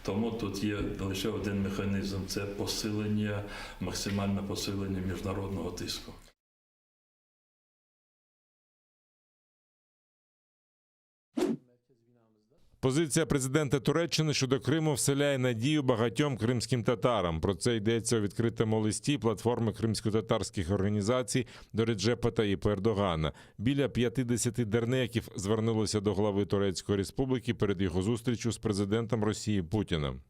Тому тут є лише один механізм – це максимальне посилення міжнародного тиску. Позиція президента Туреччини щодо Криму вселяє надію багатьом кримським татарам. Про це йдеться у відкритому листі платформи кримсько-татарських організацій до Реджепа Таїпа Ердогана. Біля 50 дернеків звернулося до глави Турецької республіки перед його зустрічю з президентом Росії Путіним.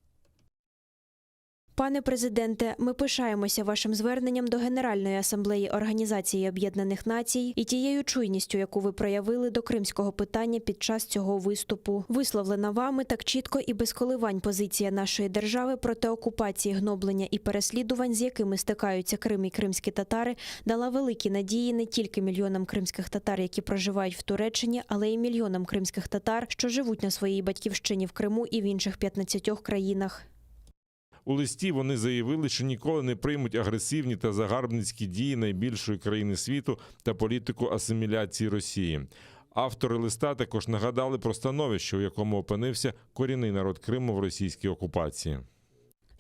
Пане президенте, ми пишаємося вашим зверненням до Генеральної асамблеї Організації Об'єднаних Націй і тією чуйністю, яку ви проявили до кримського питання під час цього виступу. Висловлена вами так чітко і без коливань позиція нашої держави проти окупації, гноблення і переслідувань, з якими стикаються Крим і кримські татари, дала великі надії не тільки мільйонам кримських татар, які проживають в Туреччині, але й мільйонам кримських татар, що живуть на своїй батьківщині в Криму і в інших 15 країнах. У листі вони заявили, що ніколи не приймуть агресивні та загарбницькі дії найбільшої країни світу та політику асиміляції Росії. Автори листа також нагадали про становище, у якому опинився корінний народ Криму в російській окупації.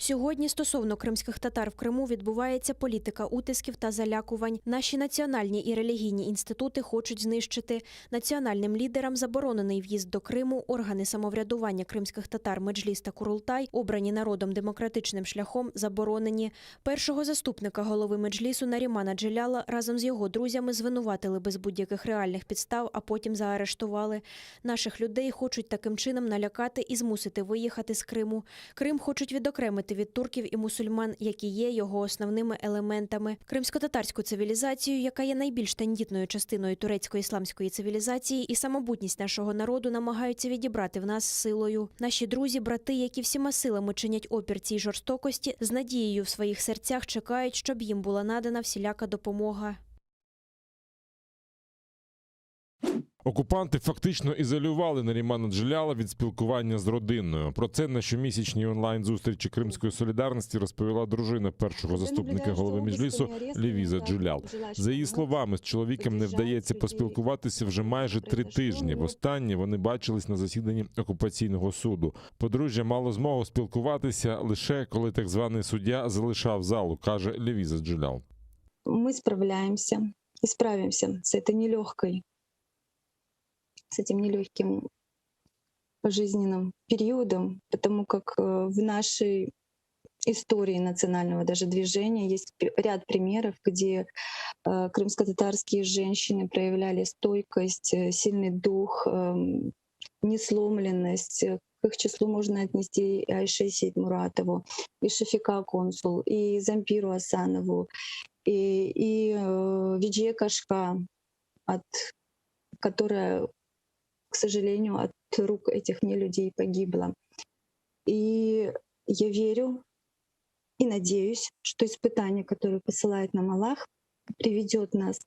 Сьогодні стосовно кримських татар в Криму відбувається політика утисків та залякувань. Наші національні і релігійні інститути хочуть знищити. Національним лідерам заборонений в'їзд до Криму, органи самоврядування кримських татар Меджліс та Курултай, обрані народом демократичним шляхом, заборонені. Першого заступника голови Меджлісу Нарімана Джеляла разом з його друзями звинуватили без будь-яких реальних підстав, а потім заарештували. Наших людей хочуть таким чином налякати і змусити виїхати з Криму. Крим хочуть відокремити від турків і мусульман, які є його основними елементами. Кримсько-татарську цивілізацію, яка є найбільш тендітною частиною турецько-ісламської цивілізації, і самобутність нашого народу намагаються відібрати в нас силою. Наші друзі, брати, які всіма силами чинять опір цій жорстокості, з надією в своїх серцях чекають, щоб їм була надана всіляка допомога. Окупанти фактично ізолювали Нарімана Джеляла від спілкування з родиною. Про це на щомісячній онлайн-зустрічі Кримської солідарності розповіла дружина першого заступника голови Меджлісу Левіза Джелял. За її словами, з чоловіком не вдається поспілкуватися вже майже 3 тижні. Востаннє вони бачились на засіданні окупаційного суду. Подружжя мало змогу спілкуватися лише коли так званий суддя залишав залу, каже Левіза Джелял. Ми справляємося і справимося з цією нелегкою, с этим нелегким жизненным периодом, потому как в нашей истории национального даже движения. Есть ряд примеров, где крымско-татарские женщины проявляли стойкость, сильный дух, несломленность. К их числу можно отнести и Айше Сейтмуратову, и Шафика Консул, и Зампиру Асанову, и Виджия Кашка, которая, к сожалению, от рук этих нелюдей погибла. И я верю и надеюсь, что испытание, которое посылает нам Аллах, приведет нас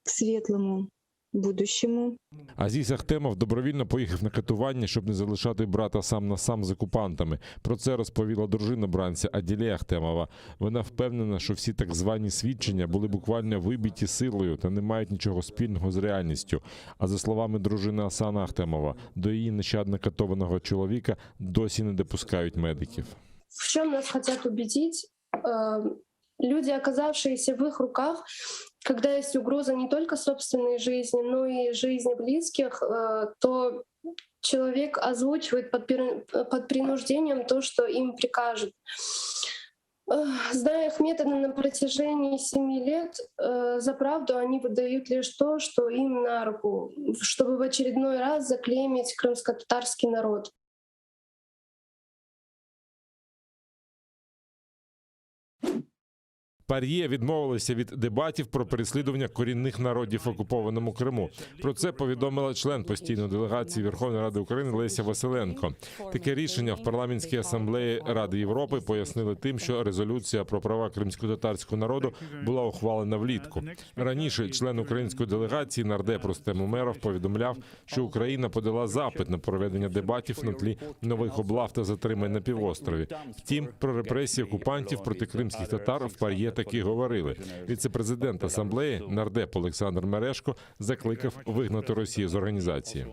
к светлому будущему. Азіз Ахтемов добровільно поїхав на катування, щоб не залишати брата сам на сам з окупантами. Про це розповіла дружина бранця Аділе Ахтемова. Вона впевнена, що всі так звані свідчення були буквально вибиті силою та не мають нічого спільного з реальністю. А за словами дружини Асана Ахтемова, до її нещадно катованого чоловіка досі не допускають медиків. В чем нас хотят убедить? Люди, оказавшиеся в их руках, когда есть угроза не только собственной жизни, но и жизни близких, то человек озвучивает под принуждением то, что им прикажут. Зная их методы на протяжении 7 лет, за правду они выдают лишь то, что им на руку, чтобы в очередной раз заклеймить крымско-татарский народ. ПАРЄ відмовилися від дебатів про переслідування корінних народів в окупованому Криму. Про це повідомила член постійної делегації Верховної Ради України Леся Василенко. Таке рішення в парламентській асамблеї Ради Європи пояснили тим, що резолюція про права кримськотатарського народу була ухвалена влітку. Раніше член української делегації нардеп Рустем Умеров повідомляв, що Україна подала запит на проведення дебатів на тлі нових облав та затримань на півострові. Втім, про репресії окупантів проти кримських татар в ПАРЄ таки говорили. Віце-президент асамблеї нардеп Олександр Мережко закликав вигнати Росію з організації.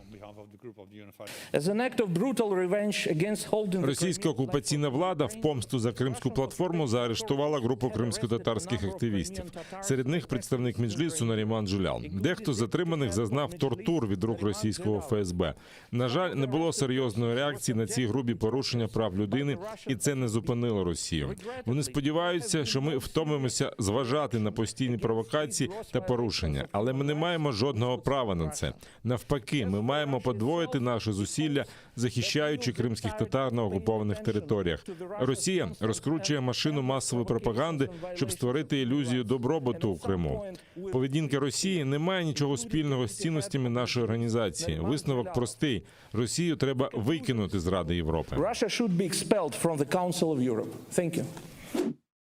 Російська окупаційна влада в помсту за Кримську платформу заарештувала групу кримсько-татарських активістів. Серед них представник Меджлісу Наріман Джулял. Дехто з затриманих зазнав тортур від рук російського ФСБ. На жаль, не було серйозної реакції на ці грубі порушення прав людини, і це не зупинило Росію. Вони сподіваються, що ми втомимося зважати на постійні провокації та порушення, але ми не маємо жодного права на це. Навпаки, ми маємо подвоїти наші зусилля, захищаючи кримських татар на окупованих територіях. Росія розкручує машину масової пропаганди, щоб створити ілюзію добробуту у Криму. Поведінка Росії не має нічого спільного з цінностями нашої організації. Висновок простий. Росію треба викинути з Ради Європи.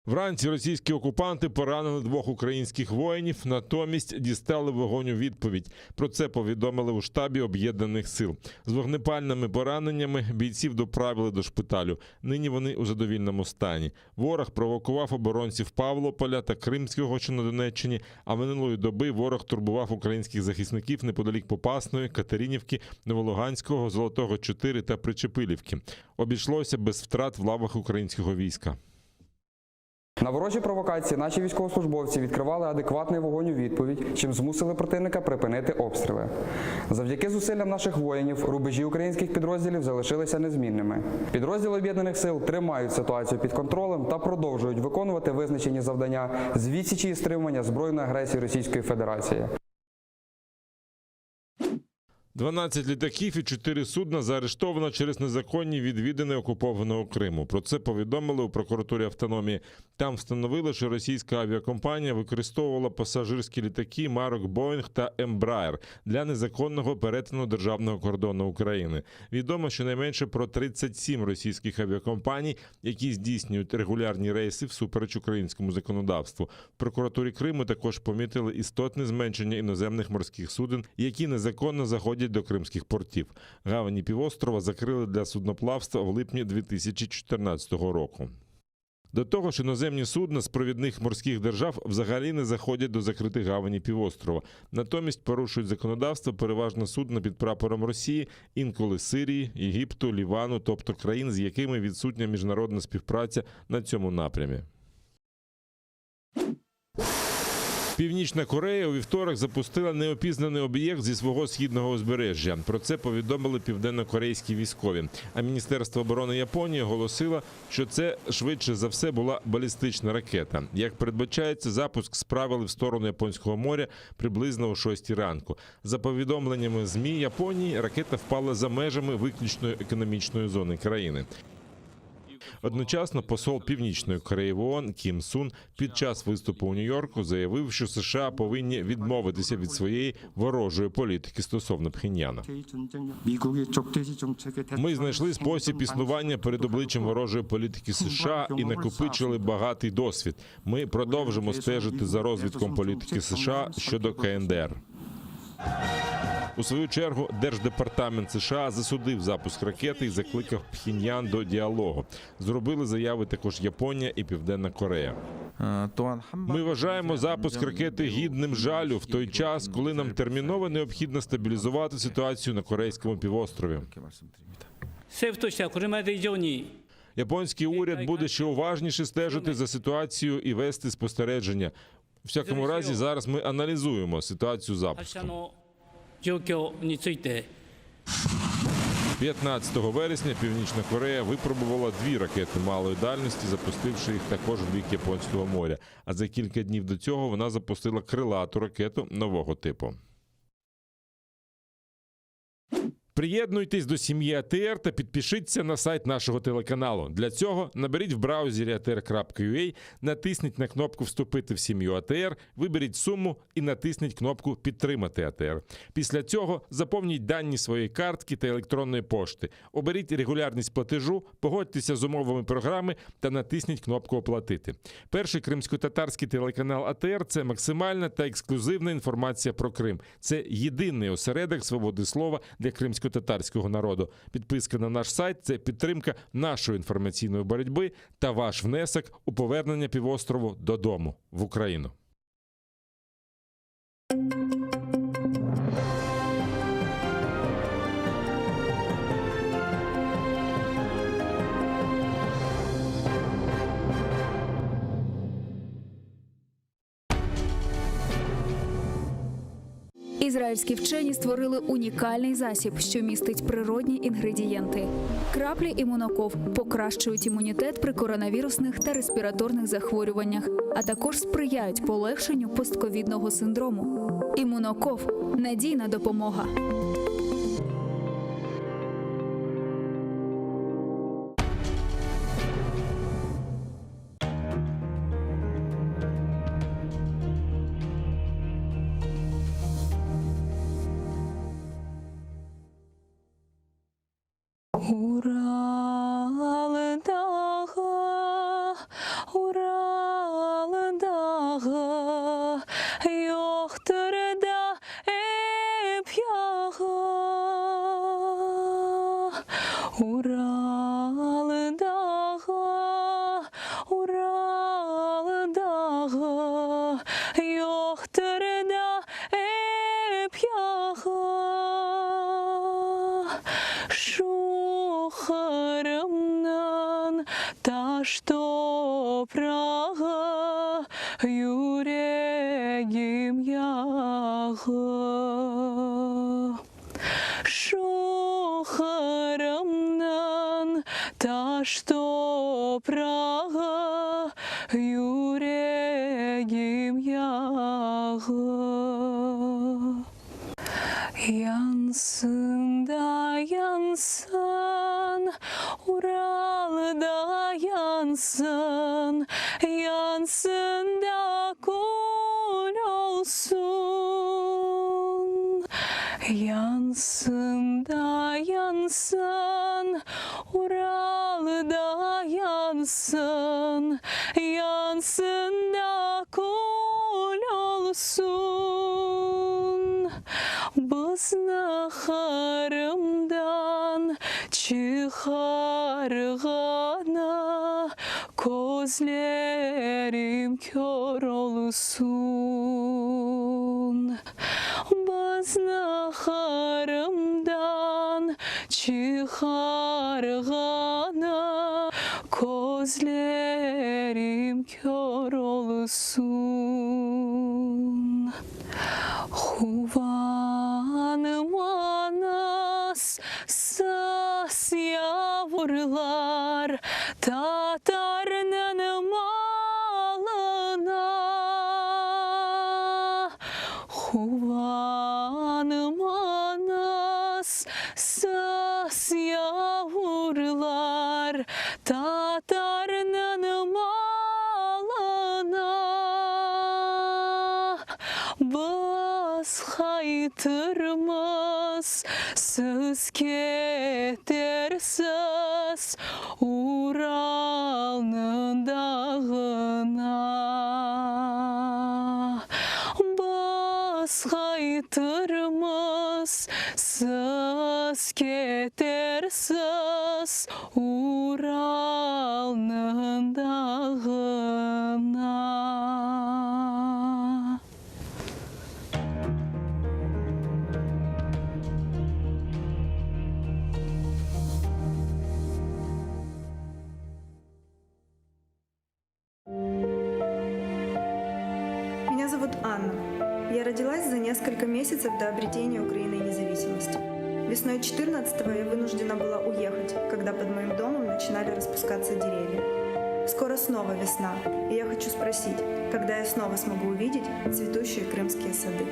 Вранці російські окупанти поранили 2 українських воїнів, натомість дістали вогонь у відповідь. Про це повідомили у штабі Об'єднаних сил. З вогнепальними пораненнями бійців доправили до шпиталю. Нині вони у задовільному стані. Ворог провокував оборонців Павлополя та Кримського, що на Донеччині, а минулої доби ворог турбував українських захисників неподалік Попасної, Катеринівки, Новолуганського, Золотого 4 та Причепилівки. Обійшлося без втрат в лавах українського війська. На ворожі провокації наші військовослужбовці відкривали адекватний вогонь у відповідь, чим змусили противника припинити обстріли. Завдяки зусиллям наших воїнів рубежі українських підрозділів залишилися незмінними. Підрозділи Об'єднаних сил тримають ситуацію під контролем та продовжують виконувати визначені завдання з відсічі і стримування збройної агресії Російської Федерації. 12 літаків і 4 судна заарештовано через незаконні відвідини окупованого Криму. Про це повідомили у прокуратурі автономії. Там встановили, що російська авіакомпанія використовувала пасажирські літаки марок Боїнг та Ембраєр для незаконного перетину державного кордону України. Відомо щонайменше про 37 російських авіакомпаній, які здійснюють регулярні рейси всупереч українському законодавству. В прокуратурі Криму також помітили істотне зменшення іноземних морських суден, які незаконно заходять до кримських портів. Гавані півострова закрили для судноплавства в липні 2014 року. До того ж, іноземні судна з провідних морських держав взагалі не заходять до закритих гавані півострова. Натомість порушують законодавство переважно судна під прапором Росії, інколи Сирії, Єгипту, Лівану, тобто країн, з якими відсутня міжнародна співпраця на цьому напрямі. Північна Корея у вівторок запустила неопізнаний об'єкт зі свого східного узбережжя. Про це повідомили південно-корейські військові. А Міністерство оборони Японії оголосило, що це швидше за все була балістична ракета. Як передбачається, запуск справили в сторону Японського моря приблизно о 6 ранку. За повідомленнями ЗМІ Японії, ракета впала за межами виключної економічної зони країни. Одночасно посол Північної Кореї в ООН Кім Сун під час виступу у Нью-Йорку заявив, що США повинні відмовитися від своєї ворожої політики стосовно Пхеньяна. Ми знайшли спосіб існування перед обличчям ворожої політики США і накопичили багатий досвід. Ми продовжимо стежити за розвитком політики США щодо КНДР. У свою чергу, Держдепартамент США засудив запуск ракети і закликав Пхеньян до діалогу. Зробили заяви також Японія і Південна Корея. Ми вважаємо запуск ракети гідним жалю в той час, коли нам терміново необхідно стабілізувати ситуацію на Корейському півострові. Японський уряд буде ще уважніше стежити за ситуацією і вести спостереження. У всякому разі, зараз ми аналізуємо ситуацію запуску. 15 вересня Північна Корея випробувала 2 ракети малої дальності, запустивши їх також в бік Японського моря. А за кілька днів до цього вона запустила крилату ракету нового типу. Приєднуйтесь до сім'ї АТР та підпишіться на сайт нашого телеканалу. Для цього наберіть в браузері atr.ua, натисніть на кнопку «Вступити в сім'ю АТР», виберіть суму і натисніть кнопку «Підтримати АТР». Після цього заповніть дані своєї картки та електронної пошти. Оберіть регулярність платежу, погодьтеся з умовами програми та натисніть кнопку «Оплатити». Перший кримсько-татарський телеканал АТР – це максимальна та ексклюзивна інформація про Крим. Це єдиний осередок свободи слова для кримського татарського народу. Підписка на наш сайт – це підтримка нашої інформаційної боротьби та ваш внесок у повернення півострову додому, в Україну. Ізраїльські вчені створили унікальний засіб, що містить природні інгредієнти. Краплі імуноков покращують імунітет при коронавірусних та респіраторних захворюваннях, а також сприяють полегшенню постковідного синдрому. Імуноков – надійна допомога. Что Прага юрегим яга Шухарамнан та что Прага юрегим яга Янсын да янсын Уралда янсын, янсын да күл olsun. Янсын да янсын, Уралда янсын, янсын да күл olsun. Бызны харымдан çıkargana gözlerim kör olsun. Bızны harımdan çıkargana gözlerim kör olsun. saz yavrular Tatar'nın malına Huvanım anas saz yavrular Tatar'nın malına Bas haytırmaz söz ketersiz Ural'nın dağına Bas haytırmaz söz ketersiz Ural'nın dağına Меня зовут Анна. Я родилась за несколько месяцев до обретения Украиной независимости. Весной 14-го я вынуждена была уехать, когда под моим домом начинали распускаться деревья. Скоро снова весна, и я хочу спросить, когда я снова смогу увидеть цветущие крымские сады.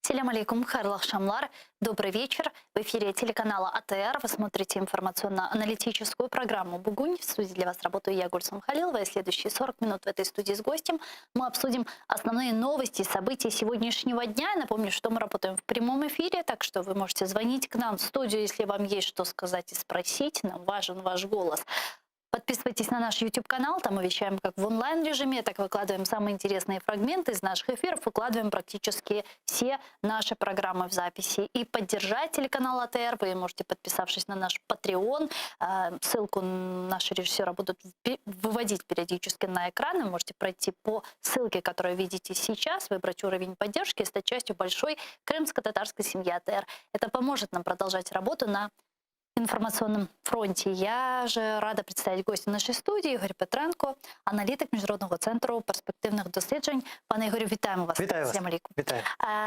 Салям алейкум, хайрлах шамлар. Добрый вечер. В эфире телеканала АТР. Вы смотрите информационно-аналитическую программу «Бугунь». В студии для вас работаю я, Гульсум Халилова. И следующие 40 минут в этой студии с гостем мы обсудим основные новости и события сегодняшнего дня. Я напомню, что мы работаем в прямом эфире, так что вы можете звонить к нам в студию, если вам есть что сказать и спросить. Нам важен ваш голос. Подписывайтесь на наш YouTube-канал, там мы вещаем как в онлайн-режиме, так выкладываем самые интересные фрагменты из наших эфиров, выкладываем практически все наши программы в записи. И поддержать телеканал АТР вы можете, подписавшись на наш Patreon. Ссылку наши режиссеры будут выводить периодически на экран. Вы можете пройти по ссылке, которую видите сейчас, выбрать уровень поддержки и стать частью большой крымско-татарской семьи АТР. Это поможет нам продолжать работу на информационном фронте. Я же рада представить гостя нашей студии Ігор Петренко, аналітик Міжнародного центру перспективных досліджень. Пане Игорю, вітаємо вас. Вітаю вас. Салям алейкум. Вітаю.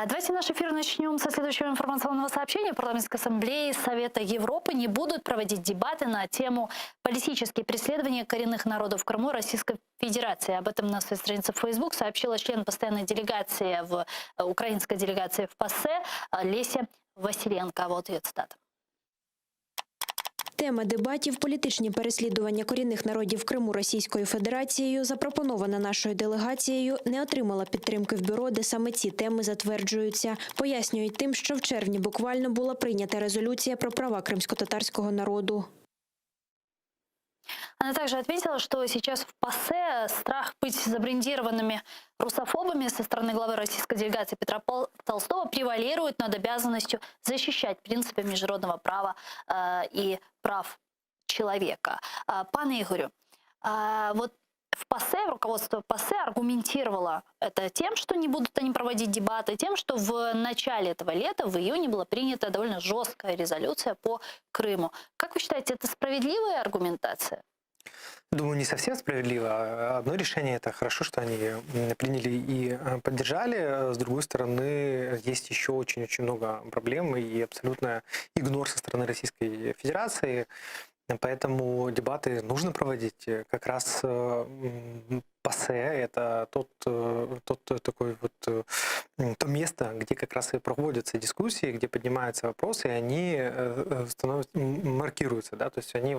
Давайте наш эфир начнем со следующего информационного сообщения. Парламентской ассамблеи Совета Европы не будут проводить дебаты на тему «Политические преследования коренных народов в Крыму Российской Федерации». Об этом на своей странице в Facebook сообщила член постоянной делегации украинской делегации в ПАСЕ Леся Василенко. Вот ее цитата. Тема дебатів «Політичні переслідування корінних народів Криму Російською Федерацією», запропонована нашою делегацією, не отримала підтримки в бюро, де саме ці теми затверджуються. Пояснюють тим, що в червні буквально була прийнята резолюція про права кримсько-татарського народу. Она также отметила, что сейчас в ПАСЕ страх быть забрендированными русофобами со стороны главы российской делегации Петра Толстого превалирует над обязанностью защищать принципы международного права и прав человека. Пане Игорю, вот в ПАСЕ, руководство ПАСЕ аргументировало это тем, что не будут они проводить дебаты, тем, что в начале этого лета, в июне, была принята довольно жесткая резолюция по Крыму. Как вы считаете, это справедливая аргументация? Думаю, не совсем справедливо. Одно решение — это хорошо, что они приняли и поддержали. С другой стороны, есть еще очень-очень много проблем и абсолютно игнор со стороны Российской Федерации. Поэтому дебаты нужно проводить. Как раз ПАСЕ — это то место, где как раз и проводятся дискуссии, где поднимаются вопросы, и они маркируются, да, то есть они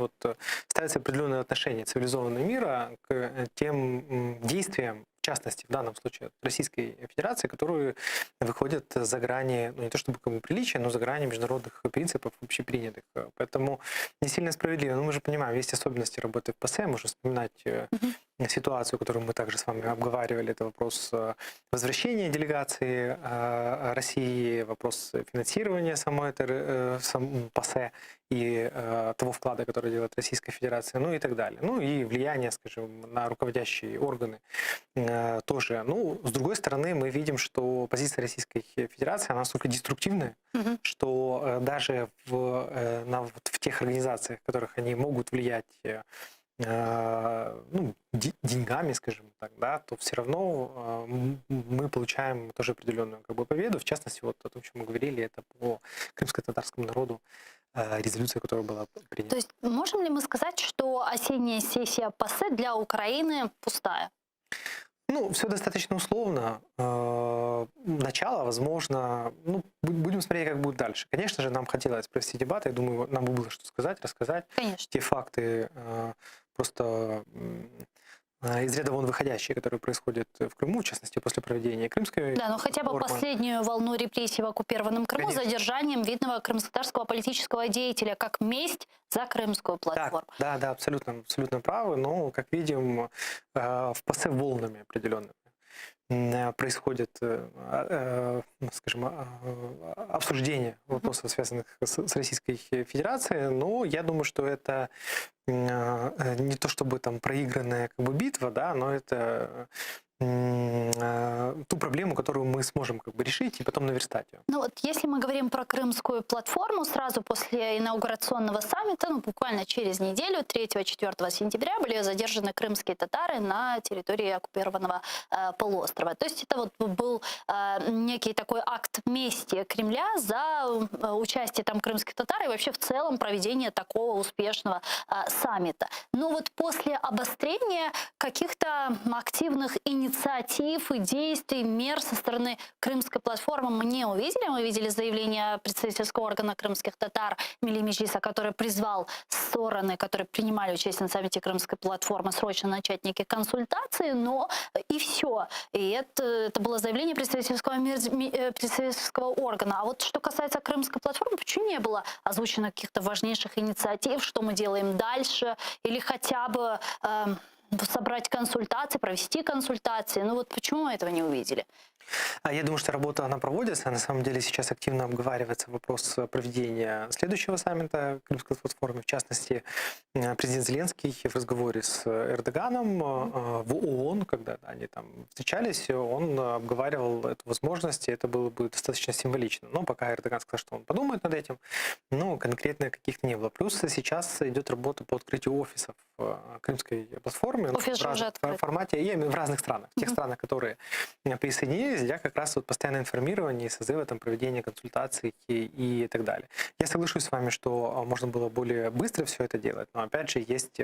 ставятся определенные отношения цивилизованного мира к тем действиям, в частности, в данном случае Российской Федерации, которые выходят за грани, не то чтобы приличия, но за грани международных принципов общепринятых. Поэтому не сильно справедливо. Но мы же понимаем, есть особенности работы в ПАСЕ, можно вспоминать ситуацию, которую мы также с вами обговаривали, это вопрос возвращения делегации России, вопрос финансирования самой этой ПАСЕ и того вклада, который делает Российская Федерация, ну и так далее. Ну и влияние, скажем, на руководящие органы тоже. Ну, с другой стороны, мы видим, что позиция Российской Федерации, она настолько деструктивная, что даже в тех организациях, в которых они могут влиять деньгами, скажем так, да, то все равно мы получаем тоже определенную победу. В частности, вот о том, чем мы говорили, это по крымско-татарскому народу, резолюция, которая была принята. То есть можем ли мы сказать, что осенняя сессия ПАСЕ для Украины пустая? Ну, все достаточно условно. Начало, возможно, будем смотреть, как будет дальше. Конечно же, нам хотелось провести дебаты, я думаю, нам было что сказать, рассказать. Конечно. Те факты просто из ряда вон выходящие, которые происходят в Крыму, в частности, после проведения Крымской Да, но хотя бы формы. Последнюю волну репрессий в оккупированном Крыму Конечно. задержанием видного крымско-татарского политического деятеля как месть за крымскую платформу. Да, абсолютно правы, но, как видим, в ПАСЕ волнами определенными происходит, скажем, обсуждение вопросов, связанных с Российской Федерацией, но я думаю, что это не то чтобы там проигранная битва, да, но это ту проблему, которую мы сможем решить и потом наверстать ее. Ну вот если мы говорим про крымскую платформу, сразу после инаугурационного саммита, буквально через неделю, 3-4 сентября, были задержаны крымские татары на территории оккупированного полуострова. То есть это вот был некий такой акт мести Кремля за участие там крымских татар и вообще в целом проведение такого успешного саммита. Но вот после обострения каких-то активных инициатив и действий, мер со стороны крымской платформы мы не увидели. Мы видели заявление представительского органа крымских татар Милли Меджлиса, который призвал стороны, которые принимали участие на саммите крымской платформы, срочно начать некие консультации, но и все. И это было заявление представительского органа. А вот что касается крымской платформы, почему не было озвучено каких-то важнейших инициатив, что мы делаем дальше, или хотя бы собрать консультации, провести консультации? Ну вот почему мы этого не увидели? Я думаю, что работа, она проводится. На самом деле сейчас активно обговаривается вопрос проведения следующего саммита Крымской платформы. В частности, президент Зеленский в разговоре с Эрдоганом в ООН, когда они там встречались, он обговаривал эту возможность, и это было бы достаточно символично. Но пока Эрдоган сказал, что он подумает над этим, но конкретно каких-то не было. Плюс сейчас идет работа по открытию офисов Крымской платформы. Офис в уже открыт. формате, я имею в виду в разных странах. В тех странах, которые присоединились, для как раз вот постоянное информирование, созыва, там, проведения консультаций и так далее. Я соглашусь с вами, что можно было более быстро все это делать, но опять же есть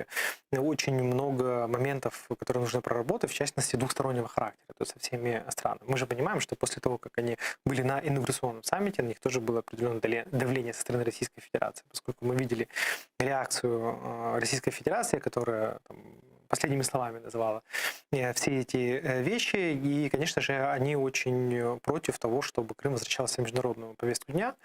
очень много моментов, которые нужно проработать, в частности двухстороннего характера, то есть со всеми странами. Мы же понимаем, что после того, как они были на инаугурационном саммите, на них тоже было определенное давление со стороны Российской Федерации, поскольку мы видели реакцию Российской Федерации, которая там, последними словами называла все эти вещи, и, конечно же, они очень против того, чтобы Крым возвращался в международную повестку дня.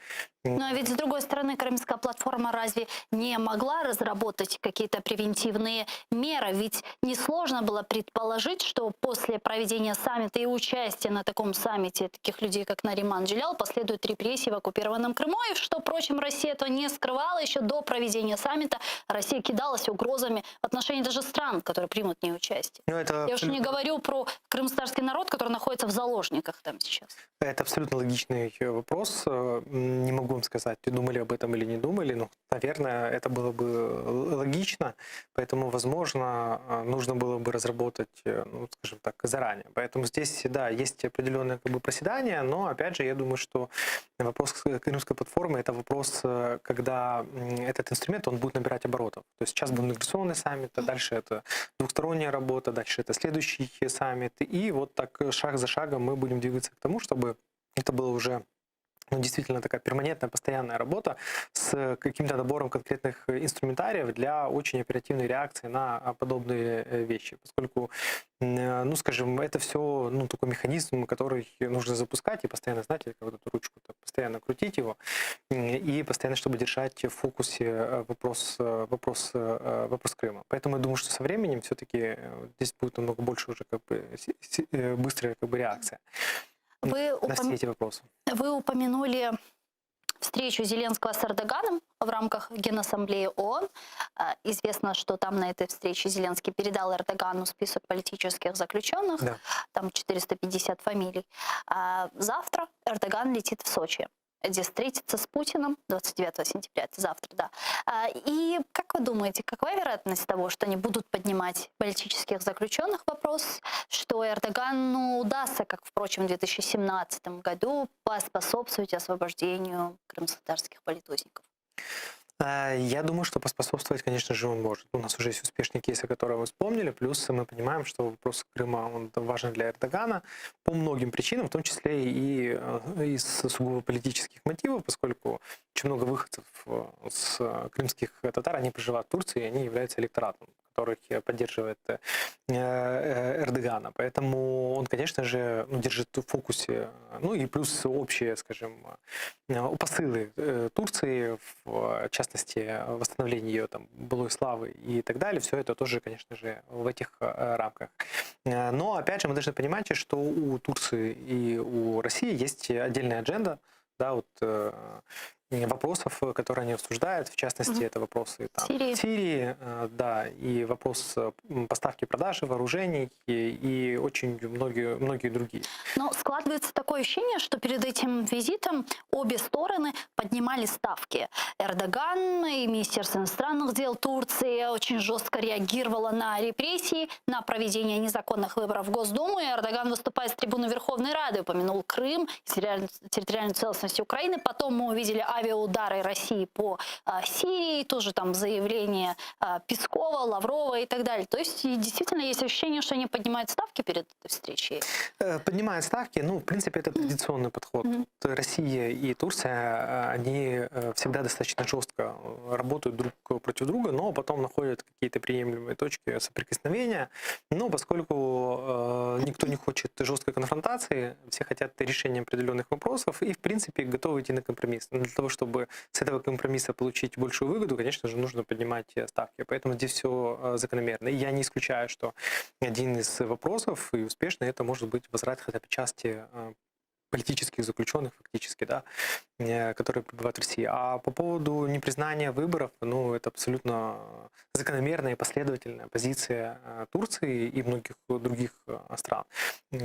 Но ведь, с другой стороны, крымская платформа разве не могла разработать какие-то превентивные меры? Ведь несложно было предположить, что после проведения саммита и участия на таком саммите таких людей, как Нариман Джелял, последуют репрессии в оккупированном Крыму, и что, впрочем, Россия этого не скрывала. Еще до проведения саммита Россия кидалась угрозами в отношении даже стран, которые примут в ней участие. Я уж не говорю про крымстарский народ, который находится в заложниках там сейчас. Это абсолютно логичный вопрос. Не могу вам сказать, думали об этом или не думали, но, наверное, это было бы логично, поэтому, возможно, нужно было бы разработать, ну, скажем так, заранее. Поэтому здесь, да, есть определенное проседание, но, опять же, я думаю, что вопрос Крымской платформы – это вопрос, когда этот инструмент, он будет набирать оборотов. То есть сейчас будет интеграционный саммит, а дальше это двухсторонняя работа, дальше это следующий саммит, и вот так шаг за шагом мы будем двигаться к тому, чтобы это было уже действительно такая перманентная, постоянная работа с каким-то набором конкретных инструментариев для очень оперативной реакции на подобные вещи. Поскольку, ну, скажем, это все, ну, такой механизм, который нужно запускать и постоянно, знаете, как вот эту ручку, так, постоянно крутить его, и постоянно, чтобы держать в фокусе вопрос Крыма. Поэтому я думаю, что со временем все-таки здесь будет намного больше уже как бы быстрая как бы реакция на все эти вопросы. Вы упомянули встречу Зеленского с Эрдоганом в рамках Генассамблеи ООН. Известно, что там на этой встрече Зеленский передал Эрдогану список политических заключенных, да. Там 450 фамилий. А завтра Эрдоган летит в Сочи, где встретится с Путиным 29 сентября, это завтра, да. И как вы думаете, какова вероятность того, что они будут поднимать политических заключенных вопрос, что Эрдогану удастся, как, впрочем, в 2017 году, поспособствовать освобождению крымско-татарских политузников? Я думаю, что поспособствовать, конечно же, он может. У нас уже есть успешные кейсы, которые мы вспомнили, плюс мы понимаем, что вопрос Крыма он важен для Эрдогана по многим причинам, в том числе и из сугубо политических мотивов, поскольку очень много выходцев с крымских татар, они проживают в Турции, и они являются электоратом, который поддерживает Эрдогана. Поэтому он, конечно же, держит в фокусе, ну и плюс общие, скажем, посылы Турции, в частности, восстановление ее там былой славы и так далее. Все это тоже, конечно же, в этих рамках. Но, опять же, мы должны понимать, что у Турции и у России есть отдельная адженда, да, вот вопросов, которые они обсуждают, в частности, это вопросы там, Сирии, да, и вопрос поставки, продажи вооружений и очень многие другие. Но складывается такое ощущение, что перед этим визитом обе стороны поднимали ставки. Эрдоган и Министерство иностранных дел Турции очень жестко реагировало на репрессии, на проведение незаконных выборов в Госдуму. И Эрдоган, выступая с трибуны Верховной Рады, упомянул Крым, территориальную целостность Украины. Потом мы увидели авиаудары России по Сирии, тоже там заявления Пескова, Лаврова и так далее. То есть действительно есть ощущение, что они поднимают ставки перед этой встречей? Поднимают ставки, ну, в принципе, это традиционный подход. Россия и Турция, они всегда достаточно жестко работают друг против друга, но потом находят какие-то приемлемые точки соприкосновения. Но поскольку никто не хочет жесткой конфронтации, все хотят решения определенных вопросов и, в принципе, готовы идти на компромисс. Но для того, чтобы с этого компромисса получить большую выгоду, конечно же, нужно поднимать ставки. Поэтому здесь все закономерно. И я не исключаю, что один из вопросов, и успешно, это может быть возврат хотя бы части политических заключенных, фактически, да, которые пребывают в России. А по поводу непризнания выборов, ну, это абсолютно закономерная и последовательная позиция Турции и многих других стран.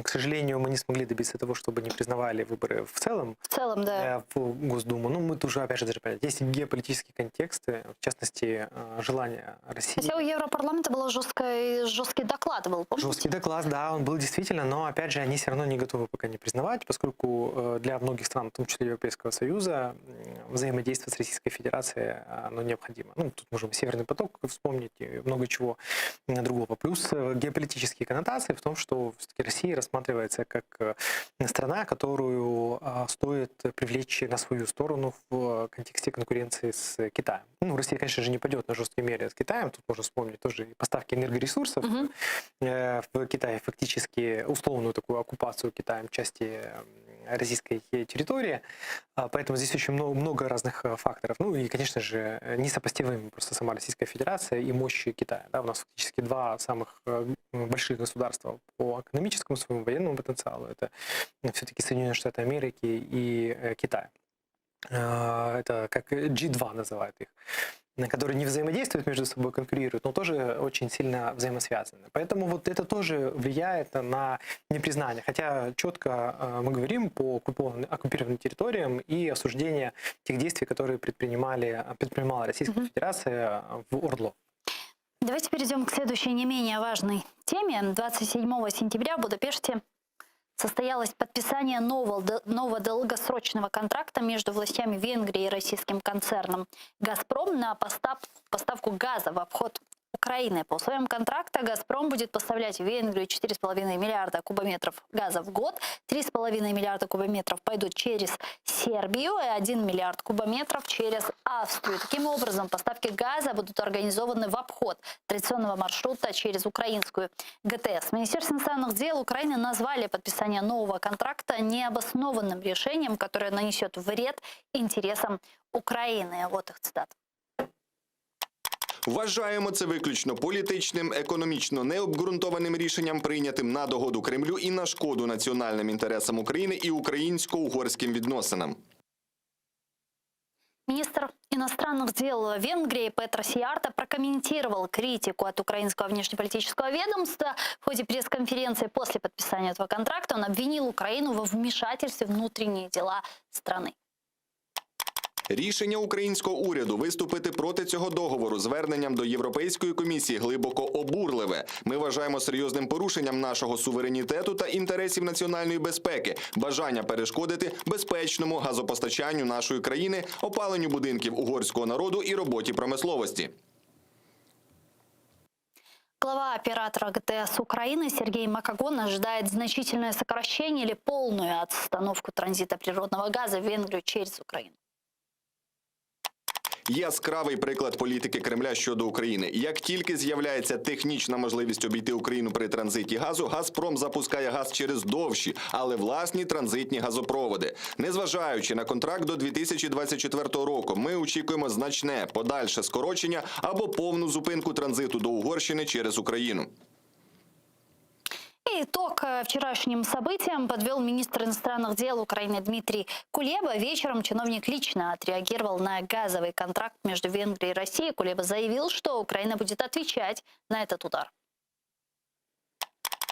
К сожалению, мы не смогли добиться того, чтобы не признавали выборы в целом, да. В Госдуму. Ну, мы тоже, опять же, даже понять, есть геополитические контексты, в частности, желание России. Хотя у Европарламента был жесткий доклад, был, помните? Жесткий доклад, да, он был действительно, но, опять же, они все равно не готовы пока не признавать, поскольку для многих стран, в том числе Европейского Союза, взаимодействие с Российской Федерацией оно необходимо. Ну, тут можем Северный поток вспомнить и много чего другого. Плюс геополитические коннотации в том, что все-таки Россия рассматривается как страна, которую стоит привлечь на свою сторону в контексте конкуренции с Китаем. Ну, Россия, конечно же, не пойдет на жесткие меры с Китаем. Тут можно вспомнить тоже и поставки энергоресурсов в Китае, фактически условную такую оккупацию Китаем части российской территории. Поэтому здесь очень много разных факторов. Ну и, конечно же, несопоставимы просто сама Российская Федерация и мощи Китая. Да, у нас фактически два самых больших государства по экономическому своему военному потенциалу. Это все-таки Соединенные Штаты Америки и Китай. Это как G2 называют их, которые не взаимодействуют между собой, конкурируют, но тоже очень сильно взаимосвязаны. Поэтому вот это тоже влияет на непризнание. Хотя четко мы говорим по оккупированным территориям и осуждение тех действий, которые предпринимала Российская Федерация в ОРДЛО. Давайте перейдем к следующей не менее важной теме. 27 сентября в Будапеште состоялось подписание нового долгосрочного контракта между властями Венгрии и российским концерном «Газпром» на поставку газа в обход Украины. По условиям контракта «Газпром» будет поставлять в Венгрию 4,5 миллиарда кубометров газа в год, 3,5 миллиарда кубометров пойдут через Сербию и 1 миллиард кубометров через Австрию. Таким образом, поставки газа будут организованы в обход традиционного маршрута через украинскую ГТС. Министерство иностранных дел Украины назвали подписание нового контракта необоснованным решением, которое нанесет вред интересам України. Вот их цитата. Вважаємо це виключно політичним, економічно необґрунтованим рішенням, прийнятим на догоду Кремлю і на шкоду національним інтересам України і українсько-угорським відносинам. Министр иностранных дел Венгрии Петрос Ярта прокомментировал критику от украинского внешнеполитического ведомства. В ходе пресс-конференции после подписания этого контракта он обвинил Украину во вмешательстве в внутренние дела страны. Рішення українського уряду виступити проти цього договору зверненням до Європейської комісії глибоко обурливе. Ми вважаємо серйозним порушенням нашого суверенітету та інтересів національної безпеки, бажання перешкодити безпечному газопостачанню нашої країни, опаленню будинків угорського народу і роботі промисловості. Глава оператора ГТС Украины Сергей Макагон ожидает значительное сокращение или полную остановку транзита природного газа в Венгрию через Украину. Яскравий приклад політики Кремля щодо України. Як тільки з'являється технічна можливість обійти Україну при транзиті газу, «Газпром» запускає газ через довші, але власні транзитні газопроводи. Незважаючи на контракт до 2024 року, ми очікуємо значне подальше скорочення або повну зупинку транзиту до Угорщини через Україну. И итог вчерашним событиям подвел министр иностранных дел Украины Дмитрий Кулеба. Вечером чиновник лично отреагировал на газовый контракт между Венгрией и Россией. Кулеба заявил, что Украина будет отвечать на этот удар.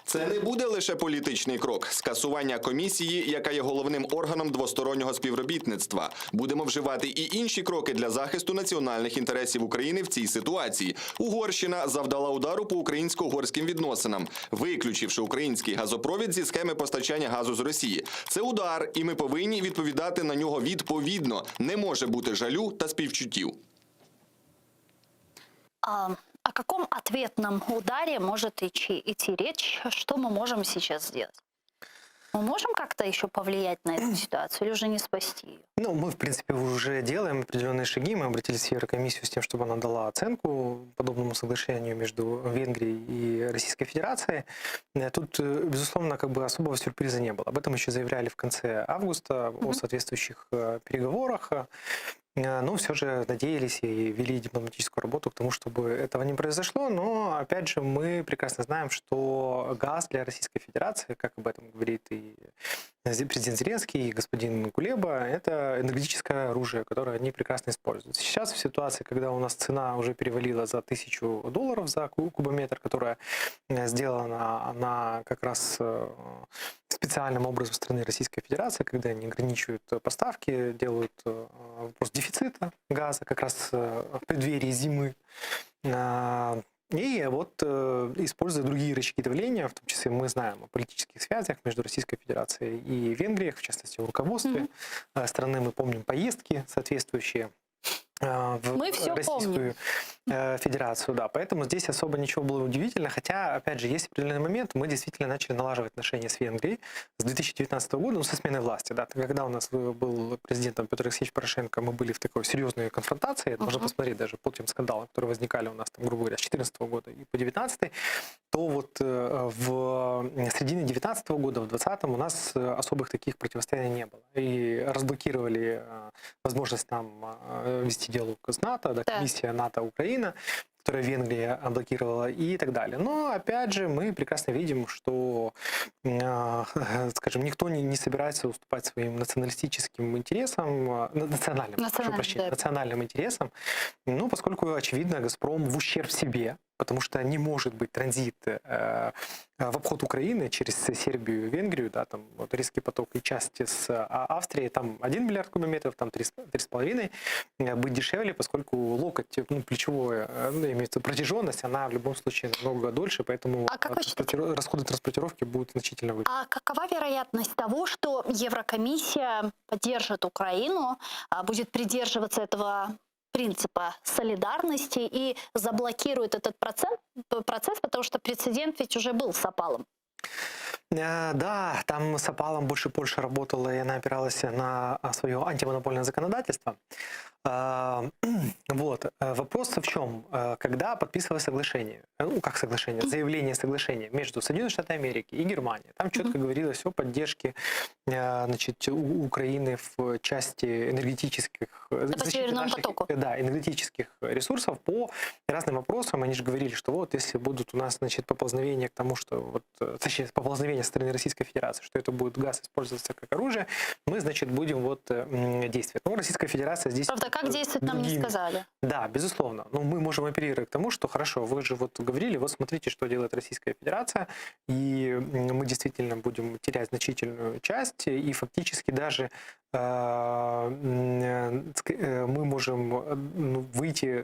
Це не буде лише політичний крок. Скасування комісії, яка є головним органом двостороннього співробітництва. Будемо вживати і інші кроки для захисту національних інтересів України в цій ситуації. Угорщина завдала удару по українсько-угорським відносинам, виключивши український газопровід зі схеми постачання газу з Росії. Це удар, і ми повинні відповідати на нього відповідно. Не може бути жалю та співчуттів. О каком ответном ударе может идти речь? Что мы можем сейчас сделать? Мы можем как-то еще повлиять на эту ситуацию или уже не спасти ее? Ну, мы, в принципе, уже делаем определенные шаги. Мы обратились в Еврокомиссию с тем, чтобы она дала оценку подобному соглашению между Венгрией и Российской Федерацией. Тут, безусловно, особого сюрприза не было. Об этом еще заявляли в конце августа о соответствующих переговорах. Но все же надеялись и вели дипломатическую работу к тому, чтобы этого не произошло. Но, опять же, мы прекрасно знаем, что газ для Российской Федерации, как об этом говорит и президент Зеленский, и господин Кулеба, это энергетическое оружие, которое они прекрасно используют. Сейчас в ситуации, когда у нас цена уже перевалила за $1000 за кубометр, которая сделана на как раз специальным образом страны Российской Федерации, когда они ограничивают поставки, делают вопрос дефицита газа как раз в преддверии зимы. И вот, используя другие рычаги давления, в том числе мы знаем о политических связях между Российской Федерацией и Венгрией, в частности, о руководстве страны, мы помним поездки соответствующие в Российскую Федерацию. Да. Поэтому здесь особо ничего было удивительного. Хотя, опять же, есть определенный момент, мы действительно начали налаживать отношения с Венгрией с 2019 года, со сменой власти. Да. Когда у нас был президентом Петр Алексеевич Порошенко, мы были в такой серьезной конфронтации. Это можно посмотреть даже по тем скандалам, которые возникали у нас, там, грубо говоря, с 2014 года и по 2019. То вот в середине 2019 года, в 2020 у нас особых таких противостояний не было. И разблокировали возможность нам вести диалог с НАТО, да, комиссия НАТО-Украина, которую Венгрия блокировала и так далее. Но, опять же, мы прекрасно видим, что, скажем, никто не собирается уступать своим националистическим интересам, национальным интересам, ну, поскольку, очевидно, «Газпром» в ущерб себе, потому что не может быть транзит в обход Украины через Сербию и Венгрию, да, там вот Рижский поток и части с Австрии, там 1 миллиард кубометров, там 3,5 быть дешевле, поскольку локоть, ну, плечевое, ну, имеется протяженность, она в любом случае намного дольше, поэтому расходы транспортировки будут значительно выше. А какова вероятность того, что Еврокомиссия поддержит Украину, будет придерживаться этого принципа солидарности и заблокирует этот процесс, потому что прецедент ведь уже был с опалом. Да, там с опалом больше Польша работала, и она опиралась на свое антимонопольное законодательство. Вот. Вопрос в чем? Когда подписывалось соглашение, ну как соглашение, заявление соглашения между Соединенными Штатами Америки и Германией, там четко говорилось о поддержке, значит, Украины в части энергетических, энергетических ресурсов по разным вопросам. Они же говорили, что вот если будут у нас, значит, поползновения к тому, что вот, точнее, поползновения со стороны Российской Федерации, что это будет газ использоваться как оружие, мы, значит, будем вот действовать. Но Российская Федерация здесь... Правда, как действовать нам не сказали. Да, безусловно. Но мы можем оперировать к тому, что хорошо, вы же вот говорили, вот смотрите, что делает Российская Федерация, и мы действительно будем терять значительную часть, и фактически даже мы можем выйти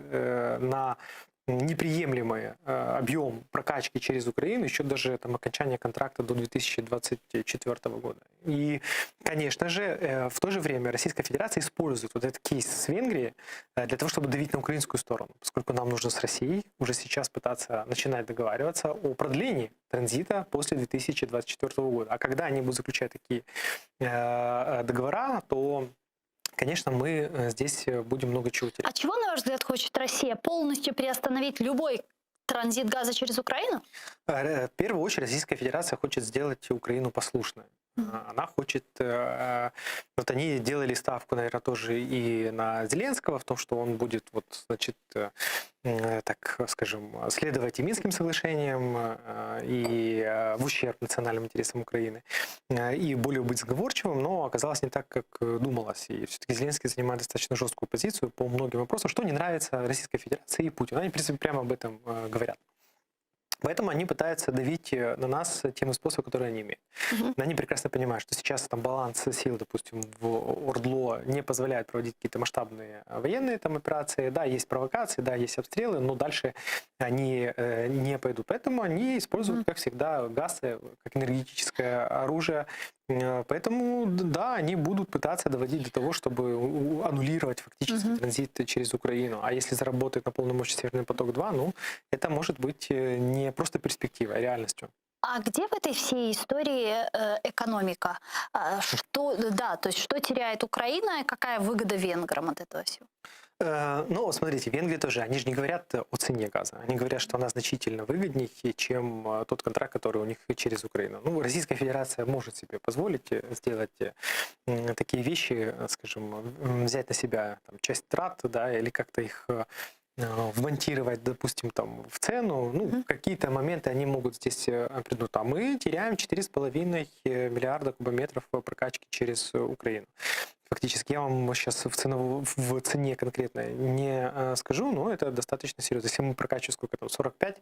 на неприемлемый объем прокачки через Украину еще даже там окончания контракта до 2024 года. И, конечно же, в то же время Российская Федерация использует вот этот кейс с Венгрией для того, чтобы давить на украинскую сторону, поскольку нам нужно с Россией уже сейчас пытаться начинать договариваться о продлении транзита после 2024 года. А когда они будут заключать такие договора, то, конечно, мы здесь будем много чего терять. А чего, на ваш взгляд, хочет Россия? Полностью приостановить любой транзит газа через Украину? В первую очередь Российская Федерация хочет сделать Украину послушной. Она хочет... Вот они делали ставку, наверное, тоже и на Зеленского, в том, что он будет, вот, значит, так скажем, следовать и Минским соглашениям, и в ущерб национальным интересам Украины, и более быть сговорчивым, но оказалось не так, как думалось. И все-таки Зеленский занимает достаточно жесткую позицию по многим вопросам, что не нравится Российской Федерации и Путину. Они, в принципе, прямо об этом говорят. Поэтому они пытаются давить на нас теми способами, которые они имеют. Но они прекрасно понимают, что сейчас там баланс сил, допустим, в Ордло не позволяет проводить какие-то масштабные военные там операции. Да, есть провокации, да, есть обстрелы, но дальше они не пойдут. Поэтому они используют, как всегда, газ как энергетическое оружие. Поэтому, да, они будут пытаться доводить до того, чтобы аннулировать фактически транзит через Украину. А если заработает на полную мощь Северный поток-2, ну, это может быть не просто перспективой, а реальностью. А где в этой всей истории экономика? Что, да, то есть что теряет Украина и какая выгода венграм от этого всего? Ну, смотрите, Венгрия тоже, они же не говорят о цене газа. Они говорят, что она значительно выгоднее, чем тот контракт, который у них через Украину. Ну, Российская Федерация может себе позволить сделать такие вещи, скажем, взять на себя там, часть трат, да, или как-то их вмонтировать, допустим, там в цену, ну, какие-то моменты они могут здесь придумать. А мы теряем 4,5 миллиарда кубометров прокачки через Украину. Фактически я вам сейчас в цене конкретно не скажу, но это достаточно серьезно. Если мы прокачиваем сколько там, 45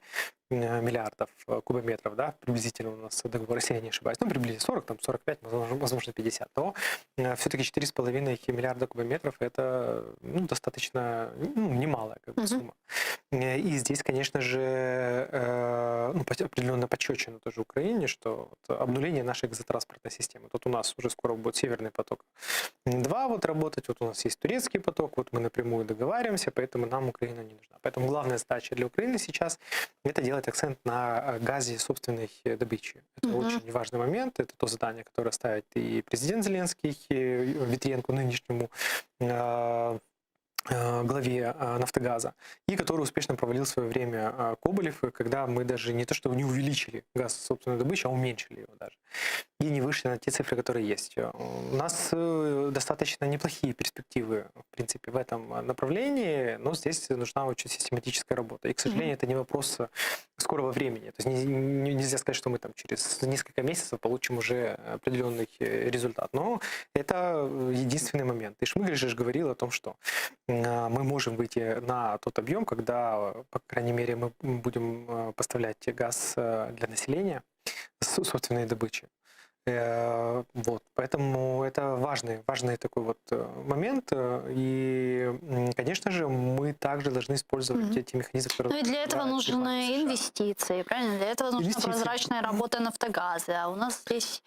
миллиардов кубометров, да, приблизительно у нас договор, если я не ошибаюсь, ну, приблизительно 40, там 45, возможно 50, то все-таки 4,5 миллиарда кубометров это ну, достаточно немалая как бы, сумма. И здесь, конечно же, ну, определенно подчеркнуто тоже Украине, что вот обнуление нашей газотранспортной системы. Тут у нас уже скоро будет Северный поток-2 вот работать, вот у нас есть турецкий поток, вот мы напрямую договариваемся, поэтому нам Украина не нужна. Поэтому главная задача для Украины сейчас – это делать акцент на газе собственной добычи. Это очень важный момент, это то задание, которое ставит и президент Зеленский, и Витренко нынешнему главе «Нафтогаза», и который успешно провалил в свое время Коболев, когда мы даже не то что не увеличили газ собственной добычи, а уменьшили его даже. И не вышли на те цифры, которые есть. У нас достаточно неплохие перспективы, в принципе, в этом направлении, но здесь нужна очень систематическая работа. И, к сожалению, это не вопрос скорого времени. То есть нельзя сказать, что мы там через несколько месяцев получим уже определенный результат. Но это единственный момент. И Шмыгаль же говорил о том, что мы можем выйти на тот объем, когда, по крайней мере, мы будем поставлять газ для населения с собственной добычи. Вот, поэтому это важный такой вот момент. И, конечно же, мы также должны использовать эти механизмы, которые... Ну и для этого нужны инвестиции, правильно? Для этого нужна прозрачная работа «Нафтогаза». А у нас здесь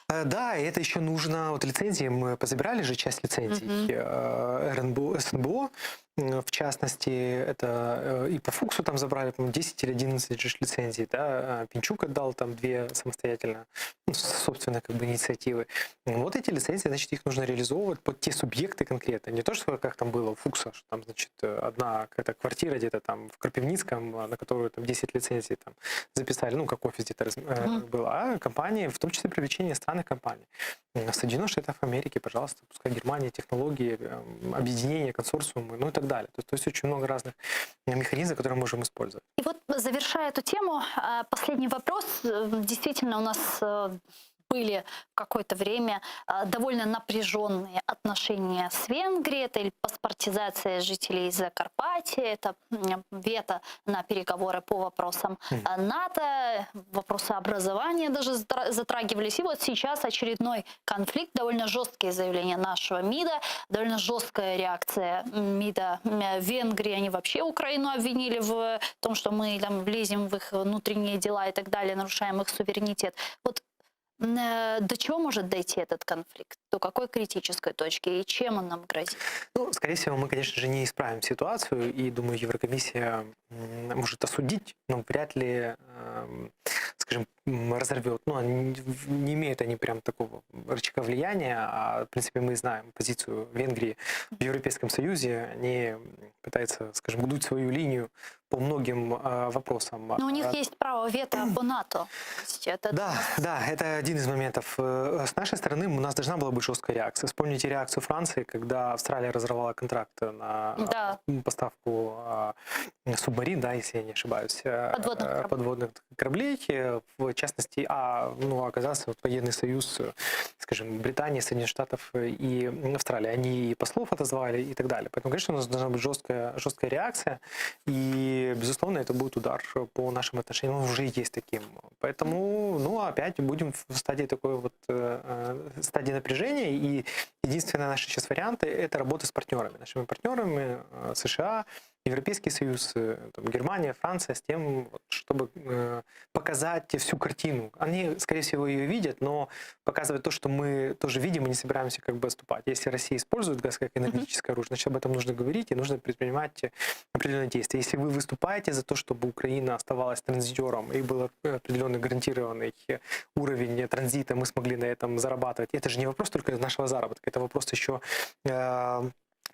Да, и это еще нужно, вот лицензии, мы позабирали же часть лицензий РНБО, СНБО, в частности, это и по Фуксу там забрали, по-моему, 10 или 11 же лицензий, да, Пинчук отдал там 2 самостоятельно, ну, собственно, как бы инициативы. Вот эти лицензии, значит, их нужно реализовывать под те субъекты конкретно, не то, что как там было у Фукса, что там, значит, одна какая-то квартира где-то там в Крапивницком, на которую там 10 лицензий там записали, ну, как офис где-то был, а компании, в том числе привлечение странных компаний. Соединенных Штатов Америки, пожалуйста, пускай Германия, технологии, объединения, консорциумы, ну и так далее. То есть очень много разных механизмов, которые мы можем использовать. И вот, завершая эту тему, последний вопрос. Действительно, у нас были в какое-то время довольно напряженные отношения с Венгрией, это паспортизация жителей Закарпатья, это вето на переговоры по вопросам НАТО, вопросы образования даже затрагивались. И вот сейчас очередной конфликт, довольно жесткие заявления нашего МИДа, довольно жесткая реакция МИДа Венгрии. Они вообще Украину обвинили в том, что мы там влезем в их внутренние дела и так далее, нарушаем их суверенитет. Вот до чего может дойти этот конфликт? До какой критической точки? И чем он нам грозит? Ну, скорее всего, мы, конечно же, не исправим ситуацию. И, думаю, Еврокомиссия может осудить, но вряд ли, скажем, разорвет. Ну, не имеют они прям такого рычага влияния. А, в принципе, мы знаем позицию Венгрии в Европейском Союзе. Они пытаются, скажем, гнуть свою линию по многим вопросам. Но у них есть право вето по НАТО. Да, это один из моментов. С нашей стороны у нас должна была быть жесткая реакция. Вспомните реакцию Франции, когда Австралия разорвала контракт на поставку субмарин, да, если я не ошибаюсь, подводных кораблей. В частности, оказался вот военный союз, скажем, Британии, Соединенных Штатов и Австралии. Они и послов отозвали и так далее. Поэтому, конечно, у нас должна быть жесткая реакция. И, безусловно, это будет удар по нашим отношениям. Он уже есть таким. Поэтому, опять будем в стадии такой вот стадии напряжения. И единственный наш сейчас вариант – это работа с партнерами. Нашими партнерами США, Европейский Союз, там, Германия, Франция, с тем, чтобы показать всю картину. Они, скорее всего, ее видят, но показывать то, что мы тоже видим и не собираемся как бы отступать. Если Россия использует газ как энергетическое оружие, значит, об этом нужно говорить и нужно предпринимать определенные действия. Если вы выступаете за то, чтобы Украина оставалась транзитером и был определенный гарантированный уровень транзита, мы смогли на этом зарабатывать. Это же не вопрос только нашего заработка, это вопрос еще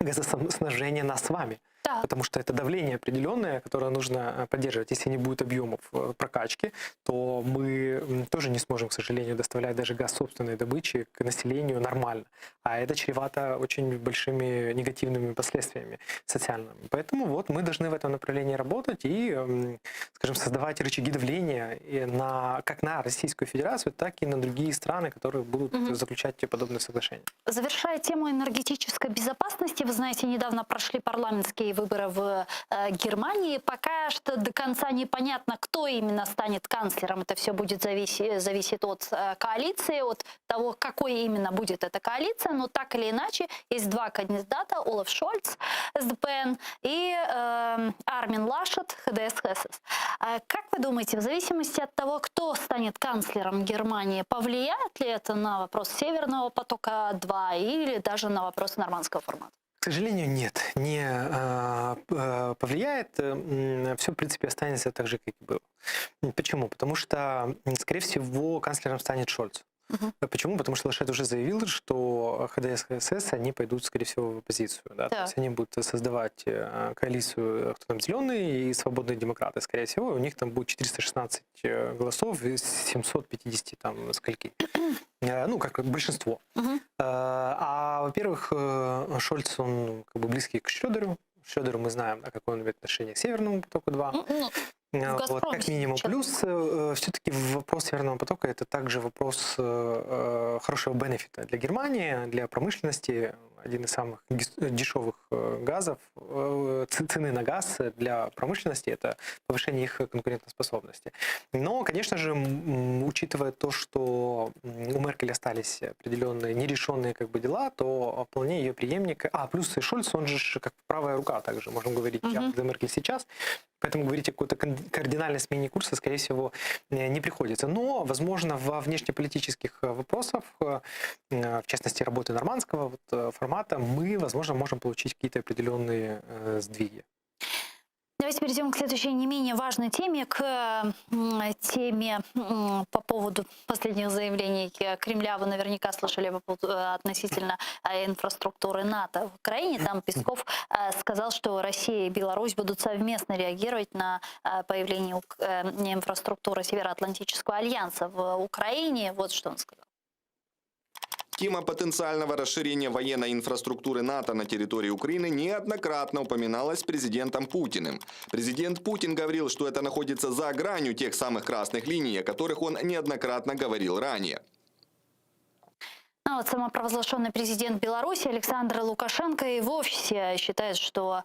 газоснабжения нас с вами. Да. Потому что это давление определенное, которое нужно поддерживать. Если не будет объемов прокачки, то мы тоже не сможем, к сожалению, доставлять даже газ собственной добычи к населению нормально. А это чревато очень большими негативными последствиями социальными. Поэтому вот мы должны в этом направлении работать и, скажем, создавать рычаги давления как на Российскую Федерацию, так и на другие страны, которые будут заключать подобные соглашения. Завершая тему энергетической безопасности, вы знаете, недавно прошли парламентские выборы в Германии. Пока что до конца непонятно, кто именно станет канцлером. Это все будет зависеть от коалиции, от того, какой именно будет эта коалиция. Но так или иначе, есть два кандидата: Олаф Шольц, СДПН, и Армин Лашет, ХДС-ХСС. Как вы думаете, в зависимости от того, кто станет канцлером Германии, повлияет ли это на вопрос Северного потока-2 или даже на вопрос нормандского формата? К сожалению, нет, не повлияет. Все, в принципе, останется так же, как и было. Почему? Потому что, скорее всего, канцлером станет Шольц. Почему? Потому что Лашет уже заявил, что ХДС-ХСС, они пойдут, скорее всего, в оппозицию. Да? То есть они будут создавать коалицию, кто там, зеленые и свободные демократы, скорее всего. У них там будет 416 голосов из 750 там скольки. Ну, как большинство. Во-первых, Шольц, он как бы близкий к Шрёдеру. Шрёдеру мы знаем, да, какое он имеет отношение к Северному потоку-2. Вот, как минимум. Плюс, все-таки вопрос Северного потока – это также вопрос хорошего бенефита для Германии, для промышленности. Один из самых дешевых газов, цены на газ для промышленности – это повышение их конкурентоспособности. Но, конечно же, учитывая то, что у Меркель остались определенные нерешенные как бы дела, то вполне ее преемник… плюс и Шольц, он же как правая рука также, можем говорить, за Меркель сейчас. Поэтому говорить о какой-то кардинальной смене курса, скорее всего, не приходится. Но, возможно, во внешнеполитических вопросах, в частности, работы нормандского формата, мы, возможно, можем получить какие-то определенные сдвиги. Давайте перейдем к следующей не менее важной теме, к теме по поводу последних заявлений Кремля. Вы наверняка слышали относительно инфраструктуры НАТО в Украине. Там Песков сказал, что Россия и Беларусь будут совместно реагировать на появление инфраструктуры Североатлантического альянса в Украине. Вот что он сказал. Тема потенциального расширения военной инфраструктуры НАТО на территории Украины неоднократно упоминалась президентом Путиным. Президент Путин говорил, что это находится за гранью тех самых красных линий, о которых он неоднократно говорил ранее. А вот самопровозглашенный президент Беларуси Александр Лукашенко и вовсе считает, что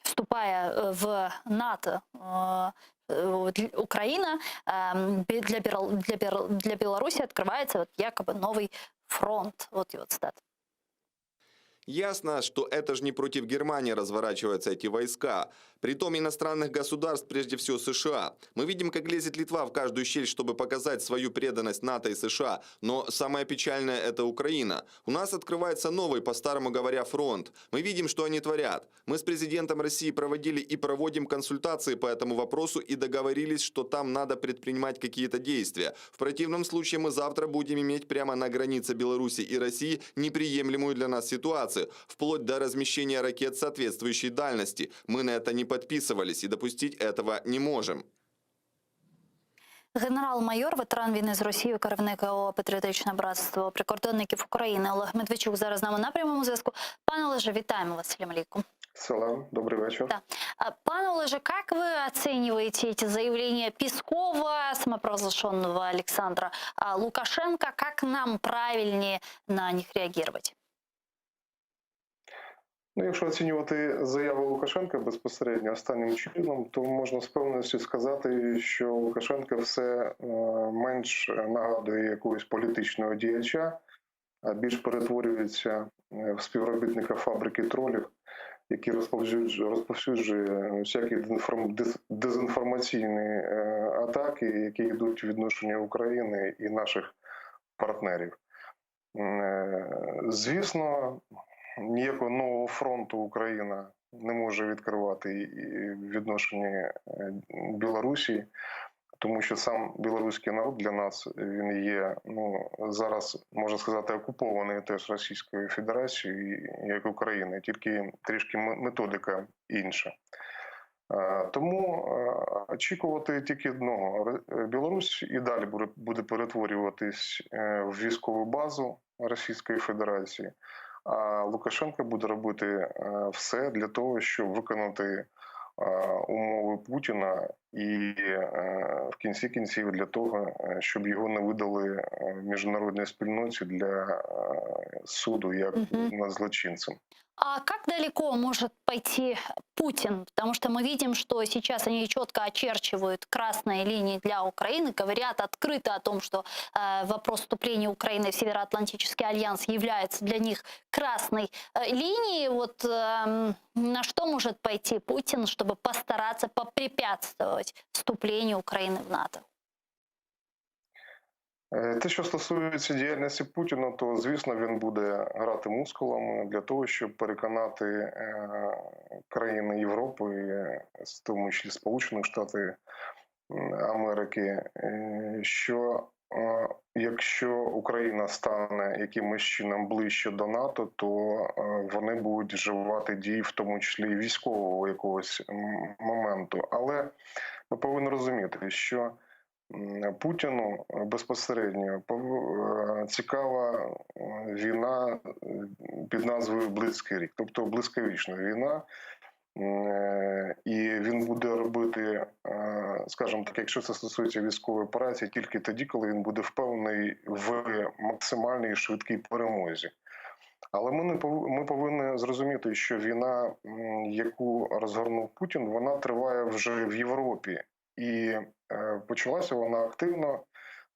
вступая в НАТО, Украина для Беларуси открывается вот якобы новый фронт. Вот его цитата. Ясно, что это же не против Германии разворачиваются эти войска. Притом иностранных государств, прежде всего США. Мы видим, как лезет Литва в каждую щель, чтобы показать свою преданность НАТО и США. Но самое печальное – это Украина. У нас открывается новый, по-старому говоря, фронт. Мы видим, что они творят. Мы с президентом России проводили и проводим консультации по этому вопросу и договорились, что там надо предпринимать какие-то действия. В противном случае мы завтра будем иметь прямо на границе Беларуси и России неприемлемую для нас ситуацию, вплоть до размещения ракет соответствующей дальности. Мы на это не подписывались и допустить этого не можем. Генерал-майор, ветеран війни з Росією, керівник ООО «Патріотичне братство прикордонників України» Олег Медведчук зараз з нами на прямому зв'язку. Пане Олеже, вітаємо вас. Салям алейкум. Салам, добрый вечер. Да. Пане Олеже, как вы оцениваете эти заявления Пескова, самопровозглашенного Александра Лукашенко? Как нам правильнее на них реагировать? Ну, якщо оцінювати заяву Лукашенка безпосередньо останнім чином, то можна з певністю сказати, що Лукашенко все менш нагадує якогось політичного діяча, а більш перетворюється в співробітника фабрики тролів, який розповсюджує всякі дезінформаційні атаки, які йдуть в відношенні України і наших партнерів. Звісно, ніякого нового фронту Україна не може відкривати в відношенні Білорусі, тому що сам білоруський народ для нас, він є, зараз, можна сказати, окупований теж Російською Федерацією, як Україна, тільки трішки методика інша. Тому очікувати тільки одного. Білорусь і далі буде перетворюватись в військову базу Російської Федерації, а Лукашенко буде робити все для того, щоб виконати умови Путіна і в кінці кінців для того, щоб його не видали міжнародній спільноті для суду як над злочинцем. А как далеко может пойти Путин? Потому что мы видим, что сейчас они четко очерчивают красные линии для Украины, говорят открыто о том, что вопрос вступления Украины в Североатлантический альянс является для них красной линией. Вот на что может пойти Путин, чтобы постараться попрепятствовать вступлению Украины в НАТО? Те, що стосується діяльності Путіна, то, звісно, він буде грати мускулами для того, щоб переконати країни Європи, в тому числі Сполучених Штатів Америки, що якщо Україна стане якимось чином ближче до НАТО, то вони будуть вживати дії, в тому числі і військового якогось моменту. Але ми повинні розуміти, що Путіну безпосередньо цікава війна під назвою Блицкриг, тобто блискавична війна, і він буде робити, скажімо так, якщо це стосується військової операції, тільки тоді, коли він буде впевнений в максимальній швидкій перемозі. Але ми повинні зрозуміти, що війна, яку розгорнув Путін, вона триває вже в Європі. І почалася вона активно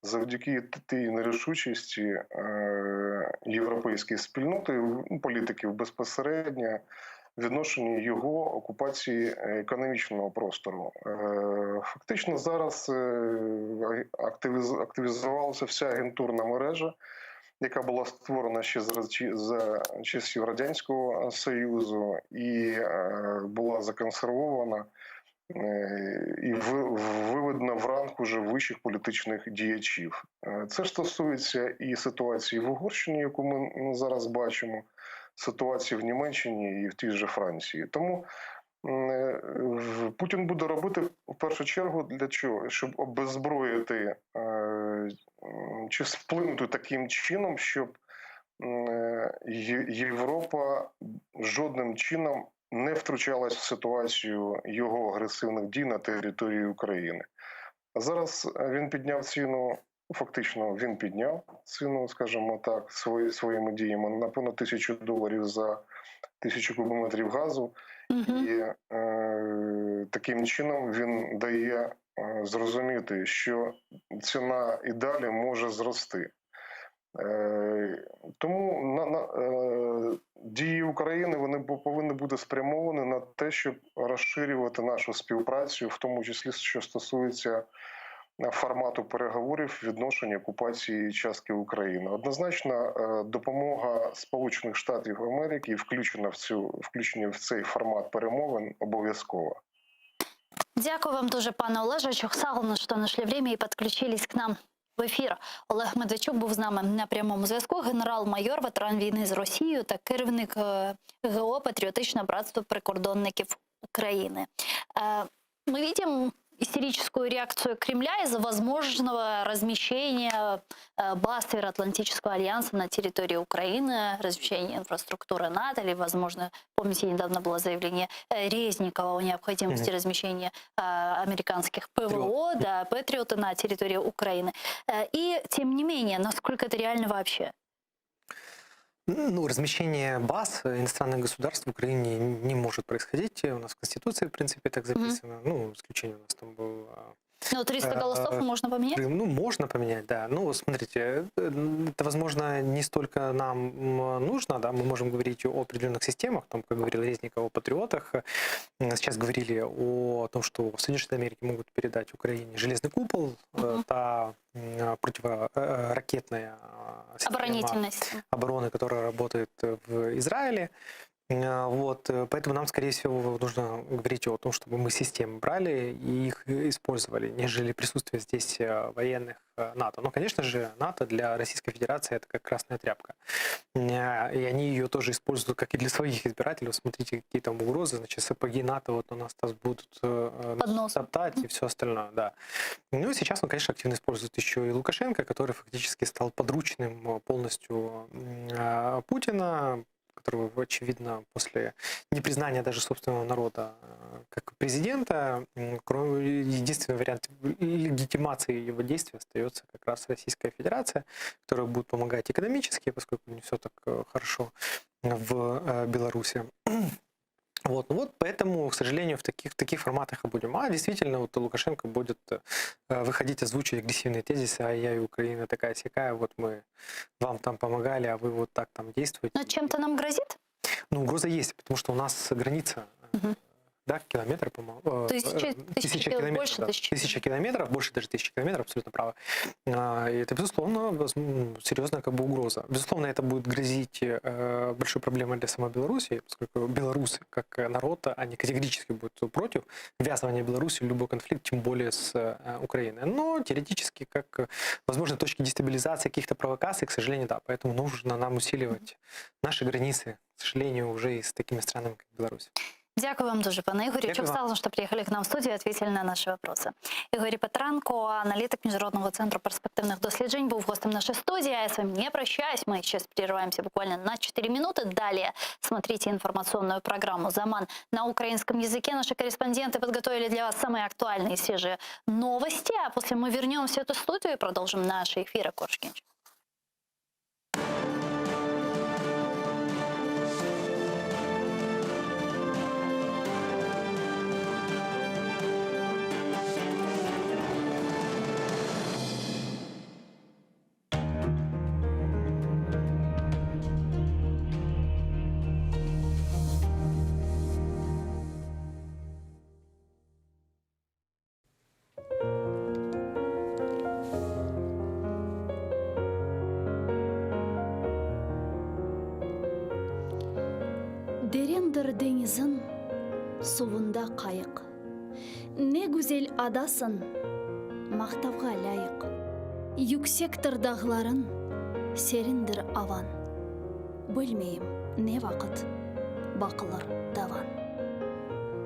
завдяки тій нерішучості європейської спільноти, політиків безпосередньо, відношенні його окупації економічного простору. Фактично зараз активізувалася вся агентурна мережа, яка була створена ще за часів Радянського Союзу і була законсервована і виведена в ранг уже вищих політичних діячів. Це ж стосується і ситуації в Угорщині, яку ми зараз бачимо, ситуації в Німеччині і в тій же Франції. Тому Путін буде робити в першу чергу для чого? Щоб обеззброїти чи вплинути таким чином, щоб Європа жодним чином не втручалась в ситуацію його агресивних дій на території України. А зараз він підняв ціну, фактично він підняв ціну, скажімо так, своїми діями на понад $1000 за 1000 кубометрів газу. І таким чином він дає зрозуміти, що ціна і далі може зрости. Тому дії України вони повинні бути спрямовані на те, щоб розширювати нашу співпрацю, в тому числі, що стосується формату переговорів відношення окупації частки України. Однозначно, допомога Сполучених Штатів Америки включення в цей формат перемовин обов'язкова. Дякую вам дуже, пане Олеже. Чухсагну, що знайшли время і підключились к нам в ефір. Олег Медведчук був з нами на прямому зв'язку. Генерал-майор, ветеран війни з Росією та керівник ГО «Патріотичне братство прикордонників України». Мы видим истерическую реакцию Кремля из-за возможного размещения баз Североатлантического альянса на территории Украины, размещения инфраструктуры НАТО, или, возможно, помните, недавно было заявление Резникова о необходимости размещения американских ПВО, да, Патриоты на территории Украины. И, тем не менее, насколько это реально вообще? Ну, размещение баз иностранных государств в Украине не может происходить. У нас в Конституции, в принципе, так записано. Ну, исключение у нас там было. Ну, 300 голосов можно поменять? Ну, можно поменять, да. Ну, смотрите, это, возможно, не столько нам нужно, да, мы можем говорить о определенных системах, там, как говорил Резников, о патриотах. Сейчас говорили о том, что Соединенные Штаты Америки могут передать Украине железный купол, та противоракетная система обороны, которая работает в Израиле. Вот, поэтому нам, скорее всего, нужно говорить о том, чтобы мы системы брали и их использовали, нежели присутствие здесь военных НАТО. Но, конечно же, НАТО для Российской Федерации это как красная тряпка. И они ее тоже используют, как и для своих избирателей. Смотрите, какие там угрозы, значит, сапоги НАТО вот у нас будут топтать и все остальное, да. Ну и сейчас он, конечно, активно использует еще и Лукашенко, который фактически стал подручным полностью Путина, которого, очевидно, после непризнания даже собственного народа как президента, единственный вариант легитимации его действий остается как раз Российская Федерация, которая будет помогать экономически, поскольку не все так хорошо в Беларуси. Вот, ну вот поэтому, к сожалению, в таких форматах и будем. А действительно, вот Лукашенко будет выходить, озвучивать агрессивные тезисы, а я и Украина такая-сякая, вот мы вам там помогали, а вы вот так там действуете. Но чем-то нам грозит? Ну, угроза есть, потому что у нас граница, да, километр, по-моему. Тысяча километров, больше да. 1000 километров, больше даже 1000 километров, абсолютно право. И это, безусловно, серьезная как бы угроза. Безусловно, это будет грозить большой проблемой для самой Беларуси, поскольку белорусы, как народ, они категорически будут против ввязывания Беларуси в любой конфликт, тем более с Украиной. Но теоретически, как возможно, точки дестабилизации, каких-то провокаций, к сожалению, да. Поэтому нужно нам усиливать наши границы, к сожалению, уже и с такими странами, как Беларусь. Дякую вам дуже, пане Ігорю. Чухсагну, що приїхали к нам в студію і відповіли на наші вопроси. Ігор Петренко, аналітик Міжнародного центру перспективних досліджень, був гостем нашей студии. А я с вами не прощаюсь. Мы сейчас прерываемся буквально на 4 минуты. Далее смотрите информационную программу «Заман» на украинском языке. Наши корреспонденты подготовили для вас самые актуальные и свежие новости. А после мы вернемся в эту студию и продолжим наши эфиры. Коршкинчик. суында қайық. Не güzel адасың, мақтауға лайық. Yüksектір дағларын, серіндір аван. Білмейм, не вақыт, бақылыр даван.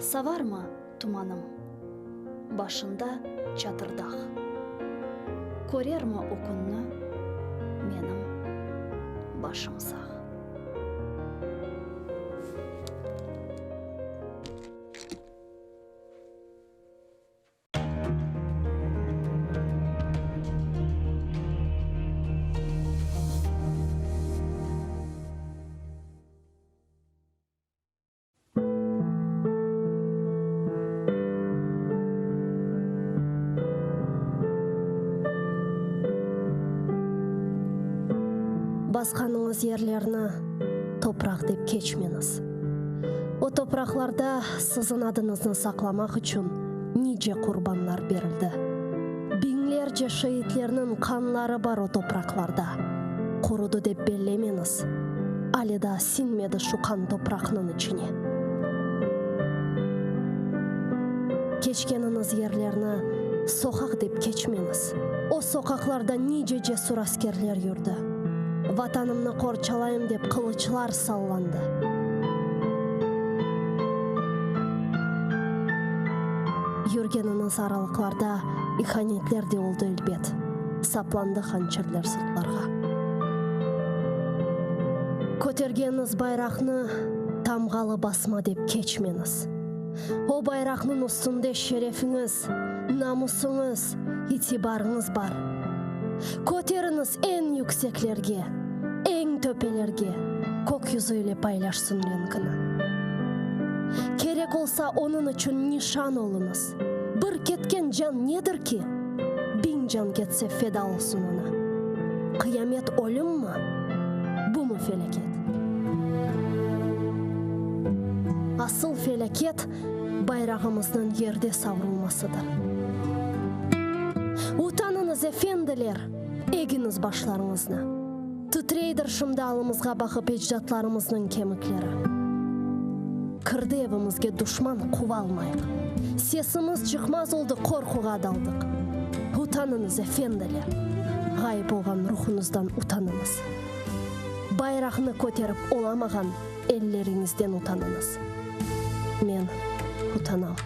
Саварма туманым, башында чатырдақ. Көрерма окунны, менің башым сақ. Басқаныңыз ерлерні топырақ деп кечмеңіз. О топырақларда сіздің адыңызды сақламақ үшін ниже құрбанлар берілді. Бинлерже шейітлерінің қанлары бар о топырақларда. Құруды деп беллемеңіз. Алида синмеді шуқан топырақның ішіне. Кешкеніңіз ерлерні соқақ деп кечмеңіз. О соқақларда ниже жесур аскерлер жүрді. Ватанымны қорчалайым деп қылычлар салланды. Жүргеніңіз аралықларда иханетлер де олды үлбет. Сапланды ханчерлер сыртларға. Көтергеніңіз байрақны тамғалы басма деп кечмеңіз. О байрақның үстінде шерефіңіз, намысыңыз, итибарыңыз бар. Көтеріңіз ең yüksекlerге, ең төпелерге, көк yüzüyle paylaşsın ренкіні. Керек олса оның үшін нишан олыңыз. Бір кеткен жан недір ки? 1000 жан кетсе феда олсын ona. Қиямет өлім ма? Бұ му фелекет? Асыл фелекет байрағымыздың ерде саврылмасыdır. Утаныңыз, эфенділер, егіңіз башларыңызны. Тітрейдір шымдалымызға бақып еждатларымыздың кеміклері. Кірді евімізге дұшман қуа алмайық. Сесіміз шықмаз олды қорқуға далдық. Утаныңыз, эфенділер, ғайып болған рухыңыздан утаныңыз. Байрағыны көтеріп оламаған еллеріңізден утаныңыз. Мен утанам.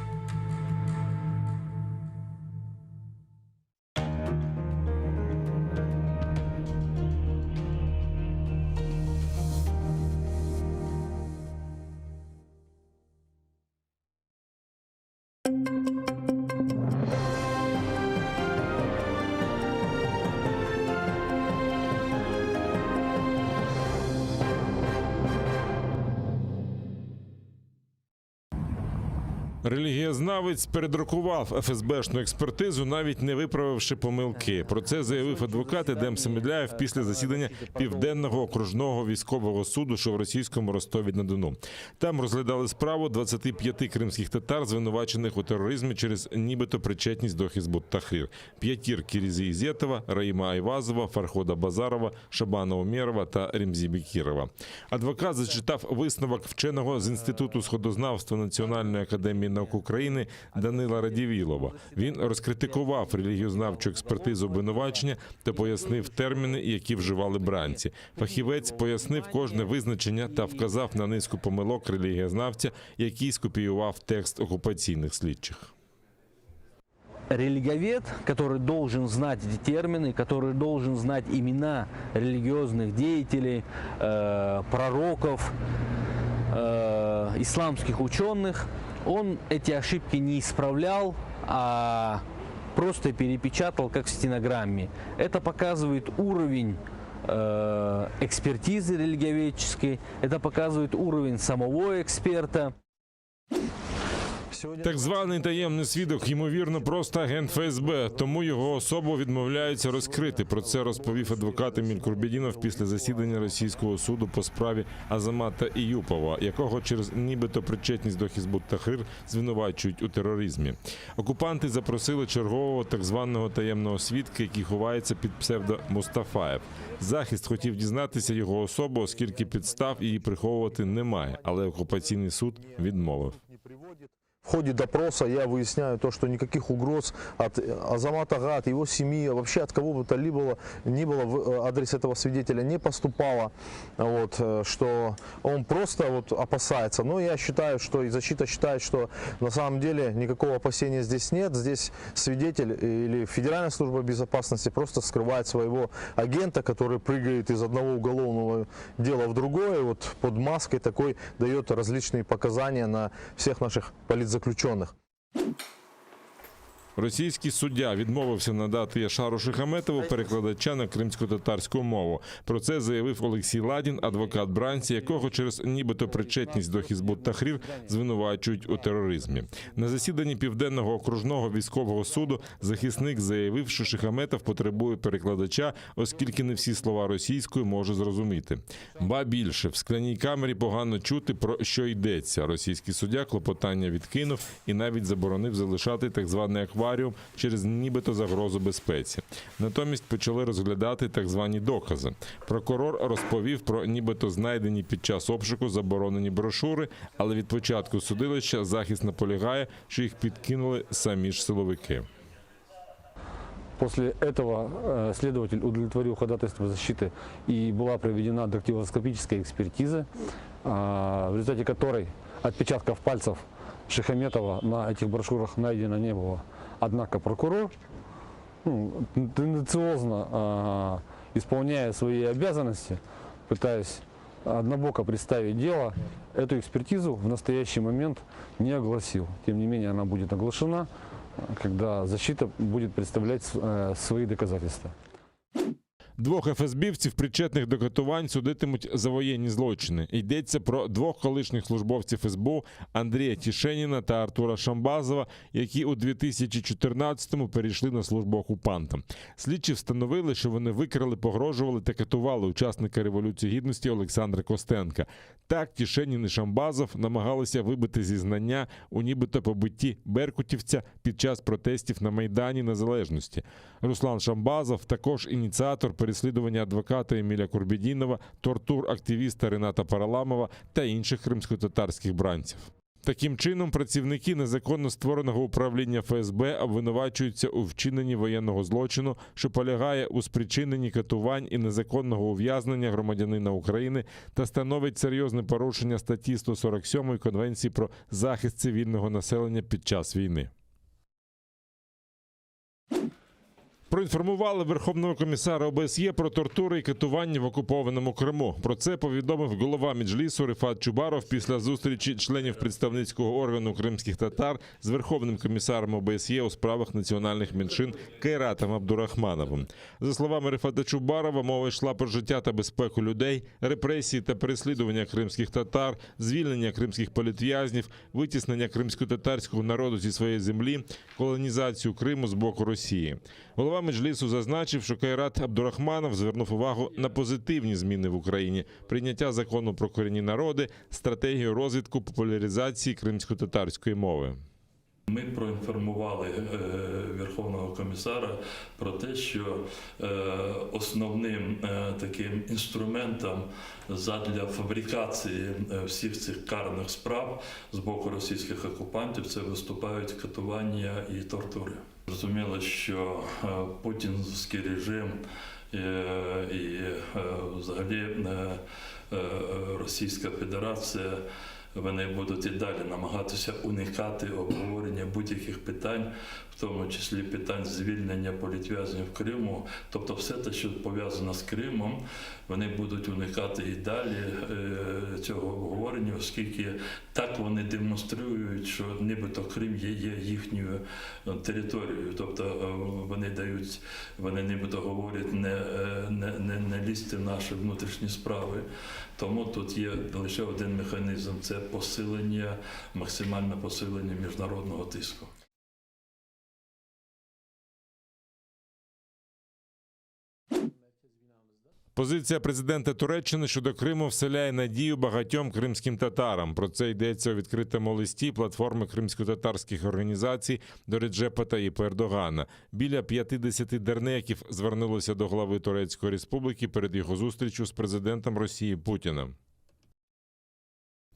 Релігієзнавець передрукував ФСБшну експертизу, навіть не виправивши помилки. Про це заявив адвокат Едем Семедляєв після засідання Південного окружного військового суду, що в російському Ростові-на-Дону. Там розглядали справу 25 кримських татар, звинувачених у тероризмі через нібито причетність до Хізбут-Тахрір. 5 Кірізі Ізєтова, Раїма Айвазова, Фархода Базарова, Шабана Умєрова та Ремзі Бекірова. Адвокат зачитав висновок вченого з Інституту сходознавства Національної академії наук України Данила Радівілова. Він розкритикував релігієзнавчу експертизу обвинувачення та пояснив терміни, які вживали бранці. Фахівець пояснив кожне визначення та вказав на низку помилок релігієзнавця, який скопіював текст окупаційних слідчих. Религиовед, который должен знать эти термины, который должен знать имена религиозных деятелей, пророков, исламских ученых, он эти ошибки не исправлял, а просто перепечатал, как в стенограмме. Это показывает уровень экспертизы религиоведческой, это показывает уровень самого эксперта. Так званий таємний свідок, ймовірно, просто агент ФСБ, тому його особу відмовляються розкрити. Про це розповів адвокат Еміль Курбєдінов після засідання російського суду по справі Азамата Іюпова, якого через нібито причетність до Хізбут-Тахрір звинувачують у тероризмі. Окупанти запросили чергового так званого таємного свідка, який ховається під псевдо Мустафаєв. Захист хотів дізнатися його особу, оскільки підстав її приховувати немає, але окупаційний суд відмовив. В ходе допроса я выясняю то, что никаких угроз от Азамата Гат, его семьи, вообще от кого бы то ни было в адрес этого свидетеля не поступало, вот, что он просто вот опасается. Но я считаю, что и защита считает, что на самом деле никакого опасения здесь нет. Здесь свидетель или Федеральная служба безопасности просто скрывает своего агента, который прыгает из одного уголовного дела в другое, вот под маской такой дает различные показания на всех наших политзаключенных. Російський суддя відмовився надати Яшару Шихаметову перекладача на кримсько-татарську мову. Про це заявив Олексій Ладін, адвокат бранця, якого через нібито причетність до Хізбут-Тахрір звинувачують у тероризмі. На засіданні Південного окружного військового суду захисник заявив, що Шихаметов потребує перекладача, оскільки не всі слова російською може зрозуміти. Ба більше, в скляній камері погано чути, про що йдеться. Російський суддя клопотання відкинув і навіть заборонив залишати так званий акваріум через нібито загрозу безпеці. Натомість почали розглядати так звані докази. Прокурор розповів про нібито знайдені під час обшуку заборонені брошури, але від початку судилища захист наполягає, що їх підкинули самі ж силовики. После этого следователь удовлетворил ходатайство защиты и была проведена дактилоскопическая экспертиза, в результате которой отпечатков пальцев Шихаметова на этих брошюрах найдено не было. Однако прокурор, тенденциозно исполняя свои обязанности, пытаясь однобоко представить дело, эту экспертизу в настоящий момент не огласил. Тем не менее, она будет оглашена, когда защита будет представлять свои доказательства. Двох ФСБівців, причетних до катувань, судитимуть за воєнні злочини. Йдеться про двох колишніх службовців СБУ Андрія Тішеніна та Артура Шамбазова, які у 2014-му перейшли на службу окупантам. Слідчі встановили, що вони викрали, погрожували та катували учасника Революції Гідності Олександра Костенка. Так, Тішенін і Шамбазов намагалися вибити зізнання у нібито побитті беркутівця під час протестів на Майдані Незалежності. Руслан Шамбазов також ініціатор переслідування адвоката Еміля Курбєдінова, тортур активіста Рената Параламова та інших кримсько-татарських бранців. Таким чином, працівники незаконно створеного управління ФСБ обвинувачуються у вчиненні воєнного злочину, що полягає у спричиненні катувань і незаконного ув'язнення громадянина України та становить серйозне порушення статті 147 Конвенції про захист цивільного населення під час війни. Проінформували Верховного комісара ОБСЄ про тортури і катування в окупованому Криму. Про це повідомив голова Меджлісу Рифат Чубаров після зустрічі членів представницького органу кримських татар з Верховним комісаром ОБСЄ у справах національних меншин Кайратом Абдурахмановим. За словами Рифата Чубарова, мова йшла про життя та безпеку людей, репресії та переслідування кримських татар, звільнення кримських політв'язнів, витіснення кримсько-татарського народу зі своєї землі, колонізацію Криму з боку Росії. Голова Меджлісу зазначив, що Кайрат Абдурахманов звернув увагу на позитивні зміни в Україні, прийняття закону про корінні народи, стратегію розвитку популяризації кримсько-татарської мови. Ми проінформували Верховного комісара про те, що основним таким інструментом задля фабрикації всіх цих карних справ з боку російських окупантів це виступають катування і тортури. Зрозуміло, що путінський режим і взагалі Російська Федерація, вони будуть і далі намагатися уникати обговорення будь-яких питань, в тому числі питань звільнення політв'язнів в Криму. Тобто все те, що пов'язано з Кримом, вони будуть уникати і далі цього обговорення, оскільки так вони демонструють, що нібито Крим є їхньою територією. Тобто вони нібито говорять не лізьте в наші внутрішні справи. Тому тут є лише один механізм – це посилення, максимальне посилення міжнародного тиску. Позиція президента Туреччини щодо Криму вселяє надію багатьом кримським татарам. Про це йдеться у відкритому листі платформи кримсько-татарських організацій до Реджепа Таїпа Ердогана. Біля 50 дернеків звернулося до глави Турецької республіки перед його зустрічю з президентом Росії Путіним.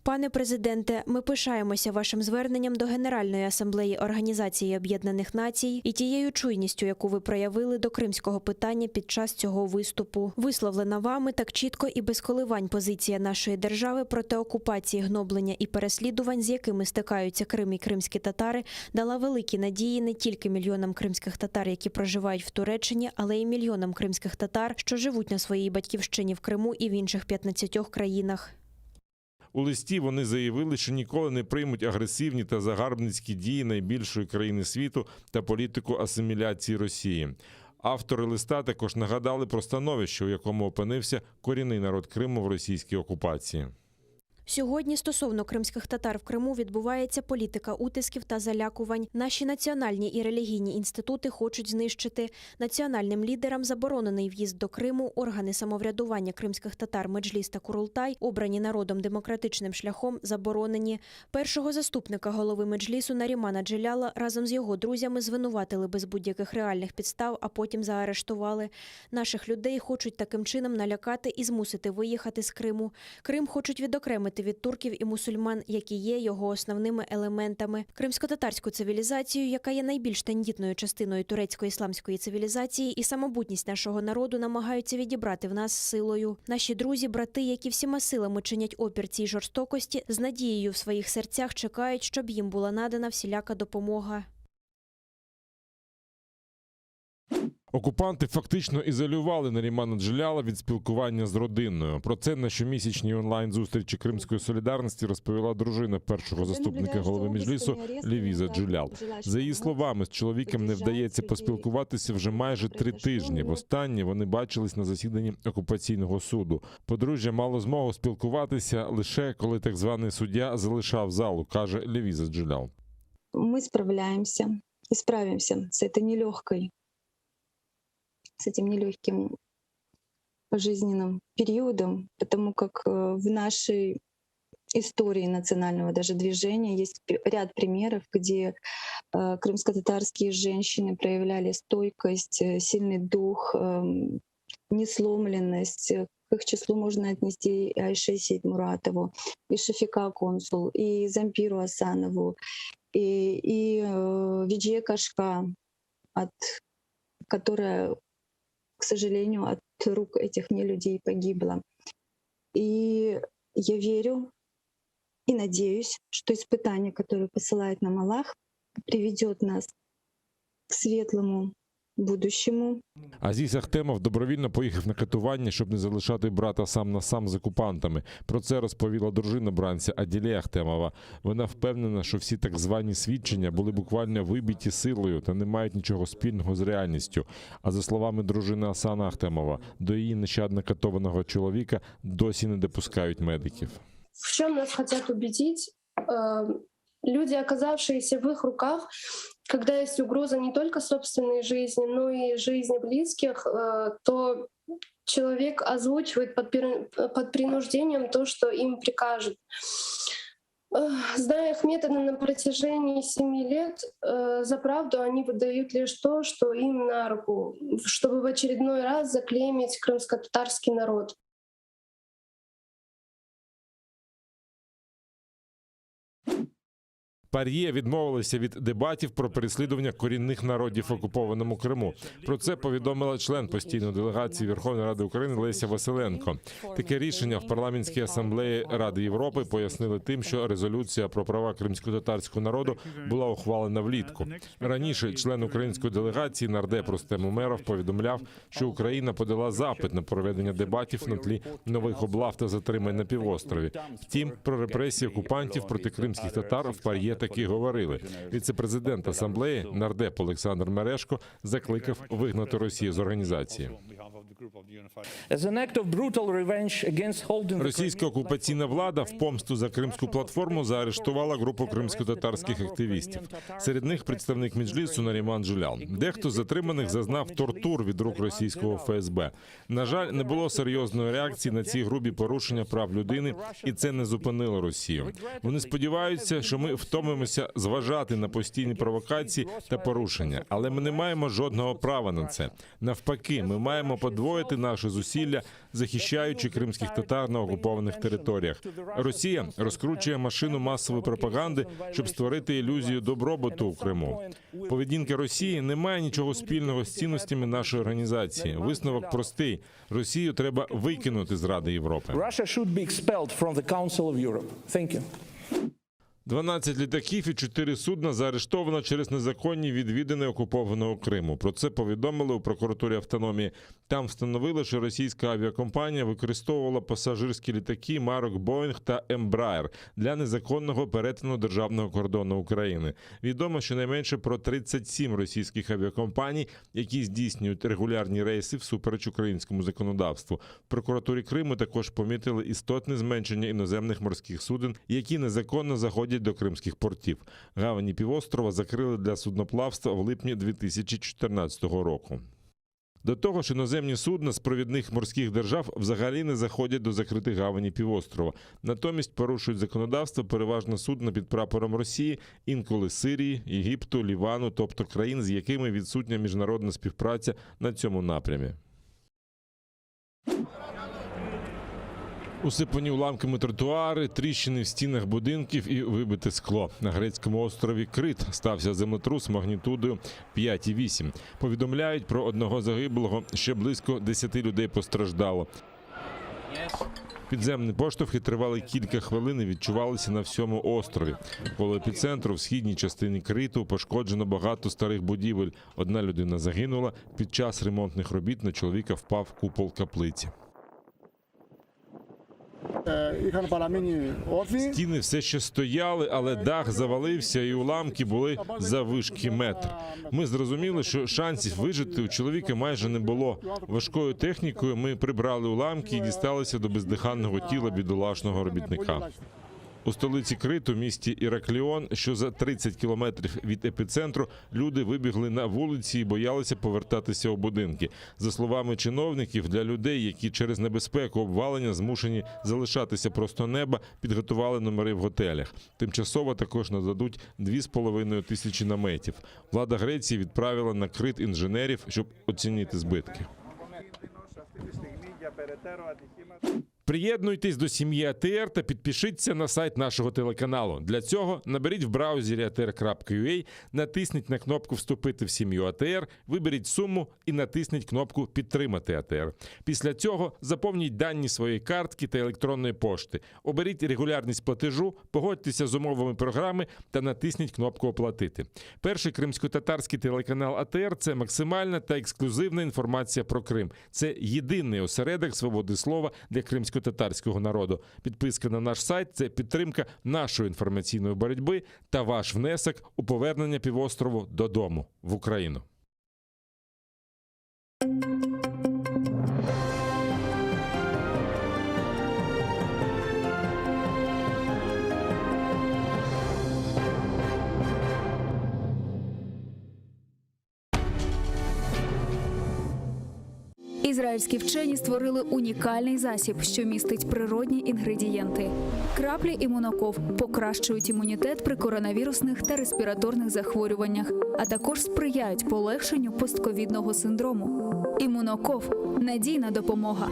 Пане президенте, ми пишаємося вашим зверненням до Генеральної асамблеї Організації Об'єднаних Націй і тією чуйністю, яку ви проявили до кримського питання під час цього виступу. Висловлена вами так чітко і без коливань позиція нашої держави проти окупації, гноблення і переслідувань, з якими стикаються Крим і кримські татари, дала великі надії не тільки мільйонам кримських татар, які проживають в Туреччині, але й мільйонам кримських татар, що живуть на своїй батьківщині в Криму і в інших 15 країнах. У листі вони заявили, що ніколи не приймуть агресивні та загарбницькі дії найбільшої країни світу та політику асиміляції Росії. Автори листа також нагадали про становище, у якому опинився корінний народ Криму в російській окупації. Сьогодні стосовно кримських татар в Криму відбувається політика утисків та залякувань. Наші національні і релігійні інститути хочуть знищити. Національним лідерам заборонений в'їзд до Криму, органи самоврядування кримських татар Меджліс та Курултай, обрані народом демократичним шляхом, заборонені. Першого заступника голови Меджлісу Нарімана Джеляла разом з його друзями звинуватили без будь-яких реальних підстав, а потім заарештували. Наших людей хочуть таким чином налякати і змусити виїхати з Криму. Крим хочуть відокремити від турків і мусульман, які є його основними елементами. Кримсько-татарську цивілізацію, яка є найбільш тендітною частиною турецько-ісламської цивілізації, і самобутність нашого народу намагаються відібрати в нас силою. Наші друзі, брати, які всіма силами чинять опір цій жорстокості, з надією в своїх серцях чекають, щоб їм була надана всіляка допомога. Окупанти фактично ізолювали Нарімана Джеляла від спілкування з родиною. Про це на щомісячній онлайн-зустрічі Кримської солідарності розповіла дружина першого заступника голови Меджлісу Левіза Джелял. За її словами, з чоловіком не вдається поспілкуватися вже майже 3 тижні. Востаннє вони бачились на засіданні окупаційного суду. Подружжя мало змогу спілкуватися лише коли так званий суддя залишав залу, каже Левіза Джелял. Мы справляемся и справимся с этой нелегкой, с этим нелегким жизненным периодом, потому как в нашей истории национального даже движения есть ряд примеров, где крымско-татарские женщины проявляли стойкость, сильный дух, несломленность. К их числу можно отнести и Айше Сейтмуратову, и Шафика Консул, и Зампиру Асанову, и Виджия Кашка, которая, к сожалению, от рук этих нелюдей погибла. И я верю и надеюсь, что испытание, которое посылает нам Аллах, приведет нас к светлому будущему. Азіз Ахтемов добровільно поїхав на катування, щоб не залишати брата сам на сам з окупантами. Про це розповіла дружина бранця Аділе Ахтемова. Вона впевнена, що всі так звані свідчення були буквально вибиті силою та не мають нічого спільного з реальністю. А за словами дружини Асана Ахтемова, до її нещадно катованого чоловіка досі не допускають медиків. В чем нас хотят убедить? Люди, оказавшиеся в их руках, когда есть угроза не только собственной жизни, но и жизни близких, то человек озвучивает под принуждением то, что им прикажут. Зная их методы на протяжении 7 лет, за правду они выдают лишь то, что им на руку, чтобы в очередной раз заклеймить крымско-татарский народ. ПАРЄ відмовилися від дебатів про переслідування корінних народів в окупованому Криму. Про це повідомила член постійної делегації Верховної Ради України Леся Василенко. Таке рішення в парламентській асамблеї Ради Європи пояснили тим, що резолюція про права кримсько-татарського народу була ухвалена влітку. Раніше член української делегації нардеп Рустем Умеров повідомляв, що Україна подала запит на проведення дебатів на тлі нових облав та затримань на півострові. Втім, про репресії окупантів проти кримських татар в ПАРЄ таки говорили. Віце-президент асамблеї нардеп Олександр Мережко закликав вигнати Росію з організації. Російська окупаційна влада в помсту за Кримську платформу заарештувала групу кримсько-татарських активістів. Серед них представник Меджлісу Наріман Джелял. Дехто з затриманих зазнав тортур від рук російського ФСБ. На жаль, не було серйозної реакції на ці грубі порушення прав людини, і це не зупинило Росію. Вони сподіваються, що ми втомимося зважати на постійні провокації та порушення, але ми не маємо жодного права на це. Навпаки, ми маємо подвоїти подвоїти наші зусилля, захищаючи кримських татар на окупованих територіях. Росія розкручує машину масової пропаганди, щоб створити ілюзію добробуту у Криму. Поведінка Росії не має нічого спільного з цінностями нашої організації. Висновок простий. Росію треба викинути з Ради Європи. 12 літаків і 4 судна заарештовано через незаконні відвідини окупованого Криму. Про це повідомили у прокуратурі автономії. Там встановили, що російська авіакомпанія використовувала пасажирські літаки марок Boeing та Embraer для незаконного перетину державного кордону України. Відомо щонайменше про 37 російських авіакомпаній, які здійснюють регулярні рейси всупереч українському законодавству. В прокуратурі Криму також помітили істотне зменшення іноземних морських суден, які незаконно заходять до кримських портів. Гавані півострова закрили для судноплавства в липні 2014 року. До того ж, іноземні судна з провідних морських держав взагалі не заходять до закритих гавані півострова. Натомість порушують законодавство переважно судна під прапором Росії, інколи Сирії, Єгипту, Лівану, тобто країн, з якими відсутня міжнародна співпраця на цьому напрямі. Усипані уламками тротуари, тріщини в стінах будинків і вибите скло. На грецькому острові Крит стався землетрус магнітудою 5,8. Повідомляють про одного загиблого, ще близько 10 людей постраждало. Підземні поштовхи тривали кілька хвилин і відчувалися на всьому острові. Коло епіцентру в східній частині Криту пошкоджено багато старих будівель. Одна людина загинула. Під час ремонтних робіт на чоловіка впав купол каплиці. Стіни все ще стояли, але дах завалився і уламки були заввишки метр. Ми зрозуміли, що шансів вижити у чоловіка майже не було. Важкою технікою ми прибрали уламки і дісталися до бездиханного тіла бідолашного робітника. У столиці Криту, місті Іракліон, що за 30 кілометрів від епіцентру, люди вибігли на вулиці і боялися повертатися у будинки. За словами чиновників, для людей, які через небезпеку обвалення змушені залишатися просто неба, підготували номери в готелях. Тимчасово також нададуть 2,5 тисячі наметів. Влада Греції відправила на Крит інженерів, щоб оцінити збитки. Приєднуйтесь до сім'ї АТР та підпишіться на сайт нашого телеканалу. Для цього наберіть в браузері atr.ua, натисніть на кнопку «Вступити в сім'ю АТР», виберіть суму і натисніть кнопку «Підтримати АТР». Після цього заповніть дані своєї картки та електронної пошти. Оберіть регулярність платежу, погодьтеся з умовами програми та натисніть кнопку «Оплатити». Перший кримсько-татарський телеканал АТР – це максимальна та ексклюзивна інформація про Крим. Це єдиний осередок свободи слова для кримсько-татарського народу. Підписка на наш сайт – це підтримка нашої інформаційної боротьби та ваш внесок у повернення півострову додому, в Україну. Ізраїльські вчені створили унікальний засіб, що містить природні інгредієнти. Краплі імуноков покращують імунітет при коронавірусних та респіраторних захворюваннях, а також сприяють полегшенню постковідного синдрому. Імуноков – надійна допомога.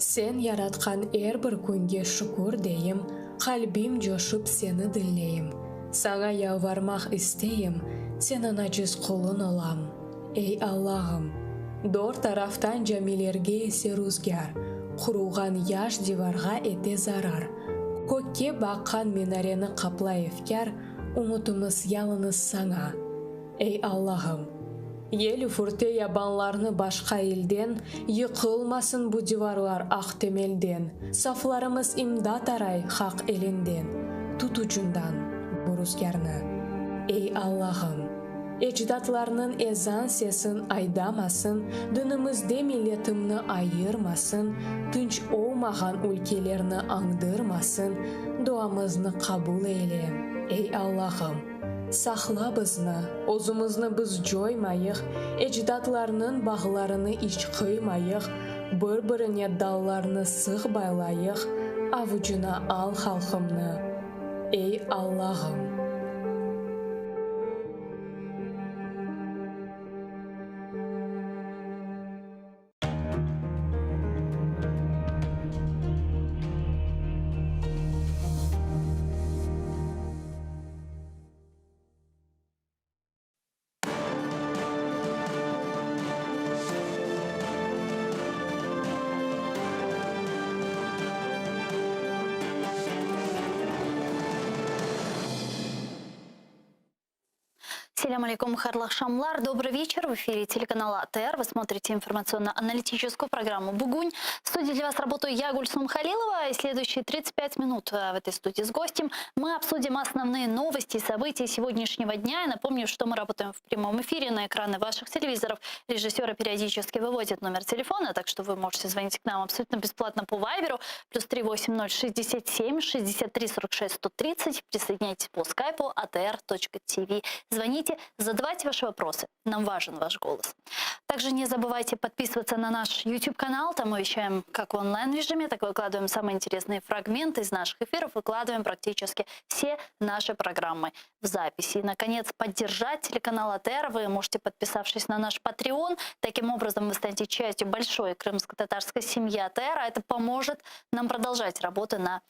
Sen yaratkan her bir günge şükür deyim, kalbim coşup seni dinleyim. Sana yalvarmak isteyim, senin aciz kulun olam. Ey Allah'ım, dört taraftan camilerge ese rüzgar, kurugan yaş divarga ete zarar. Kökке bakkan minareni kapla efkar, umutumuz yalnız sana. Ey Allah'ım, ел үфірте ябанларны башқа елден, йықылмасын бұ диварлар ақ темелден. Сафларымыз имдат арай хақ елінден, тұт ұчындан бұ рүзгарны. Ей Аллахым, Ecdatlарның ezan sesin aydamasın, dinimizde milletімні ayırmasın, tınç olmağan ülkelerini andırmasın, duamızны kabul eyle. Ey Allah'ım, saqla bizni, o'zimizni biz joymayıq, ecdadlarının bağlarını iç qıymayıq, bir-birine dallarını sıx baylayıq, avucuna al xalqımны. Ey Allah'ım. Ассаляму алейкум, харлах шамлар. Добрый вечер. В эфире телеканала АТР. Вы смотрите информационно-аналитическую программу «Бугунь». В студии для вас работаю я, Гульсум Халилова. И следующие 35 минут в этой студии с гостем мы обсудим основные новости и события сегодняшнего дня. Я напомню, что мы работаем в прямом эфире на экраны ваших телевизоров. Режиссеры периодически выводят номер телефона, так что вы можете звонить к нам абсолютно бесплатно по Вайберу. +380 67 63 46 130. Присоединяйтесь по скайпу atr.tv. Звоните, задавайте ваши вопросы. Нам важен ваш голос. Также не забывайте подписываться на наш YouTube-канал. Там мы вещаем как в онлайн-режиме, так и выкладываем самые интересные фрагменты из наших эфиров. Выкладываем практически все наши программы в записи. И, наконец, поддержать телеканал АТР вы можете, подписавшись на наш Patreon. Таким образом, вы станете частью большой крымско-татарской семьи АТР. А это поможет нам продолжать работу на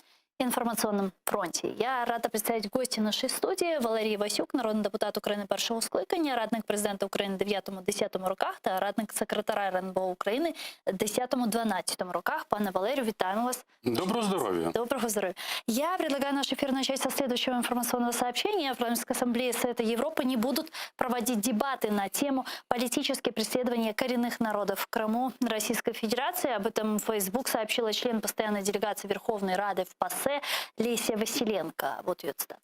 информационном фронте. Я рада представить гостя нашей студії Валерій Васюк, народний депутат України першого скликання, радник президента України 9-10 роках та радник секретаря РНБО України 10-12 роках. Пане Валерію, вітаємо вас. Доброго здоровья. Доброго здоровья. Я предлагаю наш эфир начать со следующего информационного сообщения. В Парламентской ассамблее Совета Европы не будут проводить дебаты на тему политические преследования коренных народов в Крыму Российской Федерации. Об этом в Facebook сообщила член постоянной делегации Верховной Рады в ПАСЕ Леся Василенко. Вот ее цитата.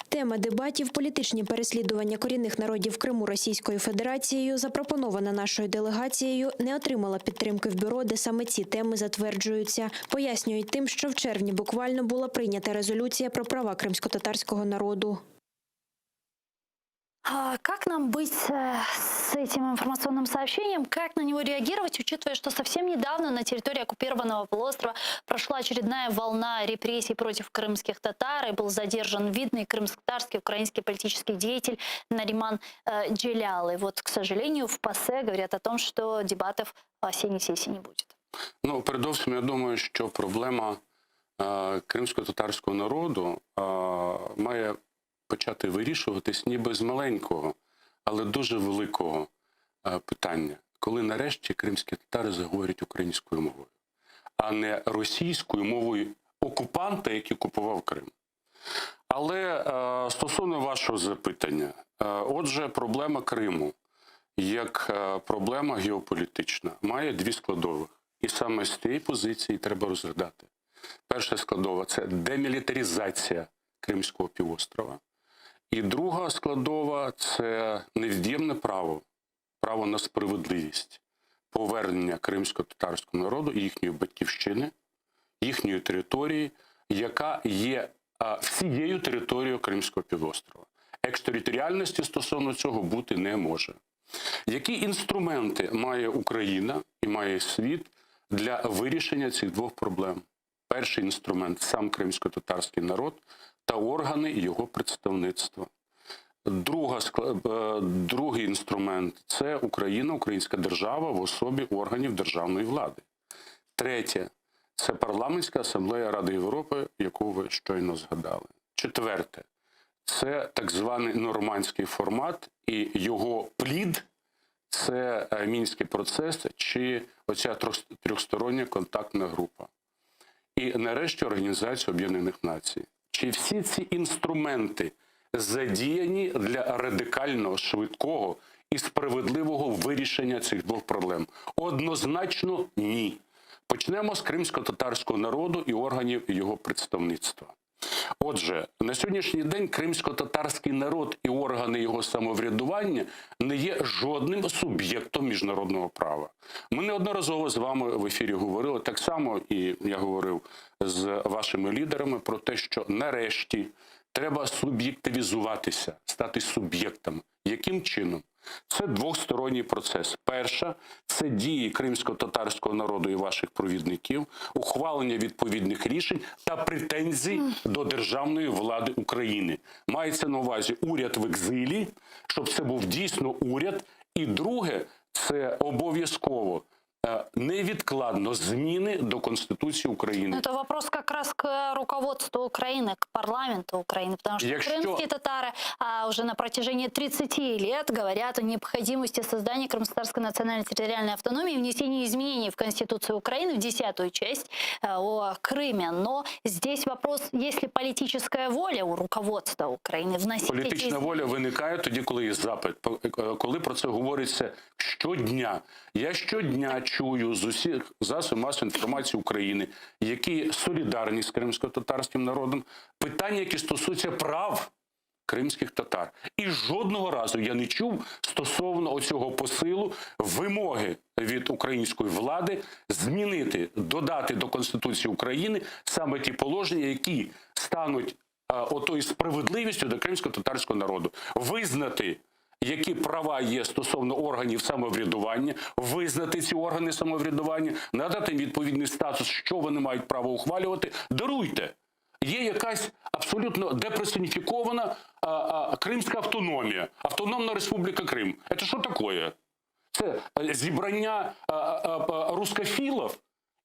Тема дебатів «Політичні переслідування корінних народів Криму Російською Федерацією», запропонована нашою делегацією, не отримала підтримки в бюро, де саме ці теми затверджуються. Пояснюють тим, що в червні буквально була прийнята резолюція про права кримсько-татарського народу. Как нам быть с этим информационным сообщением? Как на него реагировать, учитывая, что совсем недавно на территории оккупированного полуострова прошла очередная волна репрессий против крымских татар, и был задержан видный крымско-татарский украинский политический деятель Нариман Джелял. И вот, к сожалению, в ПАСЕ говорят о том, что дебатов в осенней сессии не будет. Ну, передовсім, я думаю, що проблема кримсько-татарського народу має почати вирішуватись ніби з маленького, але дуже великого питання. Коли нарешті кримські татари заговорять українською мовою, а не російською мовою окупанта, який окупував Крим. Але стосовно вашого запитання, отже, проблема Криму, як проблема геополітична, має дві складових. І саме з цієї позиції треба розглядати. Перша складова – це демілітаризація Кримського півострова. І друга складова – це невід'ємне право на справедливість, повернення кримсько-татарського народу і їхньої батьківщини, їхньої території, яка є всією територією Кримського півострова. Екстериторіальності стосовно цього бути не може. Які інструменти має Україна і має світ для вирішення цих двох проблем? Перший інструмент – сам кримсько-татарський народ та органи його представництва. Другий інструмент – це Україна, українська держава в особі органів державної влади. Третє – це парламентська асамблея Ради Європи, яку ви щойно згадали. Четверте – це так званий нормандський формат і його плід – це Мінський процес чи оця трьохстороння контактна група. І нарешті Організація Об'єднаних Націй. Чи всі ці інструменти задіяні для радикального, швидкого і справедливого вирішення цих двох проблем? Однозначно ні. Почнемо з кримсько-татарського народу і органів його представництва. Отже, на сьогоднішній день кримсько-татарський народ і органи його самоврядування не є жодним суб'єктом міжнародного права. Ми неодноразово з вами в ефірі говорили, так само і я говорив з вашими лідерами про те, що нарешті треба суб'єктивізуватися, стати суб'єктом. Яким чином? Це двосторонній процес. Перша – це дії кримсько-татарського народу і ваших провідників, ухвалення відповідних рішень та претензій до державної влади України. Мається на увазі уряд в екзилі, щоб це був дійсно уряд. І друге – це обов'язково невідкладно зміни до Конституції України. Это вопрос как раз к руководству Украины, к парламенту Украины, потому что крымские татары уже на протяжении 30 лет говорят о необходимости создания Крымско-татарской национальной территориальной автономии и внесения изменений в Конституцию Украины в 10-ю часть о Крыме. Но здесь вопрос, есть ли политическая воля у руководства Украины вносить Політична воля виникає тоді, коли є запит, коли про це говориться щодня. Я щодня чую з усіх засобів масової інформації України, які солідарні з кримсько-татарським народом, питання, які стосуються прав кримських татар. І жодного разу я не чув стосовно оцього посилу вимоги від української влади змінити, додати до Конституції України саме ті положення, які стануть отою справедливістю до кримсько-татарського народу. Визнати, які права є стосовно органів самоврядування, визнати ці органи самоврядування, надати їм відповідний статус, що вони мають право ухвалювати. Даруйте. Є якась абсолютно деперсоніфікована Кримська автономія, Автономна Республіка Крим. Це що таке? Це зібрання рускофілів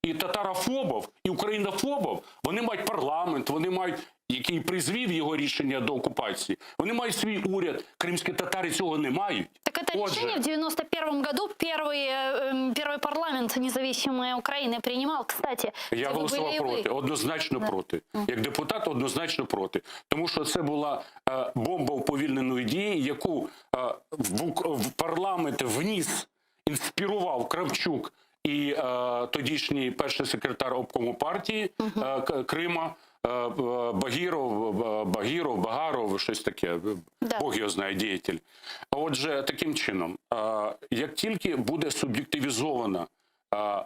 і татарофобів, і українофобів. Вони мають парламент, вони мають, який призвів його рішення до окупації. Вони мають свій уряд. Кримські татари цього не мають. Так это решение в 91 году первый парламент независимой Украины принимал, кстати. Я голосував проти, однозначно проти. Як депутат однозначно проти. Тому що це була бомба уповільненої дії, яку в парламент вніс, інспірував Кравчук і тодішній перший секретар обкому партії Крима, Багаров, щось таке, Бог його знає, діятель. Отже, таким чином, як тільки буде суб'єктивізована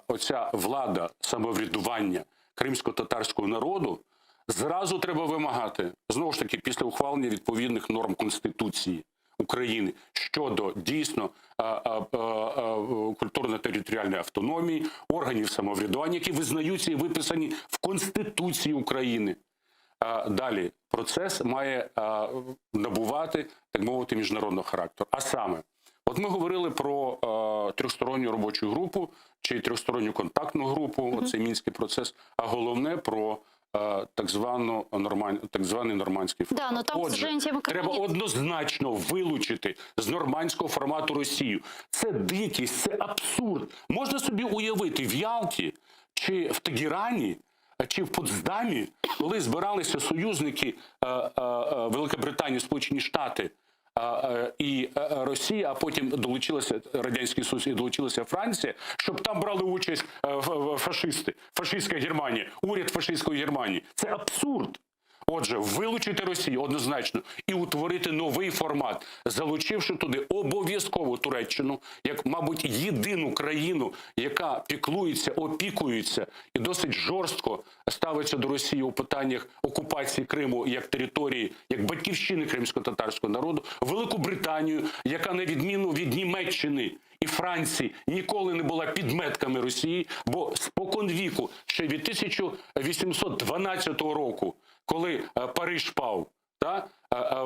оця влада самоврядування кримсько-татарського народу, зразу треба вимагати, знову ж таки, після ухвалення відповідних норм Конституції України щодо дійсно культурно-територіальної автономії, органів самоврядування, які визнаються і виписані в Конституції України. Далі процес має набувати, так мовити, міжнародного характеру. А саме, от ми говорили про трьохсторонню робочу групу чи трьохсторонню контактну групу, оцей мінський процес, а головне про так званий нормандський формат. Да, но там, Отже, треба однозначно вилучити з нормандського формату Росію. Це дикість, це абсурд. Можна собі уявити в Ялті, чи в Тегерані, чи в Потсдамі, коли збиралися союзники Великобританії, Сполучені Штати і Росія, а потім долучилася Радянський Союз і долучилася Франція, щоб там брали участь фашисти, фашистська Германія, уряд фашистської Германії. Це абсурд. Отже, вилучити Росію однозначно і утворити новий формат, залучивши туди обов'язково Туреччину, як, мабуть, єдину країну, яка піклується, опікується і досить жорстко ставиться до Росії у питаннях окупації Криму як території, як батьківщини кримсько-татарського народу, Велику Британію, яка на відміну від Німеччини і Франції ніколи не була підметками Росії, бо споконвіку, ще від 1812 року, коли Париж пав,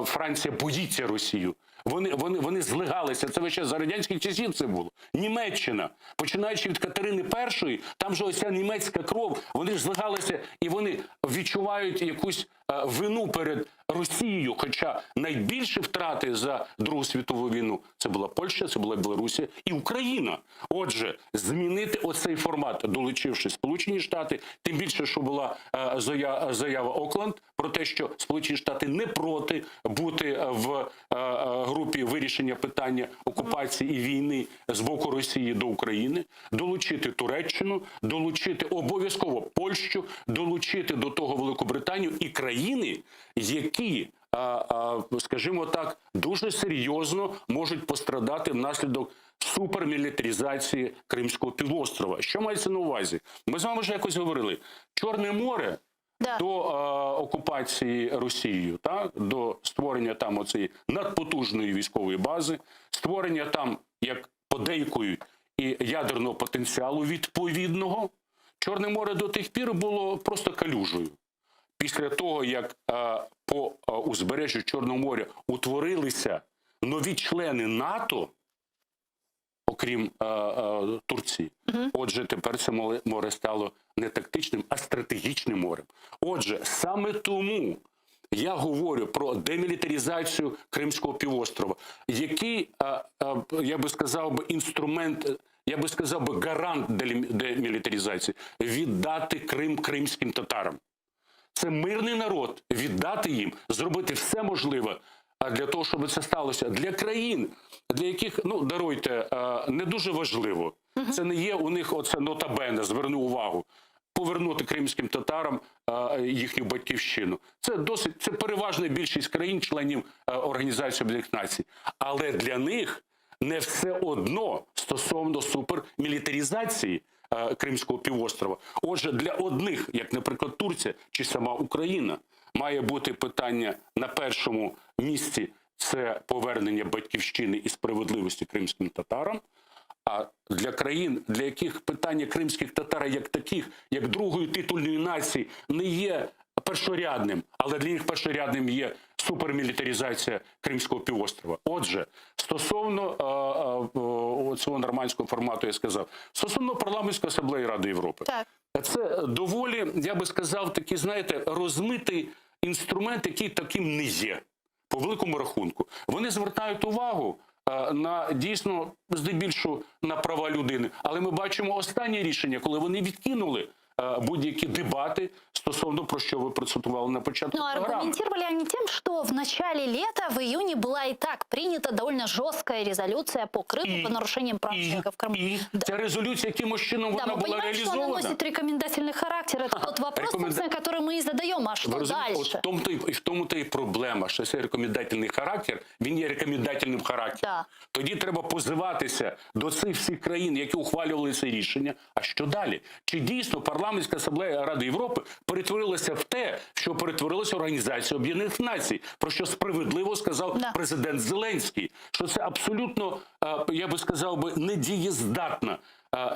Франція боїться Росію. Вони злигалися. Це ще за радянських часів це було. Німеччина, починаючи від Катерини І, там же оця німецька кров, вони ж злигалися і вони відчувають якусь вину перед Росією, хоча найбільші втрати за Другу світову війну це була Польща, це була Білорусія і Україна. Отже, змінити оцей формат, долучивши Сполучені Штати, тим більше, що була заява Окленд про те, що Сполучені Штати не проти бути в групі вирішення питання окупації і війни з боку Росії до України, долучити Туреччину, долучити обов'язково Польщу, долучити до того Великобританію і країни, які, скажімо так, дуже серйозно можуть пострадати внаслідок супермілітаризації Кримського півострова. Що мається на увазі? Ми з вами вже якось говорили. Чорне море до окупації Росією, так? До створення там оцієї надпотужної військової бази, створення там, як подейкують, і ядерного потенціалу відповідного. Чорне море до тих пір було просто калюжею. Після того, як по узбережжю Чорного моря утворилися нові члени НАТО, окрім Турції. Отже, тепер це море стало не тактичним, а стратегічним морем. Отже, саме тому я говорю про демілітаризацію Кримського півострова, який, я би сказав, інструмент, я би сказав, гарант демілітаризації – віддати Крим кримським татарам. Це мирний народ, віддати їм, зробити все можливе для того, щоб це сталося. Для країн, для яких, ну, даруйте, не дуже важливо. Це не є у них оце нотабене, зверну увагу, повернути кримським татарам їхню батьківщину. Це досить, це переважна більшість країн, членів Організації Об'єднаних Націй. Але для них не все одно стосовно супермілітаризації Кримського півострова. Отже, для одних, як, наприклад, Турція чи сама Україна, має бути питання на першому місці – це повернення батьківщини і справедливості кримським татарам. А для країн, для яких питання кримських татар як таких, як другої титульної нації, не є першорядним, але для них першорядним є супермілітаризація Кримського півострова. Отже, стосовно цього нормандського формату я сказав, стосовно парламентської асамблеї Ради Європи. Це доволі, я би сказав, такий, знаєте, розмитий інструмент, який таким не є, по великому рахунку. Вони звертають увагу на, дійсно, здебільшого, на права людини. Але ми бачимо останнє рішення, коли вони відкинули будь-які дебаты стосовно, про що вы процитували на початку программы. Аргументировали они тем, что в начале лета, в июне, была и так принята довольно жесткая резолюция по Крыму, по нарушениям прав человека в Крыму. Ця резолюція, якимось чином вона була реалізована. Что она носит рекомендательный характер. Это тот вопрос, собственно, который мы и задаем. А что дальше? В тому-то і проблема, що цей рекомендательний характер, він є рекомендательним характером. Тоді треба позиватися до цих всіх країн, які ухвалювали це рішення. А що далі? Чи дійсно парламентська асамблея Ради Європи перетворилася в те, що перетворилася Організація Об'єднаних Націй, про що справедливо сказав президент Зеленський, що це абсолютно, я би сказав, недієздатна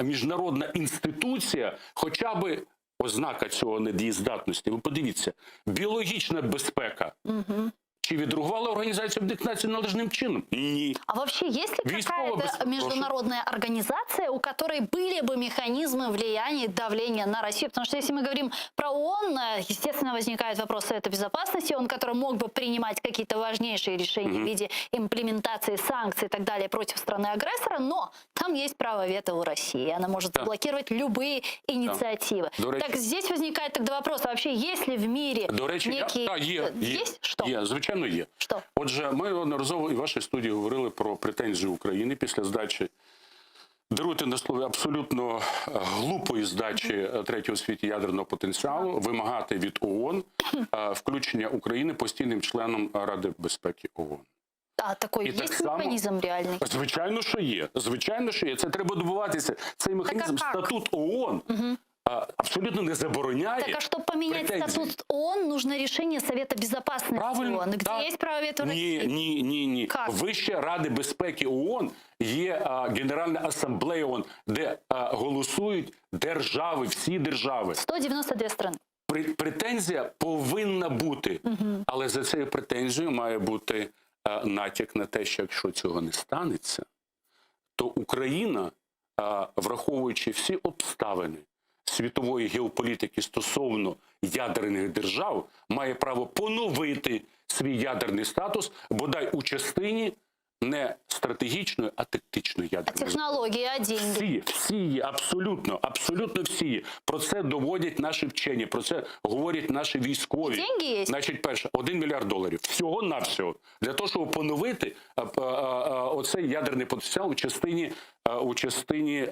міжнародна інституція, хоча б ознака цього недієздатності. Ви подивіться, біологічна безпека. Чи відреагувала Организация Объединенных Наций належным чином? Нет. А вообще есть ли какая-то международная организация, у которой были бы механизмы влияния и давления на Россию? Потому что если мы говорим про ООН, естественно, возникает вопрос Совета Безопасности, он, который мог бы принимать какие-то важнейшие решения в виде имплементации санкций и так далее против страны-агрессора, но там есть право вето у России. Она может заблокировать любые инициативы. Так здесь возникает тогда вопрос, а вообще есть ли в мире некие... Есть? Что? Звичайно, є. Що? Отже, ми одноразово і в вашій студії говорили про претензії України після здачі, даруйте на слові, абсолютно глупої здачі третього у світі ядерного потенціалу, вимагати від ООН включення України постійним членом Ради безпеки ООН. А такий є механізм реальний? Звичайно, що є. Звичайно, що є. Це треба добуватися. Цей механізм, статут ООН, абсолютно не забороняет. Так а чтобы поменять статут ООН, нужно решение Совета Безопасности ООН, где есть право вето России. Ні. Вище Ради безпеки ООН є Генеральна асамблея ООН, де голосують держави, всі держави. 192 страни. Претензія повинна бути, але за цією претензією має бути натяк на те, що якщо цього не станеться, то Україна, враховуючи всі обставини світової геополітики стосовно ядерних держав, має право поновити свій ядерний статус, бодай у частині не стратегічної, а тактичної ядерної зброї. Технологии, а деньги? Всі є, абсолютно всі є. Про це доводять наші вчені, про це говорять наші військові. Деньги є? Значить, перше, $1 мільярд. Всього-навсього. Для того, щоб поновити оцей ядерний потенціал у частині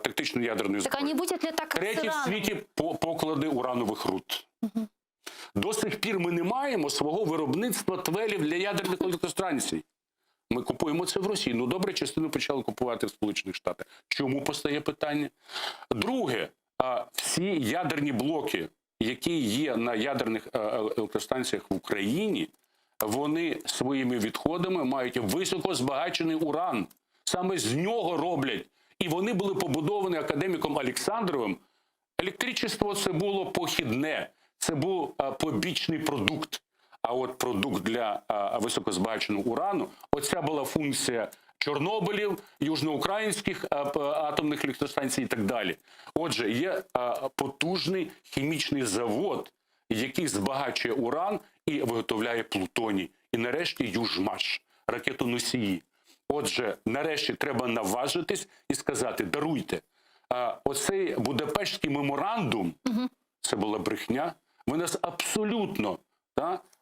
тактичної ядерної зброї. Так а не буде ли так, як з Треті в Іраном? світі поклади уранових руд. До сих пір ми не маємо свого виробництва твелів для ядерних електростанцій. Ми купуємо це в Росії. Ну, добре, частину почали купувати в Сполучених Штатах. Чому постає питання? Друге, всі ядерні блоки, які є на ядерних електростанціях в Україні, вони своїми відходами мають високо збагачений уран. Саме з нього роблять. І вони були побудовані академіком Олександровим. Електричество – це було похідне, це був побічний продукт. А от продукт для високозбагаченого урану, оця була функція Чорнобилів, южноукраїнських атомних електростанцій і так далі. Отже, є потужний хімічний завод, який збагачує уран і виготовляє плутоній. І нарешті Южмаш, ракетоносії. Отже, нарешті треба наважитись і сказати, даруйте, оцей Будапештський меморандум, це була брехня, ви нас абсолютно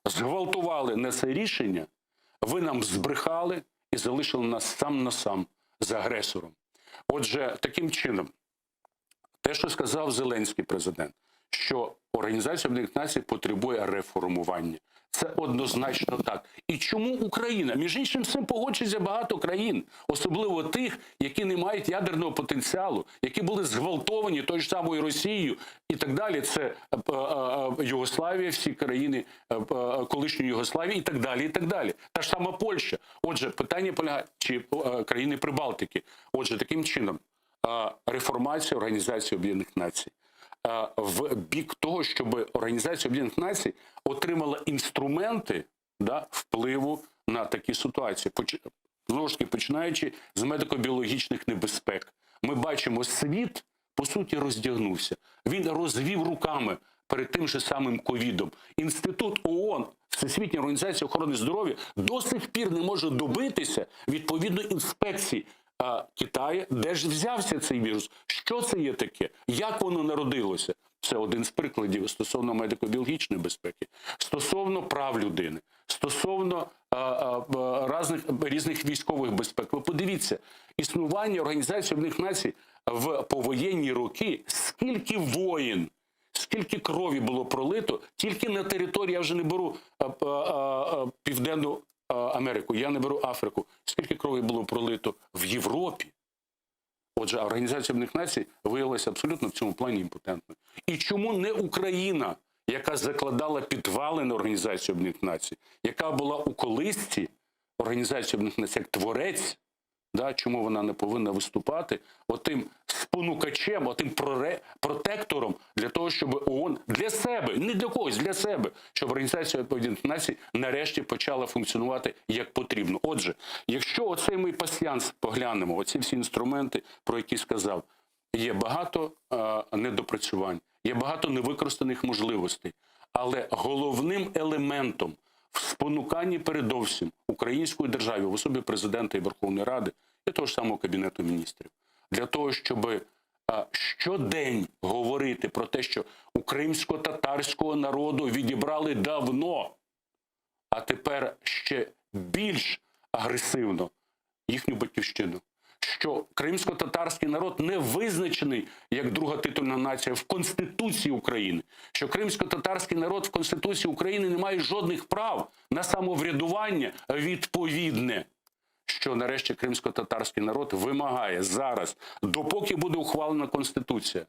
зґвалтували на це рішення, ви нам збрехали і залишили нас сам на сам з агресором. Отже, таким чином, те, що сказав Зеленський президент, що Організація Об'єднаних Націй потребує реформування. Це однозначно так. І чому Україна? Між іншим, з цим погоджується багато країн, особливо тих, які не мають ядерного потенціалу, які були зґвалтовані тою ж самою Росією і так далі. Це Югославія, всі країни колишньої Югославії і так далі, і так далі. Та ж сама Польща. Отже, питання полягає, чи країни Прибалтики. Отже, таким чином, реформація Організації Об'єднаних Націй в бік того, щоб Організація Об'єднаних Націй отримала інструменти впливу на такі ситуації. Знову ж таки, починаючи з медико-біологічних небезпек. Ми бачимо, світ, по суті, роздягнувся. Він розвів руками перед тим же самим ковідом. Інститут ООН, Всесвітня організація охорони здоров'я, до сих пір не може добитися відповідної інспекції Китаю, де ж взявся цей вірус, що це є таке, як воно народилося. Це один з прикладів стосовно медико-біологічної безпеки, стосовно прав людини, стосовно різних військових безпек. Ви подивіться, існування Організації Об'єднаних Націй в повоєнні роки, скільки воїн, скільки крові було пролито, тільки на території, я вже не беру Південну Америку, я не беру Африку, скільки крові було пролито в Європі. Отже, Організація Об'єднаних Націй виявилася абсолютно в цьому плані імпотентною. І чому не Україна, яка закладала підвалини Організації Об'єднаних Націй, яка була у колисці Організації Об'єднаних Націй як творець, чому вона не повинна виступати отим спонукачем, отим протектором для того, щоб ООН для себе, не для когось, для себе, щоб Організація Об'єднаних Націй нарешті почала функціонувати як потрібно. Отже, якщо оцей ми пасьянс поглянемо, оці всі інструменти, про які сказав, є багато недопрацювань, є багато невикористаних можливостей, але головним елементом в спонуканні передовсім української держави, в особі президента і Верховної Ради, і того ж самого Кабінету міністрів, для того, щоб щодень говорити про те, що у кримсько-татарського народу відібрали давно, а тепер ще більш агресивно їхню батьківщину. Що кримсько-татарський народ не визначений як друга титульна нація в Конституції України. Що кримсько-татарський народ в Конституції України не має жодних прав на самоврядування відповідне. Що нарешті кримсько-татарський народ вимагає зараз, допоки буде ухвалена Конституція,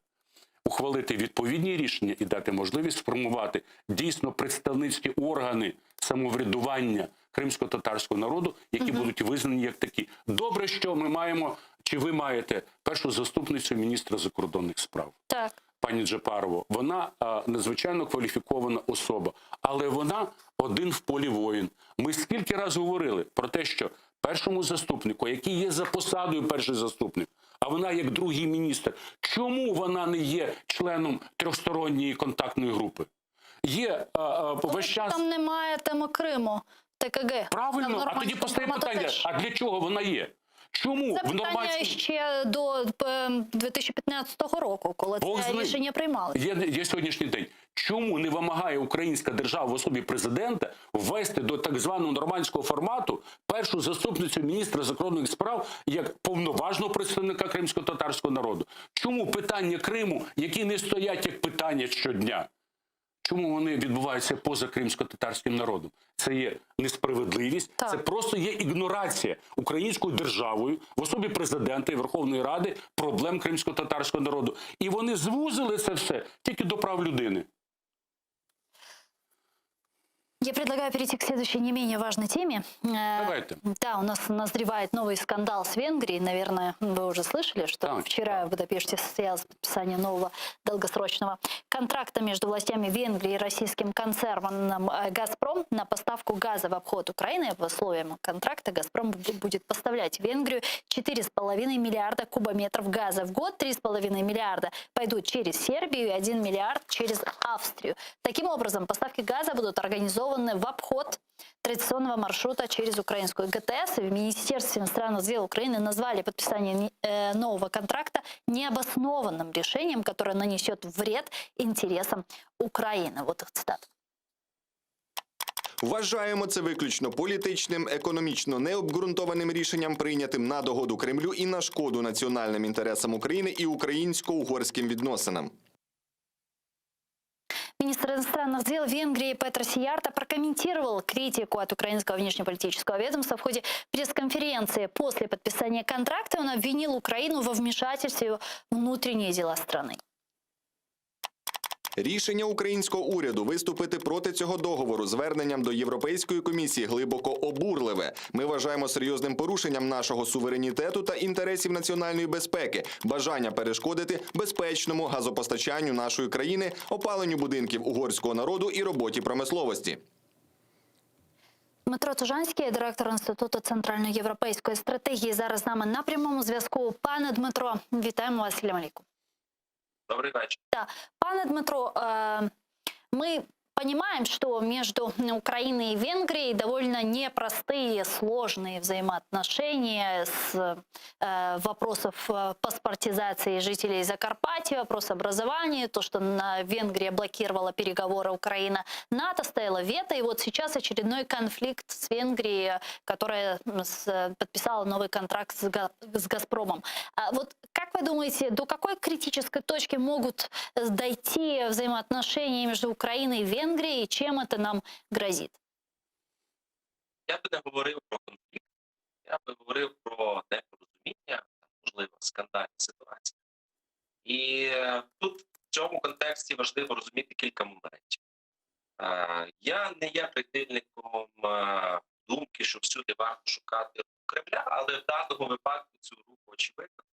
ухвалити відповідні рішення і дати можливість сформувати дійсно представницькі органи самоврядування кримсько-татарського народу, які будуть визнані як такі. Добре, що ми маємо, чи ви маєте, першу заступницю міністра закордонних справ. Так. Пані Джапарову. Вона надзвичайно кваліфікована особа, але вона один в полі воїн. Ми скільки разів говорили про те, що першому заступнику, який є за посадою перший заступник, а вона як другий міністр, чому вона не є членом трьохсторонньої контактної групи? Є весь час... Там немає теми Криму. ТКГ. Правильно, а тоді постає питання, а для чого вона є? Чому Це в питання нормандській... ще до 2015 року, коли це рішення приймали. Є сьогоднішній день. Чому не вимагає українська держава в особі президента ввести до так званого нормандського формату першу заступницю міністра закордонних справ як повноважного представника кримсько-татарського народу? Чому питання Криму, які не стоять як питання щодня, чому вони відбуваються поза кримсько-татарським народом? Це є несправедливість, це просто є ігнорація українською державою в особі президента і Верховної Ради проблем кримсько-татарського народу. І вони звузили це все тільки до прав людини. Я предлагаю перейти к следующей не менее важной теме. Давайте. Да, у нас назревает новый скандал с Венгрией. Наверное, вы уже слышали, что вчера в Будапеште состоялось подписание нового долгосрочного контракта между властями Венгрии и российским концерном «Газпром» на поставку газа в обход Украины. По условиям контракта «Газпром» будет поставлять в Венгрию 4,5 миллиарда кубометров газа в год. 3,5 миллиарда пойдут через Сербию и 1 миллиард через Австрию. Таким образом, поставки газа будут организованы в обход традиционного маршрута через украинскую ГТС. В Министерстве иностранных дел Украины назвали подписание нового контракта необоснованным решением, которое нанесет вред интересам Украины. Вот их цитата. Вважаємо це виключно політичним, економічно необґрунтованим рішенням, прийнятим на догоду Кремлю і на шкоду національним інтересам України і українсько-угорським відносинам. Министр иностранных дел Венгрии Петр Сиярто прокомментировал критику от украинского внешнеполитического ведомства в ходе пресс-конференции. После подписания контракта он обвинил Украину во вмешательстве в внутренние дела страны. Рішення українського уряду виступити проти цього договору зверненням до Європейської комісії глибоко обурливе. Ми вважаємо серйозним порушенням нашого суверенітету та інтересів національної безпеки, бажання перешкодити безпечному газопостачанню нашої країни, опаленню будинків угорського народу і роботі промисловості. Дмитро Тужанський, директор Інституту центральноєвропейської стратегії, зараз з нами на прямому зв'язку. Пане Дмитро, вітаємо вас, салям алейкум. Добрый вечер. Да. Пане Дмитро, мы понимаем, что между Украиной и Венгрией довольно непростые, сложные взаимоотношения с вопросов паспортизации жителей Закарпатья, вопрос образования, то, что Венгрия блокировала переговоры Украина, НАТО ставила вето, и вот сейчас очередной конфликт с Венгрией, которая подписала новый контракт с «Газпромом». Вот как вы думаете, до какой критической точки могут дойти взаимоотношения между Украиной и Венгрией, и чем это нам грозит? Я би не говорив про конфлікт, я би говорив про непорозуміння, можливо, скандальні ситуації. І тут в цьому контексті важливо розуміти кілька моментів. Я не є прихильником думки, що всюди варто шукати Кремля, але в даному випадку цю руку очевидно.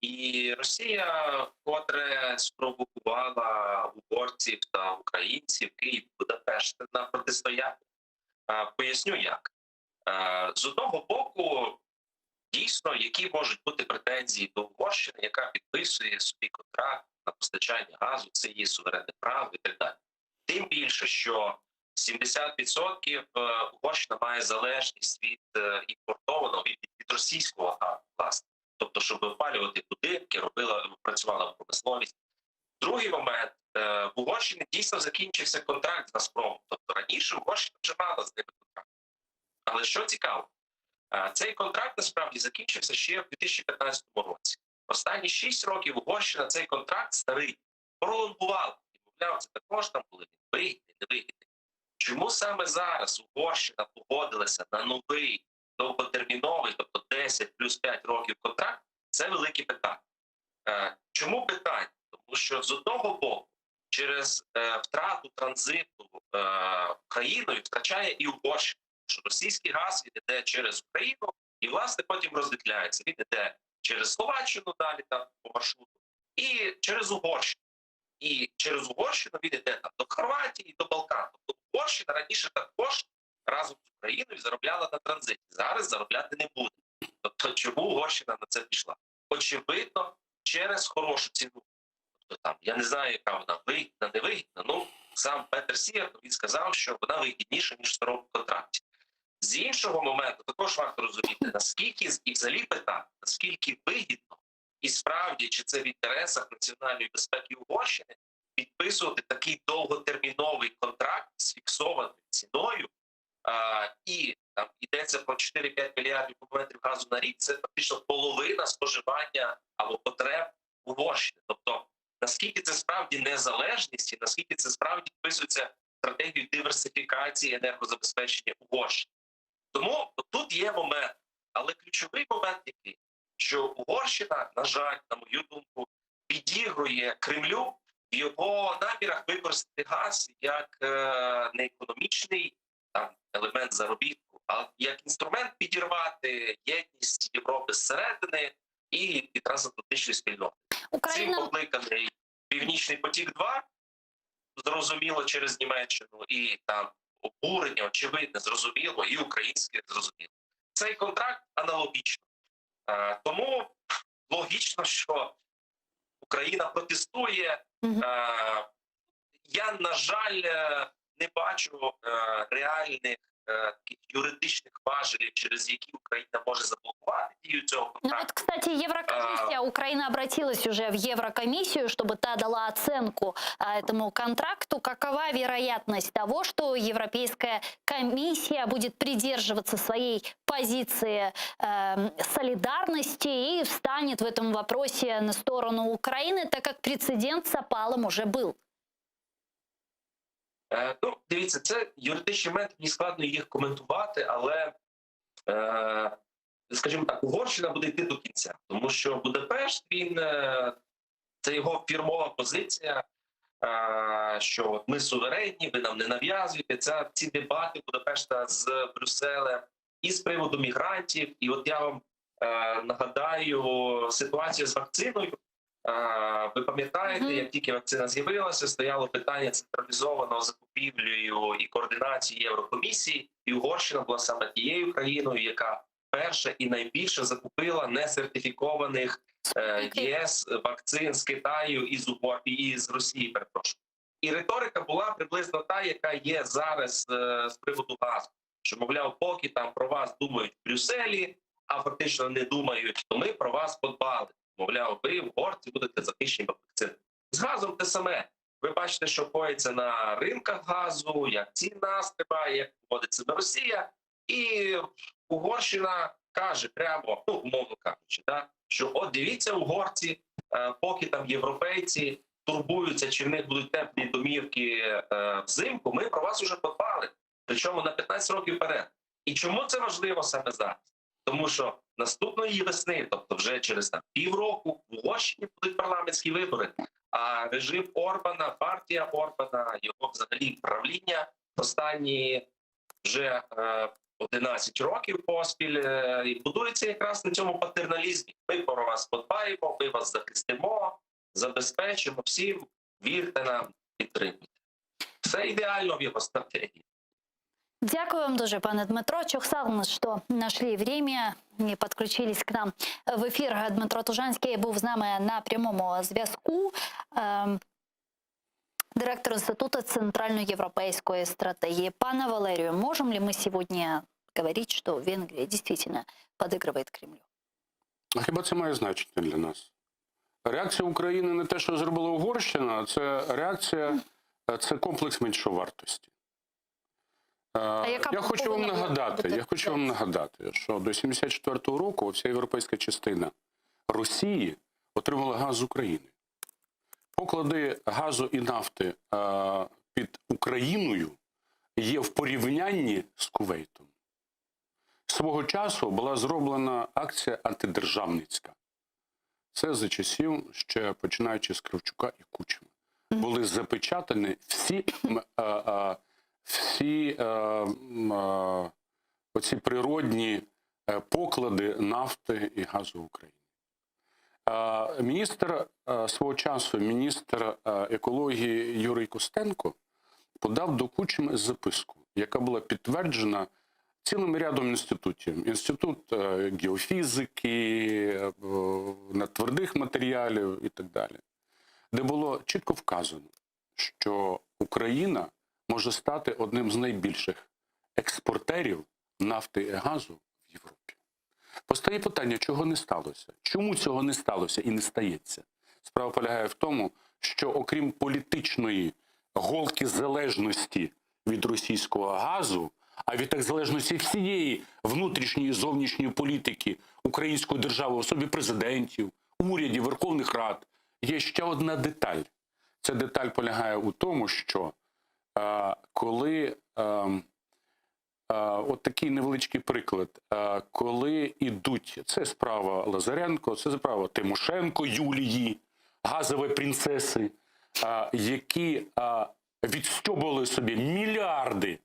І Росія вкотре спровокувала угорців та українців Київ, Будапешт на протистояння. Поясню як. З одного боку, дійсно, які можуть бути претензії до Угорщини, яка підписує собі контракт на постачання газу, це її суверенне право і так далі. Тим більше, що 70% Угорщина має залежність від імпортованого, від російського газу, власне. Тобто, щоб опалювати будинки, працювала промисловість. Другий момент. В Угорщині дійсно закінчився контракт з «Газпромом». Тобто раніше Угорщина вже мала з ними контракт. Але що цікаво, цей контракт насправді закінчився ще в 2015 році. Останні 6 років Угорщина цей контракт старий пролонгувала. І, мовляв, це також там були вигідні, невигідні. Чому саме зараз Угорщина погодилася на новий довготерміновий, тобто 10 плюс 5 років контракт, це велике питання. Чому питання? Тому що з одного боку, через втрату транзиту Україною втрачає і Угорщина. Що російський газ він йде через Україну і, власне, потім розділяється. Він йде через Словаччину далі там, по маршруту і через Угорщину. І через Угорщину він йде там, до Хорватії, до Балкан. Тобто Угорщина раніше також разом з Україною заробляла на транзиті. Зараз заробляти не буде. Тобто чому Угорщина на це пішла? Очевидно, через хорошу ціну. Тобто там, я не знаю, яка вона вигідна, невигідна, ну сам Петер Сіяр, він сказав, що вона вигідніша, ніж в старому контракті. З іншого моменту, також варто розуміти, наскільки, і взагалі питання, наскільки вигідно, і справді, чи це в інтересах національної безпеки Угорщини, підписувати такий довготерміновий контракт з фіксованою ціною, і там йдеться про 4-5 мільярдів кубометрів газу на рік, це фактично половина споживання або потреб Угорщини. Тобто, наскільки це справді незалежність і наскільки це справді вписується в стратегію диверсифікації енергозабезпечення Угорщини. Тому тут є момент, але ключовий момент який, що Угорщина, на жаль, на мою думку, підігрує Кремлю в його намірах використати газ як не економічний елемент заробітку, а як інструмент підірвати єдність Європи зсередини і трансатлантичної спільноти. Цим покликаний Північний потік-2, зрозуміло, через Німеччину, і там обурення, очевидне, зрозуміло, і українське зрозуміло. Цей контракт аналогічно. Тому логічно, що Україна протестує. Я, на жаль, не бачу реальних юридичних важелей, через які Украина может заблокировать дію цього контракту. Ну вот, кстати, Еврокомиссия, Украина обратилась уже в Еврокомиссию, чтобы та дала оценку этому контракту. Какова вероятность того, что Европейская комиссия будет придерживаться своей позиции солидарности и встанет в этом вопросе на сторону Украины, так как прецедент с опалом уже был? Ну, дивіться, це юридичні моменти, мені складно їх коментувати, але, скажімо так, Угорщина буде йти до кінця, тому що Будапешт, це його фірмова позиція, що от ми суверенні, ви нам не нав'язуєте. Ці дебати Будапешта з Брюсселем і з приводу мігрантів. І от я вам нагадаю ситуацію з вакциною. Ви пам'ятаєте, як тільки вакцина з'явилася, стояло питання централізованого закупівлею і координації Єврокомісії, і Угорщина була саме тією країною, яка перша і найбільше закупила несертифікованих ЄС вакцин з Китаю і з Росії, перепрошую. І риторика була приблизно та, яка є зараз з приводу газу, що, мовляв, поки там про вас думають в Брюсселі, а фактично не думають, то ми про вас подбали. Мовляв, ви, угорці, будете захищені вакцинами. З газом те саме. Ви бачите, що коїться на ринках газу, як ціна стрибає, як поводить себе Росія. І Угорщина каже прямо, ну, умовно кажучи, що от дивіться, угорці, поки там європейці турбуються, чи в них будуть теплі домівки взимку, ми про вас вже подбали. Причому на 15 років вперед. І чому це важливо саме зараз? Тому що наступної весни, тобто вже через півроку, в Угорщині будуть парламентські вибори. А режим Орбана, партія Орбана, його взагалі правління останні вже 11 років поспіль і будується якраз на цьому патерналізмі. Ми про вас подбаємо, ми вас захистимо, забезпечимо всім, вірте нам, підтримуйте. Все ідеально в його стратегії. Дякую вам дуже, пане Дмитро. Чохсално, що знайшли время і підключились к нам в ефір. Дмитро Тужанський був з нами на прямому зв'язку. Директор Института центральноевропейской стратегии. Пане Валерию, можем ли мы сегодня говорить, что Венгрия действительно подыгрывает Кремлю? А хіба це має значення для нас? Реакція України на те, що зробила Угорщина, це реакція, це комплекс меншовартості. Я хочу вам нагадати, що до 74-го року вся європейська частина Росії отримала газ з України. Поклади газу і нафти під Україною є в порівнянні з Кувейтом. Свого часу була зроблена акція антидержавницька. Це за часів, ще починаючи з Кравчука і Кучми. Були запечатані всі оці природні поклади нафти і газу в Україні. Свого часу міністр екології Юрій Костенко подав до Кучми записку, яка була підтверджена цілим рядом інститутів. Інститут геофізики, твердих матеріалів і так далі. Де було чітко вказано, що Україна може стати одним з найбільших експортерів нафти і газу в Європі. Постає питання, чого не сталося? Чому цього не сталося і не стається? Справа полягає в тому, що окрім політичної голки залежності від російського газу, а від так залежності всієї внутрішньої і зовнішньої політики української держави, в особі президентів, урядів, Верховних Рад, є ще одна деталь. Ця деталь полягає у тому, що коли, от такий невеличкий приклад, коли ідуть, це справа Лазаренко, це справа Тимошенко, Юлії, газової принцеси, які відстьобували собі мільярди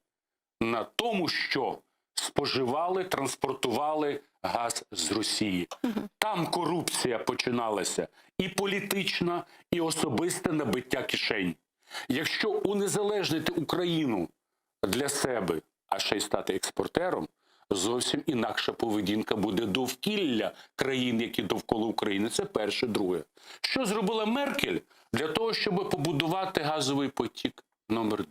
на тому, що споживали, транспортували газ з Росії. Там корупція починалася і політична, і особисте набиття кишень. Якщо унезалежнити Україну для себе, а ще й стати експортером, зовсім інакша поведінка буде довкілля країн, які довкола України. Це перше. Друге. Що зробила Меркель для того, щоб побудувати газовий потік номер 2?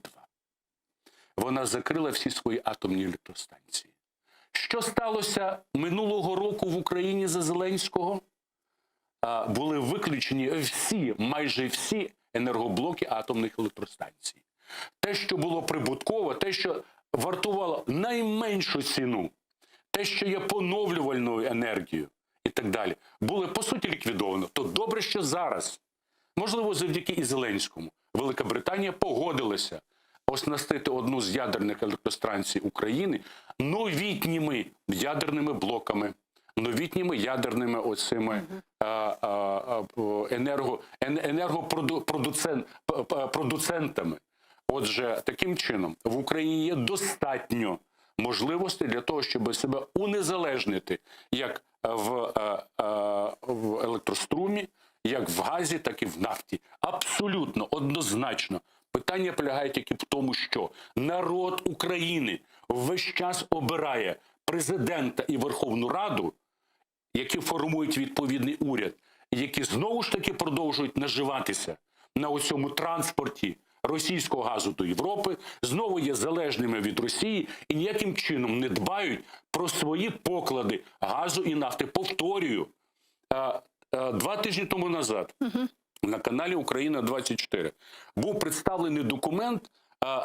Вона закрила всі свої атомні електростанції. Що сталося минулого року в Україні за Зеленського? Були виключені всі, майже всі енергоблоки атомних електростанцій. Те, що було прибутково, те, що вартувало найменшу ціну, те, що є поновлювальною енергією і так далі, були, по суті, ліквідовано. То добре, що зараз, можливо, завдяки і Зеленському, Велика Британія погодилася оснастити одну з ядерних електростанцій України новітніми ядерними блоками, новітніми ядерними оцими енергопродуцентами. Отже, таким чином, в Україні є достатньо можливостей для того, щоб себе унезалежнити як в електрострумі, як в газі, так і в нафті. Абсолютно, однозначно. Питання полягає тільки в тому, що народ України весь час обирає президента і Верховну Раду, які формують відповідний уряд, які знову ж таки продовжують наживатися на оцьому транспорті російського газу до Європи, знову є залежними від Росії і ніяким чином не дбають про свої поклади газу і нафти. Повторюю, 2 тижні тому назад на каналі «Україна-24» був представлений документ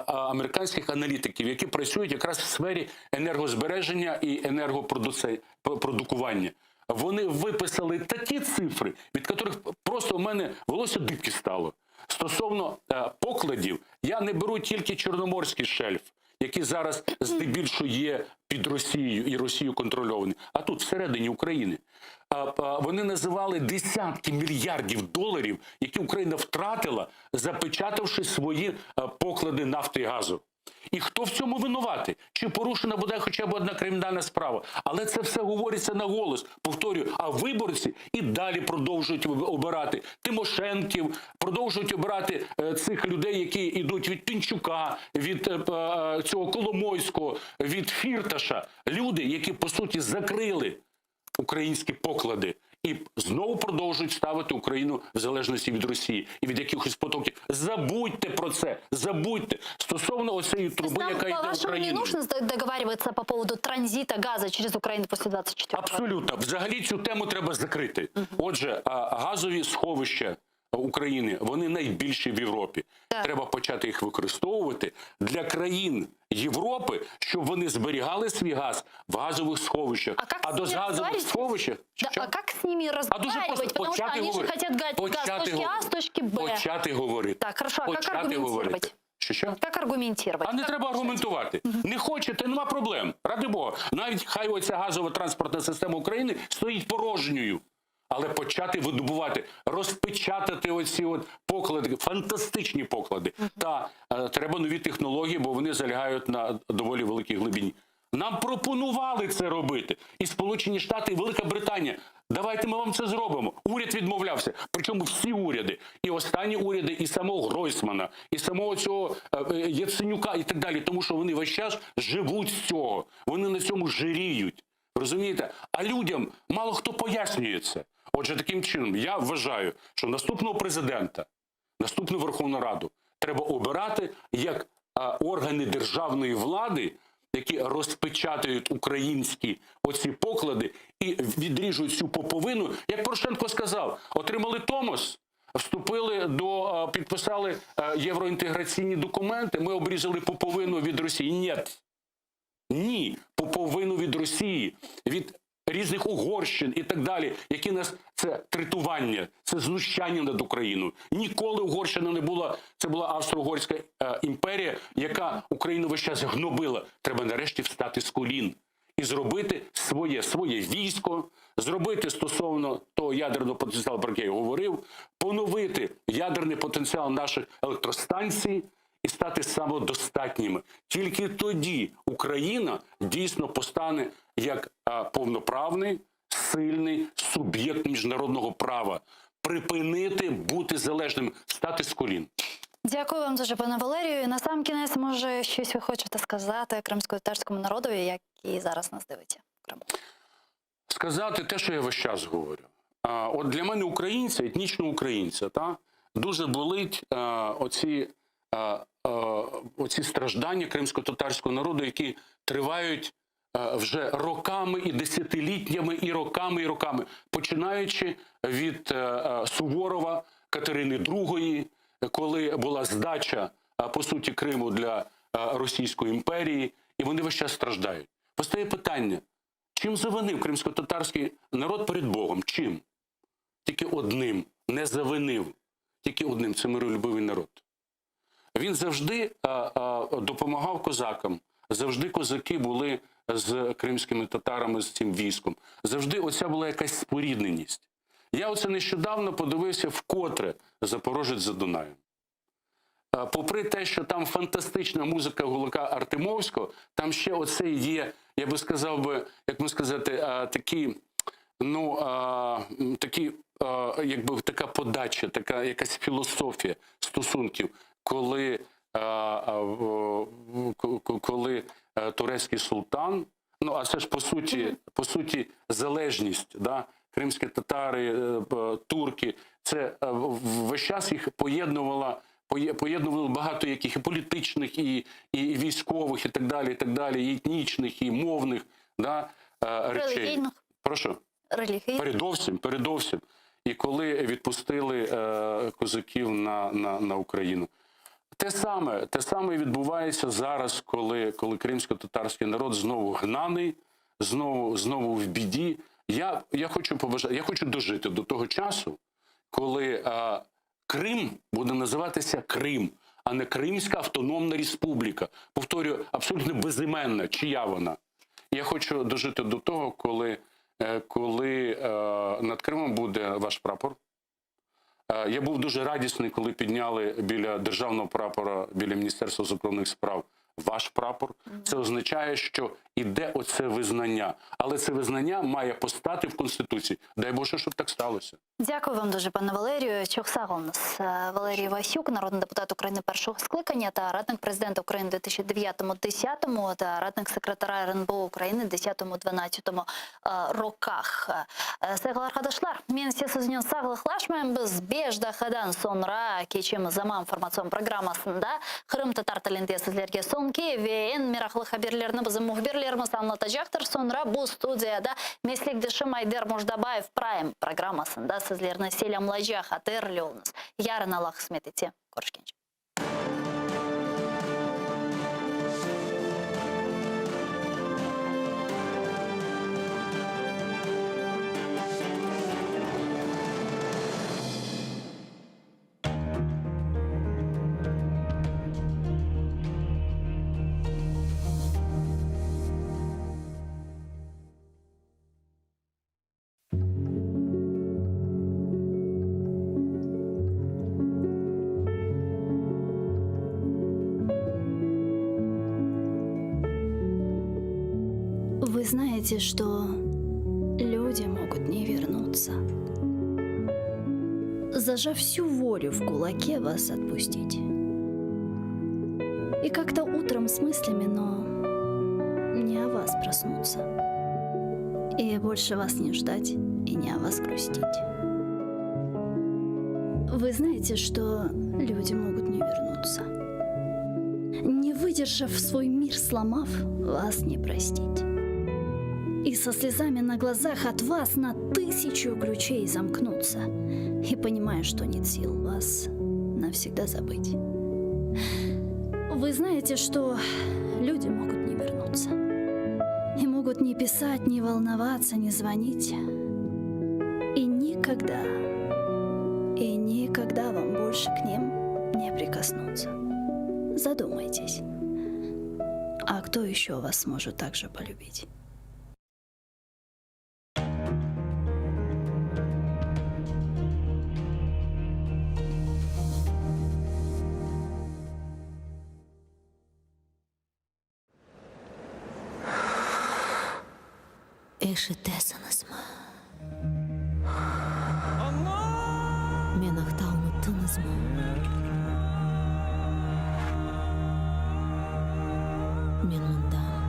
американських аналітиків, які працюють якраз в сфері енергозбереження і енергопродукування. Вони виписали такі цифри, від яких просто у мене волосся дибки стало. Стосовно покладів, я не беру тільки Чорноморський шельф, який зараз здебільшого є під Росією і Росією контрольований, а тут всередині України. Вони називали десятки мільярдів доларів, які Україна втратила, запечатавши свої поклади нафти і газу. І хто в цьому винуватий? Чи порушена буде хоча б одна кримінальна справа? Але це все говориться на голос. Повторюю, а виборці і далі продовжують обирати Тимошенків, продовжують обирати цих людей, які йдуть від Пінчука, від цього Коломойського, від Фірташа. Люди, які, по суті, закрили українські поклади і знову продовжують ставити Україну в залежності від Росії і від якихось потоків. Забудьте про це, забудьте. Стосовно оцеї труби, яка йде в Україну. По-вашему, не нужно договариваться по поводу транзита газа через Украину после 24 Абсолютно. Взагалі цю тему треба закрити. Отже, газові сховища України, вони найбільші в Європі. Треба почати їх використовувати для країн Європи, щоб вони зберігали свій газ в газових сховищах. А до газових сховищах... А как с ними разговаривать? Потому что они же хотят газ с точки А, с точки Б. Почати говорити. Так, хорошо, а как аргументировать? Що? Як аргументувати? А не треба аргументувати. Не хочете, нема проблем. Ради Бога. Навіть хай оця газова транспортна система України стоїть порожньою. Але почати видобувати, розпечатати оці от поклади, фантастичні поклади. Та треба нові технології, бо вони залягають на доволі великій глибині. Нам пропонували це робити. І Сполучені Штати, і Велика Британія. Давайте ми вам це зробимо. Уряд відмовлявся. Причому всі уряди. І останні уряди, і самого Гройсмана, і самого цього Яценюка, і так далі. Тому що вони весь час живуть з цього. Вони на цьому жиріють. Розумієте? А людям мало хто пояснює це. Отже, таким чином, я вважаю, що наступного президента, наступну Верховну Раду треба обирати як органи державної влади, які розпечатають українські оці поклади і відріжуть цю поповину. Як Порошенко сказав, отримали Томос, вступили підписали євроінтеграційні документи, ми обрізали поповину від Росії. Ні, поповину від Росії, від різних Угорщин і так далі, які нас, це третування, це знущання над Україною. Ніколи Угорщина не була, це була Австро-Угорська імперія, яка Україну весь час гнобила. Треба нарешті встати з колін і зробити своє військо, зробити стосовно того ядерного потенціалу, про який я говорив, поновити ядерний потенціал наших електростанцій і стати самодостатніми. Тільки тоді Україна дійсно постане як повноправний, сильний суб'єкт міжнародного права. Припинити бути залежним, встати з колін. Дякую вам дуже, пане Валерію. І на сам кінець, може, щось ви хочете сказати кримсько-татарському народові, який зараз нас дивиться в Криму? Сказати те, що я весь час говорю. От для мене українця, етнічного українця, дуже болить оці страждання кримсько-татарського народу, які тривають вже роками і десятиліттями, і роками, починаючи від Суворова, Катерини II, коли була здача, по суті, Криму для Російської імперії, і вони весь час страждають. Постає питання, чим завинив кримсько-татарський народ перед Богом? Чим? Тільки одним. Не завинив. Тільки одним. Це миролюбивий народ. Він завжди допомагав козакам. Завжди козаки були з кримськими татарами, з цим військом. Завжди оця була якась спорідненість. Я оце нещодавно подивився вкотре «Запорожець за Дунаєм». Попри те, що там фантастична музика Гулака Артемовського, там ще оце є, я би сказав, як можна сказати, якби така подача, така якась філософія стосунків, коли турецький султан, а це ж по суті залежність, кримські татари, турки, це весь час їх поєднувало багато яких і політичних, і військових, і так далі, і етнічних, і мовних речей. Релігійних. Прошу? Релігійних. Передовсім. І коли відпустили козаків на Україну. Те саме відбувається зараз, коли кримсько-татарський народ знову гнаний, знову в біді. Я хочу дожити до того часу, коли Крим буде називатися Крим, а не Кримська автономна республіка. Повторюю, абсолютно безіменна, чия вона. Я хочу дожити до того, коли над Кримом буде ваш прапор. Я був дуже радісний, коли підняли біля державного прапора, біля Міністерства закордонних справ ваш прапор. Це означає, що іде оце визнання. Але це визнання має постати в Конституції. Дай Боже, щоб так сталося. Дякую вам дуже, пане Валерію. Чохсагов у нас Валерій Васюк, народний депутат України першого скликання та радник президента України 2009-2010 та радник секретаря РНБО України 10-12 роках. Сегал arkadaşlar, men sizin sağlıklaşmayın. Biz 5 dakikadan sonra keçimiz zaman formasyon programmasında Kırım Tatar tilinde sizlerge sonki ve en meraklı haberlerini bizim muhbirlerimiz anlatacaktır. Sonra bu studiyada meslektaşım Ayder Mujdabayev Prime programmasında sizlerine selamlayacak. Hatırlı olunuz. Yarın Allah kısmet etse. Görüşkence. Вы знаете, что люди могут не вернуться. Зажав всю волю в кулаке, вас отпустить. И как-то утром с мыслями, но не о вас проснуться. И больше вас не ждать и не о вас грустить. Вы знаете, что люди могут не вернуться. Не выдержав свой мир, сломав, вас не простить. И со слезами на глазах от вас на 1000 ключей замкнуться. И понимая, что нет сил вас навсегда забыть. Вы знаете, что люди могут не вернуться. И могут не писать, не волноваться, не звонить. И никогда вам больше к ним не прикоснуться. Задумайтесь. А кто еще вас сможет так же полюбить? Ишітесініз ма. Мен ақтауныттыңыз ма? Мен мұндамын.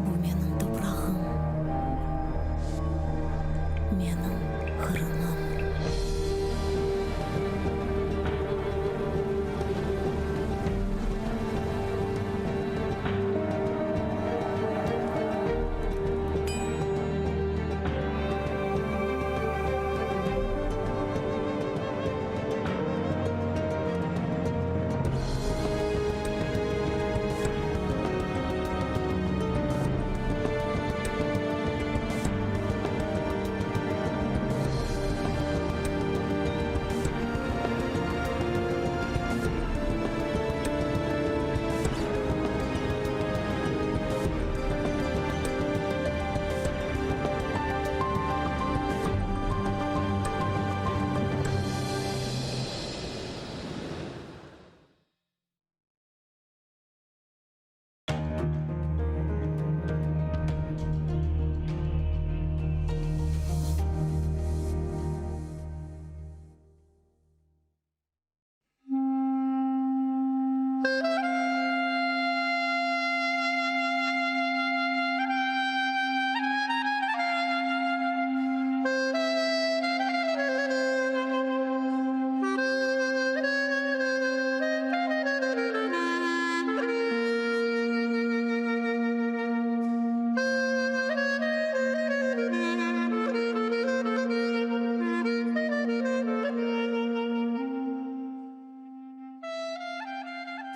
Бұл менің топырағым. Менің қырымым.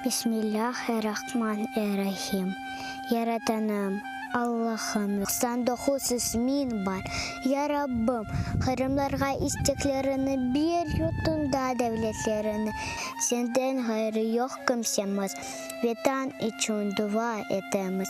Бисмиллахир-рахманир-рахим. Яратаным, Аллахым, 99 исмин бар. Я Раббым, хырымларға истеклеріні бер ютында дәвлетлеріні. Сенден хайры yok kimsemiz. Vetan için dua etemiz.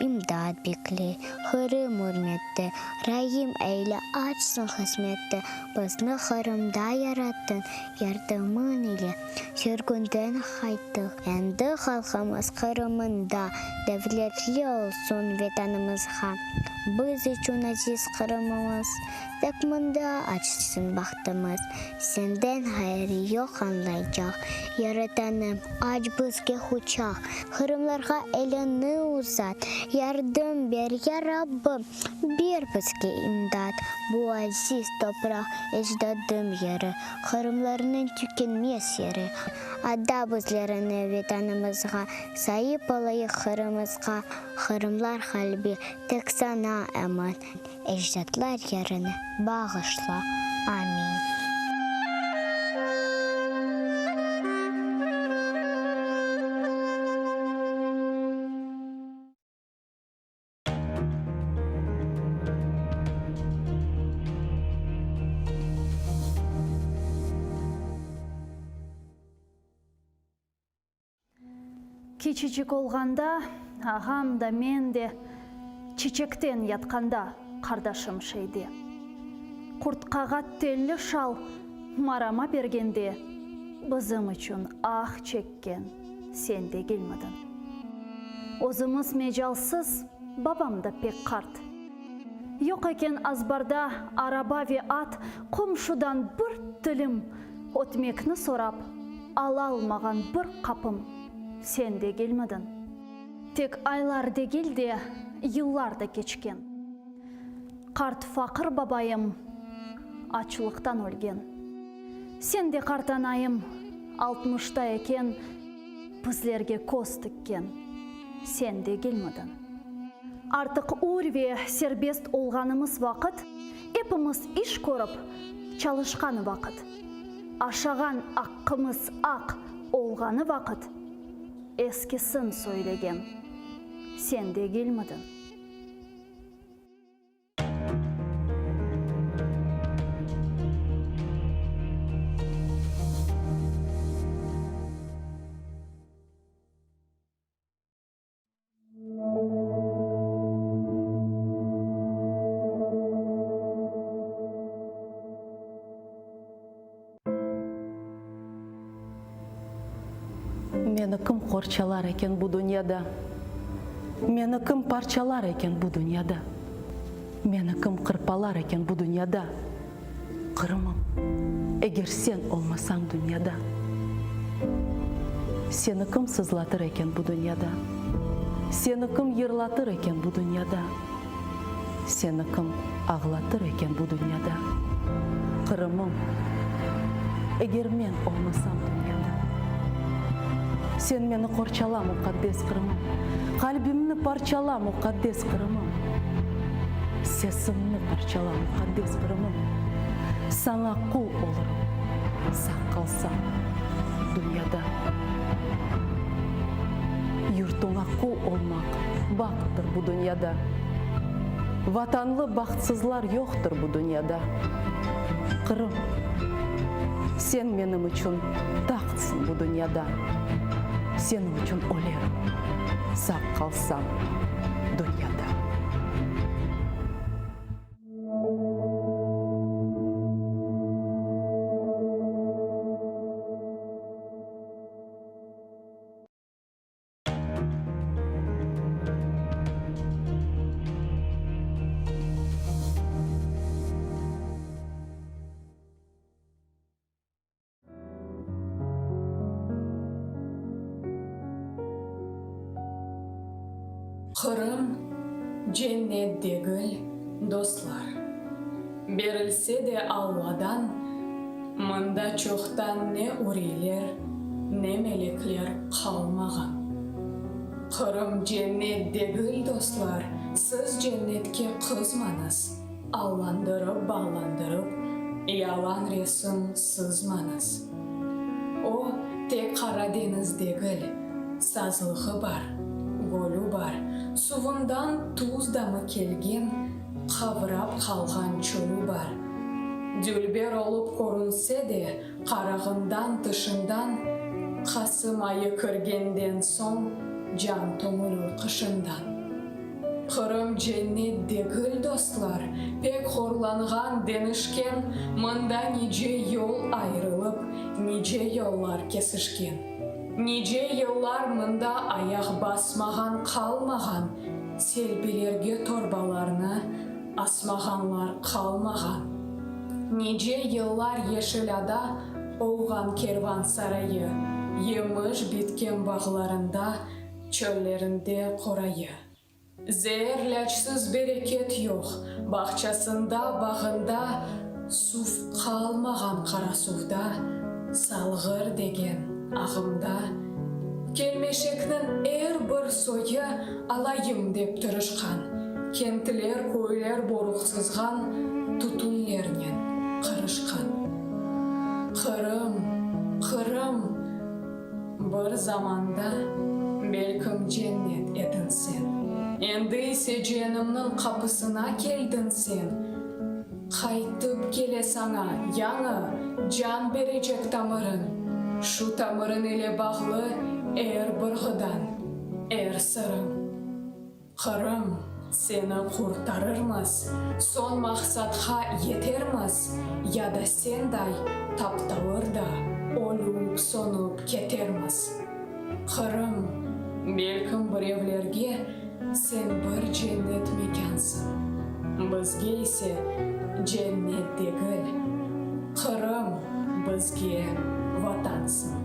İmdad bekle, hırım hürmette. Rahim eyle açsın hizmette. Bizni hırımda yarattın, yardımın ile. Sürgünden hayttık. Endi halkımız Kırım'ında. Devletli olsun vatanımızga. Biz için aziz Kırım'ımız. Takmında açsın bahtımız. Senden hayrı yok anlayacak. Yaratanım aç bizge uçak. Kırımlarga elini uzat. Yardım ver ya Rabbim. Bir bizge imdat. Bu aziz toprak ecdadım yeri. Kırımlarının tükenmez yeri. Adda bizlerini vatanımızga. Sahip olayı Kırım'ızga. Kırımlar kalbi tek sana eman. Ecdatlar yerini bağışla. Amin. Кичичик олғанда, ағам да мен де чечектен ятқанда қардашым шейде. Құртқағат телі шал марама бергенде, бізім үшін ақ чеккен сен де келмедің. Өзіміз межалсыз, бабам да пек қарт. Yok екен азбарда араба ве ат, құмшудан бір тілім, отмекні сорап, ала алмаған бір қапым, сен де келмедің. Тек айлар дегелде, yıllar da geçken. Қарт фақыр бабайым, ачылықтан өлген. Сен де қартанайым, 60-та екен, біздерге көз тіккен. Сен де келмедің. Артық урве сербест олғанымыз вақыт, епіміз іш көріп, çalışқаны вақыт. Ашаған аққымыз ақ олғаны вақыт, ескісін сөйлеген. Сен де келмедің. Мені кім қорчалар екен бұл дүнияда? Мені кім парчалар екен бұл дүнияда? Мені кім қырпалар екен бұл дүнияда? Қырымым, егер сен олмасаң дүнияда. Сені кім сызлатыр екен бұл дүнияда? Сені кім ерлатыр екен бұл дүнияда? Сені кім ағлатыр екен бұл дүнияда? Қырымым, егер мен олмасам дүнияда. Сен мені қорчала, мұқаддес Қырымым. Қалбімні парчала, мұқаддес Қырымым. Сесімні парчала, мұқаддес Қырымым. Саңа құл олырым, сақ қалсам дүнияда. Юртыңа құл олмақ бақыттыр бұл дүнияда. Ватанлы бақытсызлар жоқтыр бұл дүнияда. Қырым, сен менің үшін тақтсың бұл дүнияда. Сенің үшін өлерім, сақ қалсам дүнияда. Қырым cenнеттегі достар. Берілсе де Алладан, мында чоқтан не үрейлер, не мелеклер қалмаған. Қырым cenнеттегі достар, сіз cenнетке қызмаңыз, алландырып, баландырып, ялан ресім сызмаңыз. О, тек Қара деңіздегі сазылығы бар, гөлі бар, суындан туздамы келген, қавырап қалған чөлі бар. Дүлбер олып көрінсе де, қарағындан тышындан, қасым айы кіргенден соң, жан тоңылыр қышындан. Қырым cenнеттегі достар, пек хорланған денішкен, мында неже yol айрылып, неже yollar кесішкен. Неже еллар мында аяқ басмаған қалмаған, селбелерге торбаларына асмағанлар қалмаған. Неже еллар ешілада оған керван сарайы, еміш біткен бағларында, чөллерінде қорайы. Зәрләчсіз берекет жоқ, бақчасында, бағында, суф қалмаған қарасуфда, салғыр деген ағымда. Келмешектің әр бір сойы алайым деп тұрышқан, кентлер, көйлер борықсызған, тұтынлерінен қырышқан. Қырым, Қырым, бір заманда бәлкім cennet едің сен. Енді есе женімнің қапысына келдің сен. Қайтып келе саңа яңы жан бережек тамырын, шу тамырын еле бағлы әр бұрғыдан, әр сырын. Қырым, сені құртарырмыз, сон мақсатқа етерміз, яда сендай таптауырда олуып сонып кетерміз. Қырым, бәлкім біреулерге сен бір cennet мекенсің, бізге есе cenнеттегі Қырым бізге ватансың.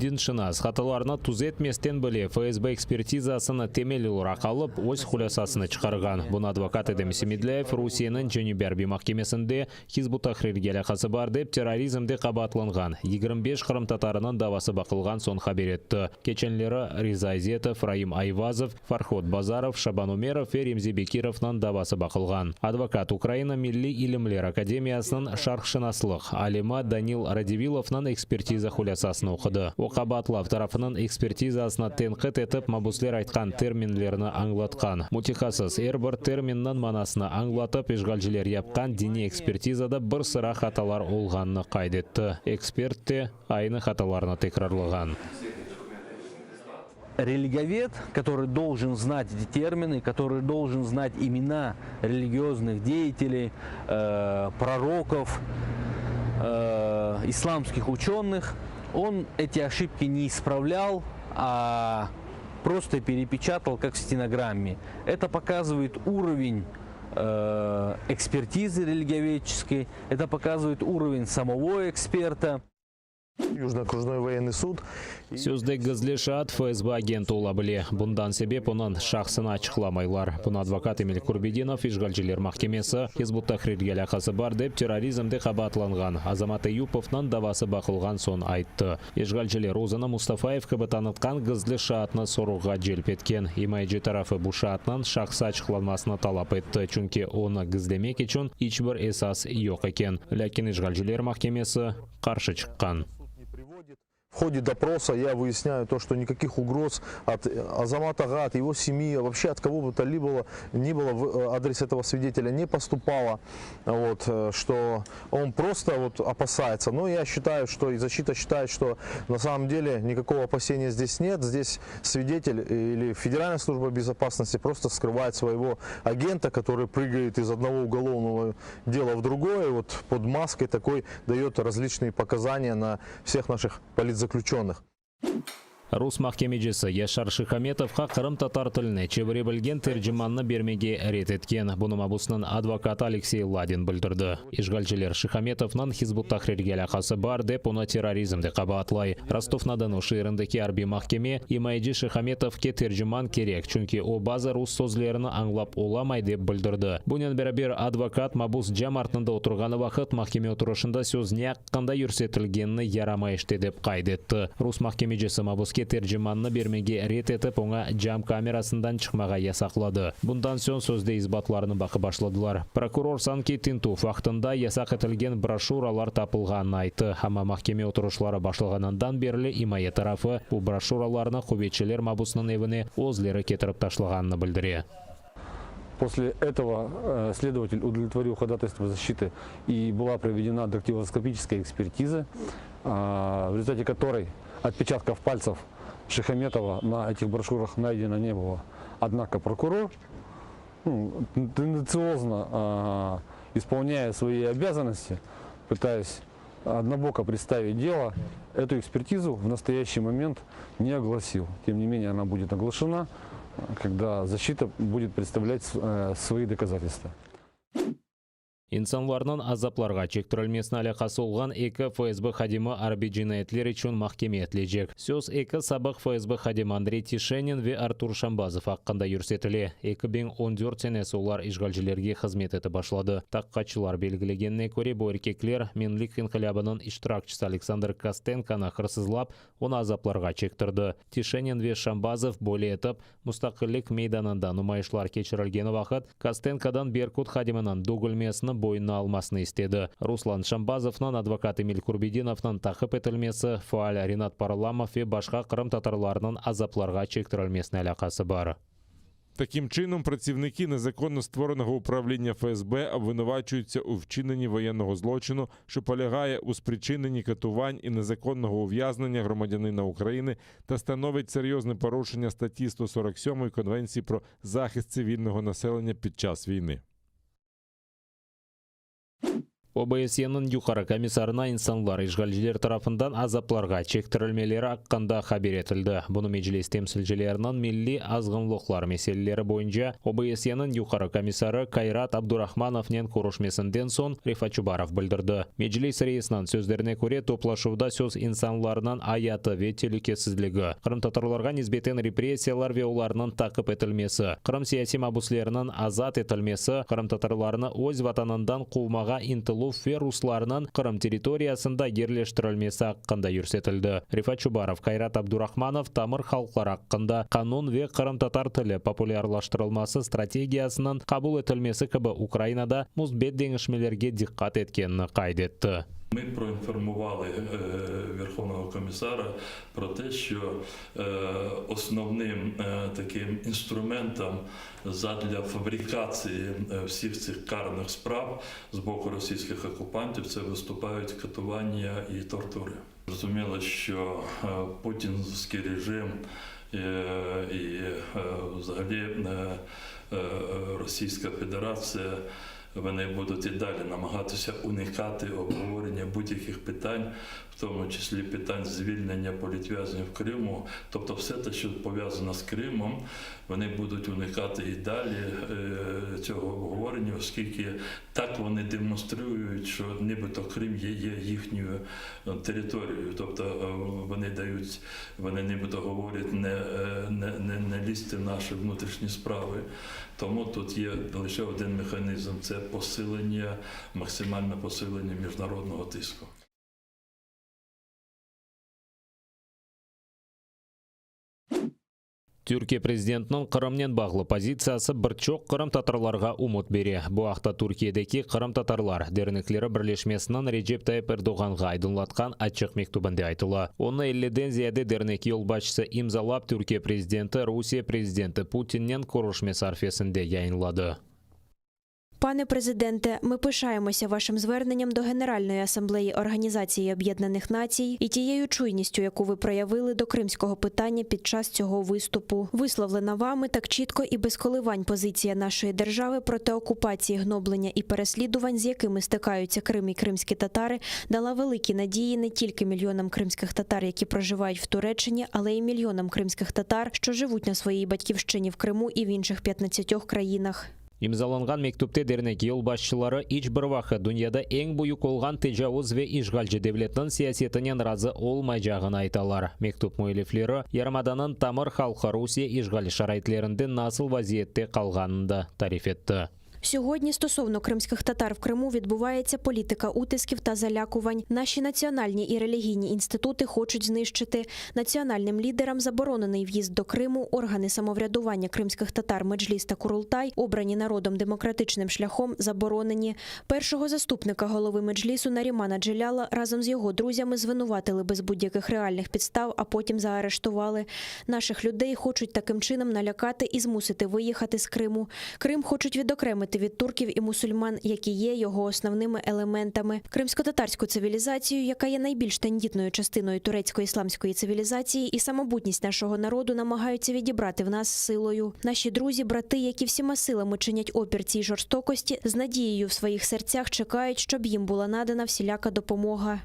Шамсуддин Шинас хаталарына туз етместен біле ФСБ экспертизасыны темелілурақ алып, өз хуласасыны чықарған. Бұны адвокат Эдем Семидлеев Русияның Женеберби махкемесінде Хизбут Тахрирге алақасы бар деп терроризмде қабатланған. 25 қырым татарының давасы бақылған сон хабар етті. Кеченлері Риза Изетов, Раим Айвазов, Фарход Базаров, Шабан Умеров и Ремзи Бекировның давасы бақылған. Адвокат Украина Милли Илімлер Академиясының шарқшынаслық алима Данил Радивиловның экспертиза хулясасын оқыды. Оқабатлав тарафының экспертизасына тенқит етіп, мабуслер айтқан терминлеріні аңлатқан. Мутихасыз әрбір терминнің манасына аңлатып, ешғалжілер япқан дини экспертизада бір sıra хаталар олғанны қайдетті. Эксперт те айны хаталарына текрарлыған. Религиовед, который должен знать эти термины, который должен знать имена религиозных деятелей, пророков, исламских ученых, он эти ошибки не исправлял, а просто перепечатал, как в стенограмме. Это показывает уровень экспертизы религиоведческой, это показывает уровень самого эксперта. Южный окружной военный суд. Сөздік гізлешат ФСБ агенті олабіле. Бұндан себеп онын шақсына ачықламайлар. Бұны адвокат Эмиль Курбединов Ишгалжилер махкемесі Хизбут Тахрирге алақасы бар деп терроризмде қабатланған. Азамат Аюповнан давасы бақылған сон айтты. Ишгалжилер Озана Мустафаев танытқан гізлешатны соруға желп еткен. Имайджи тарафы бұл шатынан шақсы ачықланмасына талап етті. Чүнке оны гіздемек үшін ешбір эсас жоқ екен. Ләкин Ишгалжилер махкемесі қаршы шыққан. В ходе допроса я выясняю то, что никаких угроз от Азамата Гат, его семьи, вообще от кого бы то ни было в адрес этого свидетеля не поступало, вот, что он просто вот опасается. Но я считаю, что и защита считает, что на самом деле никакого опасения здесь нет. Здесь свидетель или Федеральная служба безопасности просто скрывает своего агента, который прыгает из одного уголовного дела в другое, вот под маской такой дает различные показания на всех наших политзаключенных. Рус махкемеджесі Яшар Шихаметовқа Қырым татар тіліне чебіре білген тәржіманны бермеге рет еткен. Бұны мабусының адвокаты Алексей Ладин білдірді. Ишгалжілер Шихаметовның Хизбут Тахрирге алақасы бар деп оны терроризмді қабатлай. Ростов-на-Дону шиырындaki арби махкеме Имайджи Шихаметовке тәржіман керек, чүнки о база рус сөзлеріні аңлап оламай деп білдірді. Бұнен бәрабер адвокат мабус жам артында отырғаны вақыт махкеме отырышында сөз не аққанда үрсетілгенні ярамайшты деп қайдетті. Рус махкемеджесі мабуске тәржіманны бермеге рет етіп, оңа жам камерасындан шықмаға ясақлады. Бұндан сөн сөзде избатларыны бақы башладылар. Прокурор Санки Тинтуф вақтында ясақ етілген брошюралар тапылғанын айты. Ама махкеме отырышлары башылғанынан берлі Имайя тарафы бұл брошюраларны хубетшілер мабусының евіне өзлері кетіріп ташлағанын білдіре. После этого следователь удовлетворил ходатайство защиты и была проведена дактилоскопическая экспертиза, в результате которой отпечатков пальцев Шихаметова на этих брошюрах найдено не было. Однако прокурор, тенденциозно исполняя свои обязанности, пытаясь однобоко представить дело, эту экспертизу в настоящий момент не огласил. Тем не менее, она будет оглашена, когда защита будет представлять свои доказательства. Инсанларның азапларға чектірілмесін алақасы олған екі ФСБ хадимы арби жинайетлер үшін махкеме етлежек. Сөз екі сабық ФСБ хадимы Андрей Тишенин ве Артур Шамбазов аққанда үрсетілі. 2014 сенесі олар ишгалжилерге қызмет еті башлады. Таққатшылар белгілегеніне көре бұл еркеклер Менлік инқилабының иштиракчысы Александр Костенконы қырсызлап, оны азапларға чектірді. Тишенин ве Шамбазов боле етіп, мұстақылық мейданында нумайшылар кечірілгені вақыт, Костенкодан Беркут хадимының дугілмесіні бойына алмасыны істеді. Руслан Шамбазовнан адвокат Эмиль Курбединовнан тақып етілмесі, фаал Ринат Парламов и башқа Қырым татарларының азапларға чектірілмесіне алақасы бар. Таким чином, працівники незаконно створеного управління ФСБ обвинувачуються у вчиненні воєнного злочину, що полягає у спричиненні катувань і незаконного ув'язнення громадянина України та становить серйозне порушення статті 147 Конвенції про захист цивільного населення під час війни. ОБСЕ-нің юқары комиссарына инсанлар ишгалчылар тарафындан азапларға чектірілмелері аққанда хабар етілді. Бұны Меджлис темсілчілерінің милли азғынлықлар мәселелері бойынша ОБСЕ-нің юқары комиссары Кайрат Абдурахмановнен көрішмесінден сон Рифат Чубаров білдірді. Меджлис рейсінің сөздеріне көре топлашуда сөз инсанларынан аяты ве телекесізлігі, Қырым татарларға низбетен репрессиялар ве оларының тақып етілмесі, Қырым сияси мабуслерінің азат етілмесі, Қырым татарларыны өз ватанындан қуымаға интылу ферусларының Қырым территориясында ерлештірілмесі аққында үрсетілді. Рифат Чубаров, Кайрат Абдурахманов тамыр халқлар аққында канун ве Қырым татар тілі популярлаштырылмасы стратегиясының қабыл етілмесі кібі Украинада мұзбет деңішмелерге диққат еткенін қайдетті. Ми проінформували Верховного комісара про те, що основним таким інструментом задля фабрикації всіх цих карних справ з боку російських окупантів це виступають катування і тортури. Зрозуміло, що путінський режим і взагалі Російська Федерація вони будуть і далі намагатися уникати обговорення будь-яких питань, в тому числі питань звільнення політв'язнів в Криму. Тобто все те, що пов'язано з Кримом, вони будуть уникати і далі цього обговорення, оскільки так вони демонструють, що нібито Крим є їхньою територією. Тобто вони нібито говорять не лізьте в наші внутрішні справи. Тому тут є лише один механізм – це посилення, максимальне посилення міжнародного тиску. Түркия президентінің Қырымнен бағлы позициясы бірчоқ Қырым татарларға умут бере. Бұл ақта Түркиедегі Қырым татарлар дернеклері бірлешмесінің Реджеп Тайып Эрдоғанға айдынлатқан ачық мектубында айтылы. Оны 50-ден зияде дернек елбашысы имзалап Түркия президенті Русия президенті Путиннен көрішмес арфесінде яйынлады. Пане президенте, ми пишаємося вашим зверненням до Генеральної асамблеї Організації Об'єднаних Націй і тією чуйністю, яку ви проявили до кримського питання під час цього виступу. Висловлена вами так чітко і без коливань позиція нашої держави проти окупації, гноблення і переслідувань, з якими стикаються Крим і кримські татари, дала великі надії не тільки мільйонам кримських татар, які проживають в Туреччині, але й мільйонам кримських татар, що живуть на своїй батьківщині в Криму і в інших 15 країнах. Имзаланған мектупте дернек ел басшылары ич бір вақыт дүнияда ең бұйық олған тежауыз ве ишгалжы девлеттің сиясетінен разы олмай жағын айталар. Мектуп муэлифлері Ярмаданын тамыр халқы Русия ишгалі шарайтлерінде насыл вазиетте қалғанында тариф етті. Сьогодні стосовно кримських татар в Криму відбувається політика утисків та залякувань. Наші національні і релігійні інститути хочуть знищити. Національним лідерам заборонений в'їзд до Криму, органи самоврядування кримських татар Меджліс та Курултай, обрані народом демократичним шляхом, заборонені. Першого заступника голови Меджлісу Нарімана Джеляла разом з його друзями звинуватили без будь-яких реальних підстав, а потім заарештували. Наших людей хочуть таким чином налякати і змусити виїхати з Криму. Крим хочуть відокремити від турків і мусульман, які є його основними елементами. Кримсько-татарську цивілізацію, яка є найбільш тендітною частиною турецько-ісламської цивілізації, і самобутність нашого народу намагаються відібрати в нас силою. Наші друзі, брати, які всіма силами чинять опір цій жорстокості, з надією в своїх серцях чекають, щоб їм була надана всіляка допомога.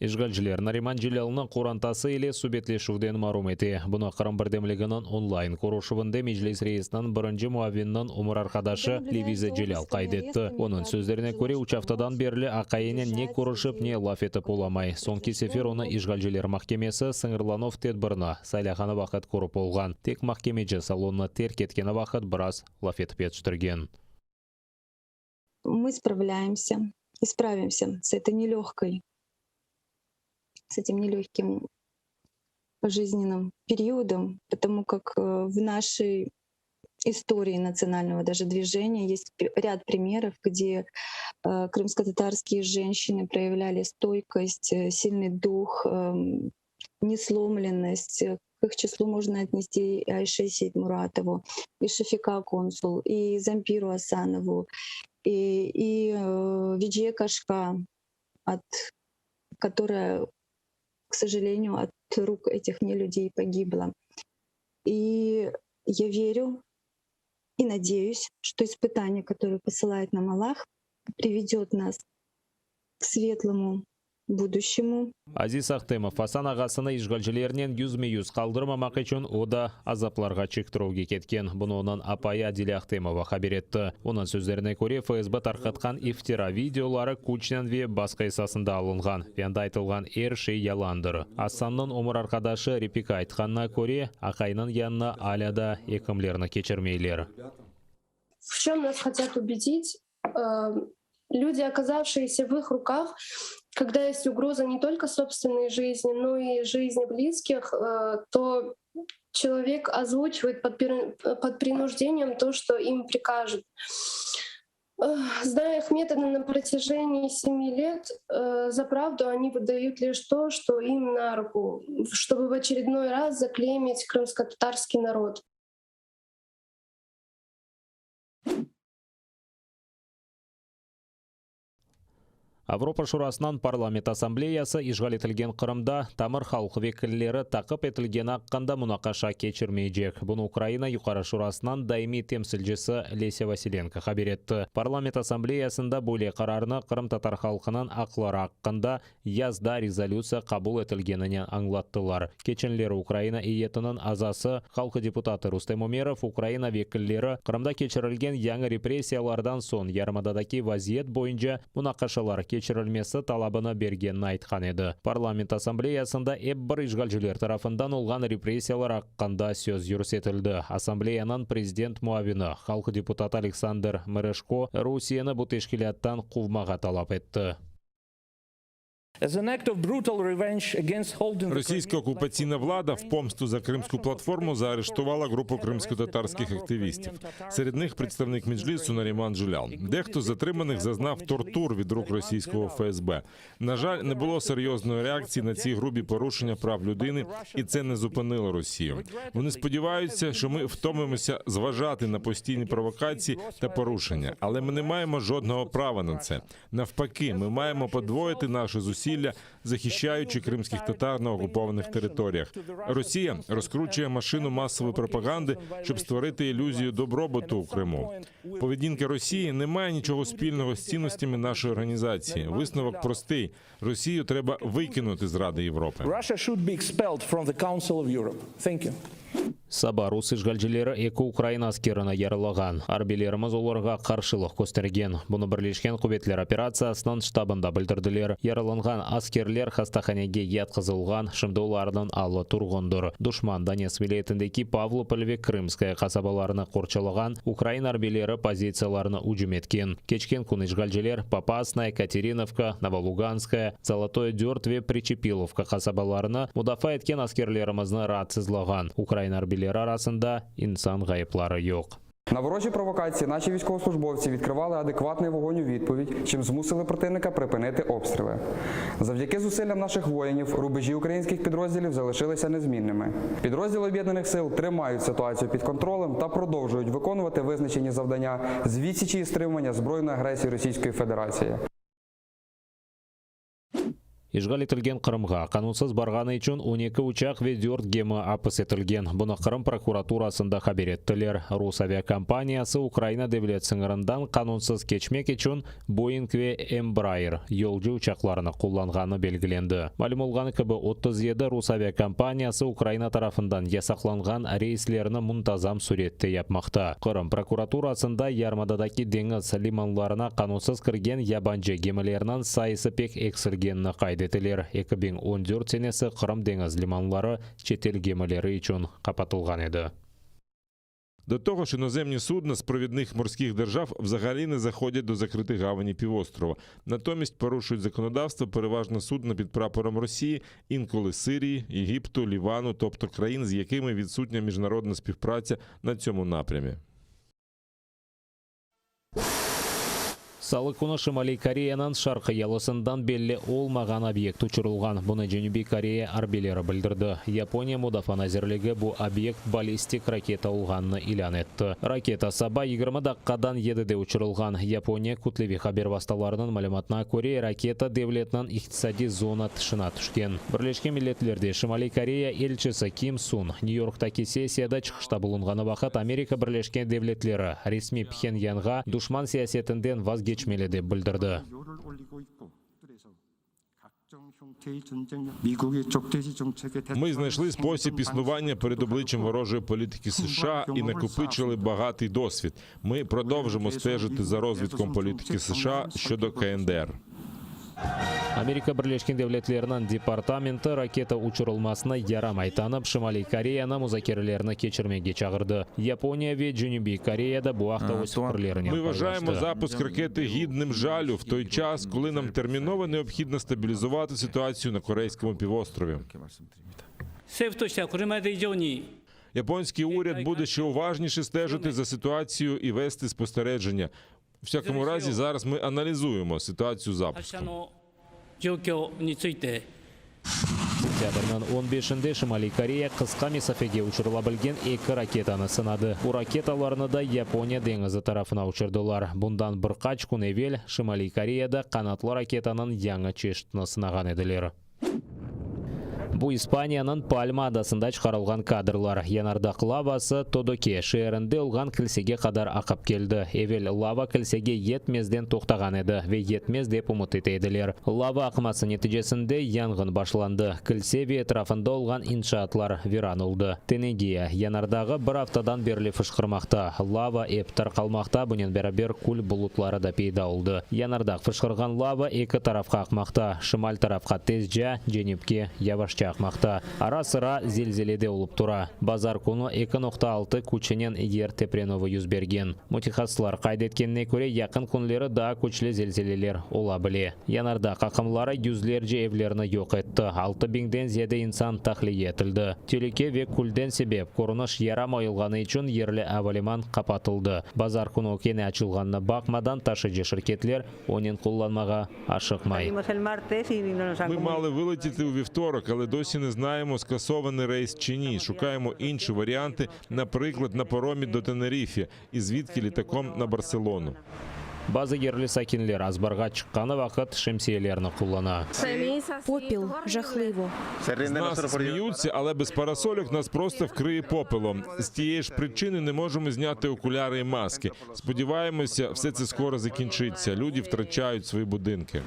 Ишгалчылар Нариман Джелялының Қурантасы еле субетлешуден марум еті. Бұны Қырым бірдемлігінің онлайн көрушывында Меджлис рейсінің бірінші муавиннің умыр арқадашы Левиза Джелал қайдетті. Оның сөздеріне көре учафтадан берлі ақайынен не көрушып, не лаф етіп оламай. Соңки сефер оны Ишгалчылар махкемесі Сыңырланов тедбірні сайлаханы вақыт көріп олған. Тек махкемеджі салонны терк еткені вақыт біраз лаф етіп етштірген. Мы справляемся и справимся с этой нелегкой, с этим нелегким жизненным периодом, потому как в нашей истории национального даже движения есть ряд примеров, где крымско-татарские женщины проявляли стойкость, сильный дух, несломленность. К их числу можно отнести и Айше Сейтмуратову, и Шафика Консул, и Зампиру Асанову, и Виджия Кашка, которая, к сожалению, от рук этих нелюдей погибла. И я верю И надеюсь, что испытание, которое посылает нам Аллах, приведет нас к светлому будущему. Азиз Ахтемов Асан ағасыны ишгалжілерінен yüzme-yüz қалдырмамақ үшін ода азапларға чектіруге кеткен. Бұны онан апайы Адиле Ахтемова хабар етті. Оның сөздеріне көре ФСБ тарқатқан ифтира видеолары Кучнан ве басқа есасында алынған. Венда айтылған шей яландыр. Асанның омыр арқадашы Репика айтқанына көре ақайның янына аляда екімлеріні кечірмейлер. В чем нас хотят убедить? Люди, оказавшиеся в их руках, когда есть угроза не только собственной жизни, но и жизни близких, то человек озвучивает под принуждением то, что им прикажут. Зная их методы на протяжении 7 лет, за правду они выдают лишь то, что им на руку, чтобы в очередной раз заклеймить крымско-татарский народ. Авропа Шурасынан парламент ассамблеясы ишғал етілген Қырымда тамыр халық векіллері тақып етілген аққанда мұнақаша кечірмейджек. Бұны Украина Юқары Шурасынан даими темсілжісі Леся Василенко хабар етті. Парламент ассамблеясында бөле қарарыны Қырым татар халқының ақлары аққанда язда резолюция қабыл етілгенінен аңлаттылар. Кеченлері Украина иетінің азасы халқы депутаты Рустем Умеров Украина векіллері Қырымда кечірілген яңы репрессиялардан сон ярмададаки вазиет бойынша мұнақашалар кечірілмесі талабына бергенін айтқан еді. Парламент ассамблеясында бір ишгалжілер тарафындан олған репрессиялар аққанда сөз жүрсетілді. Ассамблеянан президент муавины, халқы депутат Александр Мерешко Русияны бұл тешкілеттен қувмаға талап етті. Російська окупаційна влада в помсту за Кримську платформу заарештувала групу кримсько-татарських активістів. Серед них представник Меджлісу Наріман Джулял. Дехто з затриманих зазнав тортур від рук російського ФСБ. На жаль, не було серйозної реакції на ці грубі порушення прав людини, і це не зупинило Росію. Вони сподіваються, що ми втомимося зважати на постійні провокації та порушення, але ми не маємо жодного права на це. Навпаки, ми маємо подвоїти наші зусилля, захищаючи кримських татар на окупованих територіях. Росія розкручує машину масової пропаганди, щоб створити ілюзію добробуту у Криму. Поведінка Росії не має нічого спільного з цінностями нашої організації. Висновок простий. Росію треба викинути з Ради Європи. Саба рус ишгалжілері екі Украина аскеріні ярылаған. Арбелеріміз оларға қаршылық көстерген. Бұны бірлешкен құбетлер операциясының штабында білдірділер. Ярылынған аскерлер хастаханеге ятқызылған, шымды олардың алы тұрғындыр. Душман Донецк вилаетіндегі Павлополь Крымская қасабаларына қорчалаған Украина арбелері позицияларына үжім еткен. Кечкен күн ишгалжілер Попасная, Катериновка, Новолуганская, Золотое Дёртве, Причепиловка қасабаларына мұдафа еткен аскерлерімізні радсызлаған. Украина арбелері арасында інсан ғайыплары жоқ. На ворожі провокації наші військовослужбовці відкривали адекватний вогонь у відповідь, чим змусили противника припинити обстріли. Завдяки зусиллям наших воїнів рубежі українських підрозділів залишилися незмінними. Підрозділи Об'єднаних сил тримають ситуацію під контролем та продовжують виконувати визначені завдання з відсічі і стримування збройної агресії Російської Федерації. Ишғал етілген Қырымға қанунсыз барғаны үшін 12 учақ ведерт гемі апыс етілген. Бұны Қырым прокуратурасында хабар еттілер. Рус авиакомпаниясы Украина девлет сыңырындан қанунсыз кечмек үшін Boeing ве Embraer елжі учақларыны қолланғаны белгіленді. Мәлім олғаны кібі 37 Рус авиакомпаниясы Украина тарафындан ясақланған рейслеріні мұнтазам суретте япмақта. Қырым прокуратурасында ярмададаки деңіз лиманларына қанунсыз кірген ябанжы гемілерінің сайысы пек эксілгенні қайды. 2014 сенесі Қырым деңіз лиманлары шетел гемілері үшін қапатылған еді. До того ж, іноземні судна з провідних морських держав взагалі не заходять до закритих гавані півострова. Натомість порушують законодавство переважно судна під прапором Росії, інколи Сирії, Єгипту, Лівану, тобто країн, з якими відсутня міжнародна співпраця на цьому напрямі. Салы күні Шымали Кореянан шарқы ялысындан белі олмаған объект ұшырылған. Бұны Женуби Корея арбелері білдірді. Япония Мудафан әзірлігі бұл объект баллистик ракета олғанны илан етті. Ракета саба 20 даққадан едіде ұшырылған. Япония күтлеві хабер басталарының мәліметіне көре ракета девлетнан иқтисади зона тышына түшкен. Бірлешкен миллетлерде Шымали Корея елшісі Ким Сун Нью-Йорктаки сессияда чықышта болынғаны вақыт Америка Бірлешкен девлетлері ресми Пхеньянға душман сиясетінден вазгечмелі деп білдірді. Ми знайшли спосіб існування перед обличчям ворожої політики США і накопичили багатий досвід. Ми продовжимо стежити за розвитком політики США щодо КНДР. Америка Бірлешкен Девлетлерінің департаменті ракета ұшырылмасына ярамай танып, Шымали Кореяны музакерлеріні кечірмеге чағырды. Япония ве Женуби Кореяда буақта ось пірлеріне Ми вважаємо запуск ракети гідним жалю в той час, коли нам терміново необхідно стабілізувати ситуацію на Корейському півострові. Японський уряд буде ще уважніше стежити за ситуацією і вести спостереження. У всякому разі, зараз ми аналізуємо ситуацію запуску. Сентябрьнің 15-інде Шымали Корея қысқа месафеге ұшырыла білген 2 ракетаны сынады. У ракеталарны да Япония деңізі тарафына ұшырдылар. Бұндан бір қач күн евел Шымали Кореяда қанатлы ракетаның яңы чештіні сынаған еділер. Бұл Испанияның Пальма адасында шығарылған кадрлар. Янардақ лавасы Тодоке шерінде ұлған кілсеге қадар ақып келді. Евел лава кілсеге етмезден тоқтаған еді ве етмез деп ұмыт етеділер. Лава ақымасы нәтижесінде янғын башланды. Кілсе ве етрафында ұлған иншаатлар виран ұлды. Тенегия янардағы бір аптадан берлі фышқырмақта. Лава ептар қалмақта бұнен бәрібер күл бұлытлары да пейда ұлды. Янардақ фышқырған лава екі тарафқа ақмақта. Шымал тарафқа тез жа, женепке явашча ақмақта. Ара-сыра зелзеледе олып тұра. Базар күні 2.6 күчінен ер тепреновы yüz берген. Мутихаслар қайдеткеніне көре яқын күнлері да күчлі зелзелелер ола біле. Янарда қақымлары yüzlerce evlerini yok etті. 6000'den зияде инсан тахлие етілді. Телеке ве күлден себеп көрініш ярам ойылғаны үшін ерлі авалиман қапатылды. Базар күні кені açылғанына бақмадан ташыжы шіркетлер онын құлланмаға ашықмай. Ми мали вилетіти у вівторок, але досі не знаємо, скасований рейс чи ні. Шукаємо інші варіанти, наприклад, на паромі до Тенерифе і звідки літаком на Барселону. Базы ерлі сакинлер азбарға шыққаны вақыт шемсиелеріні құллана. Попіл жахливо. З нас сміються, але без парасольок нас просто вкриє попелом. З тієї ж причини не можемо зняти окуляри і маски. Сподіваємося, все це скоро закінчиться. Люди втрачають свої будинки.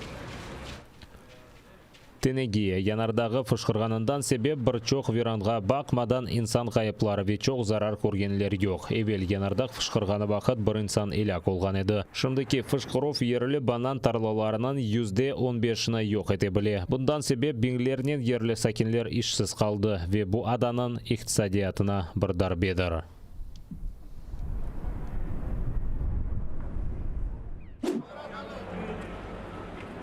Тенегия янардағы фышқырғанындан себеп бір чоқ виранға бақмадан инсан ғайыплары ве чоқ зарар көргенлер жоқ. Евел янардақ фышқырғаны вақыт бір инсан иляк олған еді. Шымдыки фышқыров ерлі банан тарлаларынан %15-ні жоқ ете біле. Бұндан себеп беңлерінен ерлі сакинлер ішсіз қалды ве бұл аданын иқтисадиятына бір дарбедір.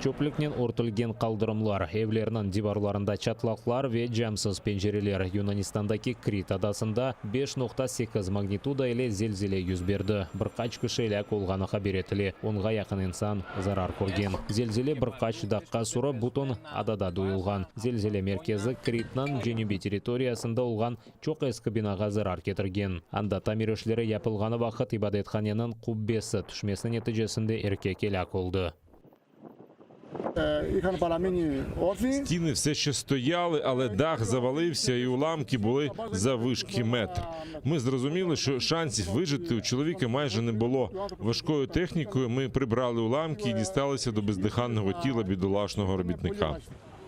Чөплікнен ортылген қалдырымлар, евлерінің диварларында чатлақлар ве жамсыз пенжерелер. Юнанистандаки Крит адасында 5.8 магнитуда еле зелзеле yüz берді. Бірқач кіші іләк олғаны қабер етілі. Онға яқын инсан зарар көрген. Зелзеле бірқач даққа сұры бұтын адада дуылған. Зелзеле меркезі Критнан Женуби территориясында олған чоқ ескі бинаға зарар кетірген. Анда тамирешлері япылғаны вақыт ибадетханенің құббесі түшмесінің нәтижесінде еркек іләк олды. Стіни все ще стояли, але дах завалився і уламки були заввишки метр. Ми зрозуміли, що шансів вижити у чоловіка майже не було. Важкою технікою ми прибрали уламки і дісталися до бездиханного тіла бідолашного робітника.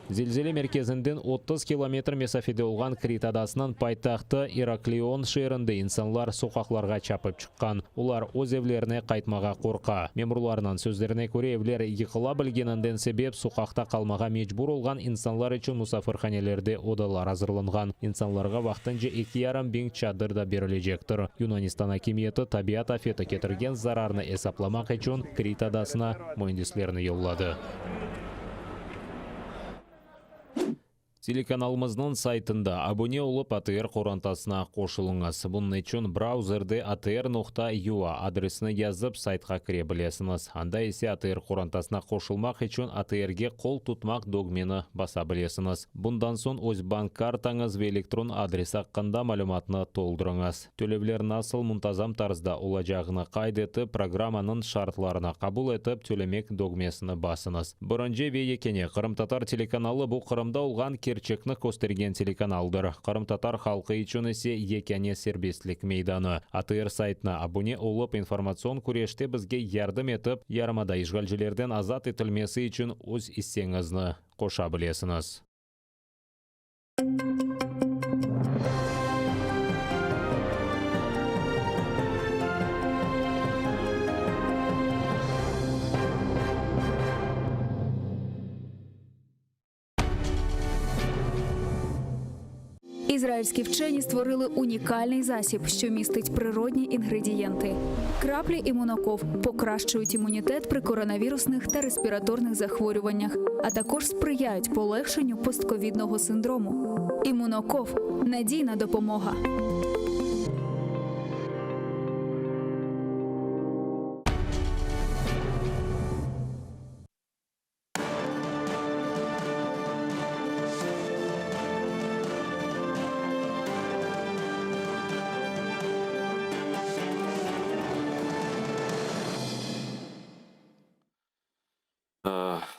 Зелзеле мерkezінден 30 километр месафеде олған Крит адасынан пайтақты Ираклион шерінде инсанлар соқақларға чапып шыққан. Олар өз евлеріне қайтмаға қорқа. Мемурларынан сөздеріне көре евлер йықыла білгенінден себеп соқақта қалмаға мечбур олған инсанлар үшін мұсафырханелерде одалар азырланған. Инсанларға вақтынжы 2,5 бен чадыр да берілежектір. Юнанистан акимиеті табиат афеті кетірген зарарны есапламақ үшін Крит адасына мойындеслеріні yolladı. Телеканалымыздың сайтында абоне олып АТР қорантасына қошылыңыз. Бұның үшін браузерде atr.ua адресіне yazып сайтқа кіре білесіңіз. Анда есе АТР қорантасына қошылмақ үшін АТРге қол тұтмақ догмені баса білесіңіз. Бұндан соң өз банк картаңыз ve электрон адрес аққанда мәліметіні толдырыңыз. Төлемдер насыл мұнтазам тарзда олacağını қайдеті программаның шартларына қабыл етіп төлемек догмесіні басыңыз. Бұрынже ve екене Қырым-Татар телеканалы бұл Қырымда олған Керчекні көстерген телеканалдыр. Қырым-Татар халқы үшін есе екене сербестлік мейданы. АТР сайтына абоне олып информацион күреште бізге ярдым етіп, ярмада işgalcilerden азат етілмесі үшін өз иссеңізні қоша білесіңіз. Ізраїльські вчені створили унікальний засіб, що містить природні інгредієнти. Краплі імуноков покращують імунітет при коронавірусних та респіраторних захворюваннях, а також сприяють полегшенню постковідного синдрому. Імуноков – надійна допомога.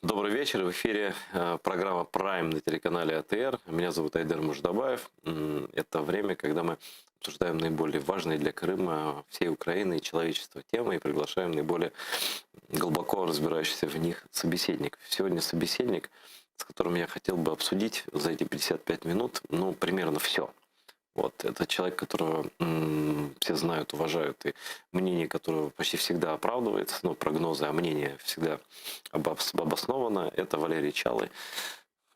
Добрый вечер. В эфире программа «Прайм» на телеканале АТР. Меня зовут Айдар Муждабаев. Это время, когда мы обсуждаем наиболее важные для Крыма, всей Украины и человечества темы и приглашаем наиболее глубоко разбирающихся в них собеседников. Сегодня собеседник, с которым я хотел бы обсудить за эти 55 минут, примерно все. Вот, это человек, которого все знают, уважают, и мнение которого почти всегда оправдывается, но прогнозы, а мнение всегда обосновано. Это Валерий Чалый.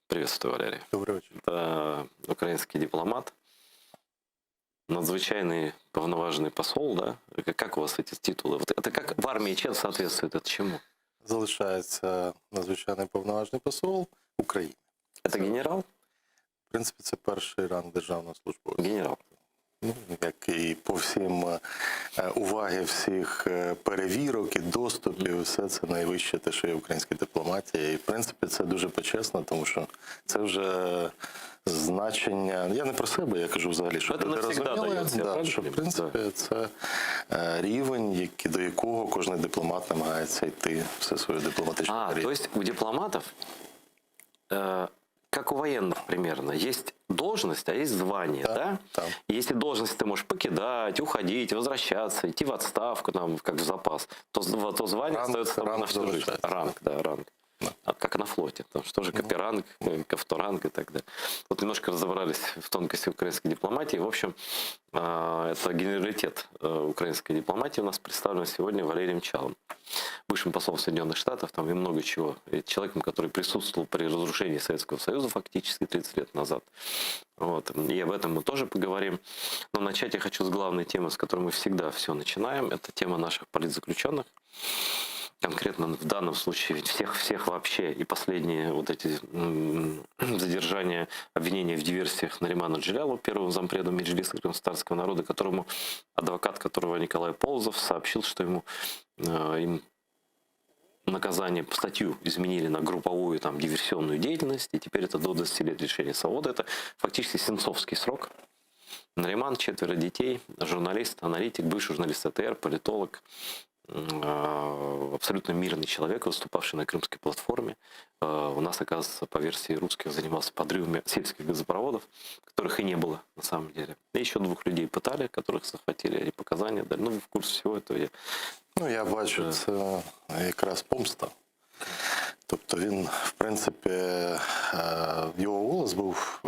Приветствую, Валерий. Добрый вечер. Это украинский дипломат, надзвычайный повноважный посол, да? Как у вас эти титулы? Вот это как в армии чем соответствует, это чему? Залишається надзвичайний повноважний посол України. Это генерал? В принципі, це перший ранг державного службовця. Генерал. Як і по всім уваги всіх перевірок і доступів, все це найвище те, що є в українській дипломатії. І, в принципі, це дуже почесно, тому що це вже значення, я не про себе, я кажу взагалі, щоб люди розуміли, що, в принципі, це рівень, до якого кожен дипломат намагається йти все свою дипломатичну кар'єру. То есть у дипломатов, как у военных примерно, есть должность, а есть звание, да? И если должность ты можешь покидать, уходить, возвращаться, идти в отставку, там, как в запас, то звание остается на всю жизнь. Ранг, да, ранг. Как на флоте, там, что же каперанг, кавторанг и так далее. Вот немножко разобрались в тонкости украинской дипломатии. В общем, это генералитет украинской дипломатии у нас представлен сегодня Валерием Чалым, бывшим послом Соединенных Штатов, там и много чего. И человеком, который присутствовал при разрушении Советского Союза фактически 30 лет назад. Вот. И об этом мы тоже поговорим. Но начать я хочу с главной темы, с которой мы всегда все начинаем. Это тема наших политзаключенных. Конкретно в данном случае всех вообще, и последние вот эти задержания, обвинения в диверсиях Наримана Джилялова, первого зампреда Меджлиса крымстатарского народа, которому адвокат которого Николай Полозов сообщил, что им наказание, статью изменили на групповую диверсионную деятельность, и теперь это до 20 лет лишения свободы. Это фактически сенцовский срок. Нариман, 4 детей, журналист, аналитик, бывший журналист АТР, политолог, абсолютно мирный человек, выступавший на Крымской платформе. У нас, оказывается, по версии русских, занимался подрывами сельских газопроводов, которых и не было на самом деле. И еще 2 людей пытали, которых захватили, и показания дали. В курсе всего этого я бачу, це якраз помста. Тобто він, в принципі, його голос був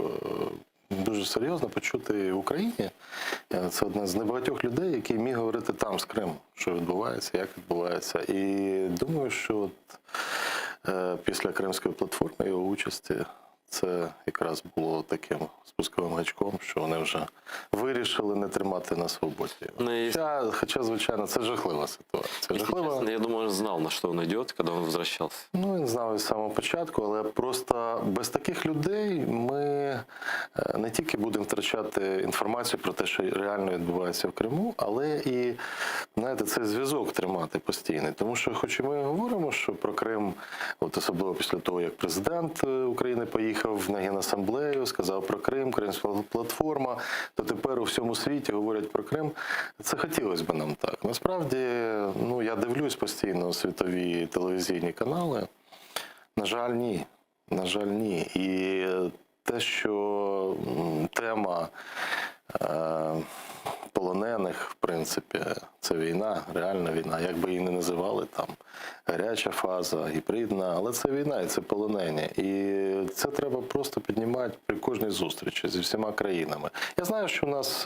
дуже серйозно почути в Україні. Це одне з небагатьох людей, який міг говорити там, з Криму, що відбувається, як відбувається. І думаю, що після Кримської платформи його участі це якраз було таким спусковим гачком, що вони вже вирішили не тримати на свободі. Хоча, звичайно, це жахлива ситуація. Честно, я думаю, он знал, на что он идет, когда он возвращался. Ну, він знав із самого початку, але просто без таких людей ми не тільки будемо втрачати інформацію про те, що реально відбувається в Криму, але і, знаєте, цей зв'язок тримати постійний. Тому що, хоч і ми говоримо, що про Крим, от особливо після того, як президент України поїхав на Генасамблею, сказав про Крим, Кримська платформа, то тепер у всьому світі говорять про Крим. Це хотілося б нам так. Насправді, ну, я дивлюсь постійно світові телевізійні канали. На жаль, ні. На жаль, ні. І те, що тема полонених, в принципі, це війна, реальна війна. Як би її не називали, там, гаряча фаза, гібридна, але це війна і це полонення. І це треба просто піднімати при кожній зустрічі зі всіма країнами. Я знаю, що у нас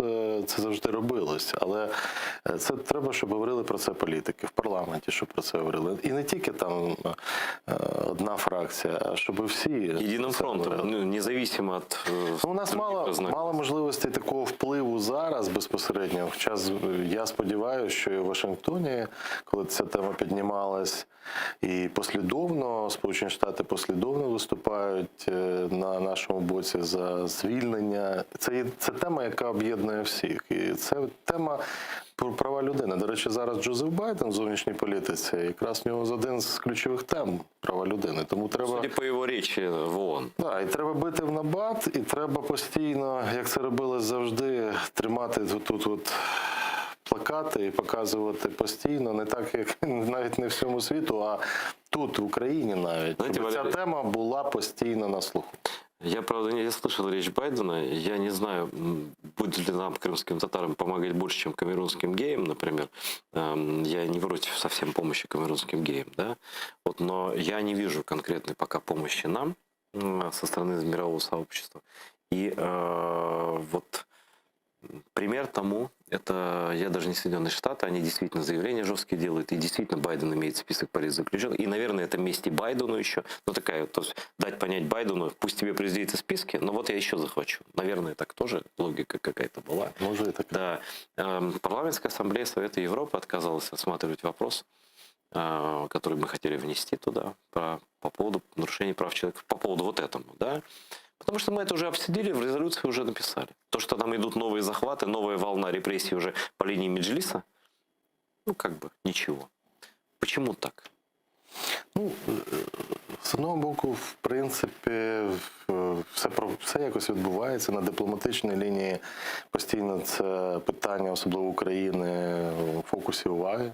це завжди робилось, але це треба, щоб говорили про це політики в парламенті, щоб про це говорили. І не тільки там одна фракція, а щоб всі. Єдиним фронтом, независимо від... У нас мало можливостей такого впливу зараз безпосередньо. Хоча я сподіваюся, що і в Вашингтоні, коли ця тема піднімалась, і послідовно, Сполучені Штати послідовно виступають на нашому боці за звільнення. Це тема, яка об'єднує всіх. І це тема про права людини. До речі, зараз Джозеф Байден в зовнішній політиці, якраз в нього один з ключових тем права людини. Тому треба... Судя по його речі в ООН. Так, і треба бити в набат, і треба постійно, як це робили завжди, тримати тут плакати і показувати постійно, не так, як навіть не всьому світу, а тут, в Україні навіть. Знаете, Щоб ця тема була постійно на слуху. Я, правда, не слышал речь Байдена. Я не знаю, будет ли нам, крымским татарам, помогать больше, чем камерунским геям, например. Я не против совсем помощи камерунским геям, да? Вот, но я не вижу конкретной пока помощи нам со стороны мирового сообщества. И вот пример тому, это я даже не Соединенные Штаты, они действительно заявления жесткие делают, и действительно Байден имеет список политзаключенных, и, наверное, это месть и Байдену еще, ну такая, то есть дать понять Байдену, пусть тебе президентские списки, но вот я еще захвачу. Наверное, так тоже логика какая-то была. Может, так. Да. Парламентская ассамблея Совета Европы отказалась рассматривать вопрос, который мы хотели внести туда, по поводу нарушения прав человека, по поводу вот этому, да. Потому что мы это уже обсудили, в резолюции уже написали. То, что там идут новые захваты, новая волна репрессий уже по линии Меджлиса, ну, как бы, ничего. Почему так? Ну, з одного боку, в принципі, все якось відбувається на дипломатичній лінії. Постійно це питання, особливо України, в фокусі уваги.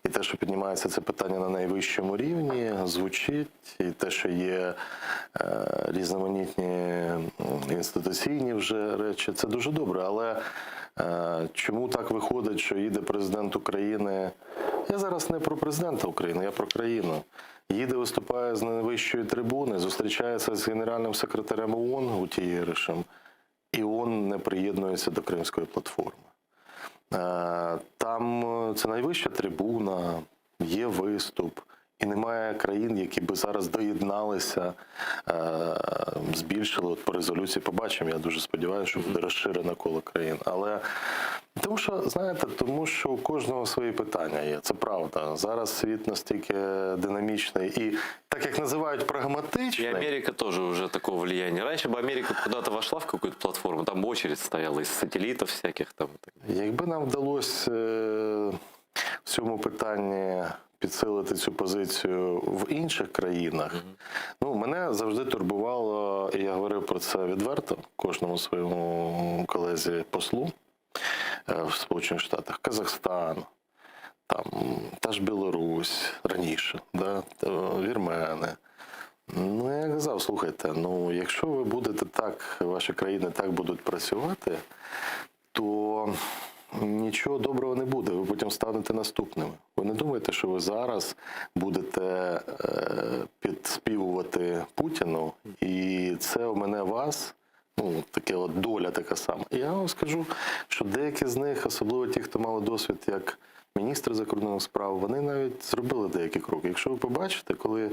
І те, що піднімається це питання на найвищому рівні, звучить. І те, що є різноманітні інституційні вже речі, це дуже добре. Але чому так виходить, що їде президент України? Я зараз не про президента України, я про країну. Їде, виступає з найвищої трибуни, зустрічається з генеральним секретарем ООН Гутієришем, і ООН не приєднується до Кримської платформи. Там це найвища трибуна, є виступ, і немає країн, які би зараз доєдналися, збільшили. От по резолюції побачимо, я дуже сподіваюся, що буде розширено коло країн. Але тому що, знаєте, тому що у кожного свої питання є, це правда. Зараз світ настільки динамічний і, так як називають, прагматичний. И Америка тоже уже такого влияния. Раньше бы Америка куда-то вошла в какую-то платформу, там бы очередь стояла из сателлитов всяких там. Якби нам вдалося в цьому питанні підсилити цю позицію в інших країнах, ну, мене завжди турбувало, і я говорив про це відверто кожному своєму колезі-послу в Сполучених Штатах, Казахстан, там, та ж Білорусь раніше, да, вірмени. Ну, я казав, слухайте, ну, якщо ви будете так, ваші країни так будуть працювати, то нічого доброго не буде, ви потім станете наступними. Ви не думаєте, що ви зараз будете підспівувати Путіну, і це у мене вас, ну, таке от доля така сама. І я вам скажу, що деякі з них, особливо ті, хто мали досвід як міністри закордонних справ, вони навіть зробили деякі кроки. Якщо ви побачите, коли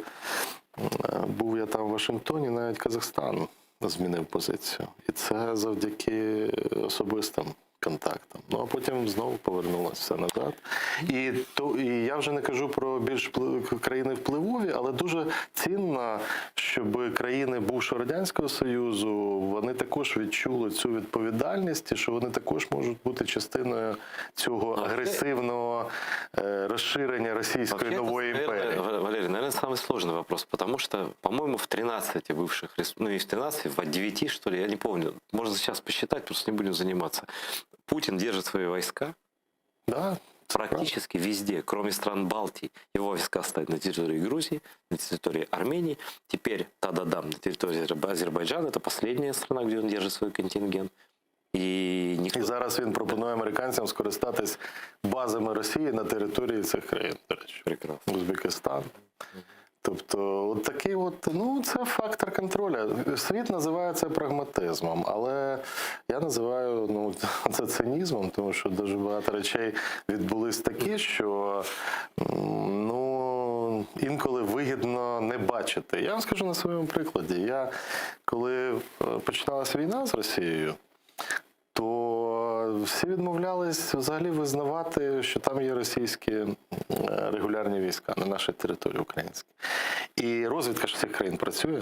був я там в Вашингтоні, навіть Казахстан змінив позицію. І це завдяки особистим контактам. Ну, а потім знову повернулося все назад. І я вже не кажу про більш країни впливові, але дуже цінно, щоб країни бувшого Радянського Союзу, вони також відчули цю відповідальність, і що вони також можуть бути частиною цього агресивного розширення російської нової імперії. Валерий, наверное, самый сложный вопрос, потому что, по-моему, в 13 бывших, ну не в 13, в 9, что ли, я не помню, можно сейчас посчитать, просто не будем заниматься. Путин держит свои войска, да, практически везде, кроме стран Балтии. Его войска стоят на территории Грузии, на территории Армении, теперь Тададам на территории Азербайджана, это последняя страна, где он держит свой контингент. І зараз він пропонує американцям скористатись базами Росії на території цих країн, до речі. Прекрасно. Узбекистан. Тобто, от такий от, ну, це фактор контролю. Світ називає це прагматизмом, але я називаю, ну, це цинізмом, тому що дуже багато речей відбулись такі, що, ну, інколи вигідно не бачити. Я вам скажу на своєму прикладі. Я, коли починалася війна з Росією, то всі відмовлялись взагалі визнавати, що там є російські регулярні війська на нашій території українській. І розвідка ж цих країн працює.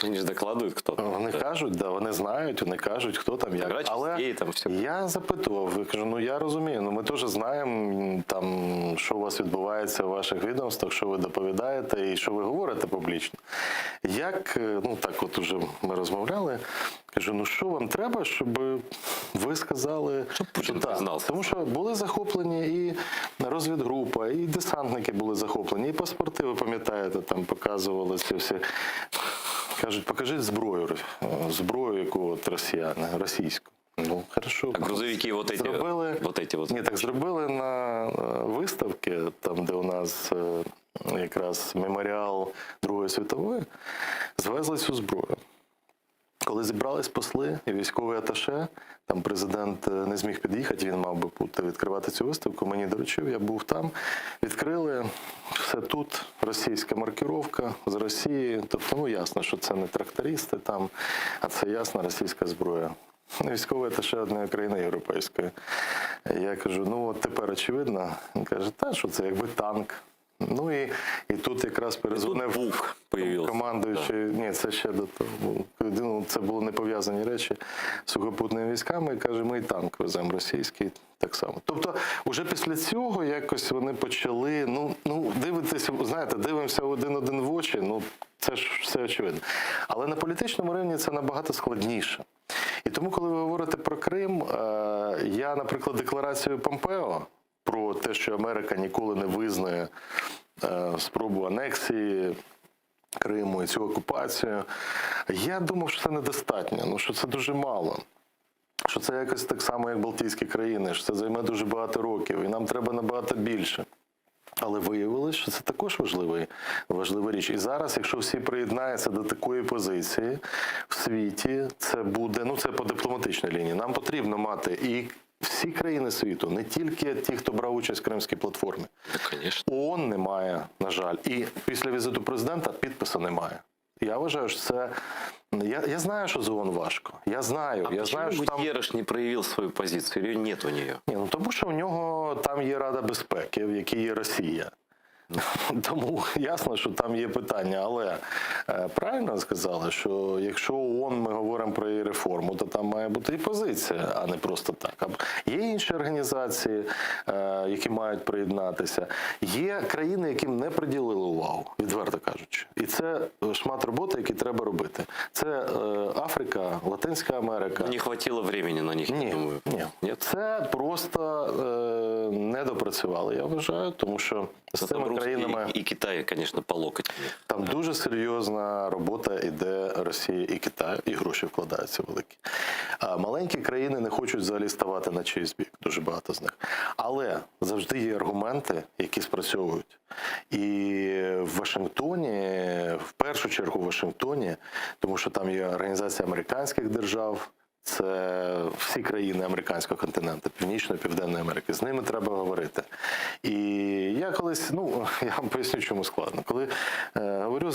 Вони ж докладують, хто там. Вони кажуть, да, вони знають, вони кажуть, хто там, як. Але я запитував, я кажу, ну я розумію, ну ми теж знаємо, там, що у вас відбувається у ваших відомствах, що ви доповідаєте і що ви говорите публічно. Як, ну так от уже ми розмовляли, кажу, ну що вам треба, щоб ви сказали, щоб Путін так. признався. Тому що були захоплені і розвідгрупа, і десантники були захоплені, і паспорти, ви пам'ятаєте, там показувалися всі. Кажуть, покажіть зброю, яку от росіяни, російську. Ну, хорошо. А грузовики вот эти, зробили, вот эти вот. Ні, так зробили на виставки, там, де у нас якраз меморіал Другої світової, звезли цю зброю. Коли зібрались посли і військовий аташе, там президент не зміг під'їхати, він мав би бути відкривати цю виставку, мені доручив, я був там, відкрили, все тут, російська маркировка з Росії, тобто, ну, ясно, що це не трактористи там, а це ясна російська зброя. Військовий аташе однієї країни європейської. Я кажу, ну от тепер очевидно. Він каже, та що це, якби танк. Ну і тут якраз перезвонив командуючий, ні, це ще до того, ну, це були не пов'язані речі з сухопутними військами, і каже, ми і танк веземо російський, так само. Тобто, уже після цього якось вони почали, ну дивитися, знаєте, дивимося один в очі, ну, це ж все очевидно. Але на політичному рівні це набагато складніше. І тому, коли ви говорите про Крим, я, наприклад, декларацію Помпео, про те, що Америка ніколи не визнає спробу анексії Криму і цю окупацію, я думав, що це недостатньо, ну, що це дуже мало. Що це якось так само, як Балтійські країни, що це займе дуже багато років, і нам треба набагато більше. Але виявилось, що це також важлива річ. І зараз, якщо всі приєднаються до такої позиції в світі, це буде, ну це по дипломатичній лінії, нам потрібно мати і всі країни світу, не тільки ті, хто брав участь в Кримській платформі. ООН немає, на жаль. І після візиту президента підпису немає. Я вважаю, що це... Я знаю, що з ООН важко. Я знаю, що там... Гутерреш не проявив свою позицію, чи нет у нього? Ні, ну тому що у нього там є Рада безпеки, в якій є Росія. Тому ясно, що там є питання, але правильно сказали, що якщо ООН ми говоримо про її реформу, то там має бути і позиція, а не просто так. Є інші організації, які мають приєднатися. Є країни, яким не приділили увагу, відверто кажучи. І це шмат роботи, який треба робити. Це Африка, Латинська Америка. Не хватило времени на них, я думаю. Ні. Це просто не допрацювали, я вважаю, тому що з цими країнами... І Китай, звісно, по локоть. Там дуже серйозна робота йде Росії і Китаю, і гроші вкладаються великі. А маленькі країни не хочуть взагалі ставати на чийсь бік, дуже багато з них. Але завжди є аргументи, які спрацьовують. І в Вашингтоні, в першу чергу в Вашингтоні, тому що там є Організація американських держав, це всі країни американського континенту, Північної, Південної Америки. З ними треба говорити. І я колись, я вам поясню, чому складно. Коли говорив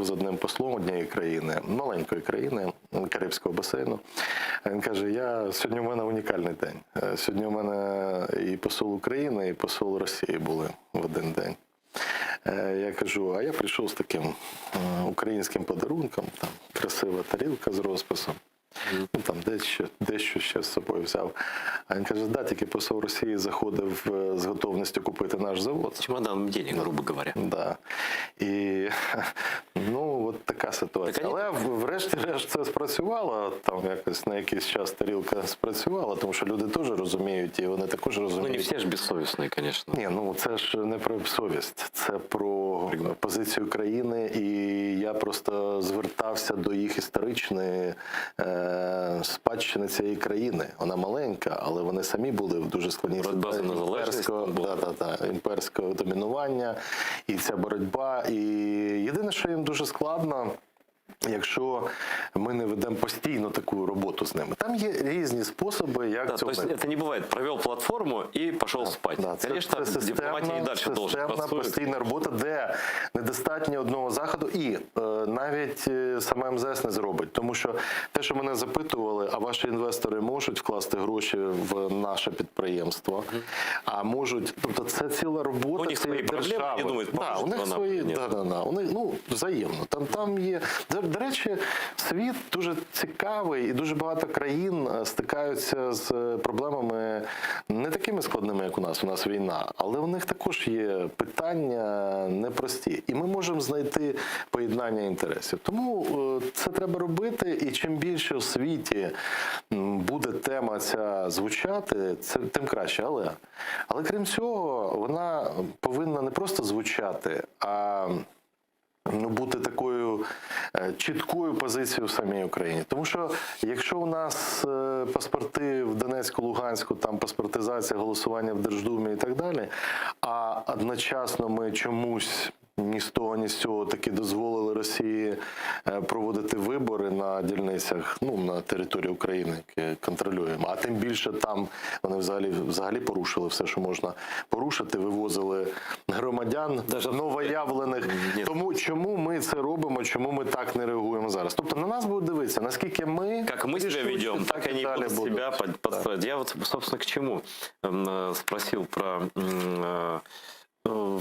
з одним послом однієї країни, маленької країни, Карибського басейну, він каже, сьогодні у мене унікальний день. Сьогодні у мене і посол України, і посол Росії були в один день. Я кажу, а я прийшов з таким українським подарунком, там красива тарілка з розписом. Там дещо ще з собою взяв. А він каже, тільки посол Росії заходив з готовністю купити наш завод. Чемоданом денег, грубо говоря. Да. І, от така ситуація. Але врешті-решт це спрацювало, там якось на якийсь час тарілка спрацювала, тому що люди теж розуміють, і вони також розуміють. Не всі ж безсовісні, звісно. Ні, це ж не про совість, це про позицію країни, і я просто звертався до їх історичної спадщини цієї країни. Вона маленька, але вони самі були в дуже складній ситуації імперського домінування, і ця боротьба. І єдине, що їм дуже складно, якщо ми не ведемо постійно таку роботу з ними. Там є різні способи, як цього. Тобто це не буває, провів платформу і пішов спати. Це системна постійна робота, де недостатньо одного заходу, і навіть сама МЗС не зробить. Тому що те, що мене запитували, а ваші інвестори можуть вкласти гроші в наше підприємство, а можуть, тобто це ціла робота. У них свої проблеми, вони думають, у них свої, взаємно. Там є. До речі, світ дуже цікавий, і дуже багато країн стикаються з проблемами не такими складними, як у нас. У нас війна, але у них також є питання непрості. І ми можемо знайти поєднання інтересів. Тому це треба робити, і чим більше в світі буде тема ця звучати, тим краще. Але крім цього, вона повинна не просто звучати, а бути такою чіткою позицією в самій Україні. Тому що якщо у нас паспорти в Донецьку, Луганську, там паспортизація, голосування в Держдумі і так далі, а одночасно ми чомусь ні з того, ні з цього таки дозволили Росії проводити вибори на дільницях, на території України, які контролюємо. А тим більше там вони взагалі порушили все, що можна порушити, вивозили громадян новоявлених. Тому чому ми це робимо, чому ми так не реагуємо зараз? Тобто на нас будуть дивитися, наскільки ми... Як ми себе ведемо, так і вони будуть себе подстроить. Я собственно, к чему спросил про...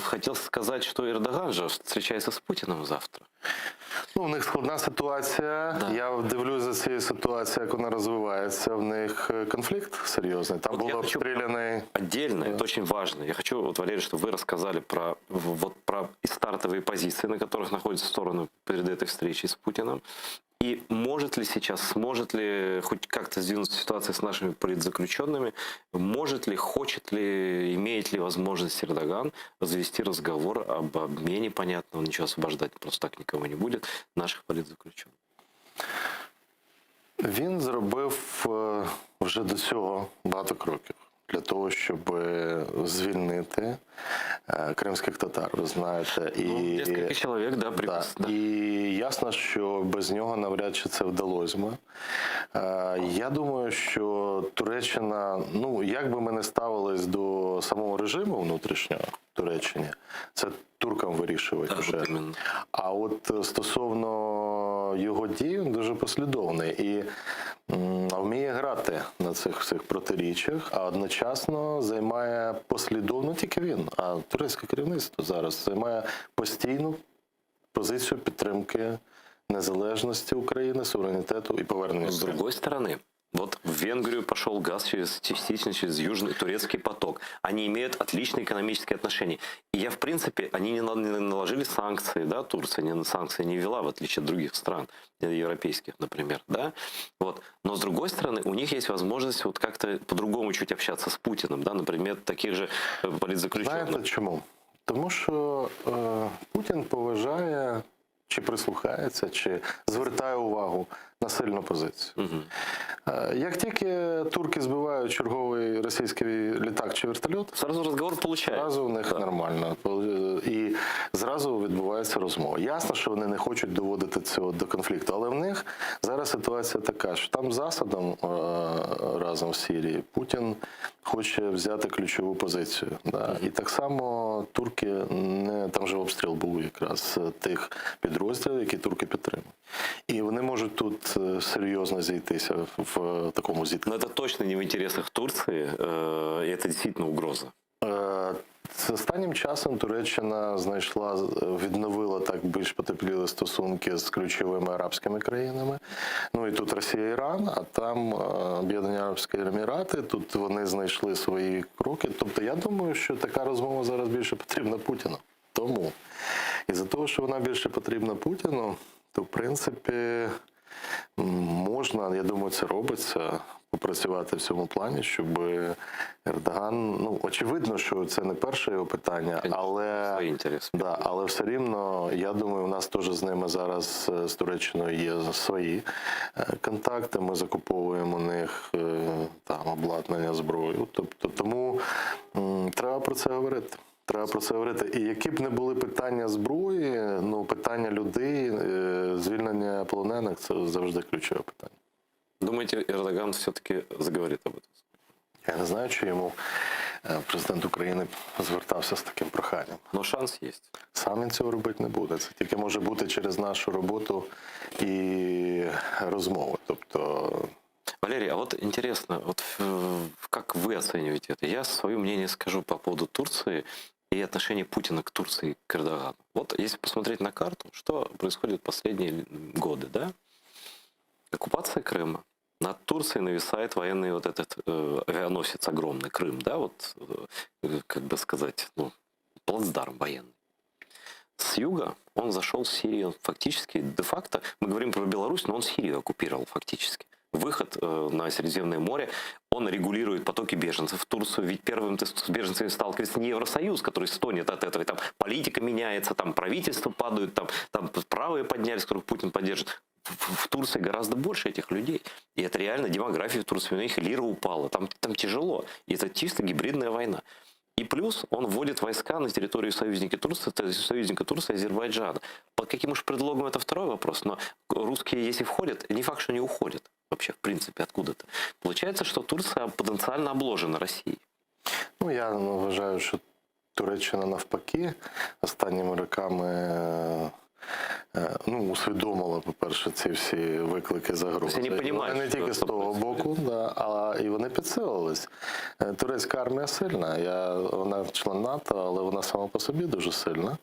Хотел сказать, что Эрдоган же встречается с Путиным завтра. У них складна ситуація. Да. Я дивлюсь за цією ситуацією, як вона розвивається. В них конфликт серйозний. Там було обстріляний... Отдельно, это очень важно. Я хочу, Валерий, чтобы вы рассказали про стартовые позиции, на которых находятся стороны перед этой встречей с Путиным. И сможет ли хоть как-то сдвинуться ситуация с нашими политзаключенными, может ли, хочет ли, имеет ли возможность Эрдоган завести разговор об обмене, понятно, он ничего освобождать просто так никого не будет, наших политзаключенных? Він зробив вже до цього багато кроків для того, щоб звільнити кримських татар, ви знаєте. Несколько чоловік, припис. І ясно, що без нього навряд чи це вдалося би. Я думаю, що Туреччина, як би ми не ставились до самого режиму внутрішнього Туреччині, це туркам вирішувати вже. А от стосовно його дій, він дуже послідовний і вміє грати на цих всіх протиріччях, а одночасно займає послідовно, тільки він, а турецьке керівництво зараз займає постійну позицію підтримки незалежності України, суверенітету і повернення. С другой стороны, вот в Венгрию пошел газ частично через Южный турецкий поток. Они имеют отличные экономические отношения. И в принципе, они не наложили санкции, Турция санкции не ввела, в отличие от других стран, европейских, например, Вот. Но с другой стороны, у них есть возможность вот как-то по-другому чуть общаться с Путиным, например, таких же политзаключенных. Знаєте чому? Тому що Путін поважає, чи прислухається, чи звертає увагу на сильну позицію. Як тільки турки збивають черговий російський літак чи вертольот, зразу розговор получається. Зразу у них нормально. І зразу відбувається розмова. Ясно, що вони не хочуть доводити цього до конфлікту, але в них зараз ситуація така, що там з Асадом разом в Сирії Путін хоче взяти ключову позицію. Да. І так само турки, там же обстріл був якраз тих підрозділів, які турки підтримують. І вони можуть тут серйозно зійтися в такому зіткненні. Но это точно не в интересах Турции, и это действительно угроза. З останнім часом Туреччина відновила так більш потепліли стосунки з ключовими арабськими країнами. Ну і тут Росія, Іран, а там Об'єднані Арабські Емірати, тут вони знайшли свої кроки. Тобто я думаю, що така розмова зараз більше потрібна Путіну. Тому, із-за того, що вона більше потрібна Путіну, то в принципі можна, я думаю, це робиться, попрацювати в цьому плані, щоб Ердоган, очевидно, що це не перше його питання, але все рівно, я думаю, у нас теж з ними зараз, з Туреччиною, є свої контакти, ми закуповуємо у них там обладнання, зброю, тобто тому треба про це говорити. Треба про це говорити. І які б не були питання зброї, питання людей, звільнення полонених – це завжди ключове питання. Думаете, Ердоган все-таки заговорит об этом? Я не знаю, чи йому президент України звертався з таким проханням. Но шанс є. Сам він цього робити не буде. Це тільки може бути через нашу роботу і розмови. Тобто... Валерий, а вот интересно, как вы оцениваете это? Я свое мнение скажу по поводу Турции и отношения Путина к Турции, к Эрдогану. Вот если посмотреть на карту, что происходит в последние годы, да? Оккупация Крыма. Над Турцией нависает военный авианосец огромный, Крым, да, как бы сказать, плацдарм военный. С юга он зашел в Сирию, фактически, де-факто, мы говорим про Беларусь, но он Сирию оккупировал фактически. Выход на Средиземное море, он регулирует потоки беженцев в Турцию. Ведь первым с беженцами сталкивается не Евросоюз, который стонет от этого. И там политика меняется, там правительства падают, там правые поднялись, которых Путин поддержит. В Турции гораздо больше этих людей. И это реально демография в Турции. У них лира упала. Там тяжело. И это чисто гибридная война. И плюс он вводит войска на территорию союзника Турции, Азербайджана. Под каким уж предлогом, это второй вопрос. Но русские, если входят, не факт, что они уходят вообще, в принципе, откуда-то. Получается, что Турция потенциально обложена Россией. Я вважаю, що Туреччина навпаки останніми роками усвідомила, по-перше, ці всі виклики загрози. Вони не тільки з того боку, і вони підсилились. Турецька армія сильна, вона член НАТО, але вона сама по собі дуже сильна.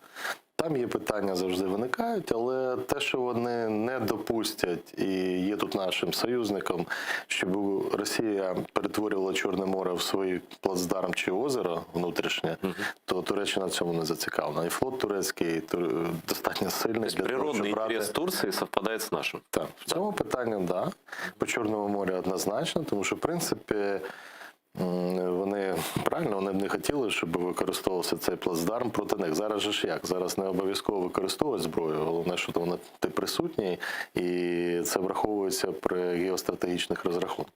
Там є питання, завжди виникають, але те, що вони не допустять, і є тут нашим союзником, щоб Росія перетворювала Чорне море в свій плацдарм чи озеро внутрішнє, то Туреччина в цьому не зацікавлена. І флот турецький достатньо сильний. Природний інтерес Турції совпадає з нашим. Так, в цьому питанні, так. По Чорному морю однозначно, тому що, в принципі, вони б не хотіли, щоб використовувався цей плацдарм проти них. Зараз же ж як? Зараз не обов'язково використовувати зброю, головне, що ти присутній, і це враховується при геостратегічних розрахунках.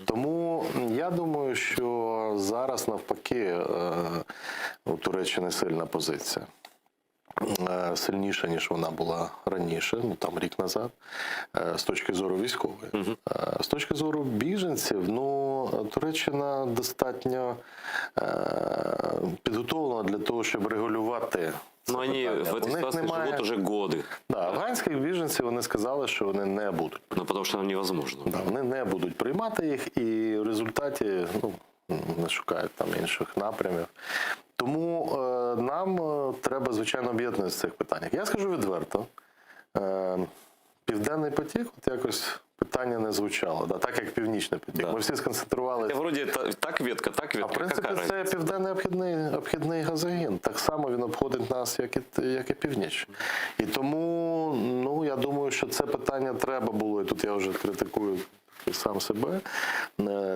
Тому я думаю, що зараз навпаки у Туреччини сильна позиція. Сильніша, ніж вона була раніше, рік назад, з точки зору військової. З точки зору біженців, Туреччина достатньо підготовлена для того, щоб регулювати. Вони в цій ситуації живуть уже годи. Афганських біженців вони сказали, що вони не будуть. Тому що це невозможно. Вони не будуть приймати їх, і в результаті не шукають там інших напрямів. Тому нам треба, звичайно, об'єднатися з цих питань. Я скажу відверто, Південний потік, якось питання не звучало, так як Північний потік. Ми всі сконцентрувалися. Вроді так ветка. А в принципі це Південний обхідний газогін. Так само він обходить нас, як і Північ. І тому, я думаю, що це питання треба було, і тут я вже критикую сам себе,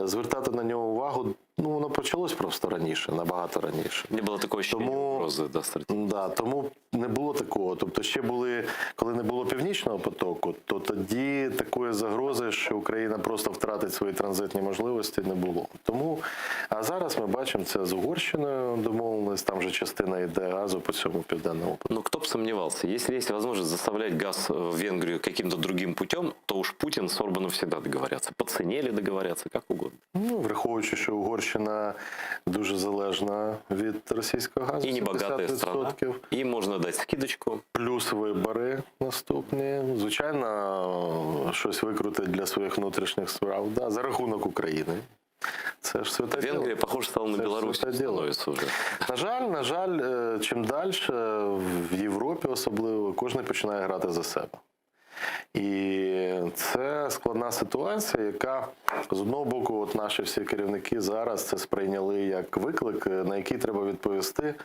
звертати на нього увагу Ну, воно почалось просто раніше, набагато раніше. Не було такої ще угрози до стратегії. Да, тому не було такого. Тобто ще були, коли не було Північного потоку, то тоді такої загрози, що Україна просто втратить свої транзитні можливості, не було. Тому, а зараз ми бачимо це з Угорщиною домовленість, там же частина йде газу по цьому південному потоку. Ну, кто бы сомневался, если есть возможность заставлять газ в Венгрию каким-то другим путем, то уж Путин с Орбаном всегда договорятся. По цене или договорятся, как угодно. Ну, враховуючи, що Угорщина дуже залежна від російського газу. И небогатая 70%. страна. Им можно дать скидочку. Плюс вибори наступні. Звичайно, щось викрутить для своїх внутрішніх справ. Да, за рахунок України. Це ж святе діло. Венгрия, похоже, стала на Беларусь становится уже. На жаль, чим далі в Європі особливо, кожен починає грати за себе. І це складна ситуація, яка з одного боку, от наші всі керівники зараз це сприйняли як виклик, на який треба відповісти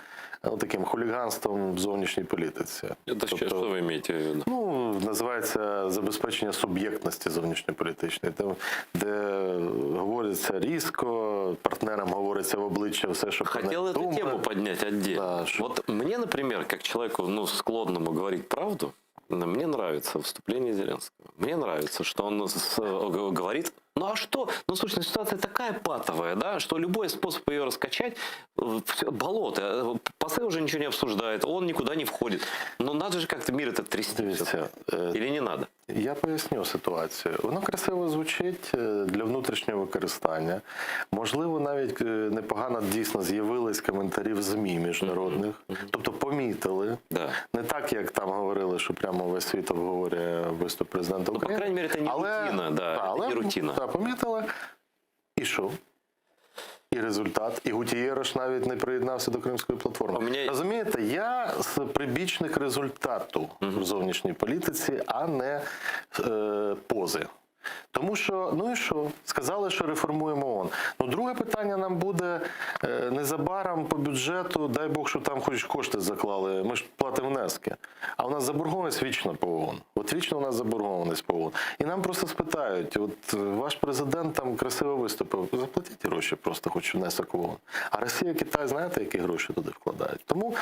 таким хуліганством в зовнішній політиці. Що ви маєте в виду? Ну, називається забезпечення суб'єктності зовнішньополітичної, де говориться різко, партнерам говориться в обличчя все, що Хотел эту тему поднять отдельно. Да, вот мне, например, как человеку, склонному говорить правду, мне нравится выступление Зеленского. Мне нравится, что он говорит, ну а что? Ну, слушай, ситуация такая патовая, да, что любой способ ее раскачать, болото, посыл уже ничего не обсуждает, он никуда не входит. Но надо же как-то мир этот трясти. Или не надо? Я поясню ситуацію. Воно красиво звучить для внутрішнього використання. Можливо, навіть непогано дійсно з'явились коментарі в ЗМІ міжнародних. Тобто помітили. Да. Не так, як там говорили, що прямо весь світ обговорює виступ президента України. По крайней мере, это не рутина. Да, это не рутина. Помітили. І що? І результат. І Гутієриш навіть не приєднався до Кримської платформи. Розумієте, я прибічник результату в зовнішній політиці, а не пози. Тому що, ну і що? Сказали, що реформуємо ООН. Ну, друге питання нам буде незабаром по бюджету, дай Бог, що там хоч кошти заклали, ми ж платимо внески. А у нас заборгованість вічно по ООН. От вічно у нас заборгованість по ООН. І нам просто спитають, от ваш президент там красиво виступив, заплатіть гроші просто, хоч внесок в ООН. А Росія, Китай, знаєте, які гроші туди вкладають? Тому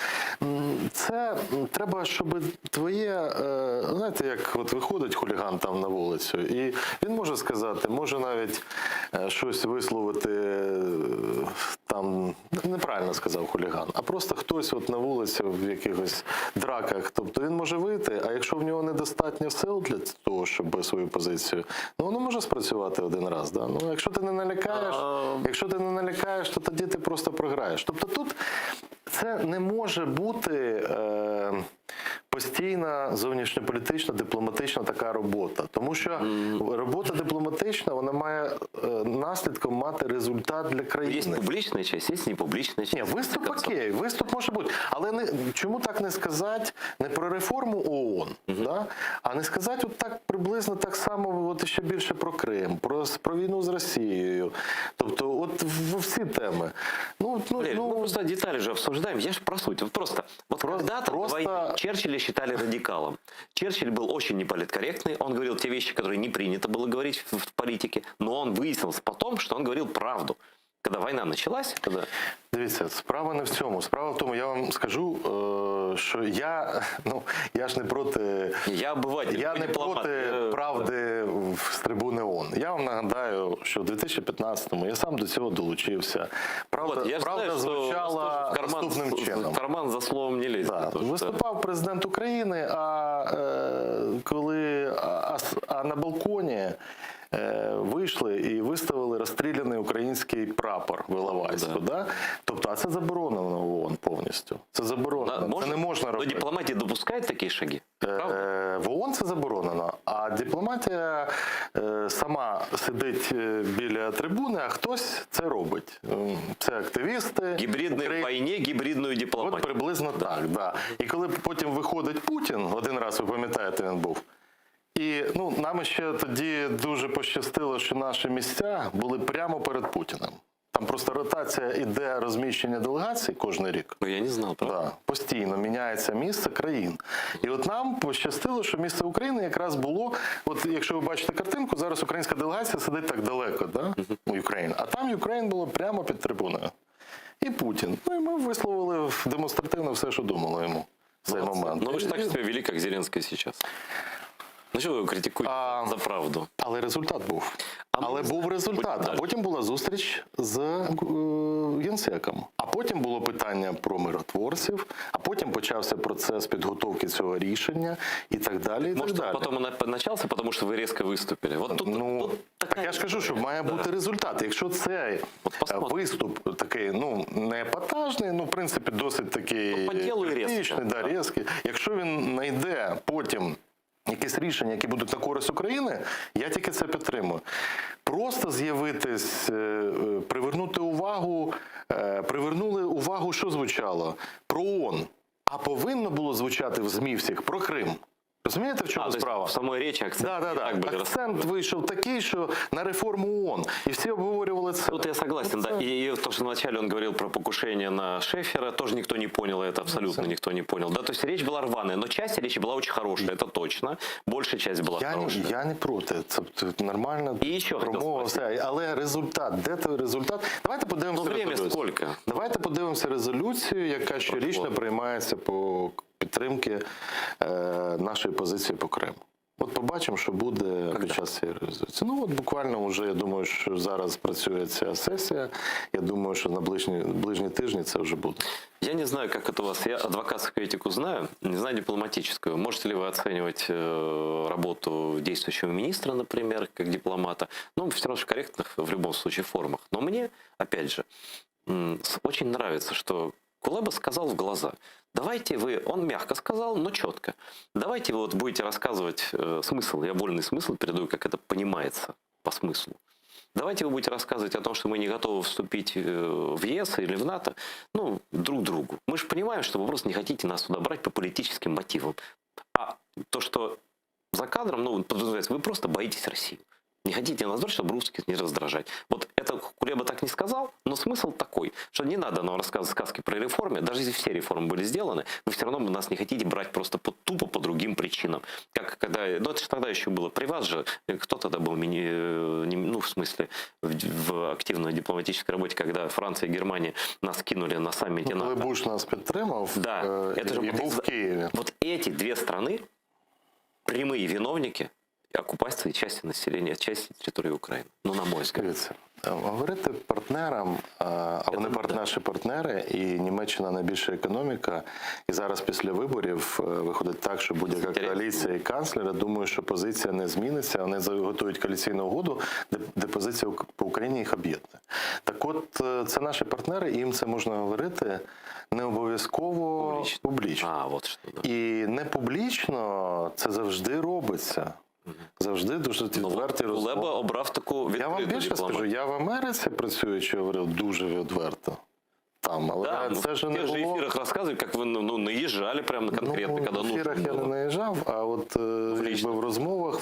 це треба, щоб твоє, знаєте, як от виходить хуліган там на вулицю, і він може сказати, може навіть щось висловити, там, неправильно сказав хуліган, а просто хтось от на вулиці в якихось драках, тобто він може вийти, а якщо в нього недостатньо сил для того, щоб свою позицію, ну воно може спрацювати один раз, да? Ну, якщо ти не налякаєш, то тоді ти просто програєш. Тобто тут це не може бути постійна зовнішньополітична, дипломатична така робота. Тому що робота дипломатична, вона має наслідком мати результат для країни. Є публічна частина, є непублічна частина. Ні, виступ окей, виступ може бути. Але чому так не сказати не про реформу ООН, да? А не сказати от так приблизно так само, от ще більше про Крим, про війну з Росією. Тобто от всі теми. Валерий, мы просто детали же обсуждаем, я же про суть. Вот просто, вот когда-то Черчилля считали радикалом. Черчилль был очень неполиткорректный, он говорил те вещи, которые не принято было говорить в политике, но он выяснилось потом, что он говорил правду. Когда война началась, Дивіться, справа не в цьому. Справа в тому, я вам скажу, що я ж не проти... Я обиватель, я не проти правди з трибуни ООН. Я вам нагадаю, що в 2015-му я сам до цього долучився. Правда звучала наступним чином. Карман за словом не лезет. Да. Виступав президент України, а на балконі вийшли і виставили розстріляний український прапор в Іловайську. Да? Тобто, а це заборонено в ООН повністю. Це заборонено. Це не можна робити. Но дипломатія допускає такі шаги? В ООН це заборонено, а дипломатія сама сидить біля трибуни, а хтось це робить. Це активісти. Гібридної війні, гібридної дипломатії. От приблизно так, да. І коли потім виходить Путін, один раз, ви пам'ятаєте, він був, і нам ще тоді дуже пощастило, що наші місця були прямо перед Путіним. Там просто ротація іде розміщення делегацій кожен рік. Ну, я не знав, правда? Да, постійно міняється місце країн. І от нам пощастило, що місце України якраз було, от якщо ви бачите картинку, зараз українська делегація сидить так далеко, да, у Україні, а там Україна було прямо під трибуною. І Путін. Ну і ми висловили демонстративно все, що думали йому в цей момент. Ну ви ж так себе вели, як Зеленський зараз. Ну що ви критикуєте за правду? Але результат був. Але був результат. А потім була зустріч з Генсеком. А потім було питання про миротворців, а потім почався процес підготовки цього рішення і так далі. Може, потім він почався, тому що ви різко виступили. Вот тут, ну, так я ж кажу, що має бути результат. Якщо цей виступ такий, ну, не епатажний, ну, в принципі, досить такий критичний, да, різкий. Якщо він знайде потім якісь рішення, які будуть на користь України, я тільки це підтримую. Просто з'явитись, привернули увагу, що звучало? Про ООН. А повинно було звучати в ЗМІ всіх про Крим. Розумієте, в чому справа? В самій речі акцент. Акцент вийшов такий, що на реформу ООН. І всі обговорювали це. Тут я согласен, да. И то, что вначале он говорил про покушение на Шефера, тоже никто не понял это, абсолютно никто не понял. Да, то есть речь была рваная, но часть речи была очень хорошая, это точно. Большая часть была хорошая. Я не проти, це нормально. І ще промова, все. Але результат, де той результат? Давайте подивимося резолюцію. Давайте подивимося резолюцію, яка щорічно приймається по підтримки нашої позиції по Криму. От побачимо, що буде під час цієї резолюції. Ну от буквально вже, я думаю, що зараз працює ця сесія. Я думаю, що на ближні тижні це вже буде. Я не знаю, как это у вас. Я адвокатскую этику знаю, не знаю дипломатическую. Можете ли вы оценивать работу действующего министра, например, как дипломата? Ну, все равно корректных в любом случае формах. Но мне, опять же, очень нравится, что Кулеба сказал в глаза: давайте вы, он мягко сказал, но четко, давайте вы вот будете рассказывать смысл, я вольный смысл передаю, как это понимается по смыслу. Давайте вы будете рассказывать о том, что мы не готовы вступить в ЕС или в НАТО, ну, друг другу. Мы же понимаем, что вы просто не хотите нас туда брать по политическим мотивам. А то, что за кадром, ну, подразумевается, вы просто боитесь России. Не хотите нас брать, чтобы русских не раздражать. Вот это Кулеба так не сказал, но смысл такой, что не надо нам рассказывать сказки про реформы. Даже если все реформы были сделаны, вы все равно нас не хотите брать просто тупо по другим причинам. Как когда, ну это же тогда еще было. При вас же, кто тогда был, ну в смысле, в активной дипломатической работе, когда Франция и Германия нас кинули на саммите НАТО. Коли Буш нас підтримав, да, это же был в Киеве. Вот эти две страны, прямые виновники оккупації частини населення, частини території України. Ну, на мой взгляд. Говорити партнерам, а вони наші партнери, і Німеччина найбільша економіка, і зараз після виборів виходить так, що будь-яка коаліція і канцлера, думаю, що позиція не зміниться, вони готують коаліційну угоду, де позиція по Україні їх об'єднує. Так от, це наші партнери, і їм це можна говорити не обов'язково публічно. І не публічно це завжди робиться. Завжди дуже відвертий розмов. Кулеба обрав таку відкриту дипломатію. Я вам більше скажу, я в Америці працюючи говорив дуже відверто. Там, але да, це ж не було... В ефірах розказують, як ви наїжджали прямо конкретно, коли нужно було. В ефірах я не наїжджав, а от в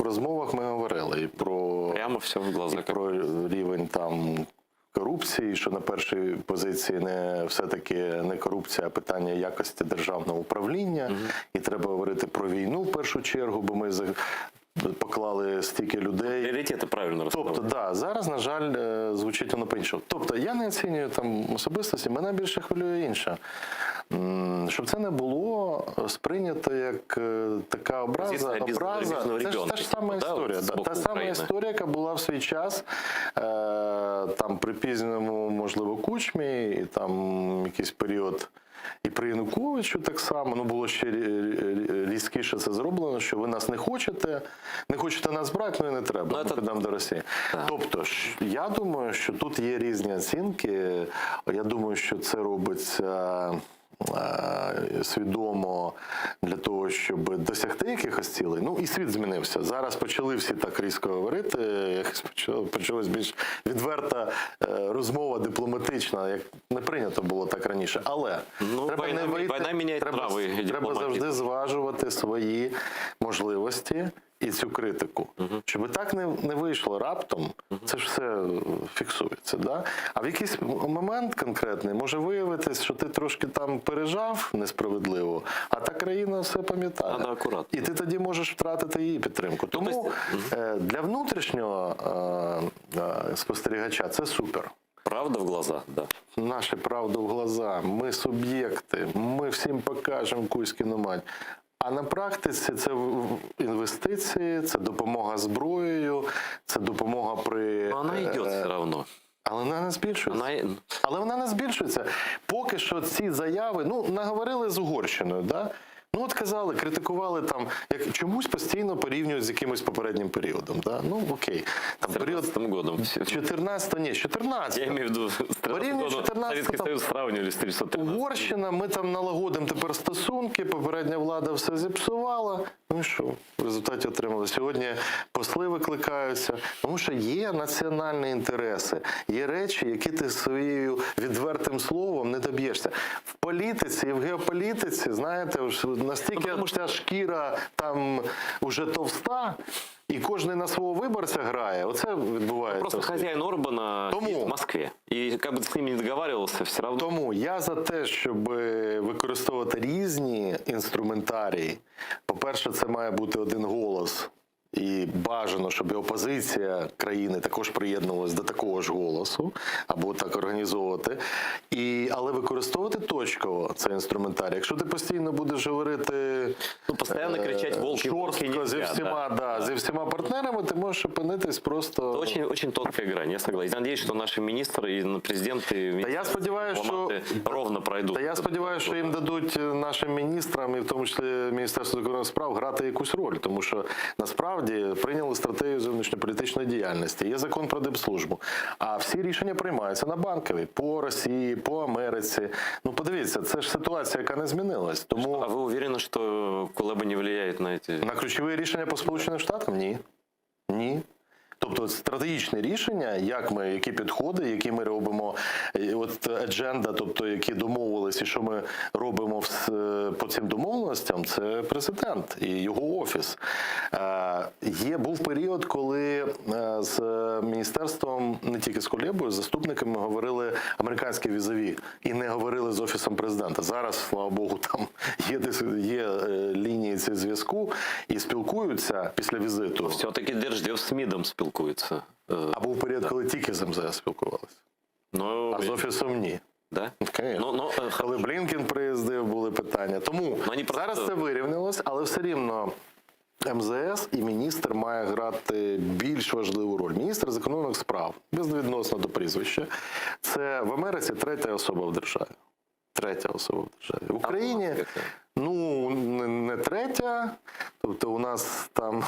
розмовах ми говорили і про, прямо все в глаза, і про рівень там корупції, що на першій позиції не все-таки не корупція, а питання якості державного управління. І треба говорити про війну в першу чергу, бо ми поклали стільки людей. Пріоритети правильно розставили. Тобто, да, зараз, на жаль, звучить воно по-іншому. Тобто, я не оцінюю там особистості, мене більше хвилює інше. Щоб це не було сприйнято як така образа. Це ж та ж сама історія. Та сама історія, яка була в свій час, там при пізньому, можливо, Кучмі, і там якийсь період. І при Януковичу так само, ну було ще різкіше це зроблено, що ви нас не хочете нас брати, ну і не треба, ми підемо до Росії. Тобто, я думаю, що тут є різні оцінки, я думаю, що це робиться свідомо для того, щоб досягти якихось цілей. Ну і світ змінився. Зараз почали всі так різко говорити, почалась більш відверта розмова дипломатична, як не прийнято було так раніше. Але треба завжди зважувати свої можливості і цю критику, щоб так не вийшло раптом, це ж все фіксується. Да? А в якийсь момент конкретний може виявитись, що ти трошки там пережав несправедливо, а та країна все пам'ятає. І ти тоді можеш втратити її підтримку. Тому для внутрішнього спостерігача це супер. Правда в глаза, да. Наша правда в глаза. Ми суб'єкти, ми всім покажемо якусь кіномать. А на практиці це інвестиції, це допомога зброєю, це допомога при... Вона йде все одно. Але вона не збільшується. Але вона не збільшується. Поки що ці заяви, наговорили з Угорщиною, да? От казали, критикували там, як чомусь постійно порівнюють з якимось попереднім періодом. Да? Окей. Там період 14. Я имею в виду, порівнюють 14 Советский Союз сравнивали с 313. Угорщина, ми там налагодимо тепер стосунки, попередня влада все зіпсувала. Ну і що? В результаті отримали. Сьогодні посли викликаються, тому що є національні інтереси, є речі, які ти своєю відвертим словом не доб'єшся. В політиці і в геополітиці, знаєте, настільки ця шкіра там уже товста, і кожен на свого виборця грає. Оце відбувається. Просто хозяин Орбана в Москве. І як би з ним не договарювався, все одно. Тому я за те, щоб використовувати різні інструментарії. По-перше, це має бути один голос. І бажано, щоб і опозиція країни також приєднувалась до такого ж голосу, або так організовувати. Але використовувати точково цей інструментарій. Якщо ти постійно будеш говорити постійно кричати «волки, волки» нельзя, зі всіма партнерами, ти можеш опинитись просто... Це дуже, дуже тонка грань, я согласен. Я надіюсь, що наші міністри і президенти ровно пройдуть. Та я сподіваюся, що їм дадуть нашим міністрам, і в тому числі Міністерству закордонних справ, грати якусь роль, тому що насправді прийняли стратегію зовнішньополітичної діяльності, є закон про дипслужбу, а всі рішення приймаються на Банковій, по Росії, по Америці. Подивіться, це ж ситуація, яка не змінилась. Тому... А ви уверені, що Кулеба не впливає на ці... На ключові рішення по Сполученим Штатам? Ні. Ні. Тобто стратегічне рішення, які підходи, які ми робимо, адженда, тобто які домовились і що ми робимо по цим домовленостям, це президент і його офіс. Був період, коли з міністерством, не тільки з Кулебою, з заступниками говорили американські візові і не говорили з офісом президента. Зараз, слава Богу, там є лінії цього зв'язку і спілкуються після візиту. Все-таки Держдев з МІДом спілкується. А був період, коли тільки з МЗС спілкувалися. А з офісом ні. Да? Коли Блінкен приїздив, були питання. Тому зараз це вирівнялось, але все рівно МЗС і міністр має грати більш важливу роль. Міністр закордонних справ, безвідносно до прізвища, це в Америці третя особа в державі. Третя особа в державі. В Україні, не третя, тобто у нас там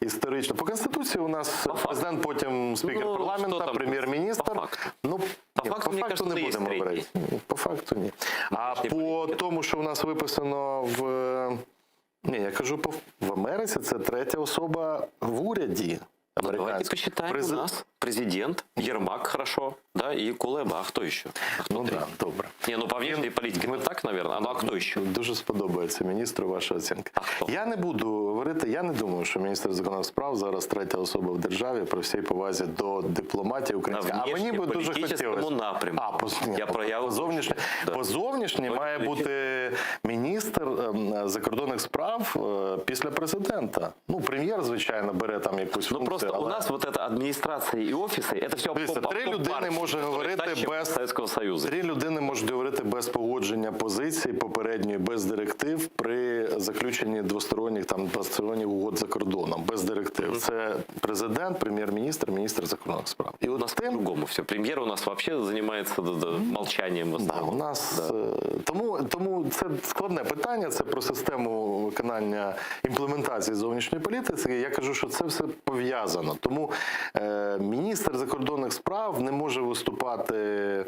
історично. По Конституції у нас президент, потім спікер парламенту, прем'єр-міністр. По факту не будемо говорити. По факту ні. А по тому, що у нас виписано я кажу, в Америці це третя особа в уряді. Давайте посчитаем, у нас президент, Ермак, хорошо, да, и Кулеба, а хто ще? Добре. По внешней политике так, наверное, а хто ще? Дуже сподобається міністру ваша оцінка. Я не буду говорити, я не думаю, що міністр закордонних справ зараз третя особа в державі, при всій повазі до дипломатії української. А мені би дуже хотілося. По зовнішній має бути міністр закордонних справ після президента. Прем'єр, звичайно, бере там якусь функцію. У нас вот эта адміністрація і офіси, це все Три людини можуть говорити без погодження позиції попередньої, без директив при заключенні двосторонніх угод за кордоном, без директив. Це президент, прем'єр-міністр, міністр закордонних справ. І у нас по-другому все. Прем'єр у нас взагалі займається мовчанням в основному. Тому це складне питання, це про систему виконання імплементації зовнішньої політики. Я кажу, що це все пов'язано. Тому міністр міністр закордонних справ не може виступати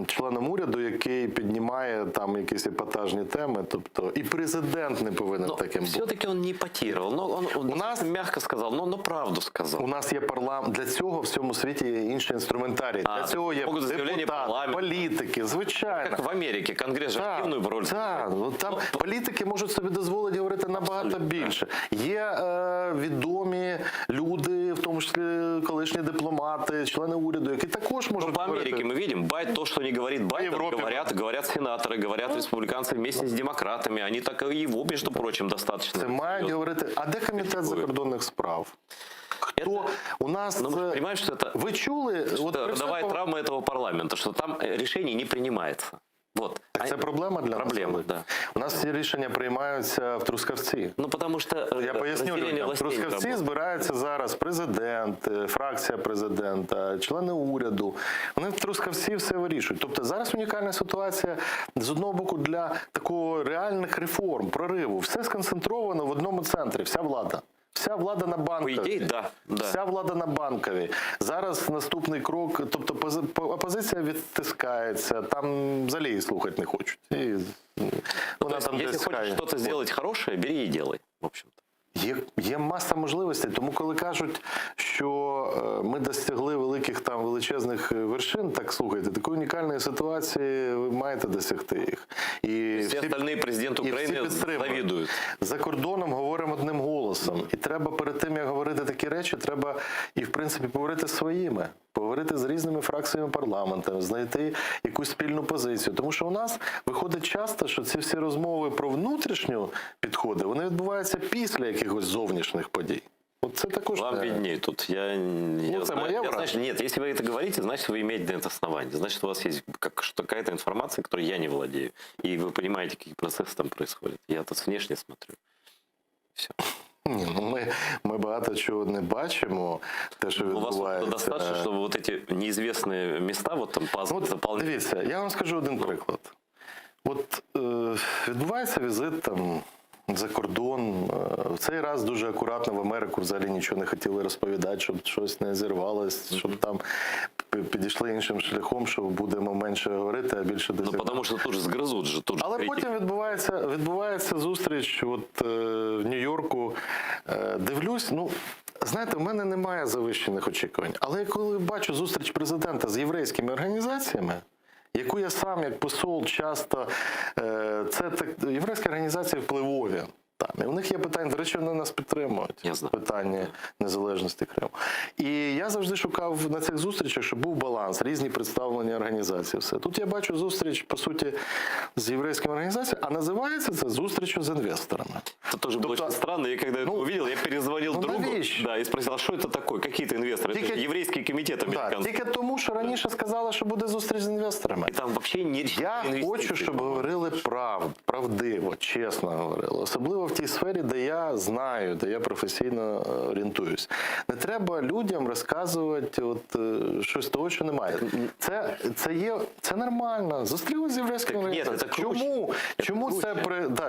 членом уряду, який піднімає там якісь епатажні теми. Тобто і президент не повинен таким бути. Все-таки он не епатировал. Но он мягко сказал, но правду сказал. У нас є парламент. Для цього в цьому світі є інші інструментарії. Для цього є депутати, політики, звичайно. Як в Америці, Конгрес же активну роль. Так, там політики можуть собі дозволити говорити набагато більше. Є відомі люди, в тому числі колишні дипломати, члени уряду, які також можуть по Америке мы видим, Байт то, что не говорит Байден, говорят сенаторы, говорят республиканцы вместе с демократами. Они так и его, между прочим, достаточно. Це мають говорити. А де комітет закордонних справ? Хто у нас? Понимаешь, что это? Ви чули? Давай травма этого парламента, что там решений не принимается. Вот. Це проблема для нас? Да. У нас ці рішення приймаються в Трускавці. Ну, потому что я поясню людям. В Трускавці збираються зараз президент, фракція президента, члени уряду. Вони в Трускавці все вирішують. Тобто зараз унікальна ситуація з одного боку для такого реальних реформ, прориву. Все сконцентровано в одному центрі, вся влада. Вся влада на Банковій. По ідеї, да. Вся влада на Банковій. Зараз наступний крок, тобто опозиція відтискається, там взагалі її слухати не хочуть. І вона там если хочешь что-то сделать хорошее, бери и делай, в общем-то. Є маса можливостей, тому коли кажуть, що ми досягли величезних вершин, так слухайте, такої унікальної ситуації ви маєте досягти їх. І всі остальні президенти України завідують. За кордоном говоримо одним голосом. І треба перед тим, як говорити такі речі, треба і, в принципі, поговорити своїми. Поговорити з різними фракціями парламенту, знайти якусь спільну позицію. Тому що у нас виходить часто, що ці всі розмови про внутрішню підходи, вони відбуваються після якихось зовнішніх подій. Вот це також... Вам виднее тут. Нет, если вы это говорите, значит, вы имеете на это основание. Значит, у вас есть какая-то информация, которой я не владею. И вы понимаете, какие процессы там происходят. Я тут внешне смотрю. Все. Ні, ми багато чого не бачимо, те, що відбувається. У вас достатньо, щоб вот эти неізвісні міста вот там заповнити? Дивіться, я вам скажу один приклад. От відбувається візит там за кордон. В цей раз дуже акуратно в Америку взагалі нічого не хотіли розповідати, щоб щось не зірвалось, щоб там підійшли іншим шляхом, що будемо менше говорити, а більше досягати. Ну, тому що тут же згризуть. Але потім відбувається зустріч от, в Нью-Йорку. Дивлюсь, знаєте, в мене немає завищених очікувань. Але коли бачу зустріч президента з єврейськими організаціями, яку я сам, як посол, часто... Це єврейські організації впливові. Там. І у них є питання, до речі, вони нас підтримують, питання незалежності Криму. І я завжди шукав на цих зустрічах, щоб був баланс, різні представлені організації. Все. Тут я бачу зустріч, по суті, з єврейськими організаціями, а називається це зустрічю з інвесторами. Это тоже было очень странно. Я когда это увидел, я перезвонил другу и спросил, а что это такое? Какие-то инвесторы? Это же еврейский комитет американский. Тільки тому, що раніше сказали, що буде зустріч з інвесторами. І там взагалі я хочу, щоб говорили правдиво, чесно говорили. Особливо в тій сфері, де я знаю, де я професійно орієнтуюсь. Не треба людям розказувати щось того, що немає. Це нормально. Зустрілися з єврейськими організаціями.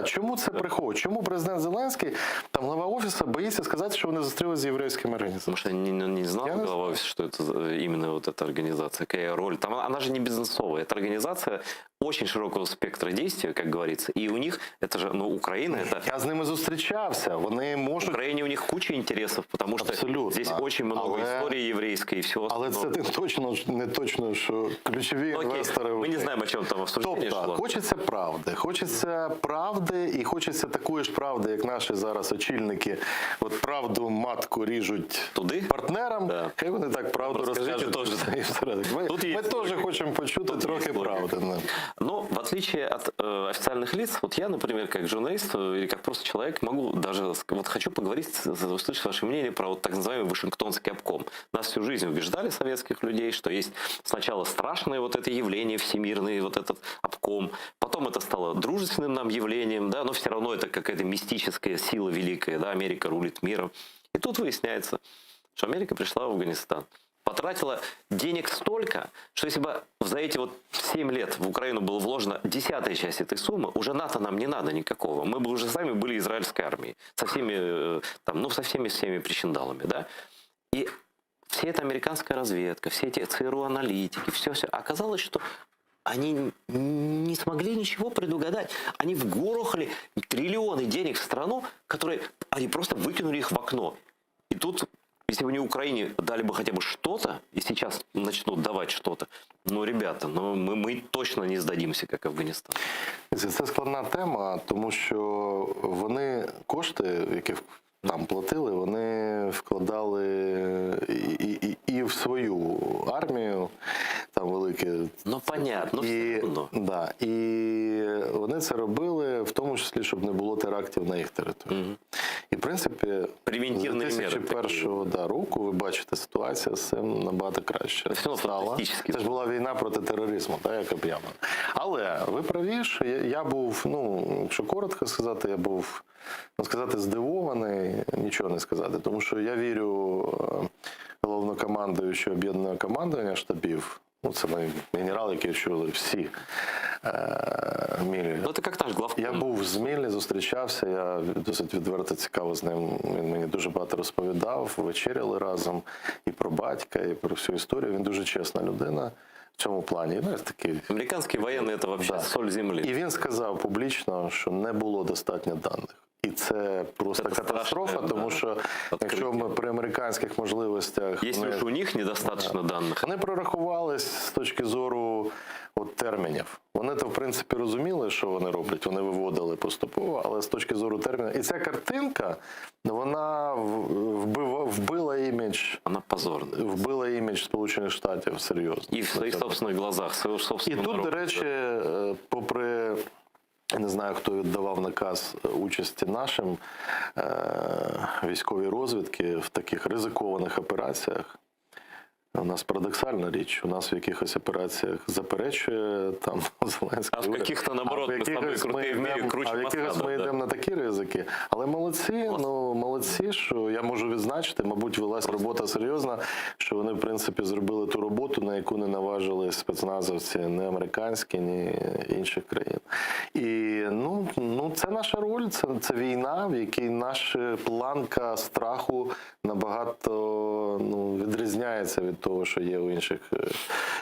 Чому це приходить? Чому президент Зеленський, там глава офісу, боїться сказати, що вони зустрілися з єврейськими організаціями? Потому что не знал глава офиса, что это именно вот эта организация, какая роль. Там она же не бизнесовая. Это организация очень широкого спектра действия, как говорится. И у них, это же, Украина, это... Я з ними зустрічався, вони можуть... В Украине у них куча интересов, потому что здесь очень много истории еврейской и всего остального. Але це не точно, що ключові інвестори... Мы не знаем, о чем там обсуждение шло. Хочеться правди, і хочеться такої ж правди, як наші зараз очільники. От правду матку ріжуть туди партнерам, хай вони так правду розкажуть. Ми теж хочемо почути трохи правди. Но в отличие от официальных лиц, вот я, например, как журналист или как просто человек, могу даже, вот хочу поговорить, услышать ваше мнение про вот так называемый Вашингтонский обком. Нас всю жизнь убеждали, советских людей, что есть сначала страшное вот это явление всемирное, вот этот обком, потом это стало дружественным нам явлением, да, но все равно это какая-то мистическая сила великая, да, Америка рулит миром. И тут выясняется, что Америка пришла в Афганистан, потратила денег столько, что если бы за эти вот 7 лет в Украину было вложено 10-я часть этой суммы, уже НАТО нам не надо никакого. Мы бы уже сами были израильской армией. Со всеми, там, со всеми причиндалами, да. И вся эта американская разведка, все эти ЦРУ-аналитики, все-все, оказалось, что они не смогли ничего предугадать. Они вгрохали триллионы денег в страну, которые они просто выкинули их в окно. И тут, если бы не Украине дали бы хотя бы что-то, и сейчас начнут давать что-то, ну, ребята, ну, мы точно не сдадимся, как Афганистан. Це складна тема, тому що вони кошти, які там платили, вони вкладали і в свою армію, там велике. Ну, понятно, все одно. Да, і вони це робили, в тому числі, щоб не було терактів на їх території. І, в принципі, з 2001 року, ви бачите, ситуація з цим набагато краще стала. Це ж була війна проти тероризму, так, як об'явлено. Але ви праві, що я був, ну, якщо коротко сказати, я був, ну, сказати, здивований, нічого не сказати, тому що я вірю головнокомандуючого об'єднаного командування штабів, ну, це мої генерали, які чули всі Мілі. Ну, ти як наш главком. Я був з Мілі, зустрічався, я досить відверто цікаво з ним, він мені дуже багато розповідав, вечеряли разом і про батька, і про всю історію, він дуже чесна людина. В цьому плані, ну, такий... Американські воєнні – це взагалі соль землі. І він сказав публічно, що не було достатньо даних. І це просто катастрофа, тому що якщо ми при американських можливостях... Якщо ж у них недостатньо даних. Вони прорахувались з точки зору термінів. Вони то, в принципі, розуміли, що вони роблять, вони виводили поступово, але з точки зору термінів. І ця картинка, вона вбила імідж... Вона позорна. Вбила імідж Сполучених Штатів серйозно. І в своїх собственних глазах, своєму собственному народу. І тут, до речі, попри... Я не знаю, хто віддавав наказ участі нашим військовій розвідки в таких ризикованих операціях. У нас парадоксальна річ, у нас в якихось операціях заперечує там Зеленський. А в яких-то, наоборот, ми самі круті в мірі, круче в якихось ми йдемо на такі ризики. Але молодці, ну, молодці, що я можу відзначити, мабуть, велась робота серйозна, що вони, в принципі, зробили ту роботу, на яку не наважились спецназовці ні американські, ні інших країн. І, ну, це наша роль, це війна, в якій наша планка страху набагато, ну, відрізняється від того, що є у інших.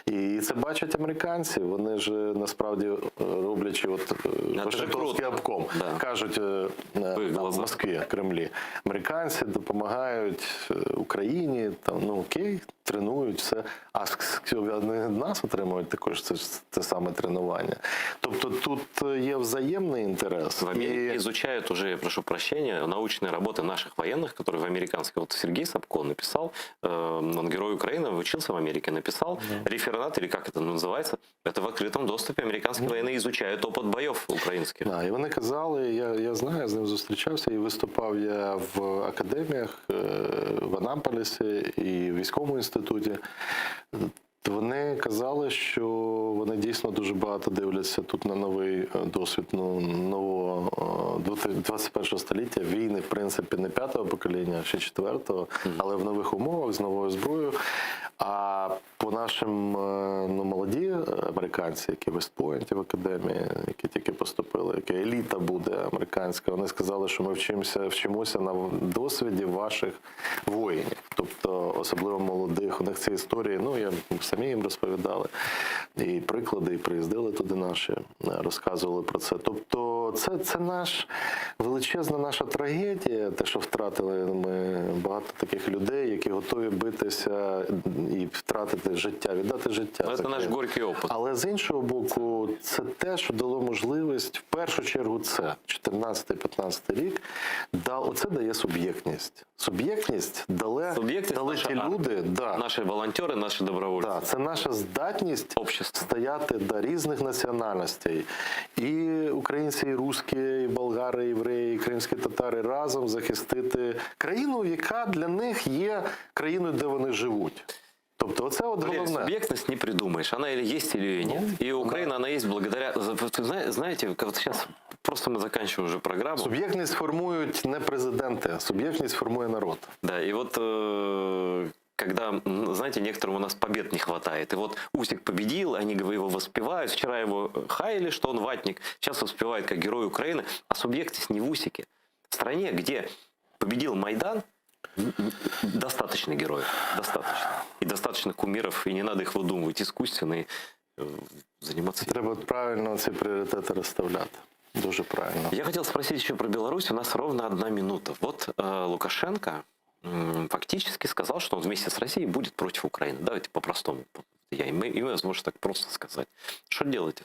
І це бачать американці. Вони ж насправді, роблячи Вашингтонський обком, кажуть в Москві, Кремлі, американці допомагають Україні, там, ну окей, тренують все, а вони нас отримують також це саме тренування. Тобто тут є взаємний інтерес. В Америке изучают уже, я прошу прощения, научные работы наших военных, которые в американской, вот Сергей Сапко написал, он герой Украины, учился в Америке, написал реферат, или как это называется, это в открытом доступе американские военные изучают опыт боев українських. І вони казали, я знаю, я з ним зустрічався і виступав я в академіях в Анаполісі і в військовому інституті. Вони казали, що вони дійсно дуже багато дивляться тут на новий досвід нового 21 століття. Війни, в принципі, не 5-го покоління, а ще 4-го, але в нових умовах, з новою зброєю. А по нашим молоді американці, які в Вестпойнті в академії, які тільки поступили, яка еліта буде американська, вони сказали, що ми вчимося на досвіді ваших воїнів. Тобто, особливо молодих, у них ці історії, ну, я самі їм розповідали, і приклади, і приїздили туди наші, розказували про це. Тобто, це величезна наша трагедія, те, що втратили ми багато таких людей, які готові битися і втратити життя, віддати життя. Це наш горький опит. Але з іншого боку, це те, що дало можливість, в першу чергу це, 14-15 рік, оце дає суб'єктність. Суб'єктність дали ті люди. Наші волонтери, наші добровольці. Це наша здатність стояти до різних національностей. І українці, і русські, і болгари, і євреї, і кримські татари разом захистити країну, яка для них є країною, де вони живуть. Тобто, оце от головне. Субъектность не придумаешь. Она или есть, или ее нет. И Украина, она есть благодаря... Знаете, вот сейчас просто мы заканчиваем уже программу. Суб'єктність формують не президенти, суб'єктність формує народ. Да, и вот... Когда, знаете, некоторым у нас побед не хватает. И вот Усик победил, они его воспевают. Вчера его хаяли, что он ватник. Сейчас воспевают как герой Украины. А субъектность не в Усике. В стране, где победил Майдан, Достаточно героев, достаточно. И достаточно кумиров, и не надо их выдумывать искусственно, и заниматься... Треба правильно ці пріоритети розставляти. Дуже правильно. Я хотел спросить еще про Беларусь. У нас ровно 1 минута. Вот Лукашенко фактически сказал, что он вместе с Россией будет против Украины. Давайте по-простому. И мы возможно так просто сказать. Что делать?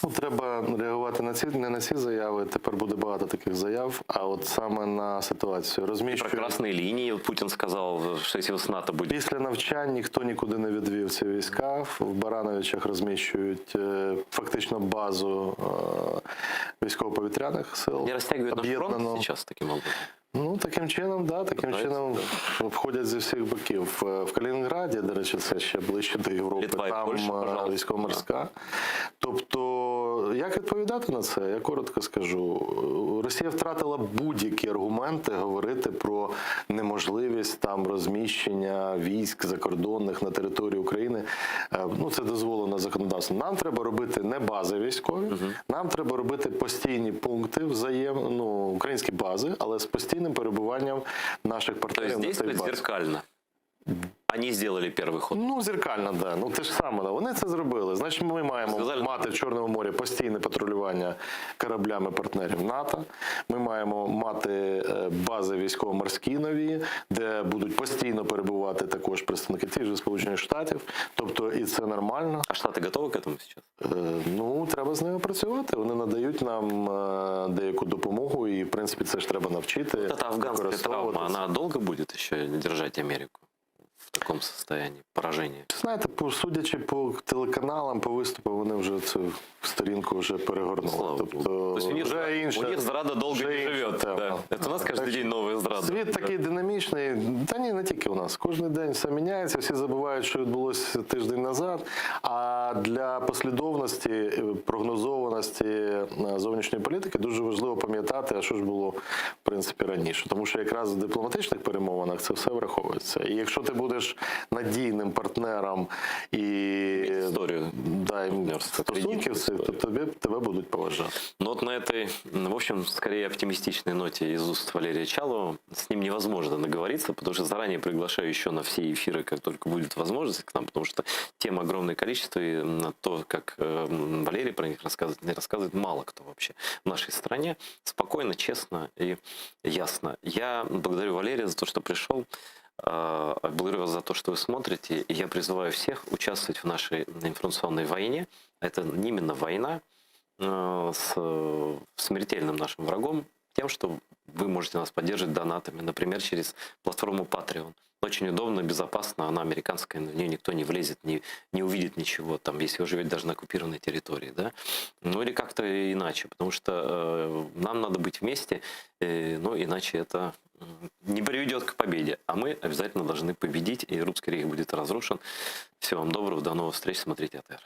Ну, треба реагувати не на ці заяви. Тепер буде багато таких заяв, а от саме на ситуацію. Про красні лінії Путін сказав, що якщо з НАТО буде. Після навчань ніхто нікуди не відвів ці війська. В Барановичах розміщують фактично базу військово-повітряних сил. Не розтягують наш фронт зараз таким образом? Ну, таким чином, да, таким чином обходять зі всіх боків. В Калінінграді, до речі, це ще ближче до Європи, там військово-морська. Тобто, як відповідати на це? Я коротко скажу. Росія втратила будь-які аргументи говорити про неможливість там розміщення військ закордонних на території України. Ну, це дозволено законодавством. Нам треба робити не бази військові, нам треба робити постійні пункти українські бази, але з постійним перебуванням наших партнерів на цій базі. Зеркально. Вони зробили перший ход. Ну, зеркально, да. Ну, те ж саме. Вони це зробили. Значить, ми маємо мати в Чорному морі постійне патрулювання кораблями партнерів НАТО. Ми маємо мати бази військово-морські нові, де будуть постійно перебувати також представники тих же Сполучених Штатів. Тобто, і це нормально. А Штати готові к цьому зараз? Ну, треба з ними працювати. Вони надають нам деяку допомогу, і, в принципі, це ж треба навчити. Та афганська травма, вона довго буде ще держати Америку? В такому стані пораження? Знаєте, судячи по телеканалам, по виступам, вони вже цю сторінку вже перегорнули. Тобто, вже інша, у них зрада довго не живе. Да. Це у нас кожен день нові зради. Світ такий динамічний. Та ні, не тільки у нас. Кожен день все міняється, всі забувають, що відбулося тиждень назад. А для послідовності, прогнозованості зовнішньої політики дуже важливо пам'ятати, а що ж було, в принципі, раніше. Тому що якраз в дипломатичних перемовинах це все враховується. І якщо ти будеш надійним партнером і стосунків, то тебе будуть поважати. Ну вот на этой, в общем, скорее оптимистичной ноте из уст Валерия Чалова, с ним невозможно договориться, потому что заранее приглашаю еще на все эфиры, как только будет возможность к нам, потому что тем огромное количество, и на то, как Валерий про них рассказывает, не рассказывает мало кто вообще в нашей стране. Спокойно, честно и ясно. Я благодарю Валерия за то, что пришел. Благодарю вас за то, что вы смотрите. И я призываю всех участвовать в нашей информационной войне. Это именно война с смертельным нашим врагом, тем, что вы можете нас поддерживать донатами, например, через платформу Patreon. Очень удобно, безопасно, она американская, на нее никто не влезет, не увидит ничего, там, если вы живете даже на оккупированной территории, да? Ну или как-то иначе, потому что нам надо быть вместе, но иначе это не приведет к победе, а мы обязательно должны победить, и русский рейх будет разрушен. Всего вам доброго, до новых встреч, смотрите АТР.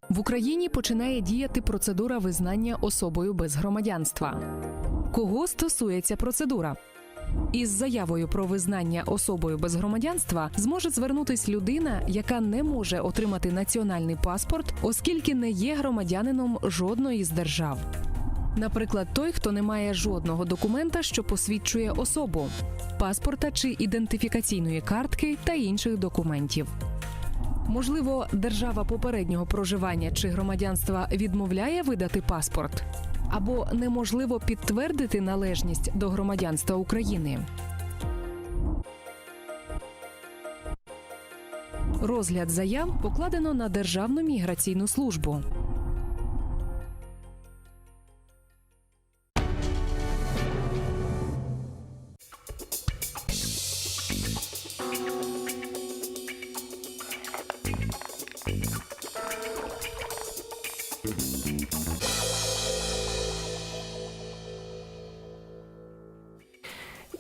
В Україні починає діяти процедура визнання особою без громадянства. Кого стосується процедура? Із заявою про визнання особою без громадянства зможе звернутись людина, яка не може отримати національний паспорт, оскільки не є громадянином жодної з держав. Наприклад, той, хто не має жодного документа, що посвідчує особу – паспорта чи ідентифікаційної картки та інших документів. Можливо, держава попереднього проживання чи громадянства відмовляє видати паспорт? Або неможливо підтвердити належність до громадянства України? Розгляд заяв покладено на Державну міграційну службу.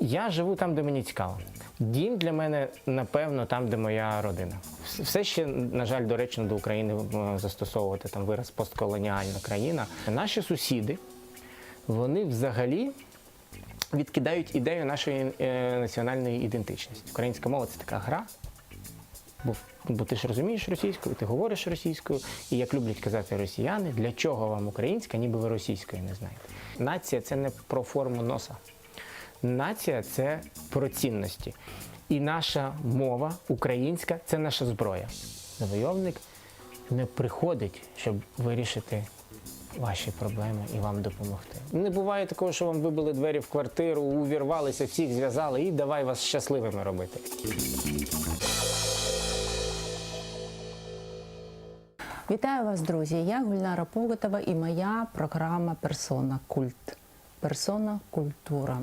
Я живу там, де мені цікаво. Дім для мене, напевно, там, де моя родина. Все ще, на жаль, доречно до України застосовувати там вираз постколоніальна країна. Наші сусіди, вони взагалі відкидають ідею нашої національної ідентичності. Українська мова – це така гра, Бо ти ж розумієш російською, ти говориш російською, і як люблять казати росіяни, для чого вам українська, ніби ви російською не знаєте. Нація – це не про форму носа. Нація – це про цінності. І наша мова українська – це наша зброя. Завойовник не приходить, щоб вирішити ваші проблеми і вам допомогти. Не буває такого, що вам вибили двері в квартиру, увірвалися, всіх зв'язали і давай вас щасливими робити. Вітаю вас, друзі! Я Гульнара Поготова і моя програма «Персона Культ». Персона Культура.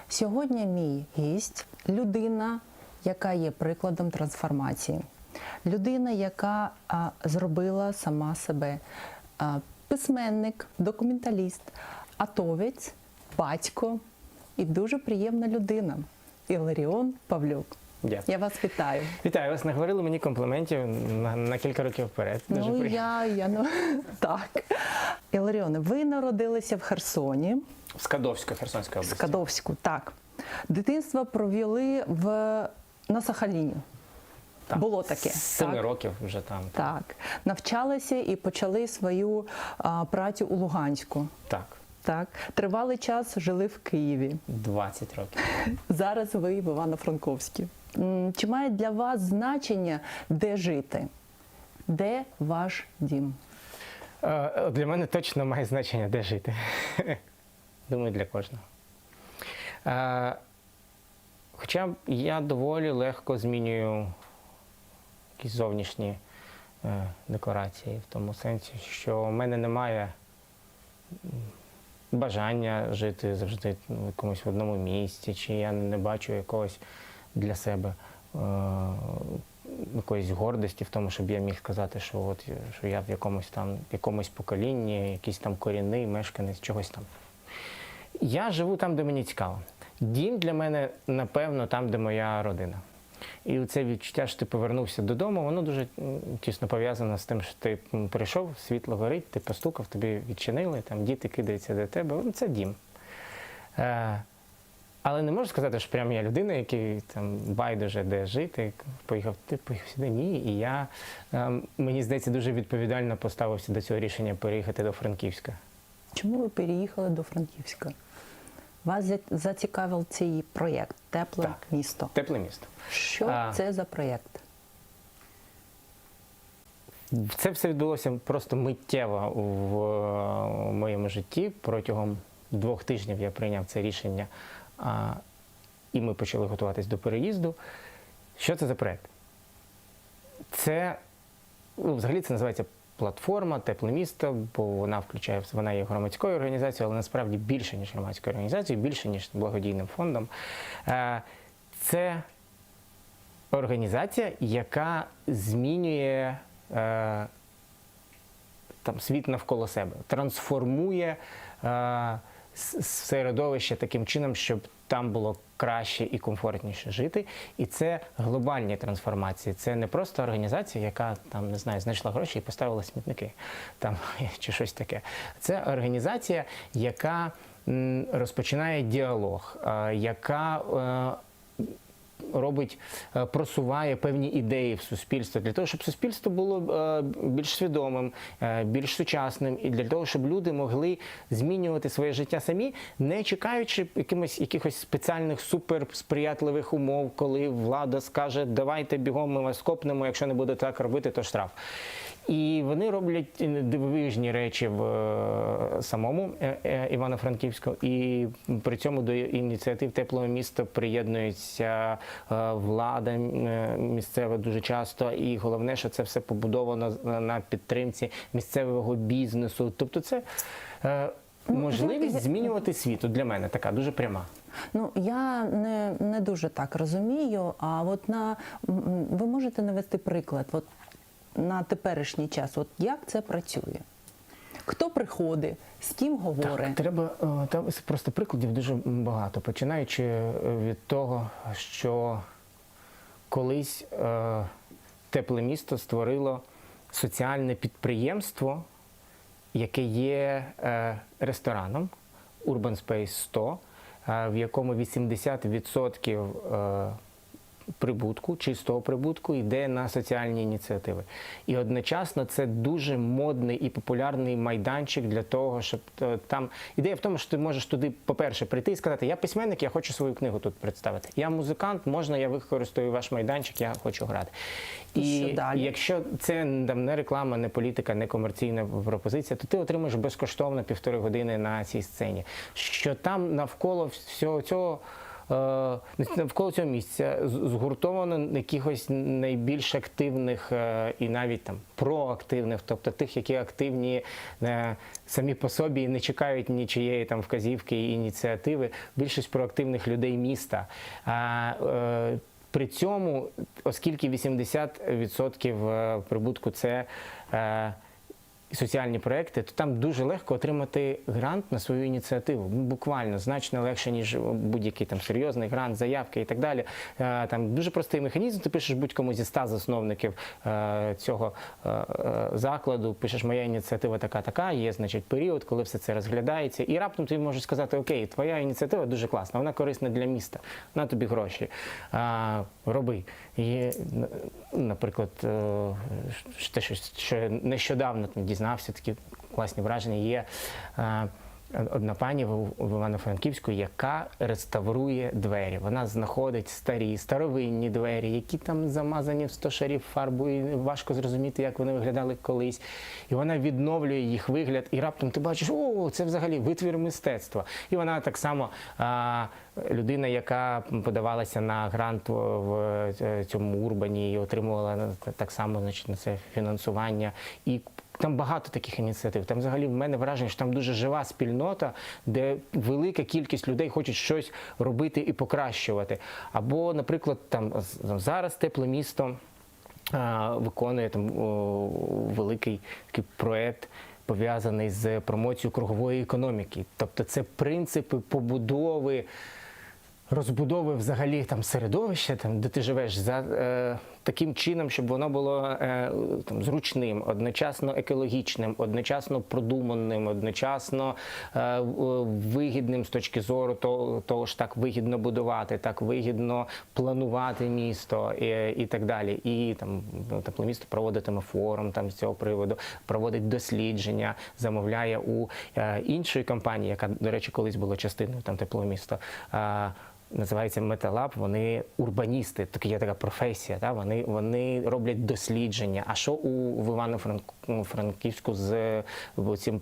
Сьогодні мій гість – людина, яка є прикладом трансформації. Людина, яка зробила сама себе. Письменник, документаліст, атовець, батько і дуже приємна людина. Іларіон Павлюк. Дякую. Я вас вітаю. Вітаю вас. Наговорили мені компліментів на кілька років вперед. Так. Іларіоне, ви народилися в Херсоні. В Скадовську, Херсонська область. Скадовську, так. Дитинство провели на Сахаліні. Так. Було таке. З 7 років вже там. Так. Навчалися і почали свою працю у Луганську. Так. Так. Тривалий час жили в Києві. 20 років. Зараз ви в Івано-Франковській. Чи має для вас значення, де жити? Де ваш дім? Для мене точно має значення, де жити. Думаю, для кожного. Хоча я доволі легко змінюю якісь зовнішні декорації, в тому сенсі, що в мене немає бажання жити завжди в якомусь в одному місці, чи я не бачу якогось для себе якоїсь гордості в тому, щоб я міг сказати, що я в якомусь поколінні, якийсь там корінний мешканець, чогось там. Я живу там, де мені цікаво. Дім для мене, напевно, там, де моя родина. І це відчуття, що ти повернувся додому, воно дуже тісно пов'язано з тим, що ти прийшов, світло горить, ти постукав, тобі відчинили, там діти кидаються до тебе. Це дім. Але не можу сказати, що прям я людина, який там байдуже де жити, ти поїхав сюди. Ні, і я, мені здається, дуже відповідально поставився до цього рішення переїхати до Франківська. Чому ви переїхали до Франківська? Вас зацікавив цей проєкт «Тепле місто». «Тепле місто». Що це за проєкт? Це все відбулося просто миттєво в моєму житті. Протягом 2 тижнів я прийняв це рішення, і ми почали готуватись до переїзду. Що це за проєкт? Взагалі це називається платформа «Тепле місто», бо вона є громадською організацією, але насправді більше, ніж громадською організацією, більше, ніж благодійним фондом. Це організація, яка змінює світ навколо себе, трансформує середовище таким чином, щоб там було краще і комфортніше жити. І це глобальні трансформації. Це не просто організація, яка знайшла гроші і поставила смітники чи щось таке. Це організація, яка розпочинає діалог, яка просуває певні ідеї в суспільство, для того, щоб суспільство було більш свідомим, більш сучасним, і для того, щоб люди могли змінювати своє життя самі, не чекаючи якихось спеціальних суперсприятливих умов, коли влада скаже, давайте бігом, ми вас копнемо, якщо не буде так робити, то штраф. І вони роблять дивовижні речі в самому Івано-Франківську, і при цьому до ініціатив «Теплого міста» приєднується влада місцева дуже часто, і головне, що це все побудовано на підтримці місцевого бізнесу. Тобто це можливість змінювати світ. Для мене така дуже пряма. Я не дуже так розумію, а ви можете навести приклад на теперішній час, як це працює? Хто приходить, з ким говорить? Там просто прикладів дуже багато, починаючи від того, що колись «Тепле місто» створило соціальне підприємство, яке є рестораном Urban Space 100, в якому 80% прибутку, чистого прибутку, йде на соціальні ініціативи. І одночасно це дуже модний і популярний майданчик для того, щоб там... Ідея в тому, що ти можеш туди, по-перше, прийти і сказати, я письменник, я хочу свою книгу тут представити. Я музикант, можна я використаю ваш майданчик, я хочу грати. І якщо це там, не реклама, не політика, не комерційна пропозиція, то ти отримаєш безкоштовно 1,5 години на цій сцені. Що там навколо всього цього навколо цього місця згуртовано якихось найбільш активних і навіть там проактивних, тобто тих, які активні самі по собі і не чекають нічиєї там вказівки і ініціативи, більшість проактивних людей міста. При цьому, оскільки 80% прибутку це соціальні проекти, то там дуже легко отримати грант на свою ініціативу. Буквально, значно легше, ніж будь-який там серйозний грант, заявки і так далі. Там дуже простий механізм, ти пишеш будь-кому зі 100 засновників цього закладу, пишеш, моя ініціатива така-така, є, значить, період, коли все це розглядається, і раптом тобі можуть сказати, окей, твоя ініціатива дуже класна, вона корисна для міста, на тобі гроші, роби. І, наприклад, те, що нещодавно дізнався, такі класні враження, є одна пані в Івано-Франківську, яка реставрує двері. Вона знаходить старі, старовинні двері, які там замазані в 100 шарів фарбою, і важко зрозуміти, як вони виглядали колись. І вона відновлює їх вигляд, і раптом ти бачиш, о, це взагалі витвір мистецтва. І вона так само людина, яка подавалася на грант в цьому Урбані і отримувала так само, значить, на це фінансування. І там багато таких ініціатив. Там взагалі в мене враження, що там дуже жива спільнота, де велика кількість людей хочуть щось робити і покращувати. Або, наприклад, там зараз Тепле місто виконує там великий такий проєкт, пов'язаний з промоцією кругової економіки. Тобто це принципи побудови, розбудови взагалі там середовища, там, де ти живеш, за таким чином, щоб воно було там, зручним, одночасно екологічним, одночасно продуманим, одночасно вигідним з точки зору того ж так вигідно будувати, так вигідно планувати місто і так далі. І там Тепле місто проводитиме форум там з цього приводу, проводить дослідження, замовляє у іншої компанії, яка, до речі, колись була частиною там Теплого міста, називається Металаб, вони урбаністи, є така професія, вони роблять дослідження. А що в Івано-Франківську з цим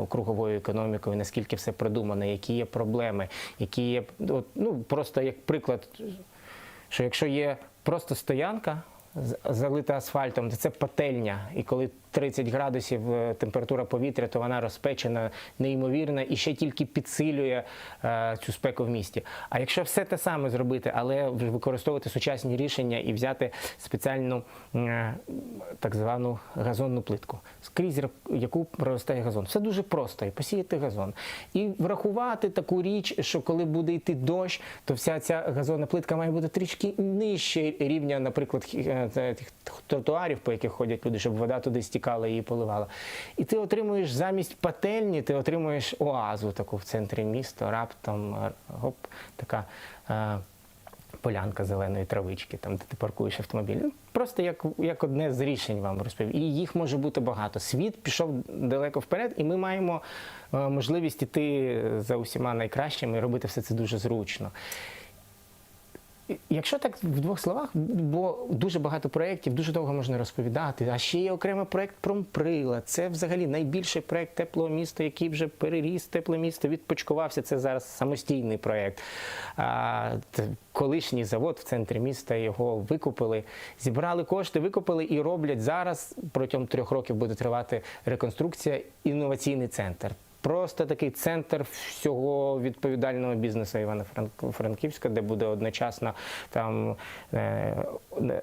круговою економікою, наскільки все продумано, які є проблеми, які є, ну, просто як приклад, що якщо є просто стоянка, залита асфальтом, то це пательня, і коли 30 градусів температура повітря, то вона розпечена, неймовірна і ще тільки підсилює цю спеку в місті. А якщо все те саме зробити, але використовувати сучасні рішення і взяти спеціальну так звану газонну плитку, скрізь яку проростає газон. Все дуже просто, і посіяти газон. І врахувати таку річ, що коли буде йти дощ, то вся ця газонна плитка має бути трішки нижче рівня, наприклад, тих тротуарів, по яких ходять люди, щоб вода туди стікала і її поливала. І ти отримуєш замість пательні, ти отримуєш оазу таку в центрі міста, раптом, гоп, така полянка зеленої травички, там, де ти паркуєш автомобіль. Просто як одне з рішень вам розповів. І їх може бути багато. Світ пішов далеко вперед, і ми маємо можливість іти за усіма найкращими і робити все це дуже зручно. Якщо так в двох словах, бо дуже багато проєктів, дуже довго можна розповідати, а ще є окремий проєкт Промприлад. Це взагалі найбільший проєкт Теплого міста, який вже переріс Тепле місто, відпочкувався. Це зараз самостійний проєкт. Колишній завод в центрі міста, його викупили, зібрали кошти, викупили і роблять зараз, протягом 3 років буде тривати реконструкція, інноваційний центр. Просто такий центр всього відповідального бізнесу Івано-Франківська, де буде одночасно там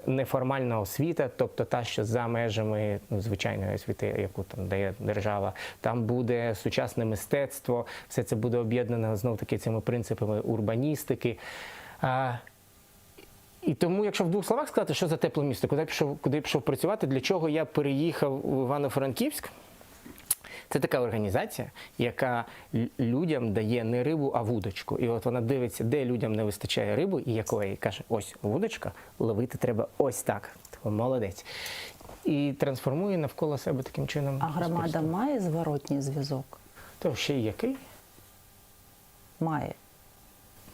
неформальна освіта, тобто та, що за межами звичайної освіти, яку там дає держава. Там буде сучасне мистецтво, все це буде об'єднано знов-таки цими принципами урбаністики. І тому, якщо в 2 словах сказати, що за Тепле місто, куди я пішов працювати, для чого я переїхав в Івано-Франківськ, Це така організація, яка людям дає не рибу, а вудочку. І от вона дивиться, де людям не вистачає риби, і якої, каже, ось вудочка, ловити треба ось так. Типу, молодець. І трансформує навколо себе таким чином. А громада суспільство. має зворотній зв'язок? То ще й який? Має.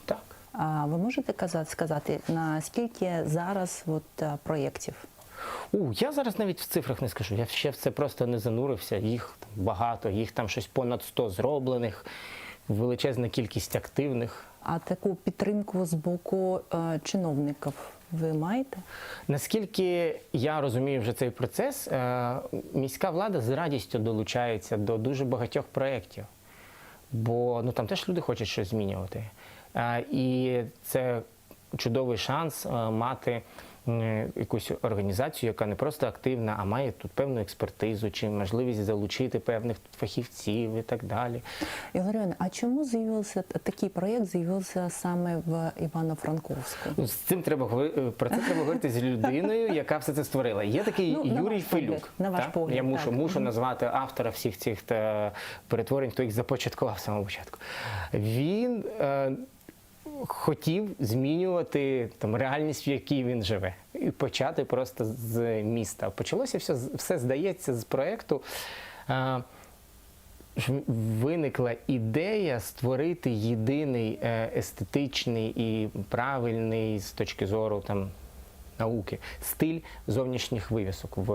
Так. А ви можете сказати, наскільки зараз проєктів? Я зараз навіть в цифрах не скажу, я ще в це просто не занурився, їх там багато, їх там щось понад 100 зроблених, величезна кількість активних. А таку підтримку з боку чиновників ви маєте? Наскільки я розумію вже цей процес, міська влада з радістю долучається до дуже багатьох проєктів, бо там теж люди хочуть щось змінювати. І це чудовий шанс мати якусь організацію, яка не просто активна, а має тут певну експертизу, чи можливість залучити певних фахівців і так далі. Іларіона, а чому такий проєкт з'явився саме в Івано-Франковську? Про це треба говорити з людиною, яка все це створила. Є такий Юрій Филюк. На ваш погляд, я мушу назвати автора всіх цих перетворень, хто їх започаткував з самого початку. Він хотів змінювати реальність, в якій він живе, і почати просто з міста. Почалося все здається, з проєкту. Виникла ідея створити єдиний естетичний і правильний з точки зору науки стиль зовнішніх вивісок в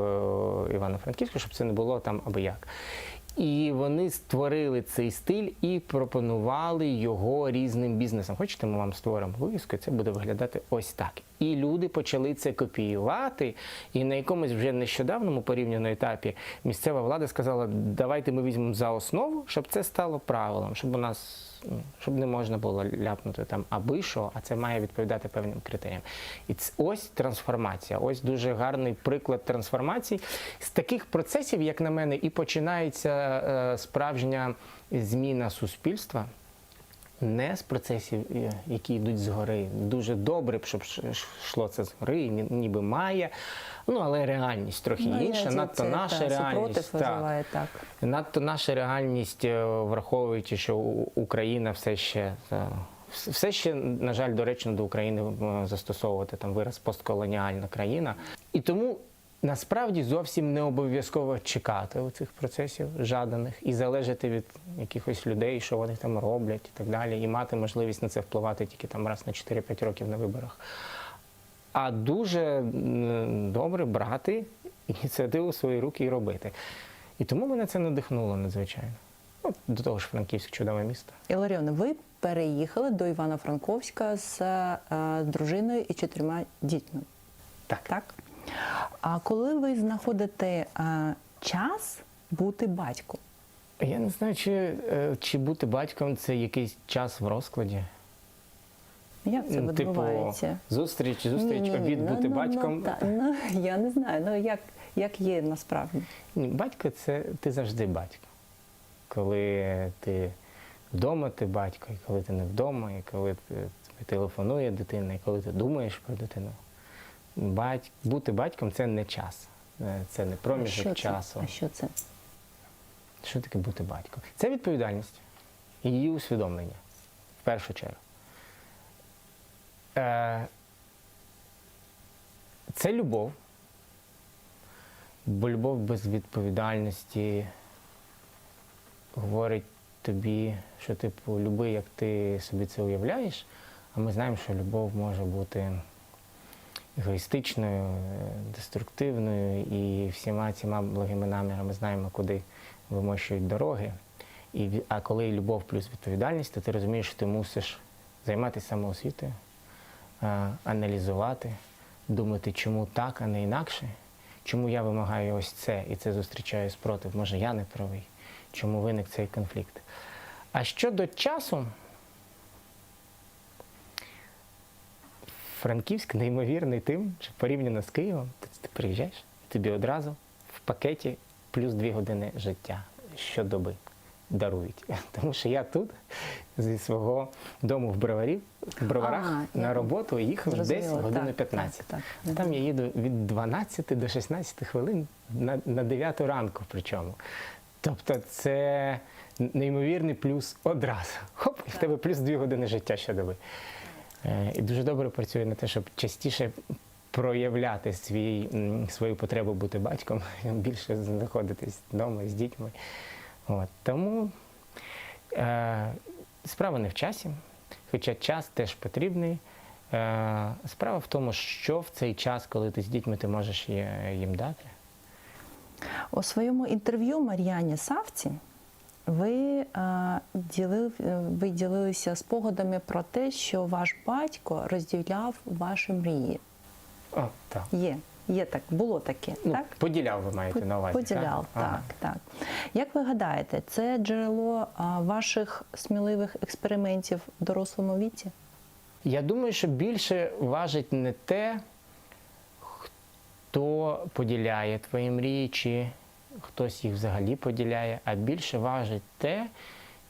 Івано-Франківську, щоб це не було аби як. І вони створили цей стиль і пропонували його різним бізнесам. Хочете, ми вам створимо вивіску, і це буде виглядати ось так. І люди почали це копіювати, і на якомусь вже нещодавному порівняному етапі місцева влада сказала, давайте ми візьмемо за основу, щоб це стало правилом, щоб не можна було ляпнути аби що, а це має відповідати певним критеріям. І ось трансформація, ось дуже гарний приклад трансформації. З таких процесів, як на мене, і починається справжня зміна суспільства, не з процесів, які йдуть згори. Дуже добре б, щоб йшло це згори, ніби має, але реальність трохи інша, надто наша реальність. Надто наша реальність, враховуючи, що Україна все ще, на жаль, доречно до України застосовувати вираз постколоніальна країна. І тому насправді зовсім не обов'язково чекати цих процесів жаданих і залежати від якихось людей, що вони роблять і так далі, і мати можливість на це впливати тільки раз на 4-5 років на виборах. А дуже добре брати ініціативу в свої руки і робити. І тому мене це надихнуло надзвичайно. До того ж, Франківськ – чудове місто. Іларіона, ви переїхали до Івано-Франковська з дружиною і 4 дітьми. Так? А коли ви знаходите час бути батьком? Я не знаю, чи бути батьком – це якийсь час в розкладі. Як це відбувається? Зустріч, обід, бути батьком. Я не знаю, як є насправді. Батько – це ти завжди батько. Коли ти вдома, ти батько, і коли ти не вдома, і коли телефонує дитина, і коли ти думаєш про дитину. Бути батьком – це не час, це не проміжок часу. А що це? Що таке бути батьком? Це відповідальність і її усвідомлення, в першу чергу. Це любов, бо любов без відповідальності говорить тобі, що люби, як ти собі це уявляєш, а ми знаємо, що любов може бути егоїстичною, деструктивною, і всіма цими благими намірами знаємо, куди вимощують дороги. А коли любов плюс відповідальність, то ти розумієш, що ти мусиш займатися самоосвітою, аналізувати, думати, чому так, а не інакше, чому я вимагаю ось це, і це зустрічаю спротив, може я не правий, чому виник цей конфлікт. А щодо часу, Франківськ неймовірний тим, що порівняно з Києвом, ти приїжджаєш, тобі одразу в пакеті плюс 2 години життя щодоби дарують. Тому що я тут зі свого дому в Броварах на роботу їхав десь годину 15. Там я їду від 12 до 16 хвилин на 9 ранку причому. Тобто це неймовірний плюс одразу. Хоп, і в тебе плюс 2 години життя щодоби. І дуже добре працює на те, щоб частіше проявляти свою потребу бути батьком, більше знаходитись вдома з дітьми. Тому справа не в часі, хоча час теж потрібний. Справа в тому, що в цей час, коли ти з дітьми, ти можеш їм дати. У своєму інтерв'ю Мар'яні Савці ви ділилися спогадами про те, що ваш батько розділяв ваші мрії. О, так. Є так, було таке, так? Поділяв, ви маєте на увазі. Поділяв, так. Як ви гадаєте, це джерело ваших сміливих експериментів в дорослому віці? Я думаю, що більше важить не те, хто поділяє твої мрії, чи хтось їх взагалі поділяє, а більше важить те,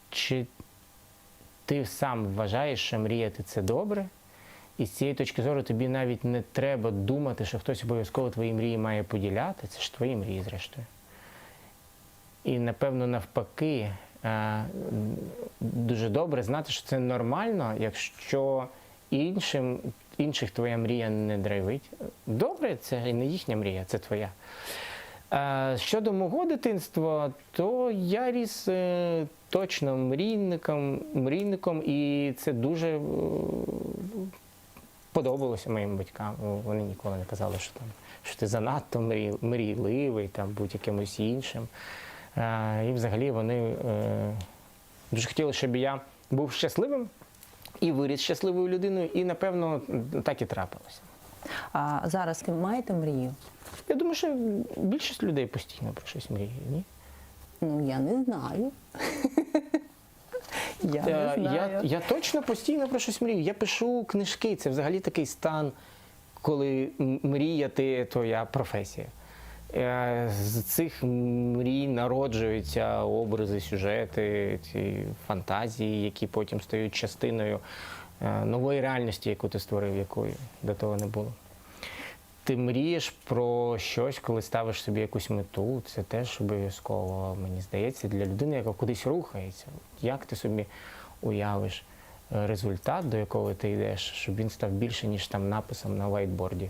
чи ти сам вважаєш, що мріяти – це добре, і з цієї точки зору тобі навіть не треба думати, що хтось обов'язково твої мрії має поділяти, це ж твої мрії, зрештою. І, напевно, навпаки, дуже добре знати, що це нормально, якщо інших твоя мрія не драйвить. Добре, це і не їхня мрія, це твоя. Щодо мого дитинства, то я ріс точно мрійником, і це дуже подобалося моїм батькам. Вони ніколи не казали, що ти занадто мрійливий, будь якимось іншим. І взагалі вони дуже хотіли, щоб я був щасливим і виріс щасливою людиною, і, напевно, так і трапилося. А зараз ви маєте мрію? Я думаю, що більшість людей постійно про щось мріє, ні? Ну, я не знаю. Я точно постійно про щось мрію. Я пишу книжки, це взагалі такий стан, коли мріяти – твоя професія. З цих мрій народжуються образи, сюжети, ці фантазії, які потім стають частиною нової реальності, яку ти створив, якої до того не було. Ти мрієш про щось, коли ставиш собі якусь мету, це теж обов'язково, мені здається, для людини, яка кудись рухається. Як ти собі уявиш результат, до якого ти йдеш, щоб він став більше, ніж там написом на вайтборді?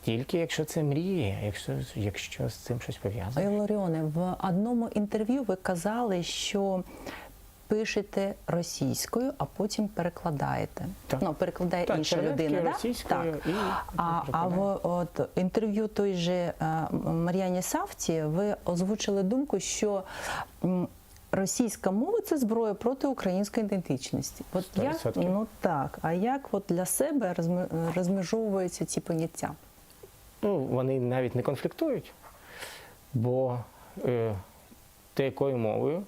Тільки якщо це мрія, якщо з цим щось пов'язано. Іларіоне, в одному інтерв'ю ви казали, що пишете російською, а потім перекладаєте. Так. Ну, перекладає інша людина, так? Російською і А в інтерв'ю той же Мар'яні Савці ви озвучили думку, що російська мова – це зброя проти української ідентичності. А як для себе розмежовуються ці поняття? Вони навіть не конфліктують, бо те, якою мовою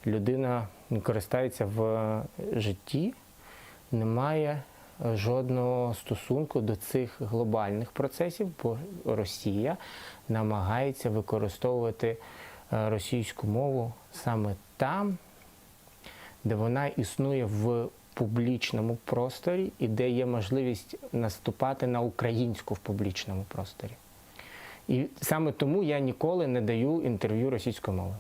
людина користається в житті, не має жодного стосунку до цих глобальних процесів, бо Росія намагається використовувати російську мову саме там, де вона існує в публічному просторі і де є можливість наступати на українську в публічному просторі. І саме тому я ніколи не даю інтерв'ю російською мовою.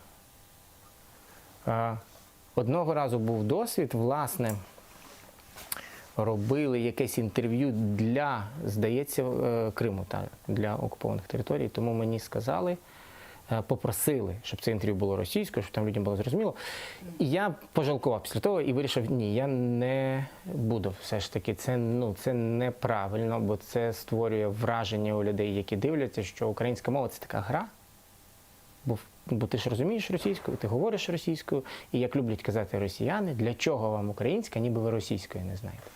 Одного разу був досвід, власне, робили якесь інтерв'ю для, здається, Криму, для окупованих територій, тому мені сказали, попросили, щоб це інтерв'ю було російською, щоб там людям було зрозуміло. І я пожалкував після того і вирішив, ні, я не буду все ж таки. Це неправильно, бо це створює враження у людей, які дивляться, що українська мова – це така гра. Бо ти ж розумієш російською, ти говориш російською, і як люблять казати росіяни, для чого вам українська, ніби ви російської не знаєте.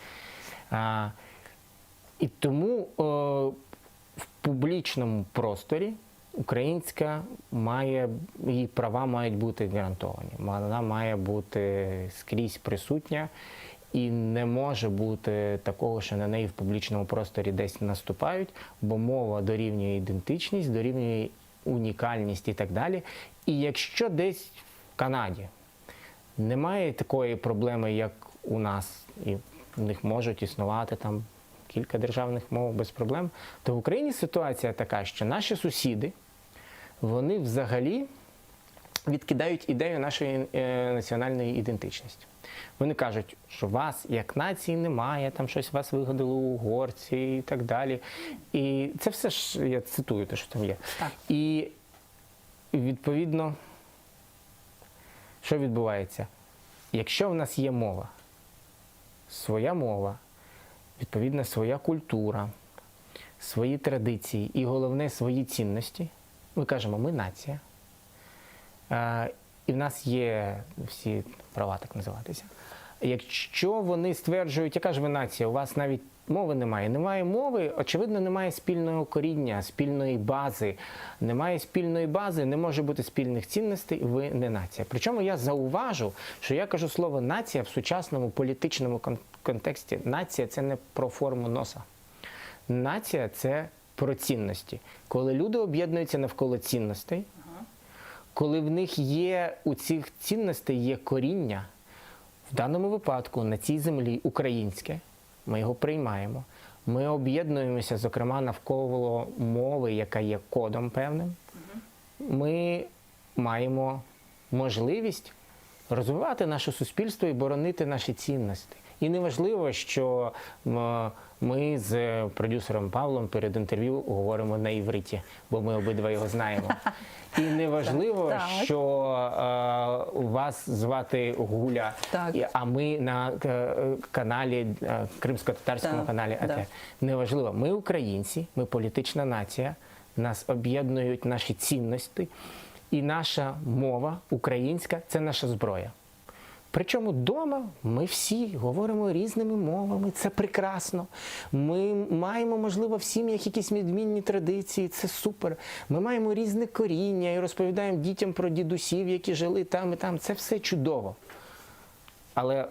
І тому в публічному просторі українська її права мають бути гарантовані. Вона має бути скрізь присутня, і не може бути такого, що на неї в публічному просторі десь наступають, бо мова дорівнює ідентичність, дорівнює унікальність і так далі. І якщо десь в Канаді немає такої проблеми, як у нас, і в них можуть існувати там кілька державних мов без проблем, то в Україні ситуація така, що наші сусіди вони взагалі відкидають ідею нашої національної ідентичності. Вони кажуть, що вас як нації немає, там щось вас вигадали угорці і так далі. І це все ж, я цитую те, що там є. Так. І відповідно, що відбувається? Якщо в нас є мова, своя мова, відповідно своя культура, свої традиції і головне свої цінності, ми кажемо, ми нація. І в нас є всі права так називатися. Якщо вони стверджують, яка ж ви нація, у вас навіть мови немає. Немає мови, очевидно, немає спільного коріння, спільної бази. Немає спільної бази, не може бути спільних цінностей, ви не нація. Причому я зауважу, що я кажу слово нація в сучасному політичному контексті. Нація – це не про форму носа. Нація – це про цінності. Коли люди об'єднуються навколо цінностей, коли в них є, у цих цінностей є коріння, в даному випадку на цій землі українське, ми його приймаємо, ми об'єднуємося, зокрема, навколо мови, яка є кодом певним, ми маємо можливість розвивати наше суспільство і боронити наші цінності. І неважливо, що ми з продюсером Павлом перед інтерв'ю говоримо на івриті, бо ми обидва його знаємо. І неважливо, що вас звати Гуля, а ми на каналі, кримсько-татарському каналі АТ. Неважливо. Ми українці, ми політична нація, нас об'єднують наші цінності, і наша мова українська – це наша зброя. Причому вдома ми всі говоримо різними мовами, це прекрасно. Ми маємо, можливо, в сім'ях якісь відмінні традиції, це супер. Ми маємо різне коріння і розповідаємо дітям про дідусів, які жили там і там. Це все чудово. Але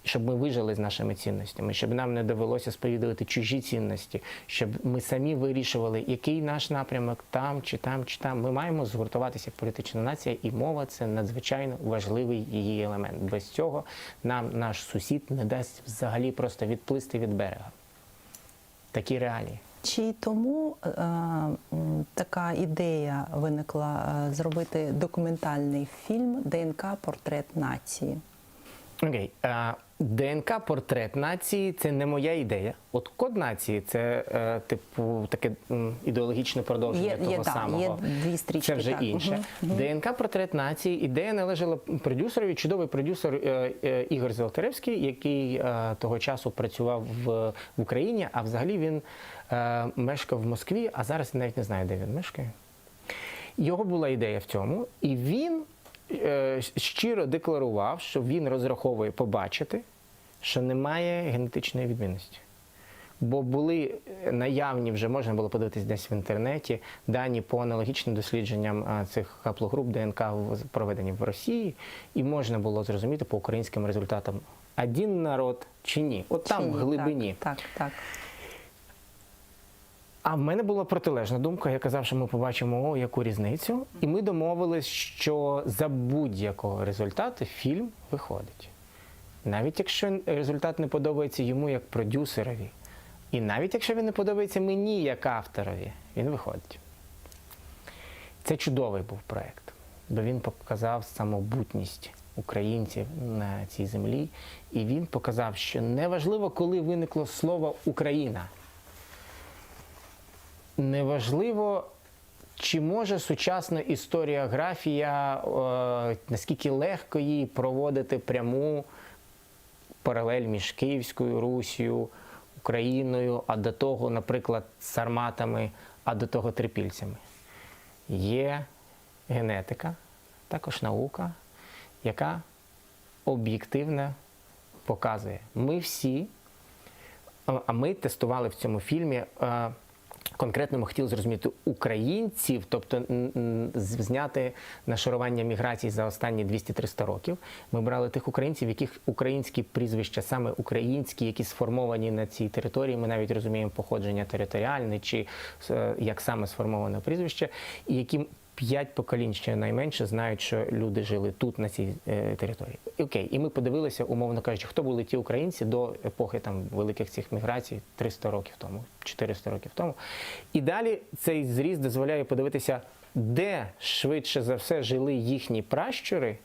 щоб ми вижили з нашими цінностями, щоб нам не довелося сповідувати чужі цінності, щоб ми самі вирішували, який наш напрямок там чи там чи там. Ми маємо згуртуватися як політична нація, і мова – це надзвичайно важливий її елемент. Без цього нам наш сусід не дасть взагалі просто відплисти від берега. Такі реалії. Чи тому така ідея виникла зробити документальний фільм «ДНК-портрет нації»? Окей. ДНК-портрет нації – це не моя ідея. От код нації – це типу таке ідеологічне продовження того самого. Є дві стрічки. Це вже інше. ДНК-портрет нації – ідея належала продюсерові, чудовий продюсер Ігор Золотаревський, який того часу працював в Україні, а взагалі він мешкав в Москві, а зараз я навіть не знаю, де він мешкає. Його була ідея в цьому, і він щиро декларував, що він розраховує побачити, що немає генетичної відмінності. Бо були наявні, вже можна було подивитись десь в інтернеті, дані по аналогічним дослідженням цих хаплогруп ДНК, проведені в Росії, і можна було зрозуміти по українським результатам, один народ чи ні. От там, в глибині. Так. А в мене була протилежна думка. Я казав, що ми побачимо, яку різницю. І ми домовились, що за будь-якого результату фільм виходить. Навіть якщо результат не подобається йому як продюсерові, і навіть якщо він не подобається мені як авторові, він виходить. Це чудовий був проєкт, бо він показав самобутність українців на цій землі. І він показав, що неважливо, коли виникло слово «Україна», неважливо, чи може сучасна історіографія, наскільки легко їй проводити пряму паралель між Київською Русією, Україною, а до того, наприклад, сарматами, а до того трипільцями. Є генетика, також наука, яка об'єктивно показує. Ми всі, а ми тестували в цьому фільмі, конкретно ми хотіли зрозуміти українців, тобто зняти нашарування міграцій за останні 200-300 років. Ми брали тих українців, яких українські прізвища, саме українські, які сформовані на цій території, ми навіть розуміємо походження територіальне, чи як саме сформоване прізвище, і які 5 поколінь ще найменше знають, що люди жили тут, на цій території. Окей, і ми подивилися, умовно кажучи, хто були ті українці до епохи там великих цих міграцій 300 років тому, 400 років тому. І далі цей зріз дозволяє подивитися, де швидше за все жили їхні пращури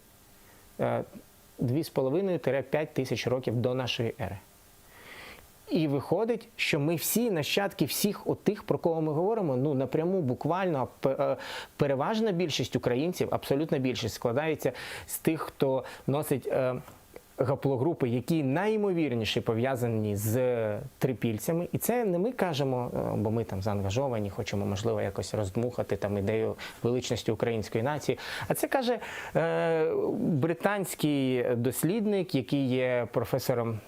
2,5-5 тисяч років до нашої ери. І виходить, що ми всі нащадки всіх отих, про кого ми говоримо, ну напряму, буквально, переважна більшість українців, абсолютна більшість, складається з тих, хто носить гаплогрупи, які найімовірніше пов'язані з трипільцями. І це не ми кажемо, бо ми там заангажовані, хочемо, можливо, якось роздмухати там ідею величності української нації. А це каже британський дослідник, який є професором